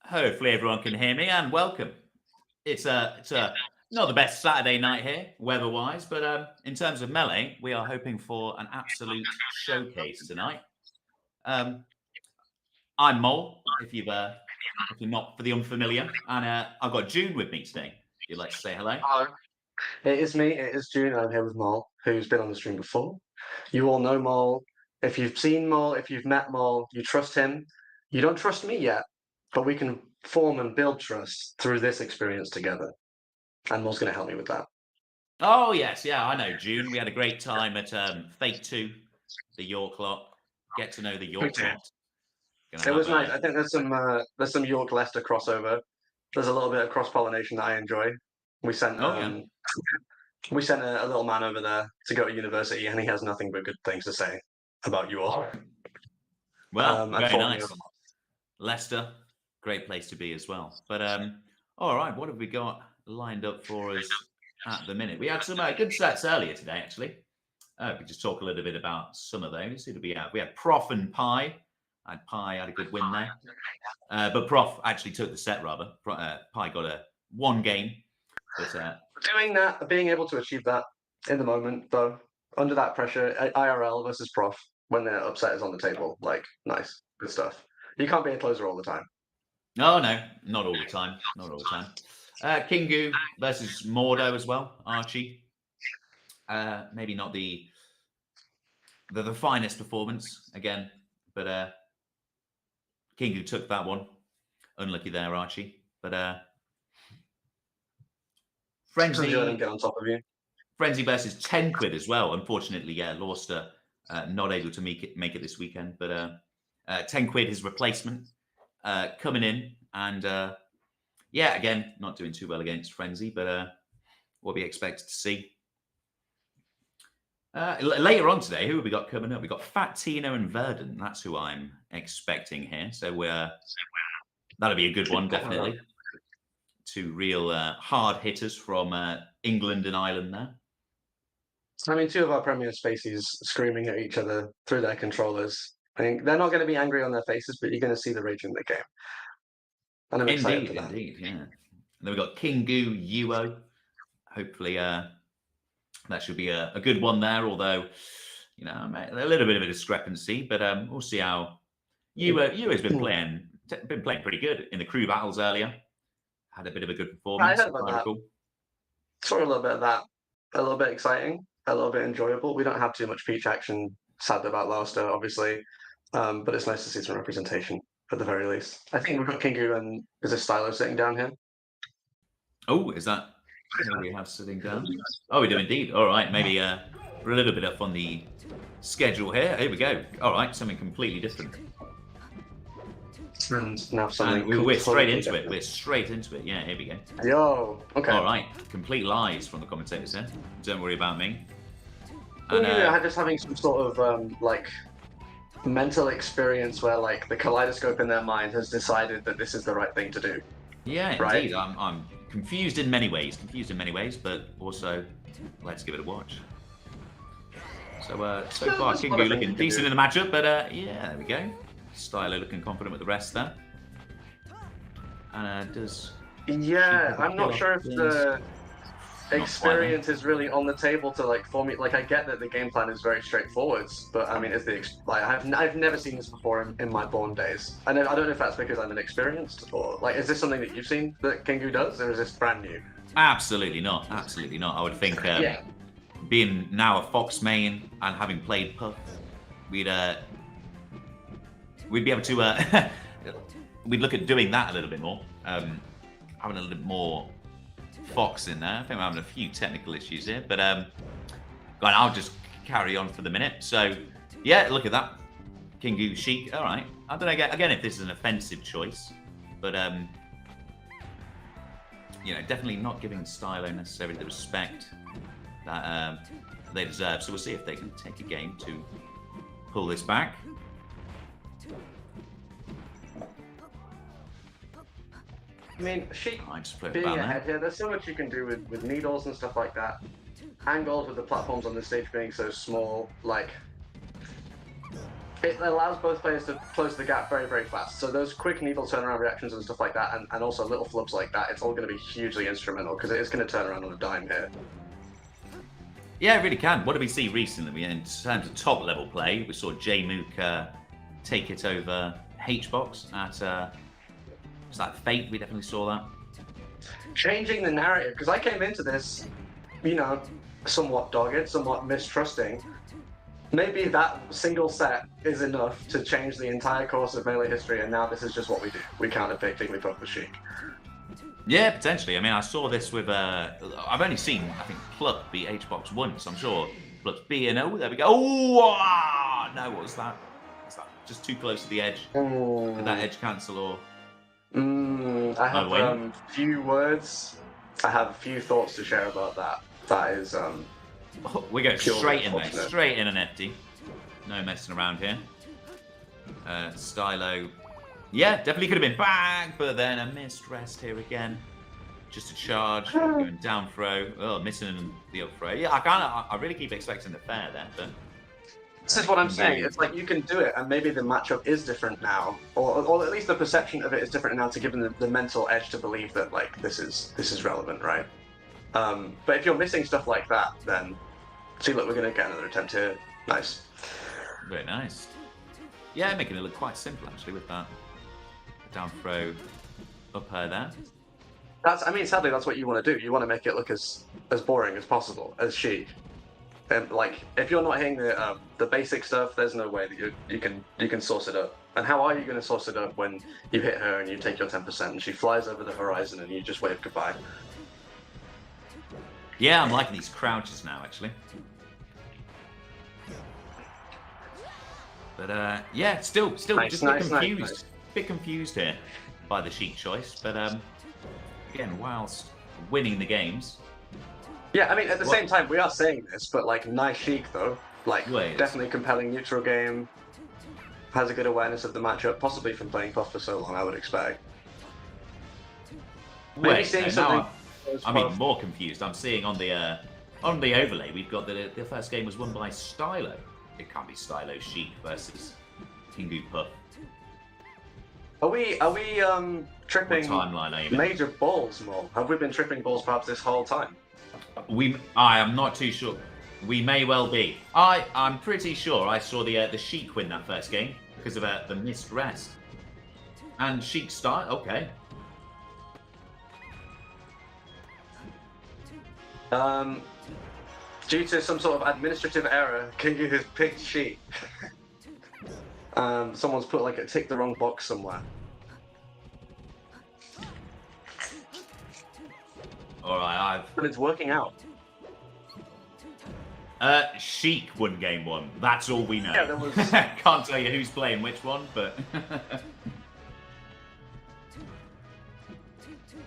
Hopefully everyone can hear me and welcome. It's not the best Saturday night here, weather-wise, but in terms of Melee, we are hoping for an absolute showcase tonight. I'm Mole, if you're not for the unfamiliar, and I've got June with me today. If you'd like to say hello. Hello. It is me, it is June. I'm here with Mole, who's been on the stream before. You all know Mole. If you've seen Mole, if you've met Mole, you trust him. You don't trust me yet, but we can form and build trust through this experience together. And Mole's going to help me with that. Oh, yes, yeah, I know, June. We had a great time at Fate 2, the York lot. Get to know the York Okay. lot. It was nice. I think there's some York Leicester crossover. There's a little bit of cross-pollination that I enjoy. We sent we sent a little man over there to go to university, and he has nothing but good things to say about you all. Well, and very for me nice. as well. Leicester, great place to be as well. But all right, what have we got lined up for us at the minute? We had some good sets earlier today, actually. We could just talk a little bit about some of those. Who did we have? We had Prof and Pi. Pi had a good win there. But Prof actually took the set, rather. Pi got one game. But, Doing that, being able to achieve that in the moment, though, under that pressure, IRL versus Prof, when the upset is on the table, like, nice, good stuff. You can't be a closer all the time. no, not all the time. Not all the time. Kangu versus Mordo as well, Archie. Maybe not the finest performance again, but Kangu took that one. Unlucky there, Archie. But Frenzy Get on top of you. Frenzy versus 10 quid as well. Unfortunately, yeah, lost not able to make it this weekend. But 10 quid his replacement coming in, and yeah, again, not doing too well against Frenzy, but what we expected to see. Later on today, who have we got coming up? We got Fat Tino and Verdant. That's who I'm expecting here. So that'll be a good one, definitely. Two real hard hitters from England and Ireland there. I mean, two of our premier spacies screaming at each other through their controllers. I think they're not going to be angry on their faces, but you're going to see the rage in the game. And I'm excited for that. Indeed, yeah. And then we've got Kangu, Yuo. Hopefully, that should be a good one there. Although, you know, a little bit of a discrepancy, but we'll see how Yuo's been playing pretty good in the crew battles earlier. Had a bit of a good performance. I heard about that. Cool. Saw a little bit of that. A little bit exciting, a little bit enjoyable. We don't have too much Peach action. Sad about Lauster, obviously, but it's nice to see some representation at the very least. I think we've got Kangu and is this Stylo sitting down here? Oh, is that who we have sitting down? Oh, we do indeed. All right, maybe we're a little bit up on the schedule here. Here we go. All right, something completely different. And now something. We're straight into it. We're straight into it. Yeah, here we go. Yo, okay. All right, complete lies from the commentators here. Don't worry about me. And, I'm just having some sort of like mental experience where like the kaleidoscope in their mind has decided that this is the right thing to do. Yeah, right? Indeed. I'm confused in many ways. But also, let's give it a watch. So far, Kangu looking decent in the matchup, but yeah, there we go. Stylo looking confident with the rest there. And does... Yeah, I'm not sure if the experience is really on the table to like form it. Like, I get that the game plan is very straightforward, but I mean, I've never seen this before in my born days. And I don't know if that's because I'm inexperienced or like, is this something that you've seen that Kangu does, or is this brand new? Absolutely not. Absolutely not. I would think being now a Fox main and having played Puff, we'd be able to we'd look at doing that a little bit more, having a little bit more Fox in there. I think we're having a few technical issues here, but I'll just carry on for the minute. So yeah, look at that, Kangu Sheik. All right, I don't know again if this is an offensive choice, but you know, definitely not giving Stylo necessarily the respect that they deserve. So we'll see if they can take a game to pull this back. I mean, Sheik being being ahead here, there's so much you can do with needles and stuff like that. Angles with the platforms on the stage being so small, like it allows both players to close the gap very, very fast. So those quick needle turnaround reactions and stuff like that, and also little flubs like that, it's all going to be hugely instrumental because it is going to turn around on a dime here. Yeah, it really can. What did we see recently? In terms of top level play, we saw J-Mook take it over H-Box at was that Fate? We definitely saw that. Changing the narrative, because I came into this, you know, somewhat dogged, somewhat mistrusting. Maybe that single set is enough to change the entire course of Melee history, and now this is just what we do. We counterpick Jigglypuff with Sheik. Yeah, potentially. I mean, I saw this with I've only seen, I think, Pluck beat H-Box once. I'm sure Pluck's B and O. There we go. Oh, no, what was that? Was that just too close to the edge? Did that edge cancel or? I have few words. I have a few thoughts to share about that. That is we go purely straight in there, unfortunate. straight in an empty. No messing around here. Stylo, yeah, definitely could have been bang, but then a missed rest here again. Just a charge, going down throw. Oh, missing the up throw. Yeah, I really keep expecting the fair there, but. This is what I'm saying. It's like you can do it, and maybe the matchup is different now, or at least the perception of it is different now to give them the mental edge to believe that like this is relevant, right? But if you're missing stuff like that, then see, look, we're gonna get another attempt here. Nice. Very nice. Yeah, making it look quite simple actually with that down throw, up her there. I mean, sadly, that's what you want to do. You want to make it look as boring as possible, as Sheik. And like, if you're not hitting the basic stuff, there's no way that you can source it up. And how are you going to source it up when you hit her and you take your 10% and she flies over the horizon and you just wave goodbye? Yeah, I'm liking these crouches now actually. But yeah, still just a bit confused. Bit confused here by the Sheik choice, but again, whilst winning the games. Yeah, I mean, at the same time, we are saying this, but like, nice Sheik though. Like, Wait. definitely compelling neutral game. Has a good awareness of the matchup, possibly from playing Puff for so long, I would expect. Maybe Wait, seeing so now something. I'm even more confused. I'm seeing on the overlay, we've got the first game was won by Stylo. It can't be Stylo Sheik versus Kangu Puff. Are we tripping What timeline are you in? major balls more? Have we been tripping balls perhaps this whole time? I am not too sure. We may well be. I'm pretty sure I saw the Sheik win that first game because of the missed rest. And Sheik start. Okay. Due to some sort of administrative error, Kangu has picked Sheik. Someone's put like tick the wrong box somewhere. All right, But it's working out. Sheik won game one. That's all we know. Yeah, there was- Can't tell you who's playing which one, but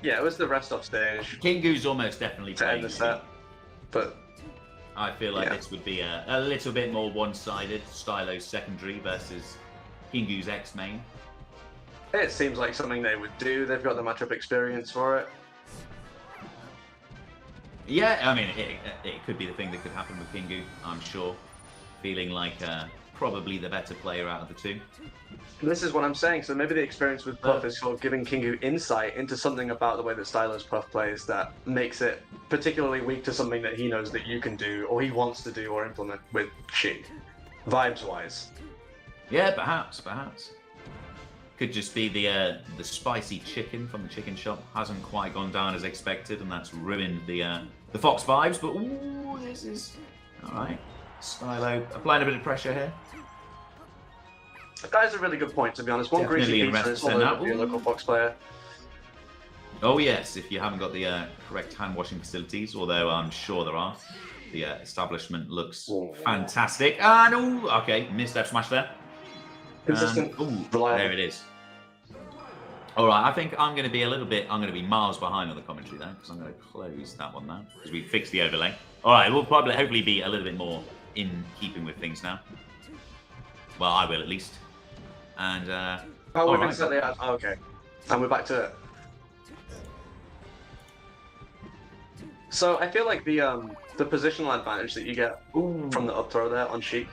Yeah, it was the rest off stage Kingu's almost definitely to playing. end the set. But I feel like Yeah. this would be a little bit more one-sided. Stylo's secondary versus Kingu's X-main. it seems like something they would do. They've got the matchup experience for it. Yeah, I mean, it could be the thing that could happen with Kangu, I'm sure. Feeling like probably the better player out of the two. This is what I'm saying. So maybe the experience with Puff is sort of giving Kangu insight into something about the way that Stylo's Puff plays that makes it particularly weak to something that he knows that you can do, or he wants to do or implement with Sheik, vibes-wise. Yeah, perhaps. Could just be the spicy chicken from the chicken shop hasn't quite gone down as expected, and that's ruined the Fox vibes. But ooh, this is all right. Stylo applying a bit of pressure here. That is a really good point, to be honest. One Definitely greasy pizza is all interested in over that. your local Fox player. Oh yes, if you haven't got the correct hand washing facilities, although I'm sure there are. The establishment looks fantastic. And ooh, okay, missed that smash there. Consistent, reliable. There it is. All right, I think I'm going to be I'm going to be miles behind on the commentary there because I'm going to close that one now because we fixed the overlay. All right, we'll probably hopefully be a little bit more in keeping with things now. Well, I will at least. And Oh, we've been slightly out. Oh, okay. And we're back to it. So I feel like the positional advantage that you get from the up throw there on Sheik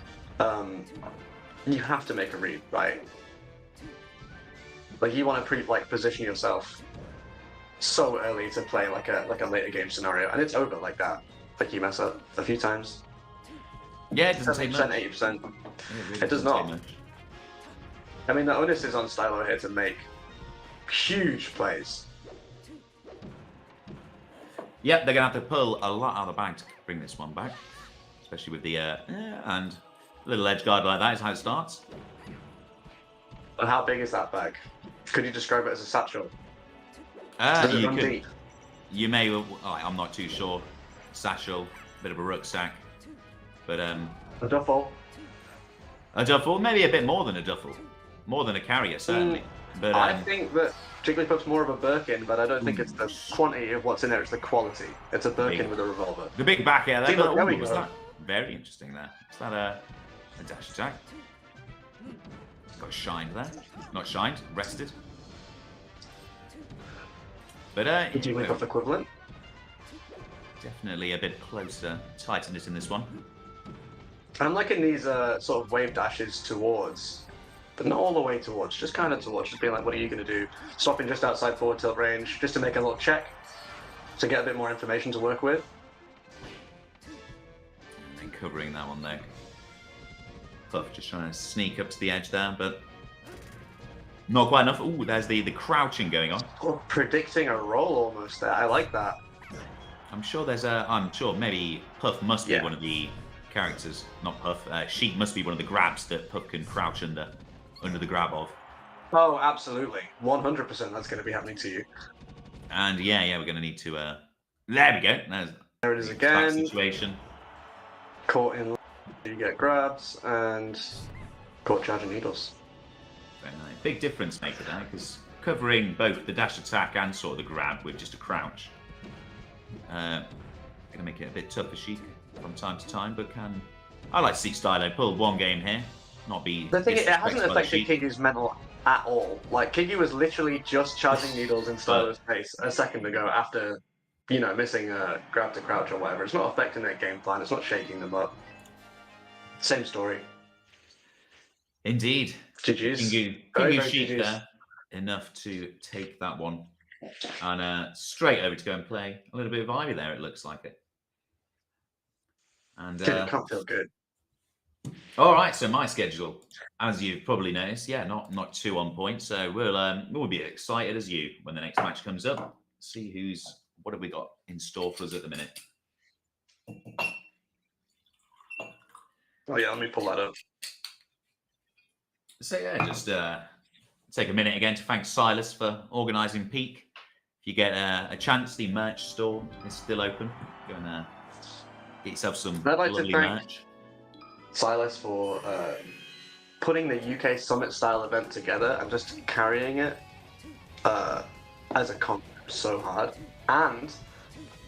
you have to make a read, right? Like you want to position yourself so early to play like a later game scenario, and it's over like that. Like you mess up a few times. Yeah, it doesn't take 70%, much. 80%. It really It does doesn't take not. much. I mean, the onus is on Stylo here to make huge plays. Yep, they're gonna have to pull a lot out of the bag to bring this one back, especially with the and a little edge guard like that is how it starts. And how big is that bag? Could you describe it as a satchel? Does it You run could, deep? you may. I'm not too sure. Satchel, bit of a rucksack, but A duffel? a duffel, maybe a bit more than a duffel, more than a carrier certainly. But I think that Jigglypuff's more of a Birkin, but I don't think it's the quantity of what's in there, it's the quality. It's a Birkin with a revolver. the big back air there. See, look, there we was go. that very interesting there? Is that a dash attack? Got shined there. Not shined, rested. But The Jigglypuff equivalent. definitely a bit closer, tighten it in this one. I'm liking these sort of wave dashes towards, but not all the way towards, just kind of towards, just being like, what are you going to do? Stopping just outside forward tilt range, just to make a little check, to get a bit more information to work with. And then covering that one there. Puff just trying to sneak up to the edge there, but not quite enough. Ooh, there's the crouching going on. Oh, predicting a roll almost there, I like that. I'm sure there's a. I'm sure maybe Puff must be Yeah. one of the characters, not Puff. Sheik must be one of the grabs that Puff can crouch under the grab of. Oh, absolutely. 100% that's going to be happening to you. And yeah, we're going to need to. There we go. There it is Back again. situation. Caught in, you get grabs, and caught charging needles. Very nice. Big difference maker there, because covering both the dash attack and sort of the grab with just a crouch. Going to make it a bit tough for Sheik from time to time, but can. I like to see Stylo pull one game here, not be. The thing is, it hasn't disrespected by the affected Sheik. Kigu's mental at all. Like, Kigu was literally just charging needles in Stylo's face a second ago after, missing a grab to crouch or whatever. It's not affecting their game plan. It's not shaking them up. Same story. Indeed. GG's. Kingu Very Sheik GG's. there, enough to take that one. And straight over to go and play a little bit of Ivy there, it looks like it. And Dude, it can't feel good. all right, so my schedule, as you've probably noticed, not too on point. So we'll be excited as you when the next match comes up. See what have we got in store for us at the minute. Oh yeah, let me pull that up. So yeah, just take a minute again to thank Silas for organising Peak. If you get a chance, the merch store is still open. Go and get yourself some I'd like to lovely thank- merch. Silas for putting the UK Summit style event together and just carrying it as a concept so hard, and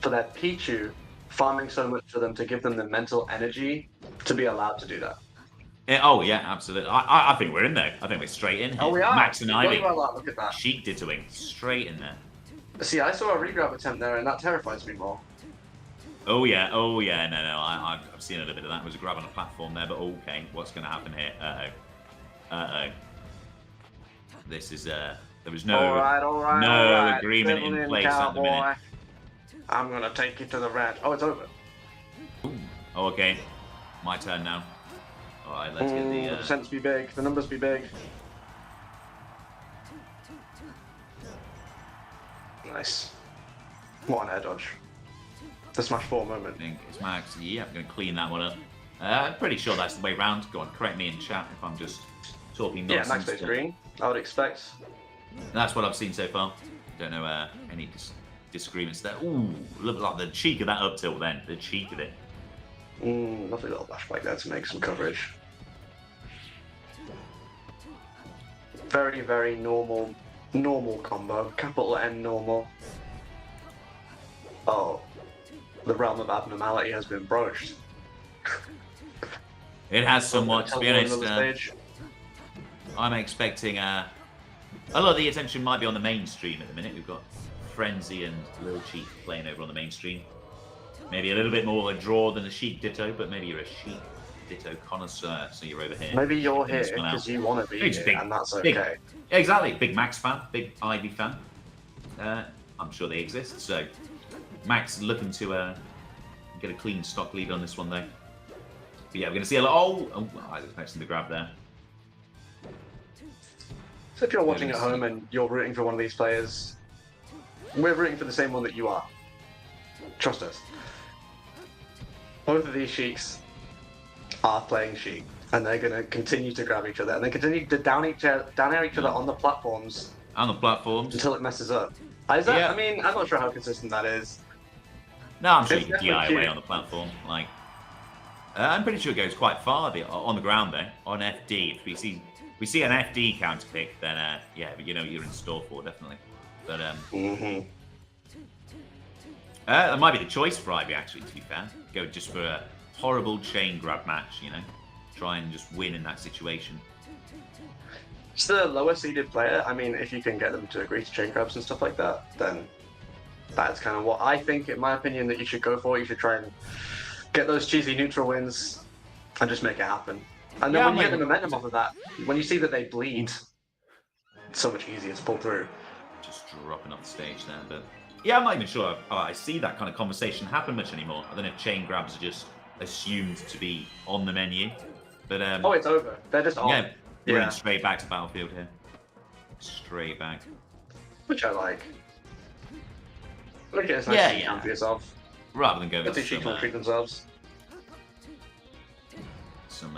for their Pichu farming so much for them to give them the mental energy to be allowed to do that. Oh yeah, absolutely. I think we're in there. I think we're straight in here. Oh, we are. Max and Really Ivy. well done, look at that. Sheik did to wing. Straight in there. See, I saw a regrab attempt there, and that terrifies me more. Oh yeah. No. I've seen a little bit of that. It was a grab on a platform there, but okay, what's going to happen here? Uh oh. This is there was no all right, no agreement in place at the minute. cowboy. I'm gonna take you to the red. Oh, it's over. Ooh. Oh, okay. My turn now. All right, let's get The the. percents be big. The numbers be big. Nice. What an air dodge. The smash 4 moment. I think it's Max. Yeah, I'm going to clean that one up. I'm pretty sure that's the way round. Go on, correct me in chat if I'm just talking Yeah, nonsense. max base green. I would expect. That's what I've seen so far. Don't know any disagreements there. Ooh, look like the cheek of that up tilt then. The cheek of it. Lovely little flashback there to make some coverage. Very, very normal combo. Capital N normal. Oh, the realm of abnormality has been broached. It has somewhat, to be honest. Stage. I'm expecting a lot of the attention might be on the main stream at the minute. We've got Frenzy and Lil Chief playing over on the main stream. Maybe a little bit more a draw than a Sheik Ditto, but maybe you're a Sheik Ditto connoisseur. So you're over here. Maybe you're checking this here one out. because you want to be Big- here, big- and that's big- okay. Exactly. Big Max fan, big Ivy fan. I'm sure they exist. So Max looking to get a clean stock lead on this one though. But yeah, we're going to see a lot. Oh, I was expecting the grab there. So if you're watching at home and you're rooting for one of these players, we're rooting for the same one that you are. Trust us. Both of these Sheiks are playing Sheik, and they're going to continue to grab each other, and they continue to down each other on the platforms On the platforms. until it messes up. Is that, Yeah. I mean, I'm not sure how consistent that is. No, I'm sure It's you can definitely DI away cute. on the platform. Like, I'm pretty sure it goes quite far on the ground though. On FD, if we see an FD counter pick, then yeah, but you know you're in store for definitely. But that might be the choice for Ivy actually. To be fair, go just for a horrible chain grab match. You know, try and just win in that situation. It's the lower seeded player. I mean, if you can get them to agree to chain grabs and stuff like that, then that's kind of what I think, in my opinion, that you should go for. You should try and get those cheesy neutral wins and just make it happen. And then Yeah, when you get the maybe- momentum off of that, when you see that they bleed, it's so much easier to pull through. Just dropping off the stage there, but yeah, I'm not even sure I see that kind of conversation happen much anymore. I don't know if chain grabs are just assumed to be on the menu, but Oh, it's over. They're just on. yeah, we're Yeah. in straight back to Battlefield here. Straight back. Which I like. Look at it's nice Yeah, to yeah. for yourself. Rather than going Let with these people treat themselves. some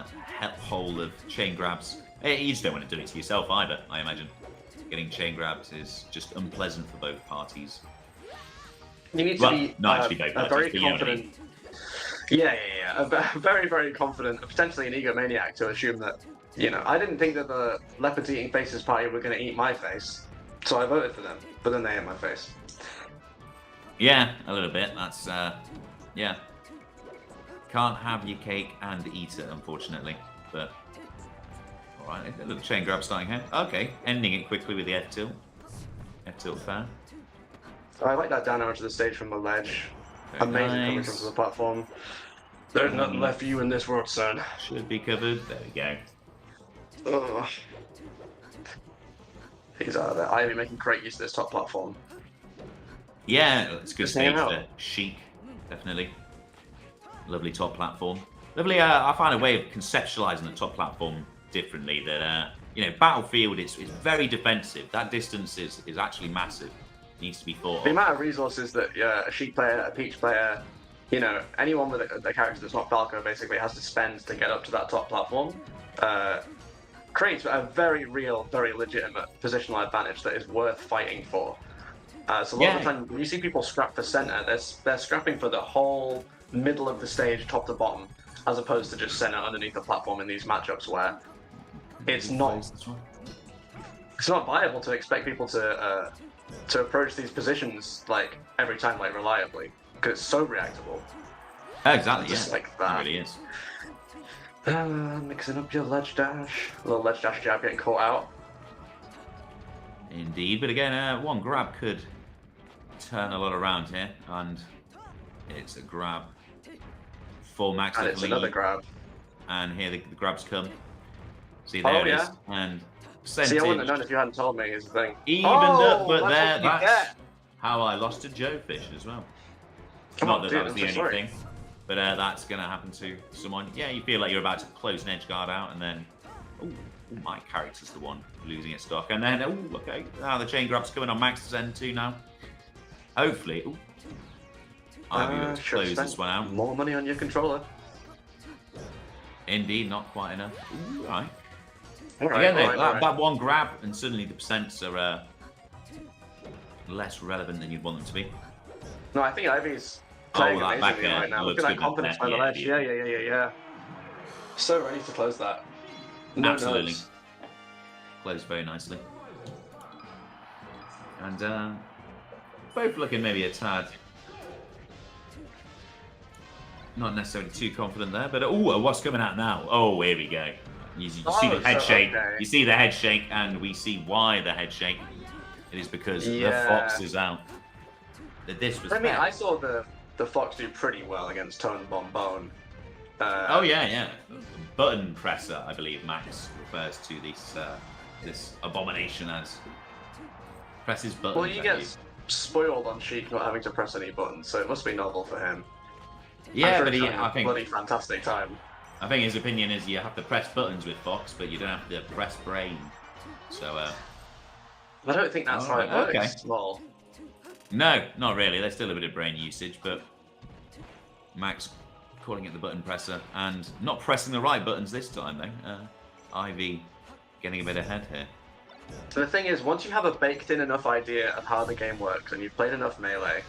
hole of chain grabs. You just don't want to do it to yourself either, I imagine. Getting chain grabs is just unpleasant for both parties. You need to Well, be not actually both a parties, very but you know what I mean. confident. Yeah. A very, very confident, potentially an egomaniac to assume that, you know, I didn't think that the Leopards Eating Faces party were going to eat my face, so I voted for them, but then they ate my face. Yeah, a little bit. That's, yeah. Can't have your cake and eat it, unfortunately. But, alright, a little chain grab starting here. Okay, ending it quickly with the F-tilt. F-tilt fair. I like that down arrow to the stage from the ledge. Very Amazing coming nice. from the platform. There's nothing left for you in this world, son. Should be covered. There we go. Ugh. He's out of there. Ivy making great use of this top platform. Yeah, it's a good Just hanging stage out. for Chic, definitely. Lovely top platform. Lovely, I find a way of conceptualizing the top platform differently. That, you know, Battlefield is very defensive. That distance is actually massive. Needs to be thought The of. amount of resources that a Sheik player, a Peach player, you know, anyone with a character that's not Falco basically has to spend to get up to that top platform, creates a very real, very legitimate positional advantage that is worth fighting for. So a lot of the time, when you see people scrap for center, they're scrapping for the whole middle of the stage, top to bottom, as opposed to just center underneath the platform in these matchups where it's not viable to expect people to approach these positions like every time like reliably, because it's so reactable. Exactly, Just yeah. like that. It really is. Mixing up your ledge dash, a little ledge dash jab getting caught out. Indeed, but again, one grab could turn a lot around here, and it's a grab for Max. And it's definitely. another grab. And here the grabs come. See, there it is. And percentage See, I wouldn't have known if you hadn't told me, is the thing. evened up, but that's there, what you that's get. how I lost to Joe Fish as well. Come Not on, that dude, that was I'm the so only sorry. thing, but that's going to happen to someone. Yeah, you feel like you're about to close an edge guard out, and then, oh, my character's the one losing its stock, and then, oh, okay, now the chain grab's coming on Max's end too now. Hopefully, ooh, I'll be able to Should've close spent this one out. More money on your controller. Indeed, not quite enough. Ooh, right. Alright, Again, alright. that one grab, and suddenly the percents are less relevant than you'd want them to be. No, I think Ivy's playing that back amazingly air right now. Look looks at that good, confidence by doesn't the it? ledge. Yeah. So ready to close that. No Absolutely. notes. Closed very nicely. And both looking maybe a tad not necessarily too confident there, but oh, what's coming out now? Oh, here we go. You see the head shake. Okay. You see the head shake, and we see why the head shake. It is because the fox is out. That this was. I mean, fair. I saw the Fox do pretty well against Tone Bombone. Oh yeah. Button presser, I believe Max refers to this abomination as. Presses buttons. Well, you get spoiled on Sheik not having to press any buttons, so it must be novel for him. Yeah, I'm but sure I he's having a think bloody fantastic time. I think his opinion is you have to press buttons with Fox, but you don't have to press brain. So I don't think that's how it works. okay. Lol. No, not really. There's still a bit of brain usage, but Max calling it the button presser and not pressing the right buttons this time, though. Ivy getting a bit ahead here. So the thing is, once you have a baked-in enough idea of how the game works and you've played enough Melee,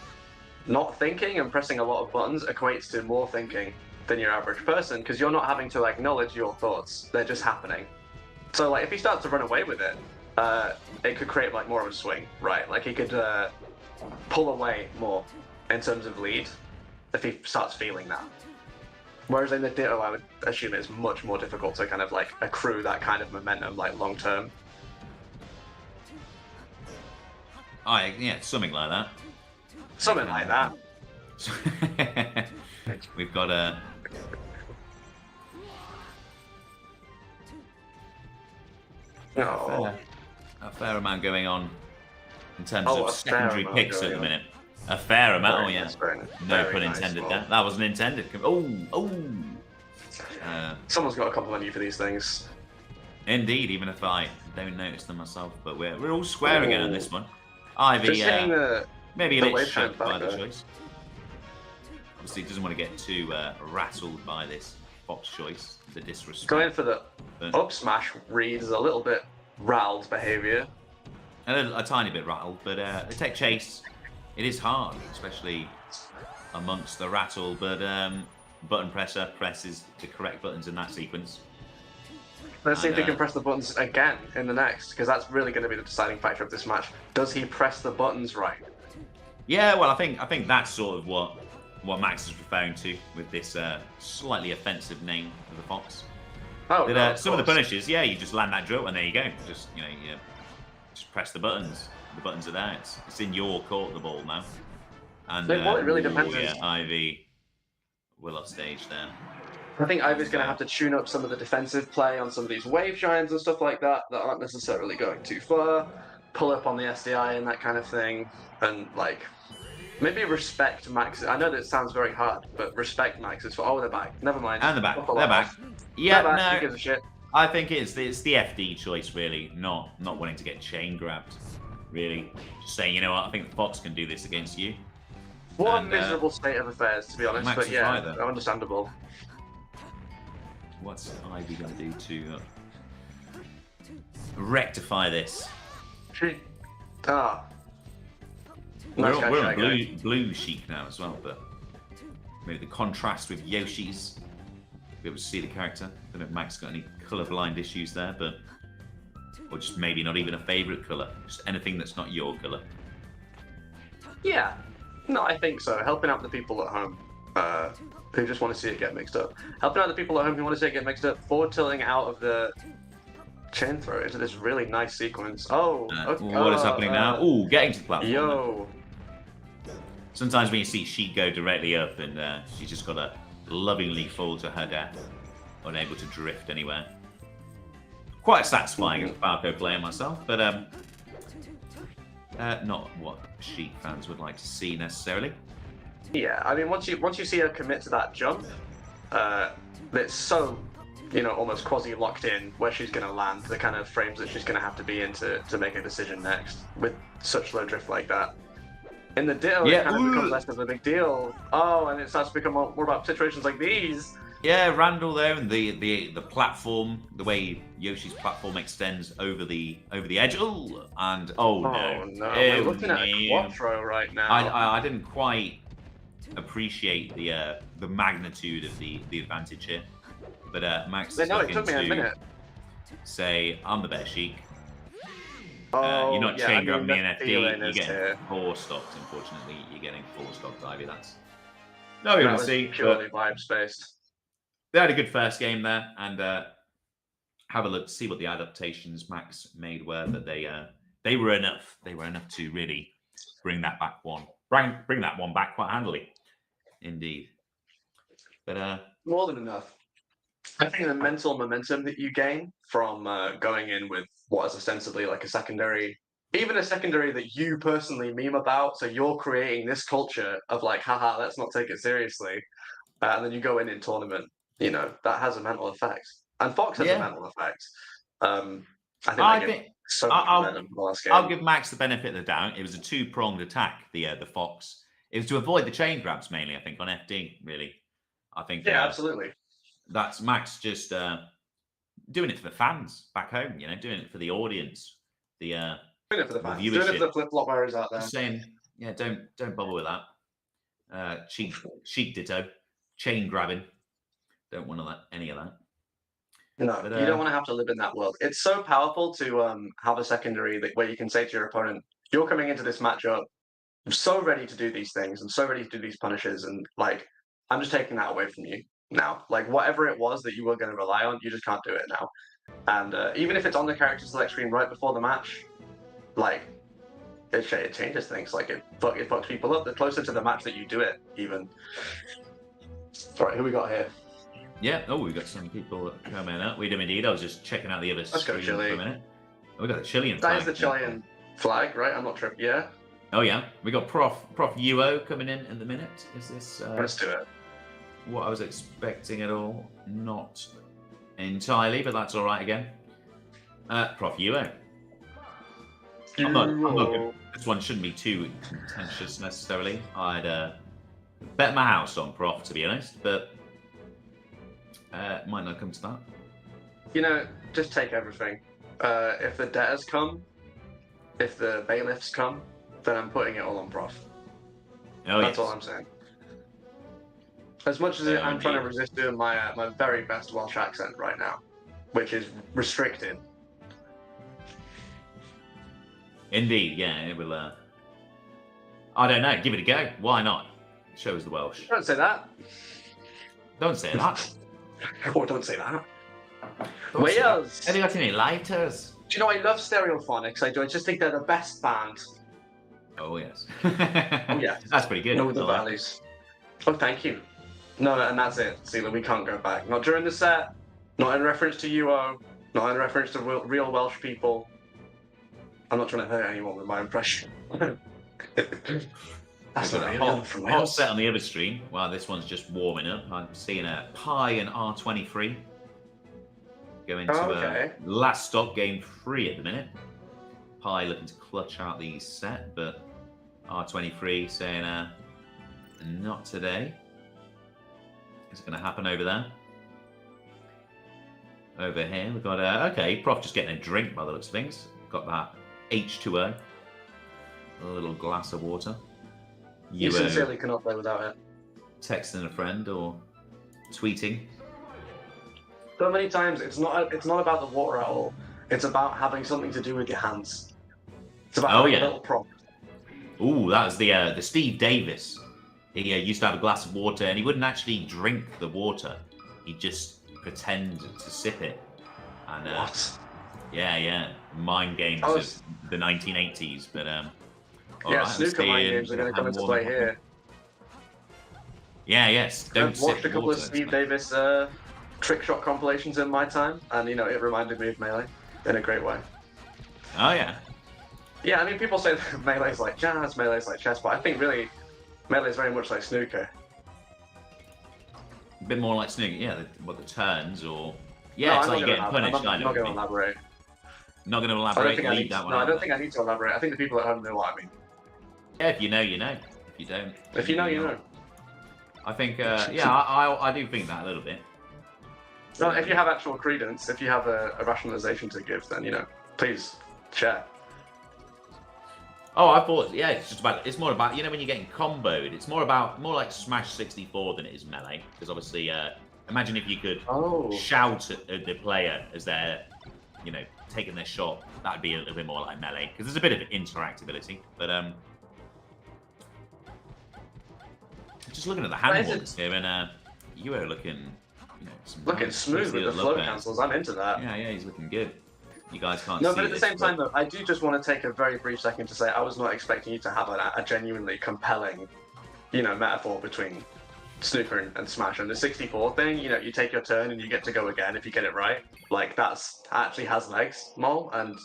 not thinking and pressing a lot of buttons equates to more thinking than your average person, because you're not having to acknowledge your thoughts. They're just happening. So like, if he starts to run away with it, it could create like more of a swing, right? Like he could pull away more in terms of lead if he starts feeling that. Whereas in the Ditto, I would assume it's much more difficult to kind of like accrue that kind of momentum like long term. Yeah, something like that. Something like that. We've got a. Oh. A fair amount going on in terms Oh, of a fair secondary amount picks at going the on. minute. A fair amount, Very oh yeah. nice, very- No very pun nice, intended Bob. there. That wasn't intended. Oh. Someone's got to compliment you for these things. Indeed, even if I don't notice them myself, but we're all square again on this one. Ivy, Just hitting maybe a the bit wave shocked back by the there. choice. Obviously, doesn't want to get too rattled by this Fox choice, the disrespect. Going for the But- up smash read is a little bit rattled behavior. A tiny bit rattled, but the tech chase, it is hard, especially amongst the rattle, but button presser presses the correct buttons in that sequence. Let's see if he And, can press the buttons again in the next, because that's really going to be the deciding factor of this match. Does he press the buttons right? Yeah, well, I think that's sort of what Max is referring to with this slightly offensive name for the Fox. Oh, That, no, some of the course. punishes, yeah, you just land that drill and there you go. Just you just press the buttons. The buttons are there. It's in your court, the ball now. And Look, what it really depends yeah, is- Ivy will off stage there. I think Ivy's going to have to tune up some of the defensive play on some of these wave shines and stuff like that that aren't necessarily going too far. Pull up on the SDI and that kind of thing. And, like, maybe respect Max. I know that it sounds very hard, but respect Max's. Oh, they're back. Never mind. And the back. Buckle They're up. back. Yeah, They're back. Who no. gives a shit? I think it's the FD choice, really, not wanting to get chain grabbed. Really, just saying, you know what, I think the Fox can do this against you. What And, a miserable state of affairs, to be honest. Max But is yeah, right there. understandable. What's Ivy going to do to rectify this? Ah. We're Nice guy, on Shy Guy. blue Sheik now as well, but maybe the contrast with Yoshi's, be able to see the character. I don't know if Max got any colour-blind issues there, but or just maybe not even a favourite colour, just anything that's not your colour. Yeah. No, I think so. Helping out the people at home who just want to see it get mixed up. Helping out the people at home who want to see it get mixed up. Forward tilting out of the chain throw into this really nice sequence. Oh, okay. What is happening now? Ooh, getting to the platform. Yo. Sometimes when you see Sheik go directly up and she's just got to lovingly fall to her death, unable to drift anywhere. Quite satisfying as a Falco player myself, but not what Sheik fans would like to see necessarily. Yeah, I mean, once you see her commit to that jump, it's so, almost quasi locked in where she's going to land, the kind of frames that she's going to have to be in to make a decision next with such low drift like that. In the Ditto, Yeah, it kind of ooh. becomes less of a big deal. Oh, and it starts to become more about situations like these. Yeah, Randall there, and the platform, the way Yoshi's platform extends over the edge. Ooh, and Oh no, no, we're looking at a quattro right now. I didn't quite appreciate the magnitude of the advantage here, but Max is No, it looking took me a to minute. say, "I'm the best Sheik." Oh, You're not yeah, chain I mean, grabbing me the in feeling FD. is You're here. getting 4 stopped. Unfortunately, you're getting 4 stopped, Ivy. That's no, we That will was see. purely But vibes based. they had a good first game there, and have a look, see what the adaptations Max made were. That they were enough. They were enough to really bring that back bring that one back quite handily, indeed. But More than enough. I think the mental momentum that you gain from going in with what is ostensibly like a secondary, even a secondary that you personally meme about, so you're creating this culture of like, haha, let's not take it seriously, and then you go in tournament, you know, that has a mental effect. And Fox has a mental effect. I think so much momentum from the last game. I'll give Max the benefit of the doubt. It was a two-pronged attack, the Fox. It was to avoid the chain grabs mainly, I think, on FD, really. I think absolutely. That's Max just doing it for the fans back home, you know, doing it for the audience, doing it for the fans, doing it for the flip-flop wearers out there. Just saying, yeah, don't bother with that. Cheek ditto, chain grabbing. Don't want any of that. No, But, you don't want to have to live in that world. It's so powerful to have a secondary where you can say to your opponent, "You're coming into this matchup, I'm so ready to do these things. I'm so ready to do these punishes, and like, I'm just taking that away from you now. Like, whatever it was that you were going to rely on, you just can't do it now. And even if it's on the character select screen right before the match, like, it changes things. Like, it fucks people up. The closer to the match that you do it, even. All right, who we got here? Yeah. Oh, we've got some people coming up. We do indeed. I was just checking out the other stream for a minute. Oh, we got the Chilean flag. That is the Chilean flag, right? I'm not tripping. Yeah. Oh yeah. We got Prof UO coming in the minute. Is this? Let's do it. What I was expecting at all? Not entirely, but that's all right again. Prof UO. I'm not good. This one shouldn't be too contentious necessarily. I'd bet my house on Prof, to be honest, but. Might not come to that. You know, just take everything. If the debtors come, if the bailiffs come, then I'm putting it all on Prof. Oh, That's all I'm saying. As much as I'm trying to resist doing my my very best Welsh accent right now, which is restricted. Indeed, yeah, it will. I don't know. Give it a go. Why not? Shows the Welsh. Don't say that. Don't say that. Oh, don't say that. Wales. Have you got any lighters? Do you know I love Stereophonics? I do. I just think they're the best band. Oh yes. Oh yeah. That's pretty good. Know the valleys. Oh, thank you. No, and that's it. Sealer, we can't go back. Not during the set. Not in reference to UO. Not in reference to real Welsh people. I'm not trying to hurt anyone with my impression. That's We've what got I from hot Wales. set on the other stream. Wow, this one's just warming up. I'm seeing a Pi and R23 going to last stop game 3 at the minute. Pi looking to clutch out the set, but R23 saying not today. It's going to happen over there. Over here, we've got okay, Prof just getting a drink by the looks of things. Got that H2O, a little glass of water. You sincerely cannot play without it. Texting a friend or tweeting. So many times, it's not about the water at all. It's about having something to do with your hands. It's about having a little prompt. Ooh, that was the Steve Davis. He used to have a glass of water, and he wouldn't actually drink the water. He'd just pretend to sip it. And what? Yeah, mind games of the 1980s. But yeah, snooker mind games are going to come into play here. Yeah, yes. I've watched a couple of Steve Davis trick shot compilations in my time, and you know, it reminded me of Melee in a great way. Oh yeah. Yeah, I mean, people say that Melee's like jazz, Melee's like chess, but I think really Melee's very much like snooker. A bit more like snooker, yeah. The turns or it's like you're getting punished. I'm not going to elaborate. Not going to elaborate. Leave that one. No, I don't think I need to elaborate. I think the people at home know what I mean. Yeah, if you know, you know. If you don't, if you know, you know. I think, I do think that a little bit. No, if you have actual credence, if you have a rationalization to give, then, you know, please share. Oh, I thought, yeah, it's more about, you know, when you're getting comboed, it's more like Smash 64 than it is Melee. Because obviously, imagine if you could shout at the player as they're, you know, taking their shot. That'd be a little bit more like Melee. Because there's a bit of interactability. But, just looking at the handballs here, and you are looking, you know, looking smooth with the flow cancels. I'm into that. Yeah, he's looking good. You guys can't. No, see but at the same time, though, I do just want to take a very brief second to say I was not expecting you to have a genuinely compelling, you know, metaphor between snooker and smash. And the 64 thing, you know, you take your turn and you get to go again if you get it right. Like that's actually has legs, Mole, and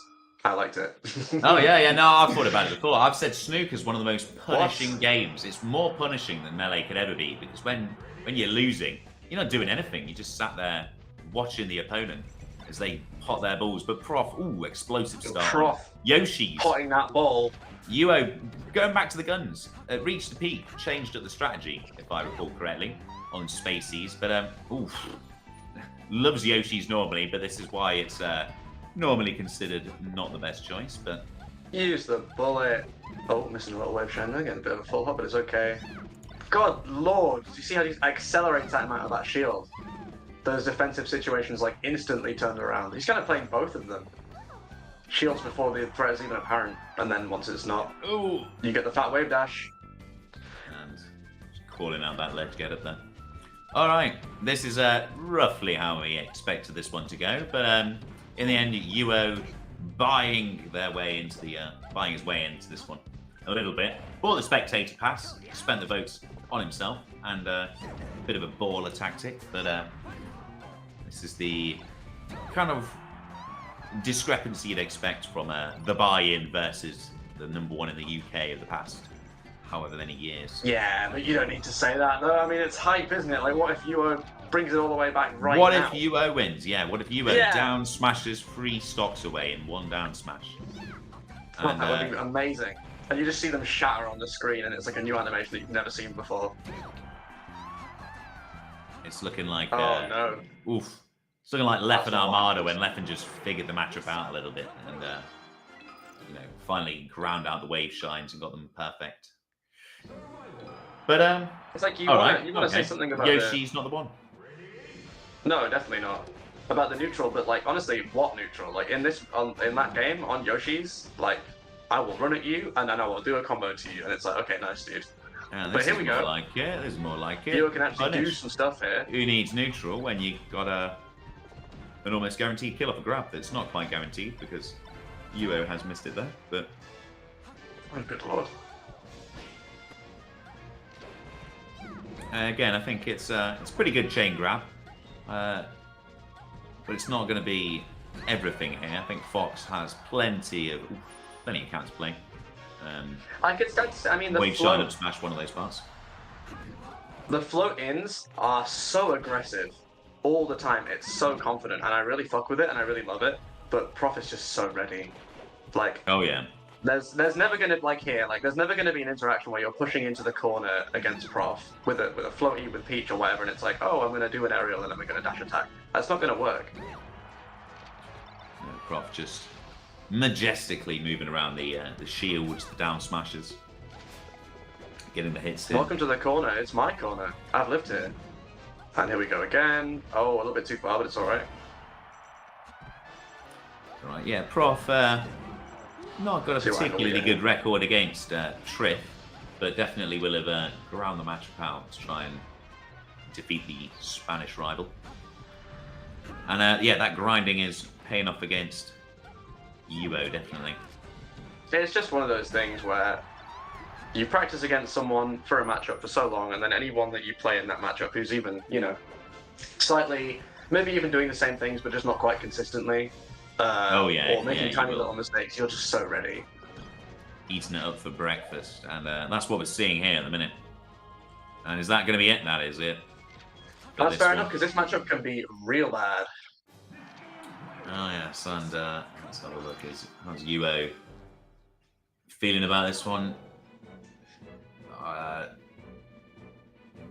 I liked it. Oh yeah. No, I've thought about it before. I've said snooker's one of the most punishing games. It's more punishing than melee could ever be because when you're losing, you're not doing anything. You just sat there watching the opponent as they pot their balls. But Prof, explosive start. Prof, Yoshi's potting that ball. UO going back to the guns. Reached the peak, changed up the strategy, if I recall correctly, on Spacies. But loves Yoshi's normally, but this is why it's normally considered not the best choice. But Use the bullet. Oh, missing a little wave shine there, getting a bit of a full hop, but it's okay. God lord, do you see how he accelerates that amount of that shield? Those defensive situations like instantly turned around. He's kind of playing both of them. Shields before the threat is even apparent, and then once it's not, ooh, you get the fat wave dash. And just calling out that ledge get up there. All right, this is roughly how we expected this one to go, but in the end, UO buying his way into this one a little bit. Bought the spectator pass, spent the votes on himself, and a bit of a baller tactic, but this is the kind of discrepancy you'd expect from the buy-in versus the #1 in the UK of the past however many years. Yeah, but you don't need to say that though. I mean, it's hype, isn't it? Like, what if UO brings it all the way back right what now? if UO wins? Yeah, what if UO down smashes 3 stocks away in 1 down smash? And, that would be amazing. And you just see them shatter on the screen, and it's like a new animation that you've never seen before. It's looking like no. Oof. It's looking like Leffen Armada when Leffen just figured the matchup out a little bit and finally ground out the wave shines and got them perfect. But it's like you want to say something about Yoshi's not the one. No, definitely not. About the neutral, but like honestly, what neutral? Like in that game on Yoshi's, like I will run at you and then I will do a combo to you, and it's like, okay, nice, dude. But here we go. There's more like it. You can actually do some stuff here. Who needs neutral when you got an almost guaranteed kill off a grab that's not quite guaranteed because UO has missed it there, but oh good lord. Again, I think it's pretty good chain grab, but it's not going to be everything here. I think Fox has plenty of counter play. I could start. I mean, the wave shine up smash one of those parts. The float-ins are so aggressive all the time. It's so confident, and I really fuck with it, and I really love it. But Prof is just so ready. Like, oh yeah. There's never gonna there's never gonna be an interaction where you're pushing into the corner against Prof with a floaty with Peach or whatever, and it's like, oh, I'm gonna do an aerial and then we're gonna dash attack. That's not gonna work. Prof just majestically moving around the shields, the down smashes, getting the hits in. Welcome to the corner. It's my corner. I've lived here. And here we go again. Oh, a little bit too far, but it's all right. All right, yeah, Prof. Not got a particularly good record against Triff, but definitely will have ground the matchup out to try and defeat the Spanish rival. And yeah, that grinding is paying off against UO, definitely. It's just one of those things where you practice against someone for a matchup for so long, and then anyone that you play in that matchup who's even, slightly, maybe even doing the same things, but just not quite consistently. Or making tiny little mistakes, you're just so ready. Eating it up for breakfast, and that's what we're seeing here at the minute. And is that going to be it? That is it. That's fair enough, because this matchup can be real bad. Oh yes, and let's have a look. How's UO feeling about this one?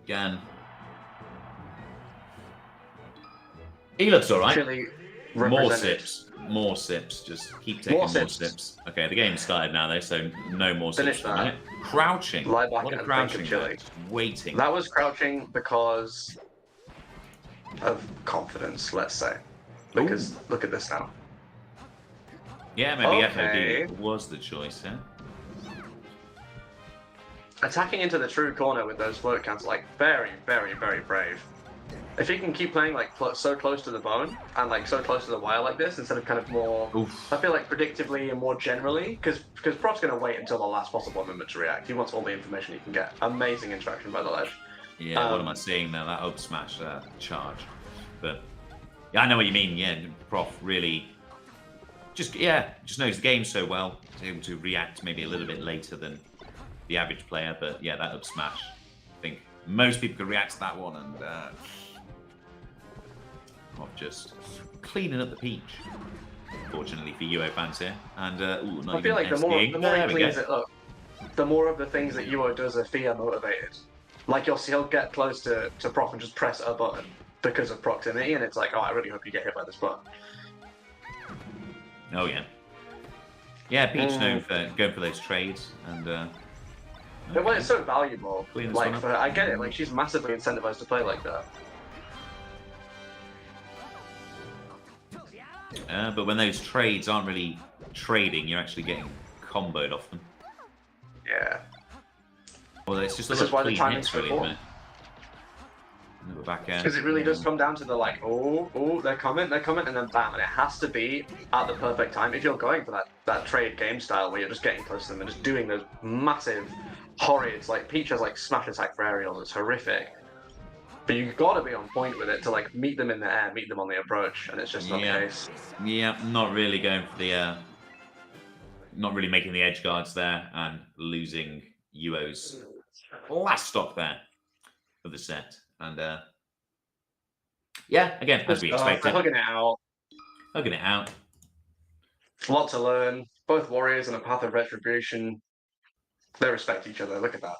Again, he looks all right. More sips. Just keep taking more sips. Okay, the game started now though, so no more sips for a minute. Crouching. Lie back what a and crouching think of there. Waiting. That was crouching because of confidence, let's say. Because look at this now. Yeah, maybe FOD was the choice, yeah. Attacking into the true corner with those float counts, like very, very, very brave. If he can keep playing like so close to the bone and like so close to the wire like this, instead of kind of more, I feel like predictively and more generally, because Prof's going to wait until the last possible moment to react. He wants all the information he can get. Amazing interaction by the ledge. Yeah, what am I seeing now? That up smash charge. But yeah, I know what you mean. Yeah, Prof really just knows the game so well. He's able to react maybe a little bit later than the average player. But yeah, that up smash. I think most people could react to that one, and Prof just cleaning up the peach. Fortunately for UO fans here, and I feel like the more he cleans it up, the more of the things that UO does are fear motivated. Like he'll get close to Prof and just press a button because of proximity, and it's like, oh, I really hope you get hit by this button. Oh yeah, yeah. Peach known for going for those trades, and well, it's so valuable. Clean this Like, one up. for her, I get it. Like, she's massively incentivized to play like that. But when those trades aren't really trading, you're actually getting comboed off them. Yeah. Well, it's just a This is lot why of the clean timing's hits, so really, important. isn't it? We're back Because it really does come down to the like, oh, they're coming, and then bam, and it has to be at the perfect time. If you're going for that trade game style where you're just getting close to them and just doing those massive horrids, like Peach has like smash attack for aerials, it's horrific. But you've got to be on point with it to like meet them in the air, meet them on the approach, and it's just not the case. Yeah, not really going for the, not really making the edge guards there, and losing UO's last stock there for the set. And yeah, again, as we expected, Hugging it out. hugging it out. A lot to learn. Both warriors and a path of retribution. They respect each other. Look at that.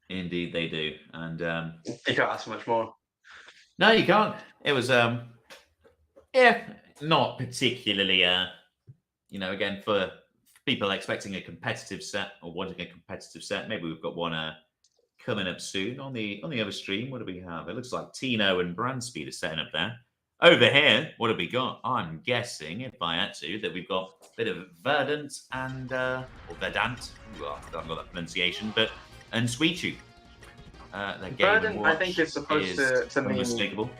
Indeed, they do. And You can't ask much more. no, you can't. It was, yeah, not particularly, again, for people expecting a competitive set or wanting a competitive set, maybe we've got one coming up soon on the other stream. What do we have? It looks like Tino and Brandspeed are setting up there. Over here, what have we got? I'm guessing, if I had to, that we've got a bit of Verdant and or Verdant. Well, I haven't got that pronunciation, but and Screechu. Verdant, I think, is supposed to mean unmistakable.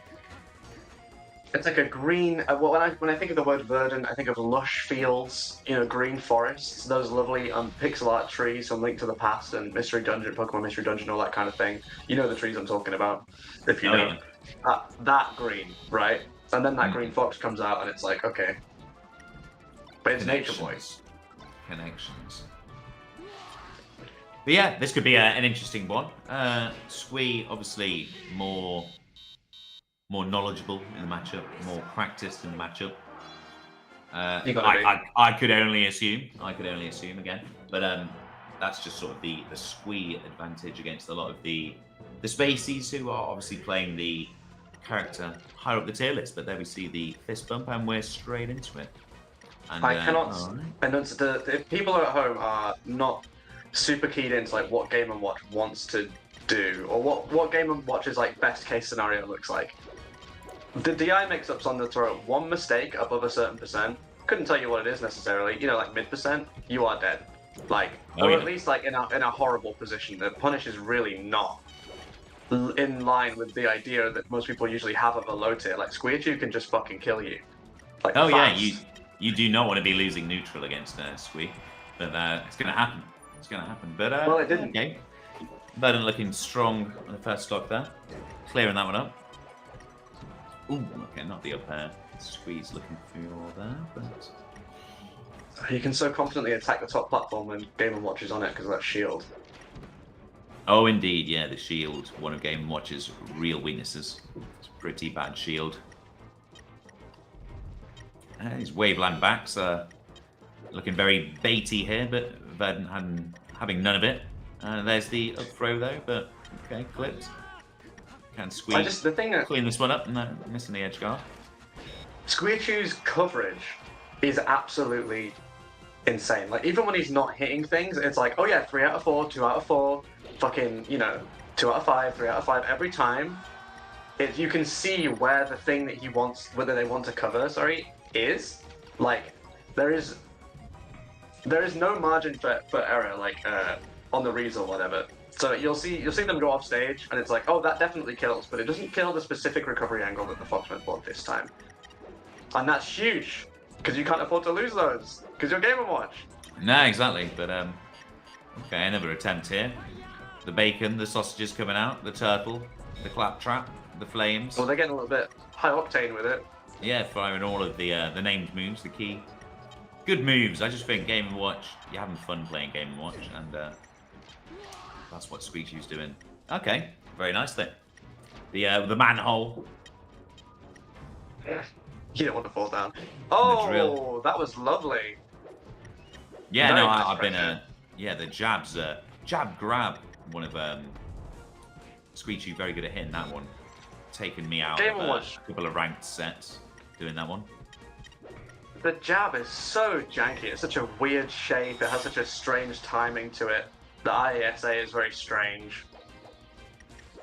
it's like a green. When I think of the word verdant, I think of lush fields, green forests, those lovely pixel art trees from Link to the Past and Mystery Dungeon, Pokemon Mystery Dungeon, all that kind of thing. You know the trees I'm talking about, if you know. Yeah. That green, right? And then that green fox comes out, and it's like, okay, but it's Nature Boy. Connections. But yeah, this could be an interesting one. Squee, obviously, more knowledgeable in the matchup, more practiced in the matchup. I could only assume. Again, but that's just sort of the Squee advantage against a lot of the Spaceys who are obviously playing the character higher up the tier list. But there we see the fist bump, and we're straight into it. And, I cannot. And if people at home are not super keyed into like what Game & Watch wants to do, or what Game & Watch's like best case scenario looks like. The DI mix-ups on the throat, one mistake above a certain percent, couldn't tell you what it is necessarily, like mid%, you are dead. Like, or at least like in a horrible position. The punish is really not in line with the idea that most people usually have of a low tier. Like Screechu can just fucking kill you. Like, fast. Yeah, you do not want to be losing neutral against Squee, but it's gonna happen. But well, it didn't. Okay. Verdant looking strong on the first stock there, clearing that one up. Ooh, okay, not the up air. Squeeze looking through there, but you can so confidently attack the top platform when Game & Watch is on it because of that shield. Oh, indeed, yeah, the shield, one of Game & Watch's real weaknesses. It's a pretty bad shield. His Waveland backs are looking very baity here, but Verdant having none of it. There's the up throw though, but okay, clipped. Can squeeze. Clean this one up, no, missing the edge guard. Screechu's coverage is absolutely insane. Like, even when he's not hitting things, it's like, oh yeah, 3 out of 4, 2 out of 4, fucking, 2 out of 5, 3 out of 5 every time. You can see where the thing that he wants, whether they want to cover, is. Like, there is no margin for error, like on the reads or whatever. So you'll see them go off stage, and it's like, oh, that definitely kills, but it doesn't kill the specific recovery angle that the Fox went for this time. And that's huge, because you can't afford to lose those, because you're Game & Watch. No, exactly, but okay, another attempt here. The bacon, the sausages coming out, the turtle, the claptrap, the flames. Well, they're getting a little bit high octane with it. Yeah, firing all of the named moves, the key. Good moves. I just think Game & Watch, you're having fun playing Game & Watch, and that's what Screechu's doing. Okay, very nice then. The manhole. You don't want to fall down. drill. Oh, that was lovely. Yeah, Very no, nice I've been pressure. yeah, the jabs, jab grab. One of Screechu very good at hitting that one, taking me out Game of Watch. a couple of ranked sets doing that one. The jab is so janky. It's such a weird shape. It has such a strange timing to it. The ISA is very strange.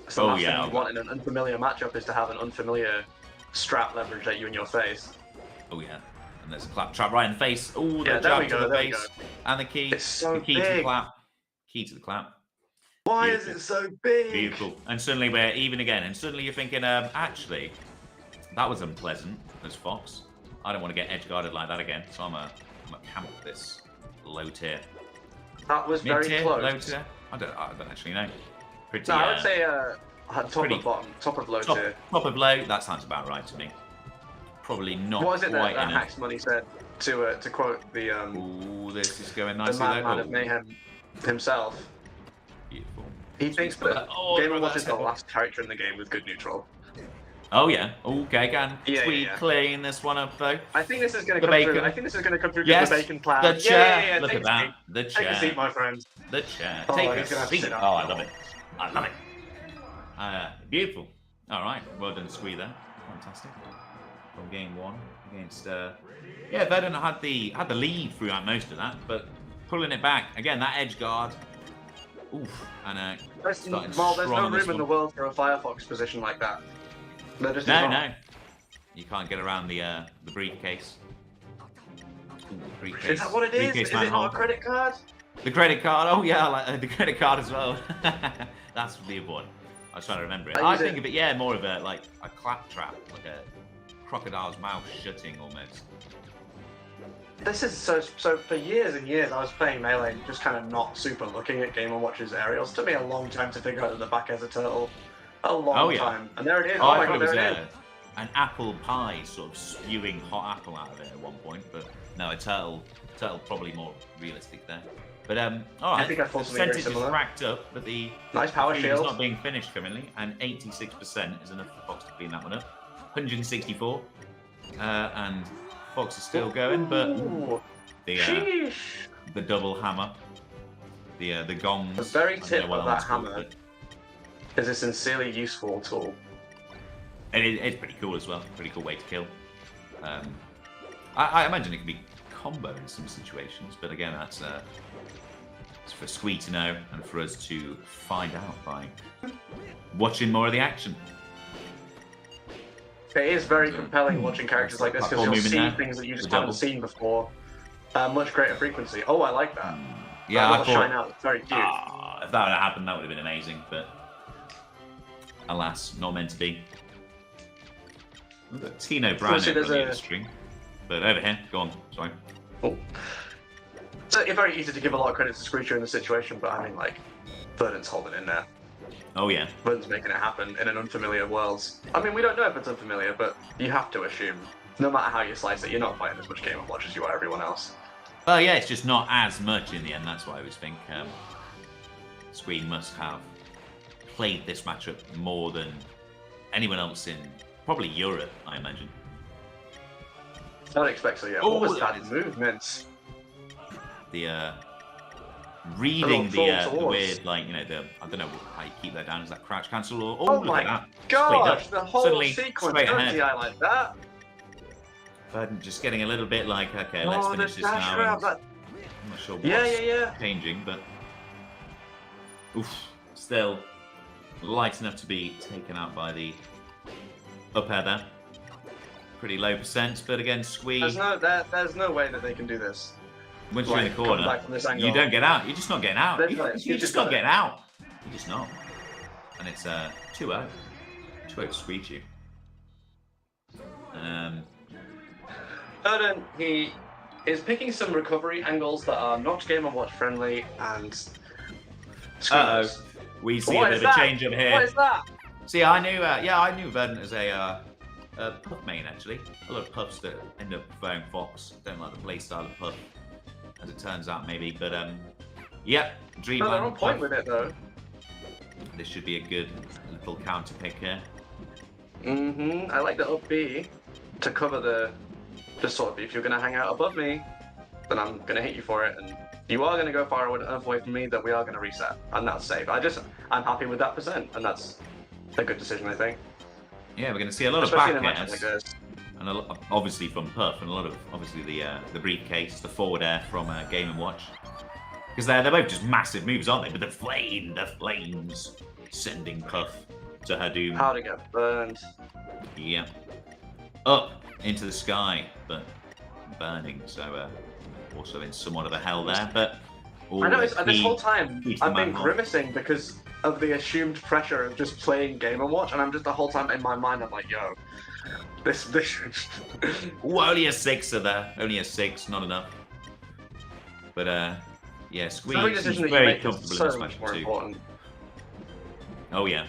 It's the Oh, last yeah. thing you want in an unfamiliar matchup is to have an unfamiliar strap leverage at you in your face. Oh yeah, and there's a clap trap right in the face. Oh, the Yeah, there we jab go, to the there we face, go. and the key. It's so the key to the big. clap. Key to the clap. Why Beautiful. is it so big? Beautiful. And suddenly we're even again. And suddenly you're thinking, actually, that was unpleasant as Fox. I don't want to get edge guarded like that again. So I'm a camp this low tier. That was very Mid-tier, close. low tier. I don't actually know. Pretty. No, I would say top pretty- of bottom, top of low top, tier. top of low. That sounds about right to me. Probably not What was it quite that enough. Hacks Money said to quote the Ooh, this is going the nicely madman though. of mayhem himself? Beautiful. He thinks that Oh, Game & bro, Watch is that's the last character in the game with good neutral. Oh yeah. Okay, can Yeah, tweet yeah. clean this one up though. I think this is going The to come through. bacon. I think this is going to come through Yes, the bacon plan. the chair. Yeah. Look Take at a that. seat. The Take a chair. seat, my friend. The chair. Oh, Take he's a gonna have to seat. sit up. Oh, I love it. I love it. Beautiful. All right. Well done, Squee there. Fantastic. From game one against. Yeah, Verdant had the lead throughout most of that, but pulling it back again. That edge guard. Oof. And There's starting no strong on this room in the one. world for a Firefox position like that. There just is No, not. no. You can't get around the briefcase. Ooh, briefcase. Is that what it is? Briefcase Is it not manhole. a credit card? The credit card. Oh yeah, I like the credit card as well. That's the one. I was trying to remember it. I I use think it- of it, yeah, more of a like a clap trap, like a crocodile's mouth shutting almost. This is so for years and years I was playing Melee just kind of not super looking at Game & Watch's aerials. It took me a long time to figure out that the back has a turtle. A long Oh, yeah. time. And there it is. Oh, Oh, I my thought god, it there was it is. an apple pie, sort of spewing hot apple out of it at one point, but no, a turtle probably more realistic there. But all right, I think I the thought something very percentage is similar. racked up, but the Nice power food is shield. not being finished currently, and 86% is enough for Fox to clean that one up. 164, and Fox is still going, but Ooh. the Sheesh. the double hammer, the gongs. The very I don't tip know what of one's that called, hammer but is a sincerely useful tool. it's pretty cool as well. Pretty cool way to kill. I imagine it can be combo in some situations, but again, that's it's for Squee to know and for us to find out by watching more of the action. It is very compelling watching characters like this because Platform you'll movement see there. things that you just The haven't double. seen before. Much greater frequency. Oh, I like that. Yeah, That I little shine thought out. It's very cute. if that had happened, that would have been amazing, but alas, not meant to be. We've got Tino Brown Also, there's over the a- stream, but over here, go on. Sorry. Oh. So it's very easy to give a lot of credit to Screechu in the situation, but I mean, like, Verdant's holding in there. Oh yeah. Verdant's making it happen in an unfamiliar world. I mean, we don't know if it's unfamiliar, but you have to assume, no matter how you slice it, you're not playing as much Game & Watch as you are everyone else. Well, yeah, it's just not as much in the end. That's why I always think Squee must have played this matchup more than anyone else in probably Europe, I imagine. I don't expect so, yeah. Oh, What was that that is- movement? The reading the towards. weird, like, you know, I don't know how you keep that down. Is that crouch cancel or Oh look my at that. gosh, Split the up. whole Suddenly, sequence, straight don't ahead. see I like that. Verdant just getting a little bit like, okay, let's Oh, the finish this dash now. grab, and that... I'm not sure what's Yeah. changing, but oof, still light enough to be taken out by the up air there. Pretty low percent, but again, Squee. There's no way that they can do this. Once you're in the Like, coming corner, back from this angle. you don't get out. You're just not getting out. They've You're got it. You've just just not got it. getting out. You're just not. And it's 2-0. 2-0 to Screechu. Verdant, he is picking some recovery angles that are not Game & Watch friendly, and Uh-oh. We see What a bit is of a that? change up here. What is that? See, I knew Verdant as a Puff main, actually. A lot of Puffs that end up preferring Fox. Don't like the playstyle of Puff, as it turns out, maybe. But, yep, Dreamland. No, they're on point Puff. with it, though. This should be a good little counter pick here. I like the up B to cover the sort of, if you're going to hang out above me, then I'm going to hit you for it. And you are going to go far enough away from me that we are going to reset. And that's safe. I'm happy with that percent. And that's a good decision, I think. Yeah, we're going to see a lot Especially of in a back match airs. like this. And obviously from Puff, and a lot of, obviously, the briefcase, the forward air from Game & Watch. Because they're both just massive moves, aren't they? But the flames sending Puff to her doom. How to get burned. Yeah. Up into the sky, but burning. So also in somewhat of a hell there. But I know, this whole time key to I've the been manhole. grimacing because of the assumed pressure of just playing Game & Watch, and I'm just the whole time in my mind I'm like, yo, this Ooh, only a 6 there. Only a 6, not enough. But yeah, every Squeeze is decision that you very make comfortable is in this so match much more too. important. Oh yeah.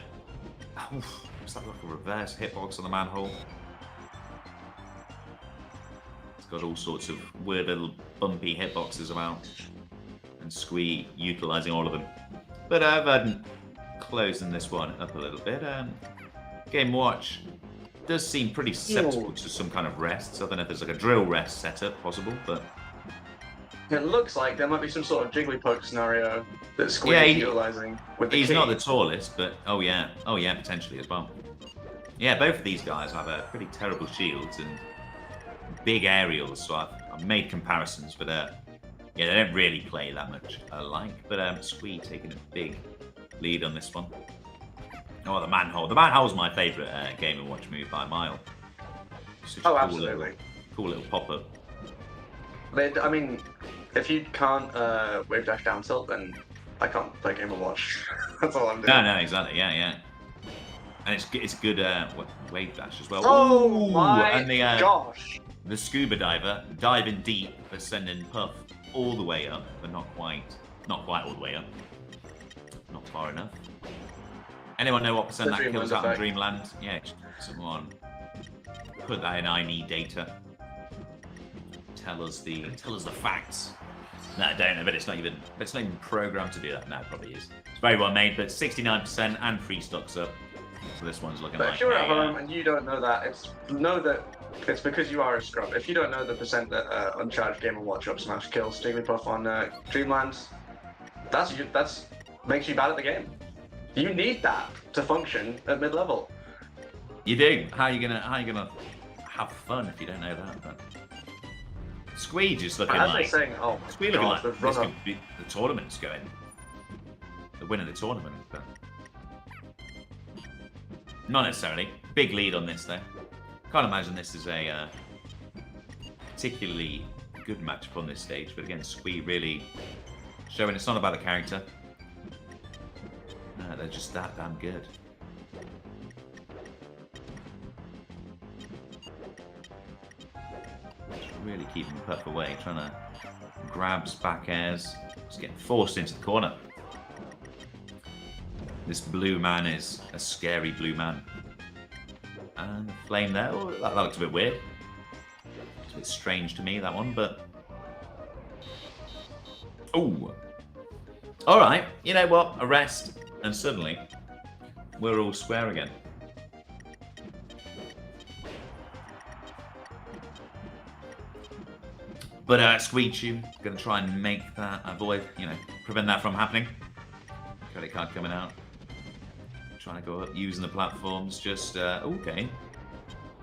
Oof, looks like a reverse hitbox on the manhole. It's got all sorts of weird little bumpy hitboxes about, and Squee utilising all of them. But Verdant closing this one up a little bit. Game Watch does seem pretty susceptible to some kind of rest. So I don't know if there's like a drill rest setup possible, but It looks like there might be some sort of Jigglypuff scenario that Squee Yeah, is utilising with the he's key. not the tallest, but oh yeah, potentially as well. Yeah, both of these guys have pretty terrible shields and big aerials, so I've made comparisons, but yeah, they don't really play that much alike. But Squee taking a big lead on this one. Oh, the manhole. The manhole's my favourite Game & Watch move by a mile. Such a absolutely. Cool little pop-up. I mean, if you can't wave dash down tilt, then I can't play Game & Watch. That's all I'm doing. No, exactly, yeah. And it's good wave dash as well. Oh Ooh, my and the, gosh! The scuba diver diving deep for sending Puff all the way up, but not quite all the way up. Not far enough. Anyone know what percent The that kills Dreamland out in effect. Dreamland? Yeah, someone put that in I need data. Tell us the facts. No, I don't know, but it's not even programmed to do that. No, it probably is. It's very well made, but 69% and free stocks up. So this one's looking But like if you're at home and you don't know that, know that it's because you are a scrub. If you don't know the percent that uncharged Game & Watch up smash kills Jigglypuff on Dreamland, that's makes you bad at the game. You need that to function at mid level. You do. How are you gonna have fun if you don't know that? But Squee just looking As like they're saying, oh Squee looking god, like the this run up. could be the tournament's going. The winner of the tournament, but not necessarily. Big lead on this though. Can't imagine this is a particularly good matchup on this stage, but again, Squee really showing it's not about the character. No, they're just that damn good. Just really keeping Puff away, trying to grabs back airs, just getting forced into the corner. This blue man is a scary blue man. And the flame there, oh, that looks a bit weird. It's a bit strange to me, that one, but... Oh! Alright, you know what? A rest, and suddenly, we're all square again. But Screechu, gonna try and make that, prevent that from happening. Credit card coming out. Trying to go up, using the platforms, just, okay.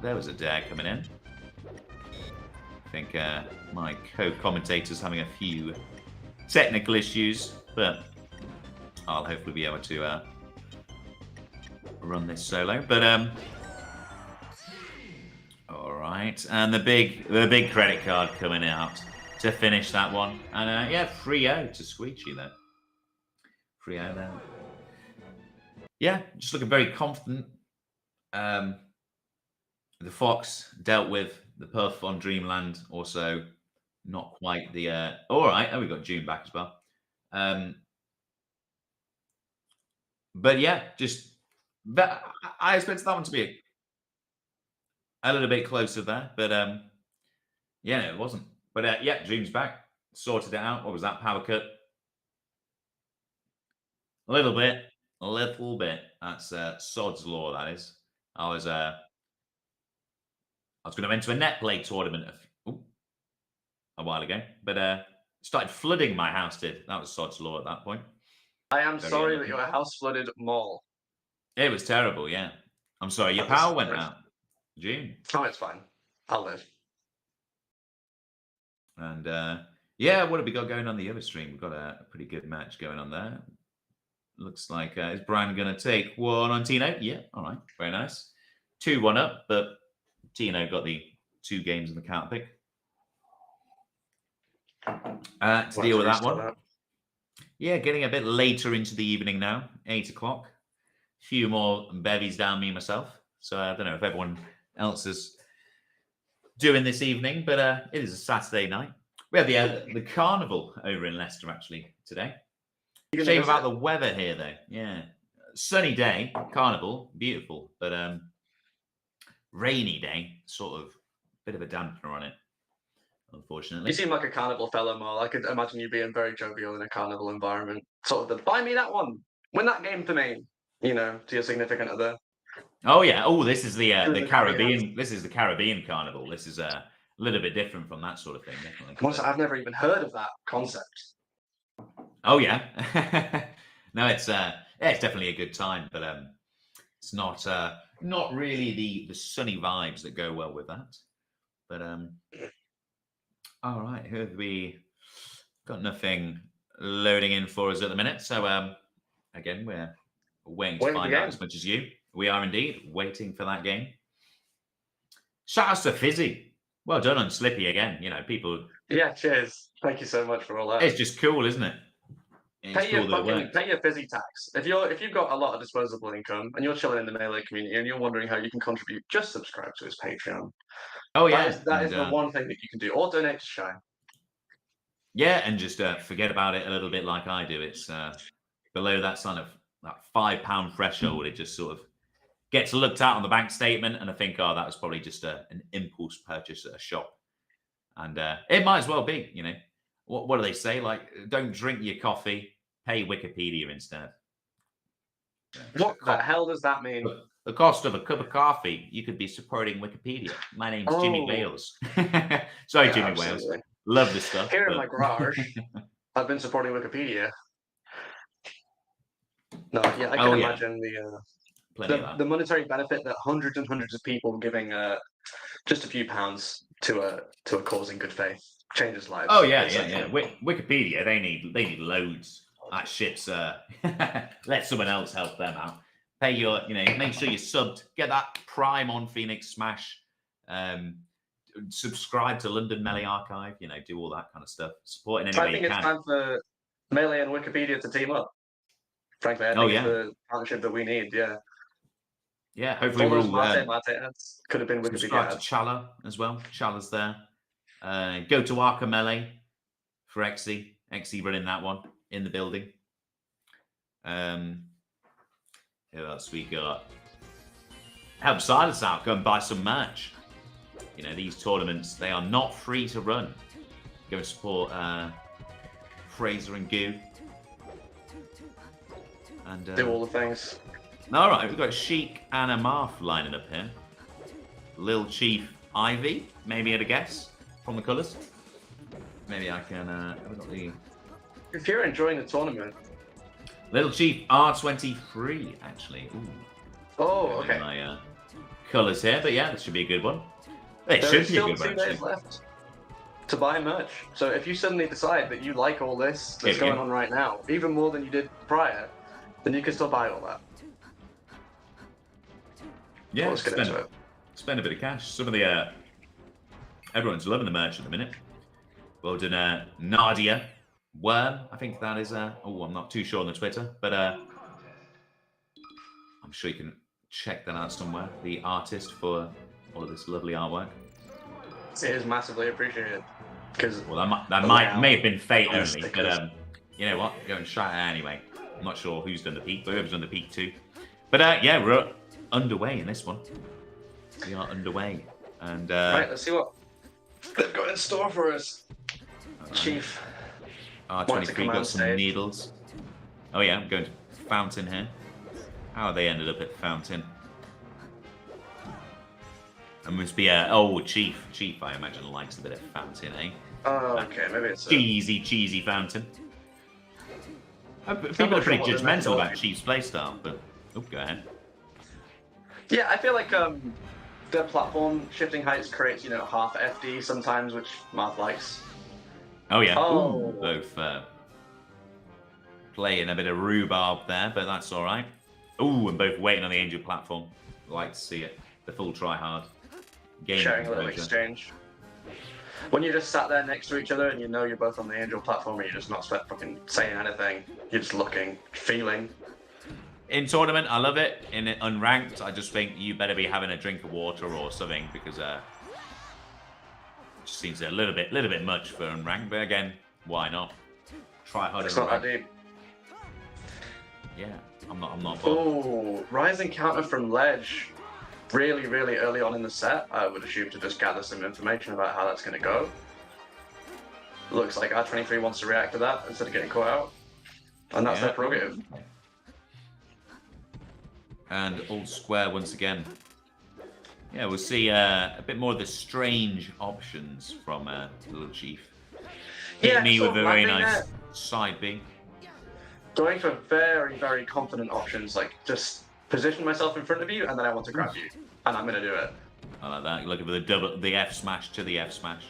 There was a dare coming in. I think my co-commentator's having a few technical issues, but I'll hopefully be able to run this solo. But all right, and the big credit card coming out to finish that one, and yeah, 3-0 to Screechu there. 3-0 there. Yeah, just looking very confident. The Fox dealt with the Puff on Dreamland, also not quite the. All right, we got June back as well. But yeah, just that I expected that one to be a little bit closer there, but yeah, no, it wasn't. But yeah, Dream's back, sorted it out. What was that power cut? A little bit, a little bit. That's Sod's Law. That is. I was going to enter a net play tournament a while ago, but started flooding my house. That was Sod's Law at that point. I am Very sorry unlucky. that your house flooded more. It was terrible. Yeah, I'm sorry. Your That was power went great. out. June. Oh, it's fine. I'll live. And yeah, what have we got going on the other stream? We've got a pretty good match going on there. Looks like is Brian going to take one on Tino? Yeah, all right, very nice. 2-1 up, but Tino got the 2 games in the counter pick. To deal with that one. Yeah, getting a bit later into the evening now, 8 o'clock. A few more bevies down me myself. So I don't know if everyone else is doing this evening, but it is a Saturday night. We have the carnival over in Leicester actually today. Shame about the weather here though. Yeah, sunny day, carnival, beautiful, but rainy day, sort of bit of a dampener on it, unfortunately. You seem like a carnival fellow, Mo. I could imagine you being very jovial in a carnival environment. Sort of the buy me that one, win that game for me. You know, to your significant other. Oh yeah. Oh, this is the Caribbean. This is the Caribbean carnival. This is a little bit different from that sort of thing, definitely. I've never even heard of that concept. Oh yeah. No, it's definitely a good time, but it's not really the sunny vibes that go well with that. But all right, who have we got? Nothing loading in for us at the minute. So again, we're waiting to find out as much as you. We are indeed waiting for that game. Shout out to Fizzy. Well done on Slippy again. You know, people. Yeah, cheers. Thank you so much for all that. It's just cool, isn't it? It's Pay your cool that it works. pay your Fizzy tax. If you've got a lot of disposable income and you're chilling in the Melee community and you're wondering how you can contribute, just subscribe to his Patreon. Oh yeah, that is the one thing that you can do. Or donate to Shine. Yeah, and just forget about it a little bit like I do. It's below that sort of that £5 threshold. It just sort of gets looked at on the bank statement, and I think, oh, that was probably just an impulse purchase at a shop, and it might as well be. You know, what do they say? Like, don't drink your coffee, pay Wikipedia instead. What the hell does that mean? The cost of a cup of coffee, you could be supporting Wikipedia. My name's Jimmy Wales. Sorry, Yeah, Jimmy absolutely. Wales. Love this stuff. Here in but- my garage, I've been supporting Wikipedia. No, yeah, I can imagine Plenty of that. the monetary benefit that hundreds and hundreds of people giving just a few pounds to a cause in good faith changes lives. Oh yeah, It's yeah, like, yeah. Wikipedia, they need loads. That shit's let someone else help them out. Pay your, make sure you're subbed. Get that Prime on Phoenix Smash. Subscribe to London Melee Archive. Do all that kind of stuff. Support in any I way think you it's can. time for Melee and Wikipedia to team up. Frankly, I think it's the partnership that we need. Yeah. Yeah, hopefully All we're those all Mate ads could have been Wikipedia subscribe to ads. Chala as well. Chala's there. Go to Arca Melee for Exy. Exy running that one in the building. Who else we got? Help Silas out. Go and buy some merch. These tournaments, they are not free to run. Go and support Fraser and Goo. And do all the things. All right, we've got Sheik and Amarth lining up here. Lil Chief Ivy, maybe at a guess from the colours. Maybe I can. Have we got the If you're enjoying the tournament. Little Chief R23, actually. Ooh. Oh, okay. My colours here, but yeah, this should be a good one. It There should is be a still good 2 one. days Actually. left to buy merch. So if you suddenly decide that you like all this that's Here we going go. on right now, even more than you did prior, then you can still buy all that. Yeah, Let's get into it. spend a bit of cash. Some of the everyone's loving the merch at the minute. Well done, Nadia Worm. I think that is. I'm not too sure on the Twitter, but I'm sure you can check that out somewhere. The artist for all of this lovely artwork. It is massively appreciated. Because Well, that may have been fate only, but you know what? Go and shout it out anyway. I'm not sure who's done the peak, but whoever's done the peak too. But yeah, we're underway in this one. We are underway. And right, let's see what they've got in store for us. Chief. R23 got some needles. Oh yeah, I'm going to Fountain here. How they ended up at Fountain? It must be Chief. Chief, I imagine, likes a bit of Fountain, eh? Oh, okay, maybe it's cheesy Fountain. People are pretty judgmental about Chief's playstyle, but go ahead. Yeah, I feel like the platform shifting heights creates, half FD sometimes, which Marth likes. Oh yeah. Oh. Ooh, both playing a bit of rhubarb there, but that's all right. Ooh, and both waiting on the Angel platform. Like to see it. The full try hard. Sharing a little exchange. When you just sat there next to each other and you're both on the Angel platform and you're just not fucking saying anything, you're just looking, feeling. In tournament, I love it. In unranked, I just think you better be having a drink of water or something because it just seems a little bit much for unranked. But again, why not? Try harder. It's not that deep. Yeah, I'm not. Oh, rising counter from ledge. Really, really early on in the set, I would assume to just gather some information about how that's going to go. Looks like R23 wants to react to that instead of getting caught out. And that's their prerogative. And old square once again. Yeah, we'll see a bit more of the strange options from Little Chief. Hit me with a very nice side B. Going for very, very confident options, like just position myself in front of you and then I want to grab you. And I'm going to do it. I like that. Looking for the F smash to the F smash.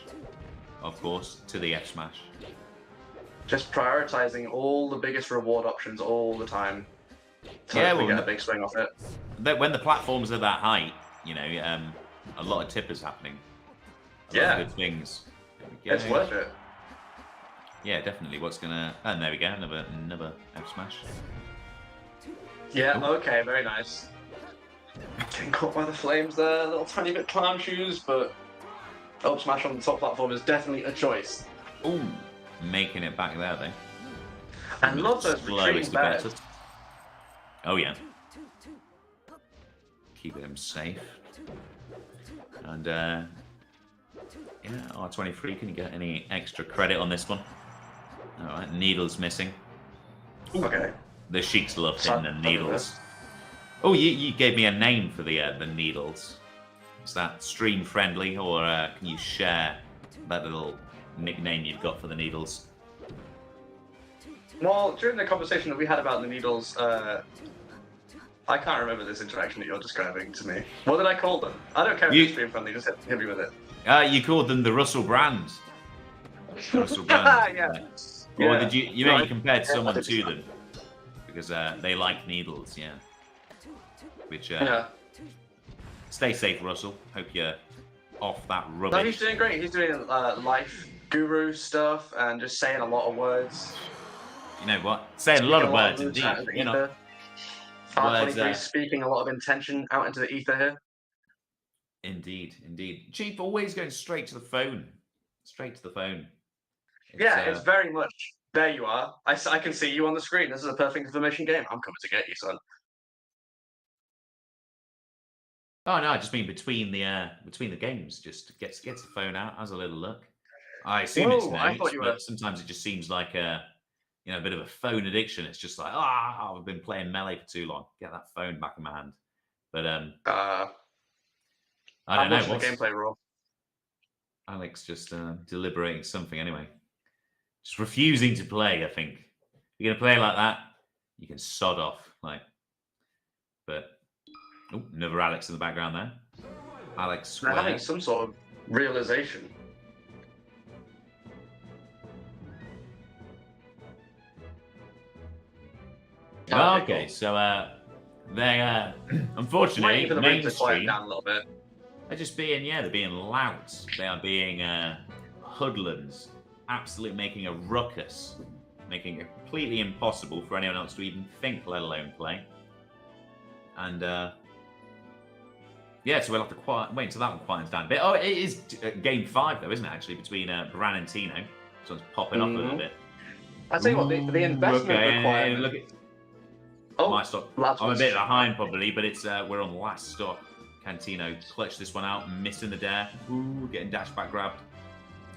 Of course, to the F smash. Just prioritizing all the biggest reward options all the time. So we get a big swing off it. When the platforms are that height, a lot of tippers happening. A lot of good things. It's worth it. Yeah, definitely. What's gonna? And there we go. Another F smash. Yeah. Ooh. Okay. Very nice. Getting caught by the flames there. A little tiny bit clown shoes, but up smash on the top platform is definitely a choice. Ooh, making it back there though. And love those retreating beds. Oh yeah. Keeping him safe. And yeah, R23, can you get any extra credit on this one? Alright, needles missing. Ooh. Okay. The Sheiks love hitting the needles. Oh, you gave me a name for the needles. Is that stream friendly, or can you share that little nickname you've got for the needles? Well, during the conversation that we had about the needles, I can't remember this interaction that you're describing to me. What did I call them? I don't care if it's stream friendly, just hit me with it. You called them the Russell Brands. Russell Brands. Yeah. Or did you compared someone to them? Because they like needles, yeah. Which, stay safe, Russell. Hope you're off that rubbish. No, he's doing great. He's doing life guru stuff and just saying a lot of words. You know what? Saying a lot of words, indeed. R23 speaking a lot of intention out into the ether here. Indeed. Chief always going straight to the phone. Straight to the phone. It's very much, there you are. I can see you on the screen. This is a perfect information game. I'm coming to get you, son. Oh no, I just mean between the games, just gets the phone out, has a little look. I assume it's notes, but sometimes it just seems like a bit of a phone addiction. It's just like, I've been playing Melee for too long. Get that phone back in my hand. But I don't know. What's the gameplay rule? Alex just deliberating something anyway. Just refusing to play, I think. If you're gonna play like that, you can sod off. But another Alex in the background there. Alex Square. They're having some sort of realization. Okay, so they unfortunately for the mainstream to quiet down a little bit. They're just being they're being louts. They are being hoodlums, absolutely making a ruckus, making it completely impossible for anyone else to even think, let alone play. And so we'll have to wait until that one quietens down a bit. Oh, it is game 5 though, isn't it? Actually, between Bran and Tino, so it's popping up a little bit. I tell you what, the investment required. Oh, might stop. lads I'm a wants bit to- behind probably, but it's we're on the last stop. Can Tino clutch this one out, missing the dare. Ooh, getting dash back grabbed.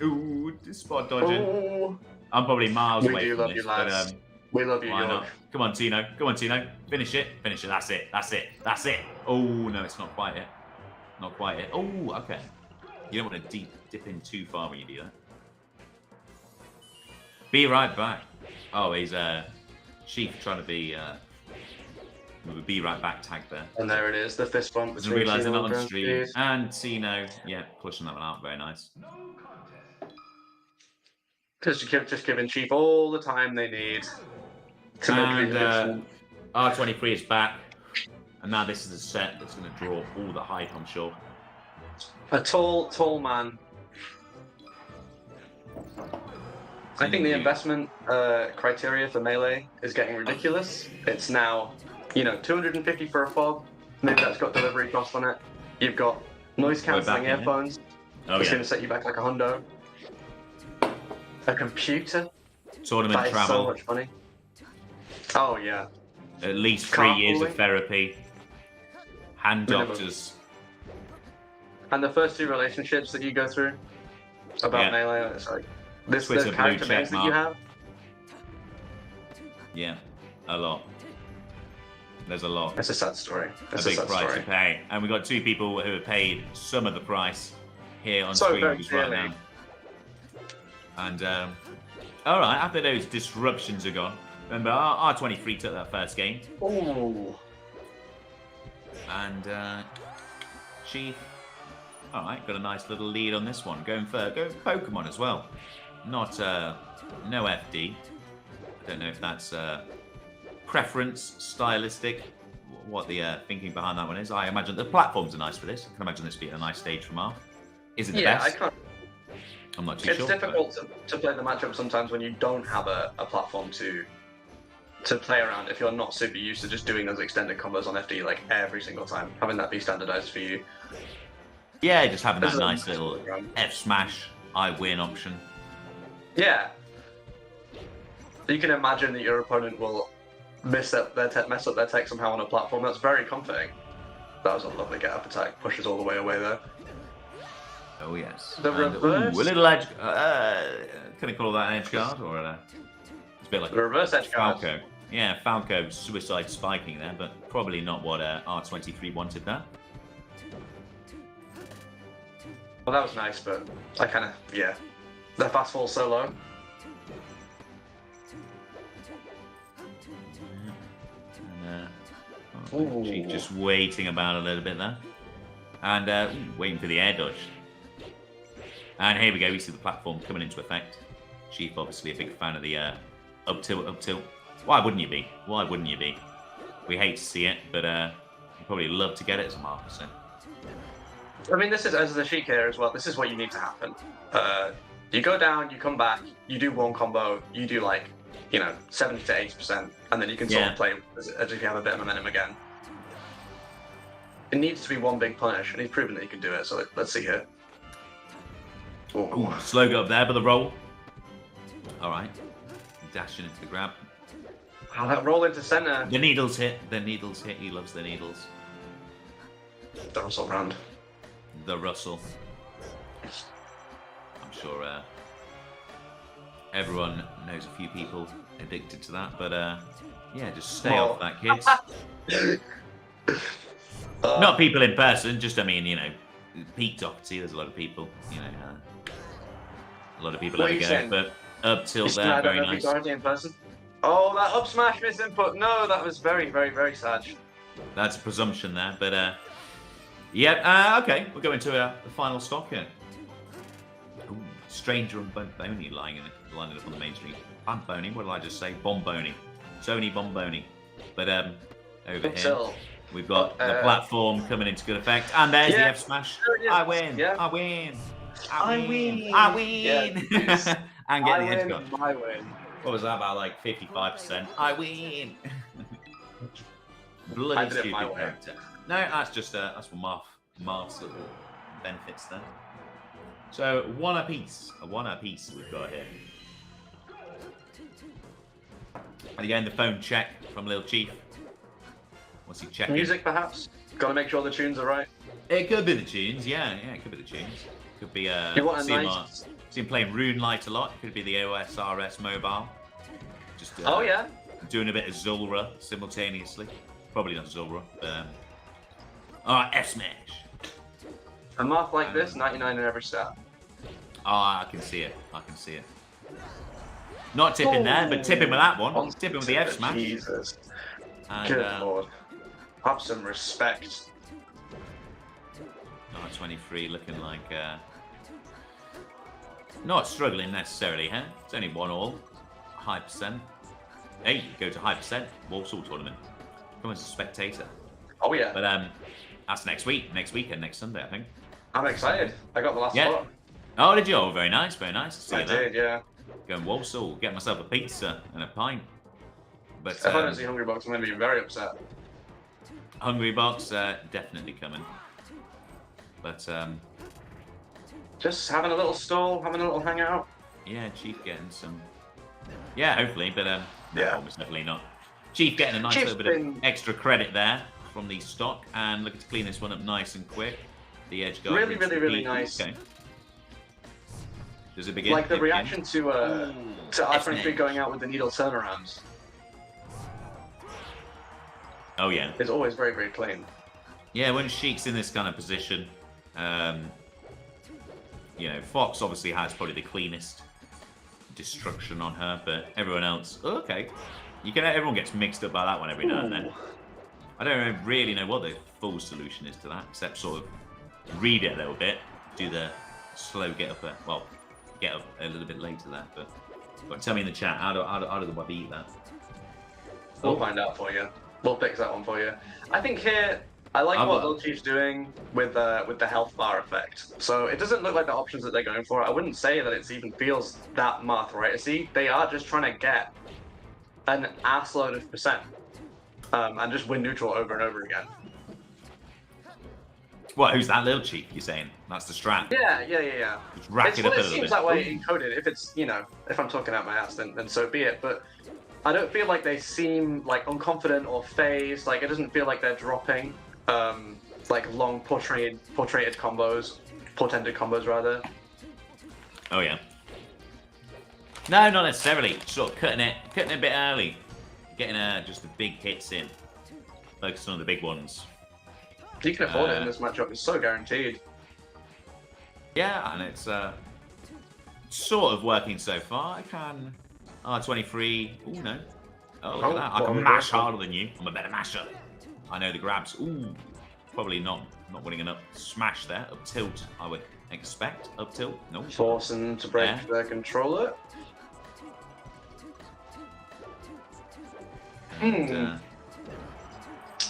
Ooh, spot dodging. Oh, I'm probably miles we away do from love this, you, lads. We love you, why York. not? Come on, Tino. Come on, Tino. Finish it. Finish it. That's it. That's it. That's it. Oh, no, it's not quite it. Not quite it. Oh, okay. You don't want to dip in too far when you do that. Be right back. Oh, he's Chief trying to be with a be right back tag there. And there it is, the fist bump. Doesn't realise they're not on stream. And Tino, yeah, pushing that one out. Very nice. Because you're just giving Chief all the time they need to make the And R23 is back. And now this is a set that's going to draw all the hype, I'm sure. a tall man. I think the investment criteria for Melee is getting ridiculous. It's now, 250 for a fob. Maybe that's got delivery cost on it. You've got noise cancelling back in, earphones. Oh, It's yeah. going to set you back like $100. A computer. Tournament That is travel. so much money. Oh yeah. At least 3 years of Carpooling. therapy. Hand Minimum. doctors. And the first two relationships that you go through about Yeah. Melee, it's like this Twitter the blue character check names that you mark. have. Yeah, a lot. There's a lot. It's a sad story. A It's a big sad price story. to pay. And we've got two people who have paid some of the price here on So screen very with us right clearly. now. And, all right, after those disruptions are gone, remember, R23 took that first game. Ooh. And Chief, all right, got a nice little lead on this one. Going Pokemon as well. Not, no FD. I don't know if that's preference, stylistic, what the thinking behind that one is. I imagine the platforms are nice for this. I can imagine this being a nice stage from Marv. Is it the Yeah, best? I can't. I'm not too It's sure. difficult to play the matchup sometimes when you don't have a platform to play around. If you're not super used to just doing those extended combos on FD like every single time, having that be standardized for you. Yeah, just having This that is a nice nice little program. F smash, I win option. Yeah. You can imagine that your opponent will mess up their tech somehow on a platform. That's very comforting. That was a lovely get up attack. Pushes all the way away there. Oh yes. The And, reverse? ooh, a little edge. Can I call that an edge guard or it's a bit like The reverse edge guard. Falco. Yeah, Falco suicide spiking there, but probably not what R23 wanted there. Well, that was nice, but I kind of, yeah. The fast fall so low. And, Chief just waiting about a little bit there. And waiting for the air dodge. And here we go, we see the platform coming into effect. Chief obviously a big fan of the up tilt. Why wouldn't you be? Why wouldn't you be? We hate to see it, but you probably love to get it as a marker, so. I mean, this is, as the Sheik here as well, this is what you need to happen. You go down, you come back, you do one combo, you do like, 70 to 80%, and then you can sort of play as if you have a bit of momentum again. It needs to be one big punish, and he's proven that he can do it, so let's see here. Ooh, slow go up there, but the roll. All right. Dashing into the grab. Oh, that roll into center. The needles hit. The needles hit. He loves the needles. The Russell round. The Russell. I'm sure everyone knows a few people addicted to that, but yeah, just stay off that, kids. Not people in person, just, I mean, peak Doherty, there's a lot of people, a lot of people What have are a you go, saying? but up tilt He's there, not very gonna be nice. Doherty in person. Oh, that up smash miss input. No, that was very, very, very sad. That's a presumption there, but yeah, okay, we'll go into the final stop here. Ooh, Stranger and Bombony lining up on the main street. Bombony, what did I just say? Bombony. Sony Bombony. But over here, Till. we've got the platform coming into good effect. And there's the Yeah, F smash. there it is. I win. Yeah. I win. I I win. win. I win. Yeah. And get the edge I guard. win. I win. What was that about? Like 55%. I win. I Bloody did it my stupid way. character. No, that's just that's what Marth's little benefits there. So one apiece. A one apiece we've got here. And again, the phone check from Lil Chief. What's he checking? Music, perhaps. Got to make sure the tunes are right. It could be the tunes, yeah, it could be the tunes. Could be You want a nice... see him playing Rune Light a lot. It could be the OSRS mobile. Just oh yeah. Doing a bit of Zulra simultaneously. Probably not Zulra, but alright, F smash. A math like this, 99 in every stat. Oh, I can see it. I can see it. Not tipping there, but tipping with that one. Tipping with the F smash. Jesus. And, Good lord. Have some respect. 23 looking like not struggling necessarily, huh? It's only 1-all. High percent. Hey, go to high percent. Walsall tournament. Come as a spectator. Oh yeah. But that's next week. Next weekend, next Sunday, I think. I'm excited. I got the last spot. Oh, did you? Oh, very nice, very nice. See I you there. did, yeah. Going Walsall, get myself a pizza and a pint. But If I don't see Hungry Box, I'm going to be very upset. Hungry Box, definitely coming. But just having a little stall, having a little hangout. Yeah, Chief getting some. Yeah, hopefully, but no, yeah, almost definitely not. Chief getting a nice little bit of extra credit there from the stock, and looking to clean this one up nice and quick. The edge guard. Really nice. Okay. Does it begin? Like the reaction to R23 going out with the needle turnarounds. Oh yeah. It's always very, very clean. Yeah, when Sheik's in this kind of position, you know, Fox obviously has probably the cleanest destruction on her, but everyone else, okay. Everyone gets mixed up by that one every now and then. I don't really know what the full solution is to that, except sort of read it a little bit, do the slow get up there. Well, get up a little bit later there, but tell me in the chat, how do the web eat that? We'll find out for you. We'll fix that one for you. I think here, I like what Little Chief's doing with the health bar effect. So it doesn't look like the options that they're going for. I wouldn't say that it even feels that math, right? See, they are just trying to get an assload of percent and just win neutral over and over again. What? Who's that Little Chief? You're saying that's the strat? Yeah. Just rack it up a little bit. It seems that way encoded. If it's, you know, if I'm talking out my ass, then so be it. But I don't feel like they seem like unconfident or phased. Like it doesn't feel like they're dropping like long portrayed combos, portended combos rather. Oh yeah. No, not necessarily. Sort of cutting it a bit early, getting just the big hits in, focusing on the big ones. You can afford it in this matchup. It's so guaranteed. Yeah, and it's sort of working so far. I can R23. Oh no. Oh, look at that. I can mash harder than you. I'm a better masher. I know the grabs. Ooh, probably not winning enough. Smash there. Up tilt, I would expect. Up tilt. No. Forcing to break their controller.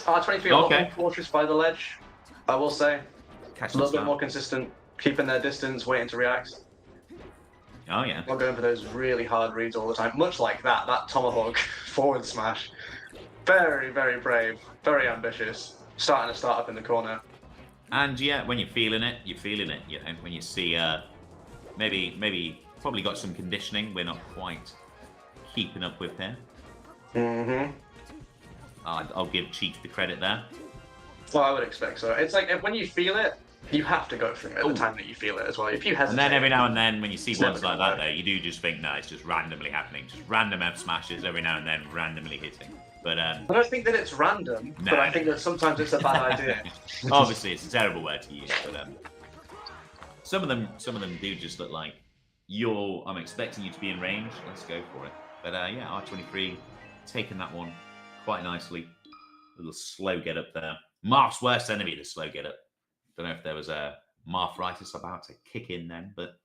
R23 a lot more cautious by the ledge, I will say. A little bit more consistent, keeping their distance, waiting to react. Oh yeah. Not going for those really hard reads all the time. Much like that tomahawk forward smash. Very, very brave, very ambitious. Starting to start up in the corner. And yeah, when you're feeling it, you're feeling it. You know, when you see maybe probably got some conditioning we're not quite keeping up with here. I'll give Chief the credit there. Well, I would expect so. It's like when you feel it, you have to go for it at the time that you feel it as well. If you hesitate, and then every now and then, when you see ones like that, though, you do just think, no, it's just randomly happening. Just random F smashes every now and then, randomly hitting. But I don't think that it's random, but I think that sometimes it's a bad idea. Obviously, it's a terrible word to use, but some of them do just look like I'm expecting you to be in range. Let's go for it. But yeah, R23 taking that one quite nicely. A little slow get up there. Marth's worst enemy, the slow get up. Don't know if there was a Marthritis about to kick in then, but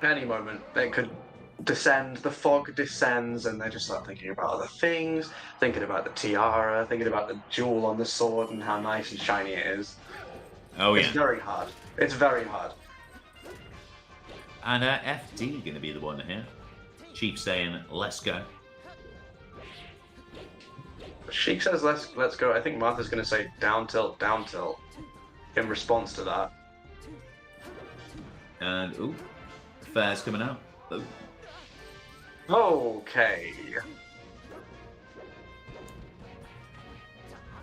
any moment they could descend. The fog descends, and they just start thinking about other things, thinking about the tiara, thinking about the jewel on the sword and how nice and shiny it is. Oh yeah, it's very hard. It's very hard. And FD going to be the one here. Chief saying, "Let's go." Sheik says, "Let's go." I think Martha's going to say down tilt in response to that. And ooh, fair's coming out. Ooh. Okay.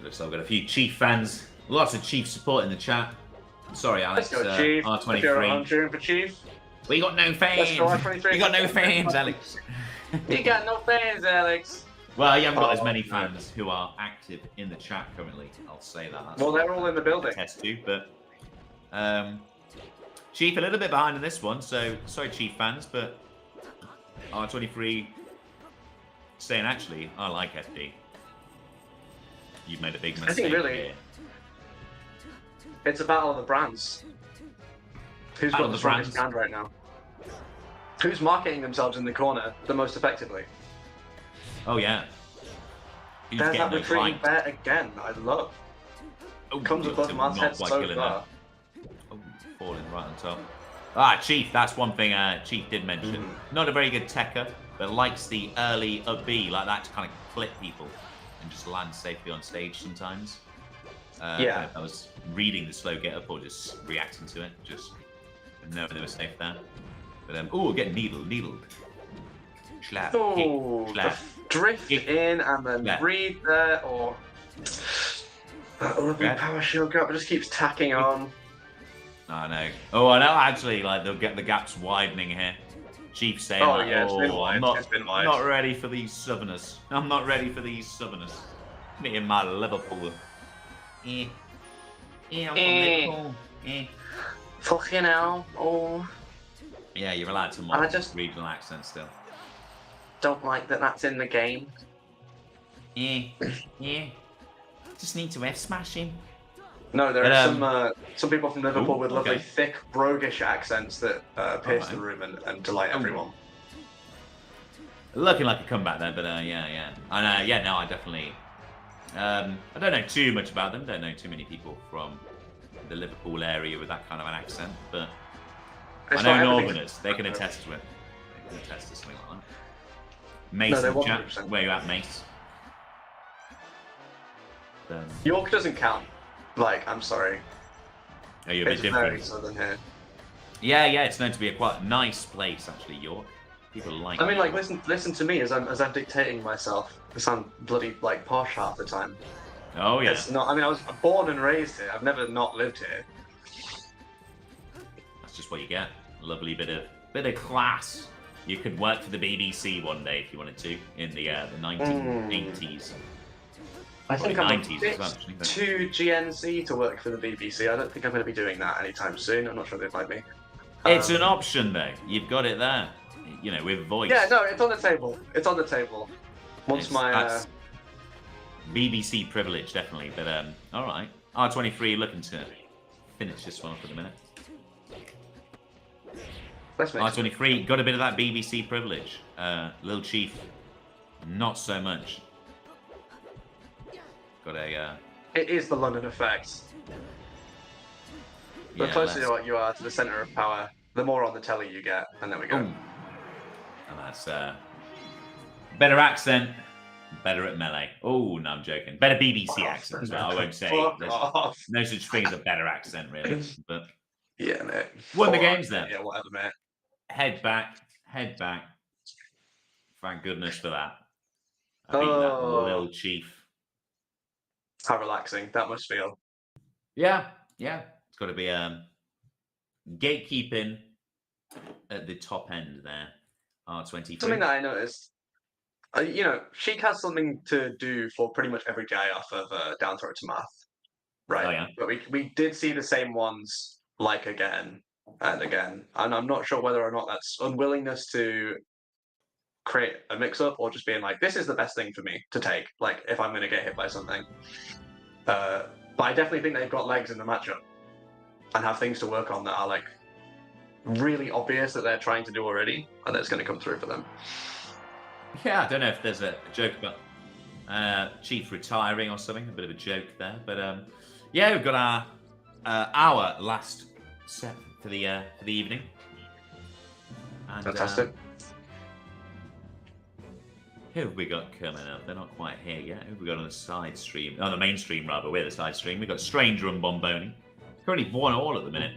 Looks like I've got a few Chief fans. Lots of Chief support in the chat. Sorry, Alex. Let's go, Chief. R23. If you're on cheering for Chief. We got no fans. Let's go, R23. We got no fans, Alex. You got no fans, Alex. Well, you haven't got as many fans who are active in the chat currently. I'll say that. That's Well, they're all in the building. Test too, but Chief a little bit behind in this one. So sorry, Chief fans, but R23 saying actually, I like FD. You've made a big mistake. I think really, here. it's a battle of the brands. Who's Battle got of the the strongest brands. brand right now? Who's marketing themselves in the corner the most effectively? Oh yeah. Who's There's that getting those retreating likes? bear again. I love. Oh, Comes look above to man's not head quite so killing far. that. Oh, falling right on top. Ah, Chief, that's one thing Chief did mention. Not a very good techer, but likes the early up B, like that to kind of clip people and just land safely on stage sometimes. I don't know if I was reading the slow get up or just reacting to it, just knowing they were safe there. But oh, get needled. Slap, Oh, kick, the slap. drift Kick. in and then Yeah. read there, or that lovely Yeah. power shield gap just keeps tacking on. I know. Oh, I know. Actually, like they'll get the gaps widening here. Chief saying, Oh, like, yeah, it's been "Oh, wide, I'm not, it's been wide." not ready for these Southerners. I'm not ready for these Southerners. Me and my Liverpool. I'm from Liverpool. Fucking hell. Oh, Yeah, you're allowed to I mock just- regional accents still. don't like that that's in the game. Just need to F smash him. No, there But, are some people from Liverpool ooh, with lovely, okay. thick, roguish accents that pierce Alright. the room and delight everyone. Looking like a comeback there, but yeah. And no, I definitely. I don't know too much about them. Don't know too many people from the Liverpool area with that kind of an accent, but It's I not know everything- Northerners. They can attest to it. They can attest to something like that. No, Mace they in the chat. 100%. Where you at, Mace? York doesn't count. Like, I'm sorry. Are you a bit It's very different? southern here. Yeah, it's known to be a quite nice place actually, York. People like. I mean, like, York. listen to me as I'm dictating myself. I sound bloody like posh half the time. Oh yeah. It's not. I mean, I was born and raised here. I've never not lived here. That's just what you get. A lovely bit of class. You could work for the BBC one day if you wanted to in the 1980s. I think I'm a 90s bit as well, actually, but- too GNC to work for the BBC. I don't think I'm going to be doing that anytime soon. I'm not sure they'd like me. It's an option though. You've got it there. You know, with voice. Yeah, no, it's on the table. It's on the table. Once It's- my that's BBC privilege, definitely. But all right, R23 looking to finish this one off at the minute. let's make R23 got a bit of that BBC privilege. Lil Chief, not so much. Got a it is the London effect. The yeah, closer less- you are to the center of power, the more on the telly you get, and there we go. Ooh. And that's better accent, better at melee. Oh no, I'm joking. Better BBC accent as well. I won't say Fuck there's off. no such thing as a better accent really. But Yeah, mate. Won the Fuck. games then. Yeah, whatever, mate. head back. Thank goodness for that. I beat that Oh. little Chief. How relaxing that must feel. Yeah. It's got to be gatekeeping at the top end there. R23. Something that I noticed, Sheik has something to do for pretty much every guy off of Down Throw to Math, right? Oh, yeah. But we did see the same ones like again and again, and I'm not sure whether or not that's unwillingness to create a mix-up or just being like, this is the best thing for me to take, like if I'm going to get hit by something. But I definitely think they've got legs in the matchup and have things to work on that are like really obvious that they're trying to do already, and that's going to come through for them. Yeah, I don't know if there's a joke about Chief retiring or something. A bit of a joke there, but yeah, we've got our last set for the evening. And, Fantastic. who have we got coming up? They're not quite here yet. Who have we got on the side stream? Oh, the main stream rather. We're the side stream. We've got Stranger and Bombony. Currently 1-1 at the minute.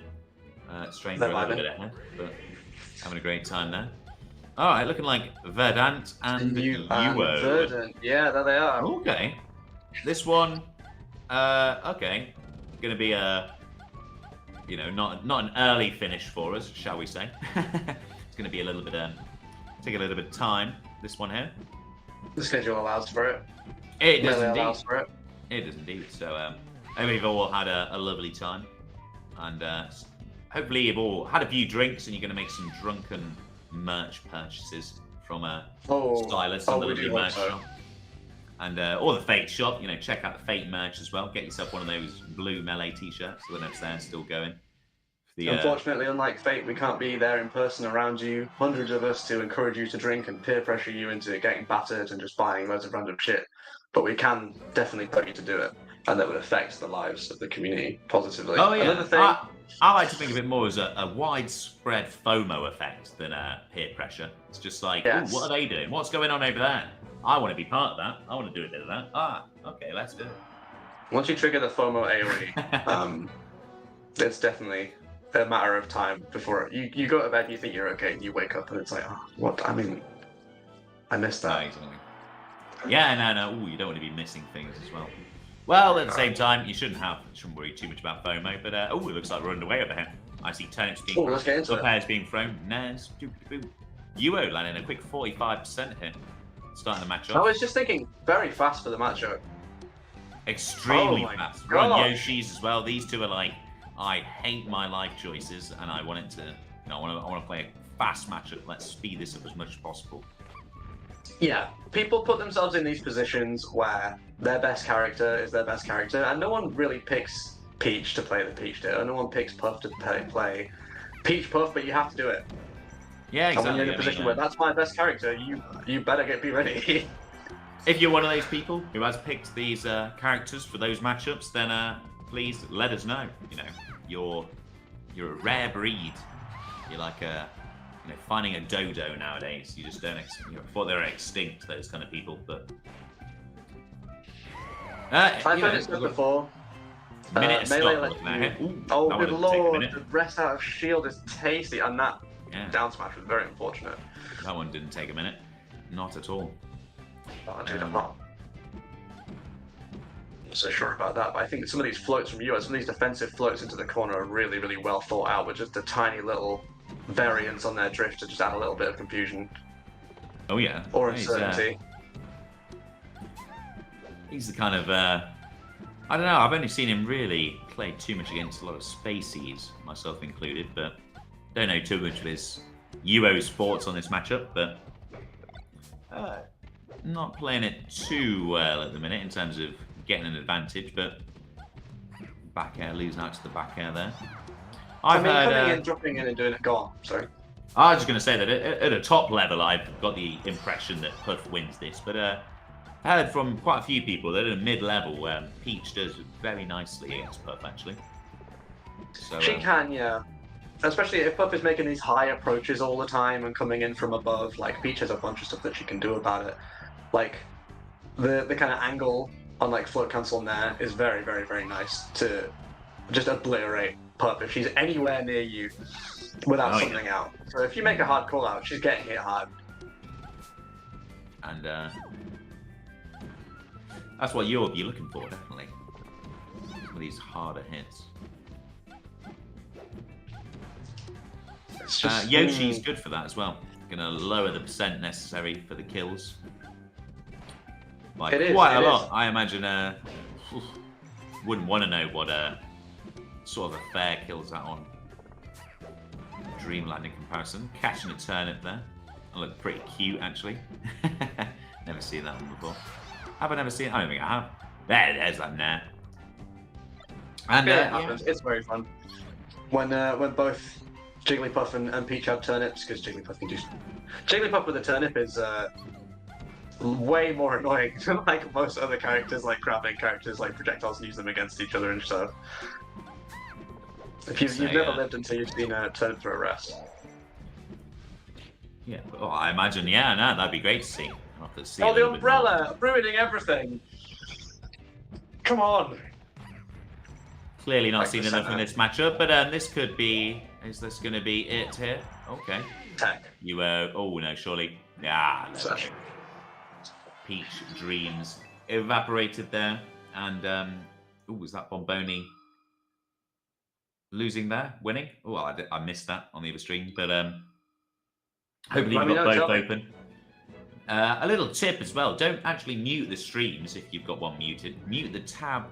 Stranger a little bit ahead, but having a great time there. All right, looking like Verdant and UO. Verdant. Yeah, there they are. Okay. This one, Okay. Going to be a, not an early finish for us, shall we say? It's going to be a little bit take a little bit of time. This one here. The schedule allows for it. It does Really indeed. allows for it. It does indeed. So I hope you've all had a lovely time, and hopefully you've all had a few drinks, and you're going to make some drunken merch purchases from Stylus and the we lovely do hope merch so. shop. And or the Fate shop, check out the Fate merch as well. Get yourself one of those blue melee t-shirts. I don't know if they're still going. Unfortunately, unlike Fate, we can't be there in person around you, hundreds of us, to encourage you to drink and peer pressure you into getting battered and just buying loads of random shit. But we can definitely put you to do it, and that would affect the lives of the community positively. Oh yeah, Another thing, I like to think of it more as a widespread FOMO effect than peer pressure. It's just like, Yes. ooh, what are they doing? What's going on over there? I want to be part of that. I want to do a bit of that. Okay, let's do it. once you trigger the FOMO AoE, it's definitely a matter of time before you go to bed, you think you're okay, and you wake up and it's like, oh, what? I mean, I missed that. Exactly. Yeah, no. Ooh, you don't want to be missing things as well. Well, at the same time, you shouldn't worry too much about FOMO. But it looks like we're underway over here. I see turnips being let's get into it. pairs being thrown. Naz, Yuo landing a quick 45% here, starting the match I off. was just thinking, very fast for the matchup. Extremely Oh my fast. We're on gosh. Yoshi's as well. These two are like, I hate my life choices, and I want it to, I want to play a fast matchup. Let's speed this up as much as possible. Yeah, people put themselves in these positions where their best character is their best character, and no one really picks Peach to play the Peach duo. No one picks Puff to play Peach Puff, but you have to do it. Yeah, And when exactly. you're in a position where that's my best character, you better be ready. If you're one of those people who has picked these characters for those matchups, then please let us know. You're a rare breed. You're like finding a dodo nowadays. You just don't. Thought they were extinct. Those kind of people, but I've heard it said before. Minute of Melee stop lets looking at you- here. Ooh, Oh, that good one doesn't take a lord! minute. The rest out of shield is tasty, and that Yeah, down smash was very unfortunate. that one didn't take a minute. Not at all. Oh, dude, I'm not so sure about that, but I think some of these floats from US, some of these defensive floats into the corner are really, really well thought out with just the tiny little variants on their drift to just add a little bit of confusion Oh yeah. or He's, uncertainty. He's the kind of I don't know. I've only seen him really play too much against a lot of spaceys, myself included, but don't know too much of his UO sports on this matchup. But not playing it too well at the minute in terms of getting an advantage. But back air losing out to the back air there. I've heard, coming in, dropping in, and doing it. Go on. Sorry. I was just going to say that at a top level, I've got the impression that Puff wins this, but I heard from quite a few people that at a mid-level, Peach does very nicely against Puff, actually. So, She can, yeah. Especially if Puff is making these high approaches all the time and coming in from above. Like, Peach has a bunch of stuff that she can do about it. Like, the kind of angle on, like, float cancel in there is very, very, very nice to just obliterate Puff if she's anywhere near you without something out. So if you make a hard call out, she's getting hit hard. And that's what you'll be looking for, definitely. Some of these harder hits. It's just, Yoshi's good for that as well. Gonna lower the percent necessary for the kills. Like It is, quite a it lot. is. I imagine wouldn't want to know what sort of a fair kills that on Dreamland in comparison. Catching a turnip there. I look pretty cute actually. Never seen that one before. Have I never seen it? I don't think I have. There's that net. And it happens. It's very fun. When both Jigglypuff and Peach have turnips, because Jigglypuff can do. Jigglypuff with a turnip is way more annoying than like most other characters, like grabbing characters like projectiles and use them against each other and stuff. If you've never lived until you've seen a turnip throw a rest. Yeah, well, I imagine, yeah, no, that'd be great to see. I'll have to see a Oh, the little bit more. umbrella! Ruining everything! Come on! Clearly not Like seen the enough in center. this matchup, but this could be. Is this going to be it here? Okay. Tech. You oh no, surely. Yeah. No. Peach dreams evaporated there, and was that Bombony losing there? Winning? Oh, I missed that on the other stream, but hopefully you've got both open. A little tip as well, don't actually mute the streams if you've got one muted. Mute the tab,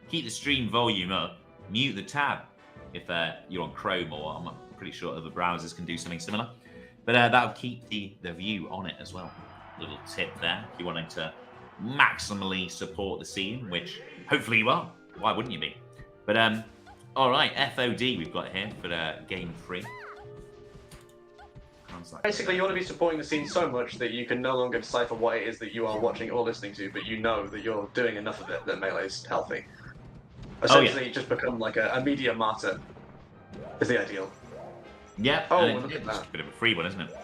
keep the stream volume up, mute the tab if you're on Chrome, or I'm pretty sure other browsers can do something similar. But that'll keep the view on it as well. Little tip there, if you're wanting to maximally support the scene, which hopefully you are. Why wouldn't you be? But all right, FOD we've got here for game 3. Basically, you want to be supporting the scene so much that you can no longer decipher what it is that you are watching or listening to, but you know that you're doing enough of it that Melee's healthy. Essentially, just become like a media martyr is the ideal. Yeah. Oh, look at that. It's a bit of a free one, isn't it?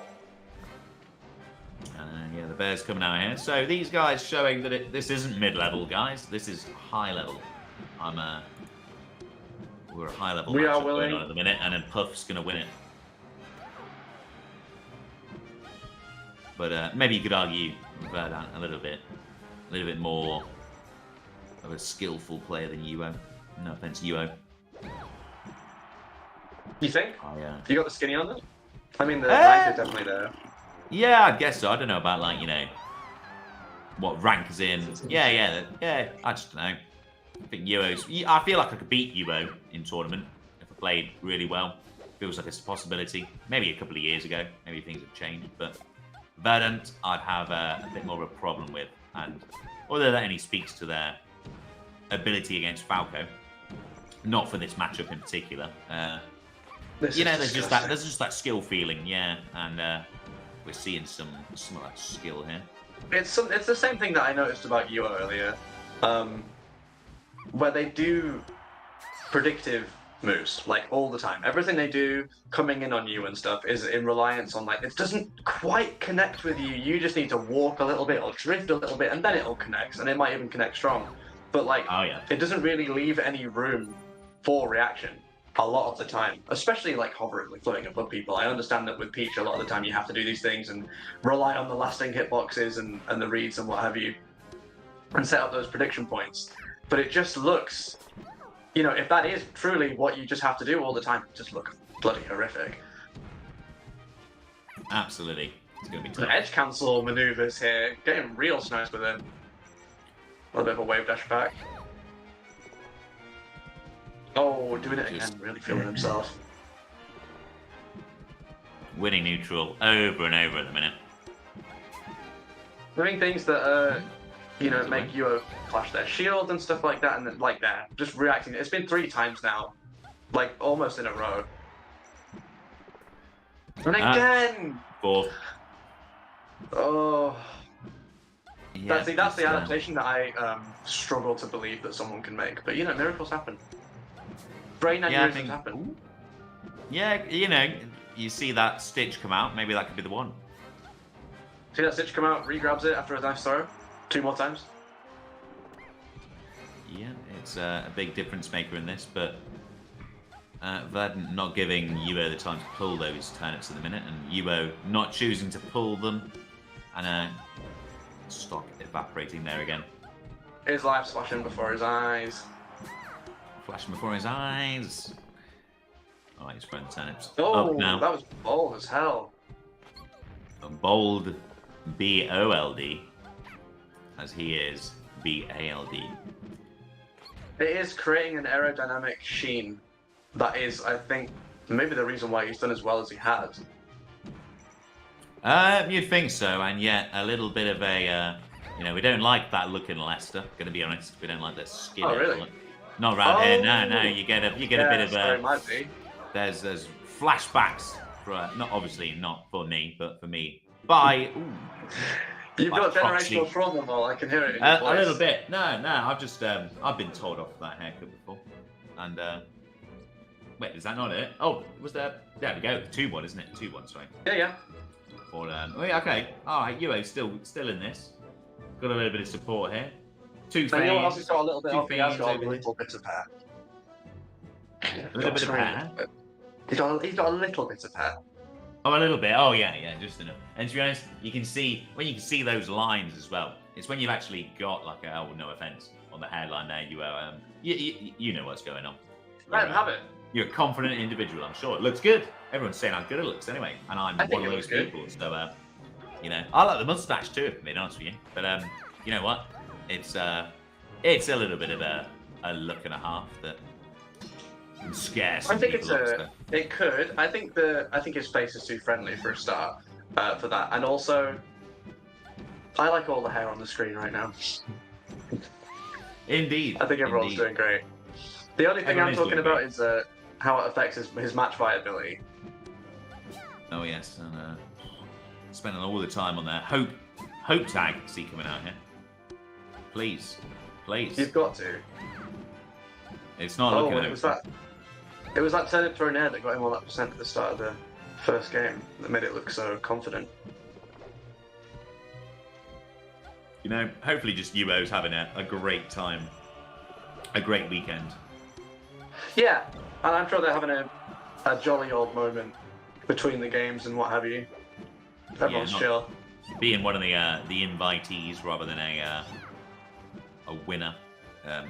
Yeah, the bear's coming out here. So these guys showing that this isn't mid-level, guys. This is high level. We're a high level. We are matchup willing. going on at the minute, and then Puff's gonna win it. But maybe you could argue Verdant a little bit more of a skillful player than UO. No offense, UO. You think? Oh yeah. You got the skinny on it? I mean, the rank is definitely there. Yeah, I guess so. I don't know about like what rank is in. Yeah. I just don't know. I think UO's. I feel like I could beat UO in tournament if I played really well. Feels like it's a possibility. Maybe a couple of years ago, maybe things have changed, but Verdant, I'd have a bit more of a problem with, and although that only speaks to their ability against Falco, not for this matchup in particular. There's just that skill feeling, yeah, and we're seeing some of that skill here. It's the same thing that I noticed about UO earlier, where they do predictive moves like all the time. Everything they do coming in on you and stuff is in reliance on like it doesn't quite connect with you. You just need to walk a little bit or drift a little bit, and then it'll connect, and it might even connect strong. But like, it doesn't really leave any room for reaction a lot of the time, especially like hovering, like floating above people. I understand that with Peach, a lot of the time you have to do these things and rely on the lasting hitboxes and the reads and what have you, and set up those prediction points. But it just looks, if that is truly what you just have to do all the time, it just looks bloody horrific. Absolutely. It's going to be tough. The edge cancel maneuvers here, getting real nice with it. A little bit of a wave dash back. Oh, doing it again, really feeling himself. Winning neutral over and over at the minute. Doing things that, make UO clash their shield and stuff like that, and then, like that, just reacting. It's been 3 times now, like almost in a row. And again! 4. Oh. Yeah, that's the adaptation that I struggle to believe that someone can make. But miracles happen. Brain aneurysms happen. Yeah, you see that Stitch come out. Maybe that could be the one. See that Stitch come out, re-grabs it after a nice throw. 2 more times. Yeah, it's a big difference maker in this, but Verdant not giving UO the time to pull those turnips at the minute, and UO not choosing to pull them, and stock evaporating there again. His life's flashing before his eyes. Flashing before his eyes. Oh, he's throwing the turnips. Oh, up now. That was bold as hell. A bold B-O-L-D, as he is B-A-L-D. It is creating an aerodynamic sheen that is, I think, maybe the reason why he's done as well as he has. You'd think so, and yet a little bit of a, we don't like that look in Leicester. Gonna be honest, we don't like that skin. Oh, really? Look. Not around here. No. You get a bit of a. Might be. There's flashbacks for not for me, but for me. By you've got generational trauma, Mal. I can hear it in your voice. A little bit. No. I've just I've been told off for that haircut before, and wait, is that not it? Oh, was there? There we go. 2-1, isn't it? 2-1, sorry. Yeah. Or okay. All right, UO still in this. Got a little bit of support here. 2 fans. You know what else? He's got a little bit of. He has got a little bit of hair. A little bit of hair. He's got a little bit of hair. Oh, a little bit. Oh, yeah, just enough. And to be honest, you can see those lines as well. It's when you've actually got like no offense, on the hairline there. You know what's going on. Let him have it. You're a confident individual, I'm sure. It looks good. Everyone's saying how good it looks anyway, and I'm I think one of it those looks good. people. So, I like the mustache too, if I'm being honest with you. But you know what? It's a little bit of a look and a half that can scare some I think people. it could. I think his face is too friendly for a start for that, and also I like all the hair on the screen right now. Indeed. I think everyone's doing great. The only thing Everyone I'm is talking doing about great. is how it affects his match viability. Oh yes, and spending all the time on there. Hope tag. See coming out here. Please. You've got to. It's not Oh, looking it was that turnip thrown air that got him all that percent at the start of the first game that made it look so confident. Hopefully just UO's having a great time. A great weekend. Yeah, and I'm sure they're having a jolly old moment between the games and what have you. Everyone's chill. Being one of the invitees rather than a winner.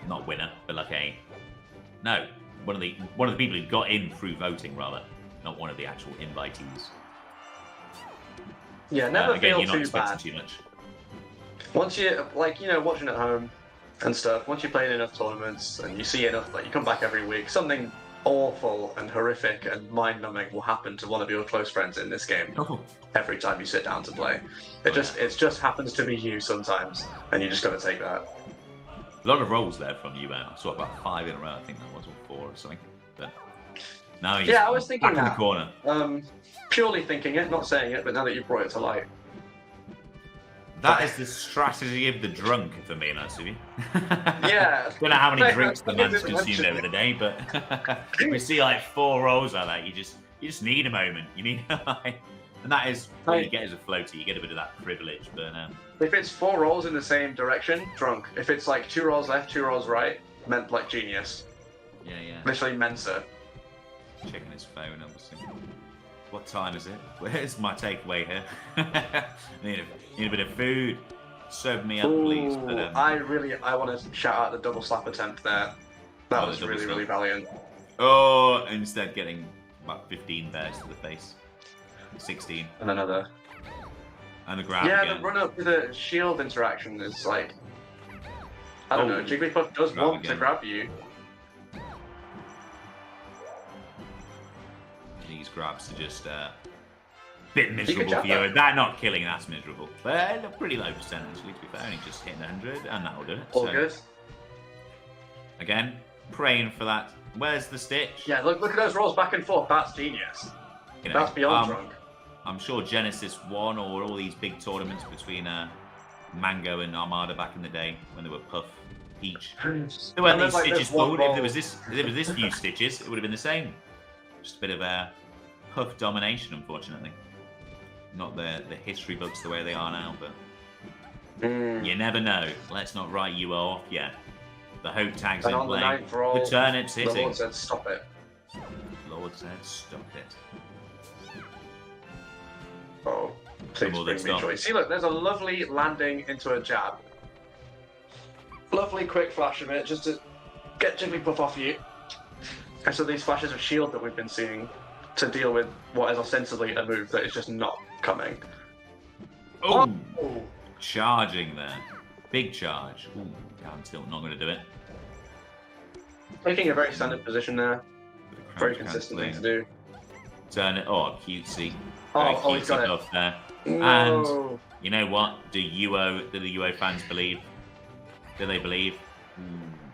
Not winner, but like one of the people who got in through voting rather, not one of the actual invitees. Yeah, never again, feel you're not too expecting bad. too much. Once you watching at home and stuff, once you play in enough tournaments and you see enough, you come back every week, something awful and horrific and mind-numbing will happen to one of your close friends in this game every time you sit down to play. It just happens to be you sometimes, and you just got to take that. A lot of rolls there from UO. I saw about 5 in a row, I think that was, or 4 or something. But now he's I was thinking back in the that. corner. Purely thinking it, not saying it, but now that you've brought it to light. That is the strategy of the drunk, if I'm being honest with you. Yeah. Don't know how many drinks the man's consumed over the day, but we see 4 rolls like that. You just need a moment. You need and that is what you get as a floater. You get a bit of that privilege, but if it's 4 rolls in the same direction, drunk. If it's 2 rolls left, 2 rolls right, meant genius. Yeah. Literally Mensa. Checking his phone, obviously. What time is it? Where's my takeaway here? need a bit of food. Serve me up, please. But, I want to shout out the double slap attempt there. That was really, really valiant. Oh, instead getting about 15 bears to the face. 16. And another. And a grab Yeah, again. the run up with the shield interaction is I don't know. Jigglypuff does Grab want again. to grab you. These grabs are just a bit miserable jab for you. that. That not killing, that's miserable. But a pretty low percent actually, to be fair. Only just hitting 100, and that'll do it. All good. Again, praying for that. Where's the stitch? Yeah, look at those rolls back and forth. That's genius. That's beyond drunk. I'm sure Genesis 1 or all these big tournaments between Mango and Armada back in the day when they were Puff each. There weren't these stitches forward. If there was this few stitches, it would have been the same. Just a bit of Puff domination, unfortunately. Not the history books the way they are now, but you never know. Let's not write you off yet. The hope tags And in on the play. ninth roll, The turnip's the hitting. Lord said, "Stop it." Lord said, stop it. Oh, please Well, bring that's me not- joy. See, look, there's a lovely landing into a jab. Lovely quick flash of it, just to get Jigglypuff off you. And so these flashes of shield that we've been seeing to deal with what is ostensibly a move that is just not coming. Oh, charging there. Big charge. Ooh, I'm still not going to do it. Taking a very standard position there. Very Crouch consistent thing to cancelling. do. Turn it. Oh, cutesy. Oh, Very oh, he's got cutesy it. buff there. No. And you know what? Do the UO fans believe? Do they believe?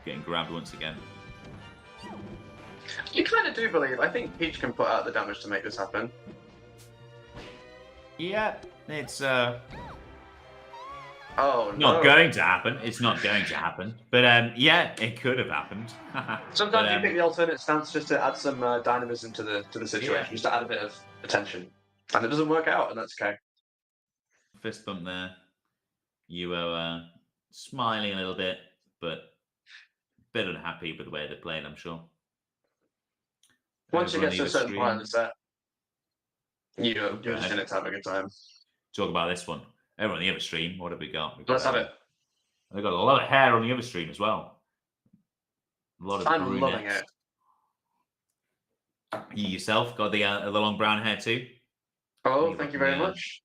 Getting grabbed once again. You kind of do believe. I think Peach can put out the damage to make this happen. Yeah, it's Oh, not no. going to happen. It's not going to happen. But yeah, it could have happened. Sometimes But, you pick the alternate stance just to add some dynamism to the situation, Yeah. just to add a bit of attention. And it doesn't work out, and that's okay. Fist bump there. UO smiling a little bit, but a bit unhappy with the way they're playing, I'm sure. Once you Over on get the to a other certain point in stream, the set, you're just ahead. in it to have a good time. Talk about this one. Over on the other stream, what have we got? We've Let's got, have it. They've got a lot of hair on the other stream as well. A lot of I'm brunettes. loving it. You yourself got the long brown hair too? Oh, You thank you got very the, much.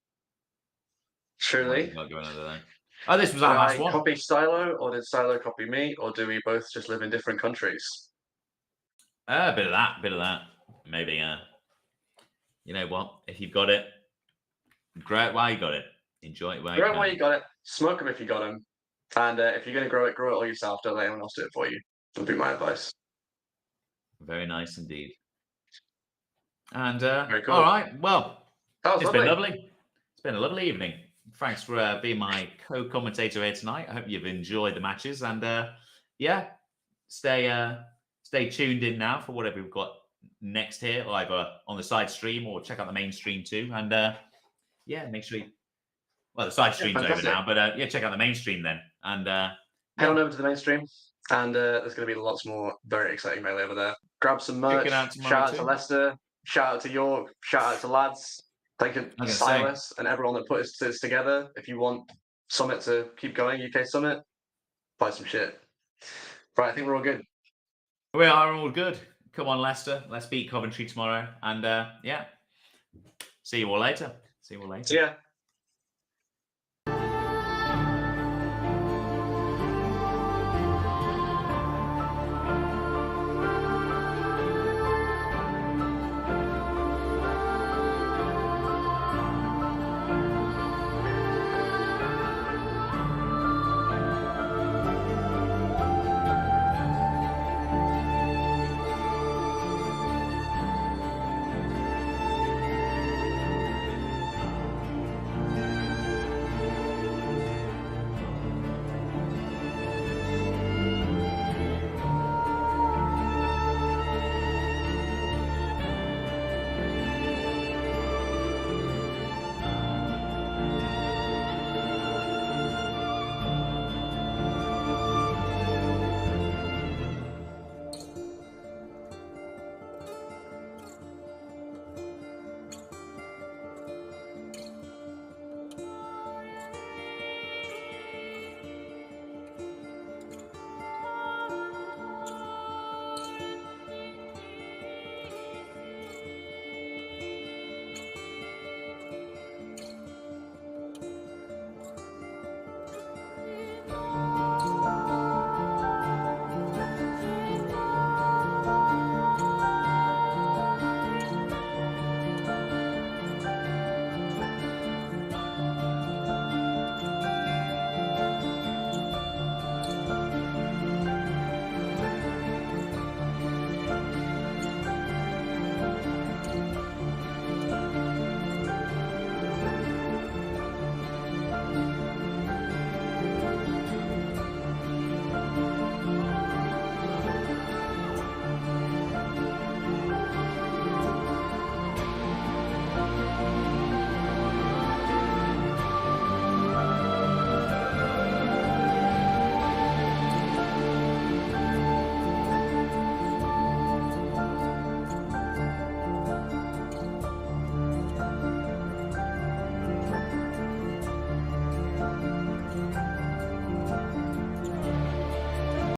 what have Truly. you got going under there? Oh, this was Did our I last one. copy Stylo, or did Stylo copy me, or do we both just live in different countries? A bit of that. Maybe, you know what? If you've got it, grow it while you got it. Enjoy it while you Grow it can. while you got it. Smoke them if you got them. And if you're going to grow it all yourself. Don't let anyone else do it for you. Would be my advice. Very nice indeed. And Very cool. all right, well, That was it's lovely. been lovely. It's been a lovely evening. Thanks for being my co-commentator here tonight. I hope you've enjoyed the matches, and yeah, stay tuned in now for whatever we've got next here, either on the side stream or check out the main stream too. And yeah, make sure you. Well, the side stream's over fantastic. now, but yeah, check out the main stream then. And Head on over to the mainstream, and there's going to be lots more very exciting melee over there. Grab some merch. it out tomorrow Shout out too. to Leicester. Shout out to York. Shout out to lads. Thank you, gonna Silas, and everyone that put this together. If you want Summit to keep going, UK Summit, buy some shit. Right, I think we're all good. We are all good. Come on, Leicester. Let's beat Coventry tomorrow. And yeah, see you all later. See ya.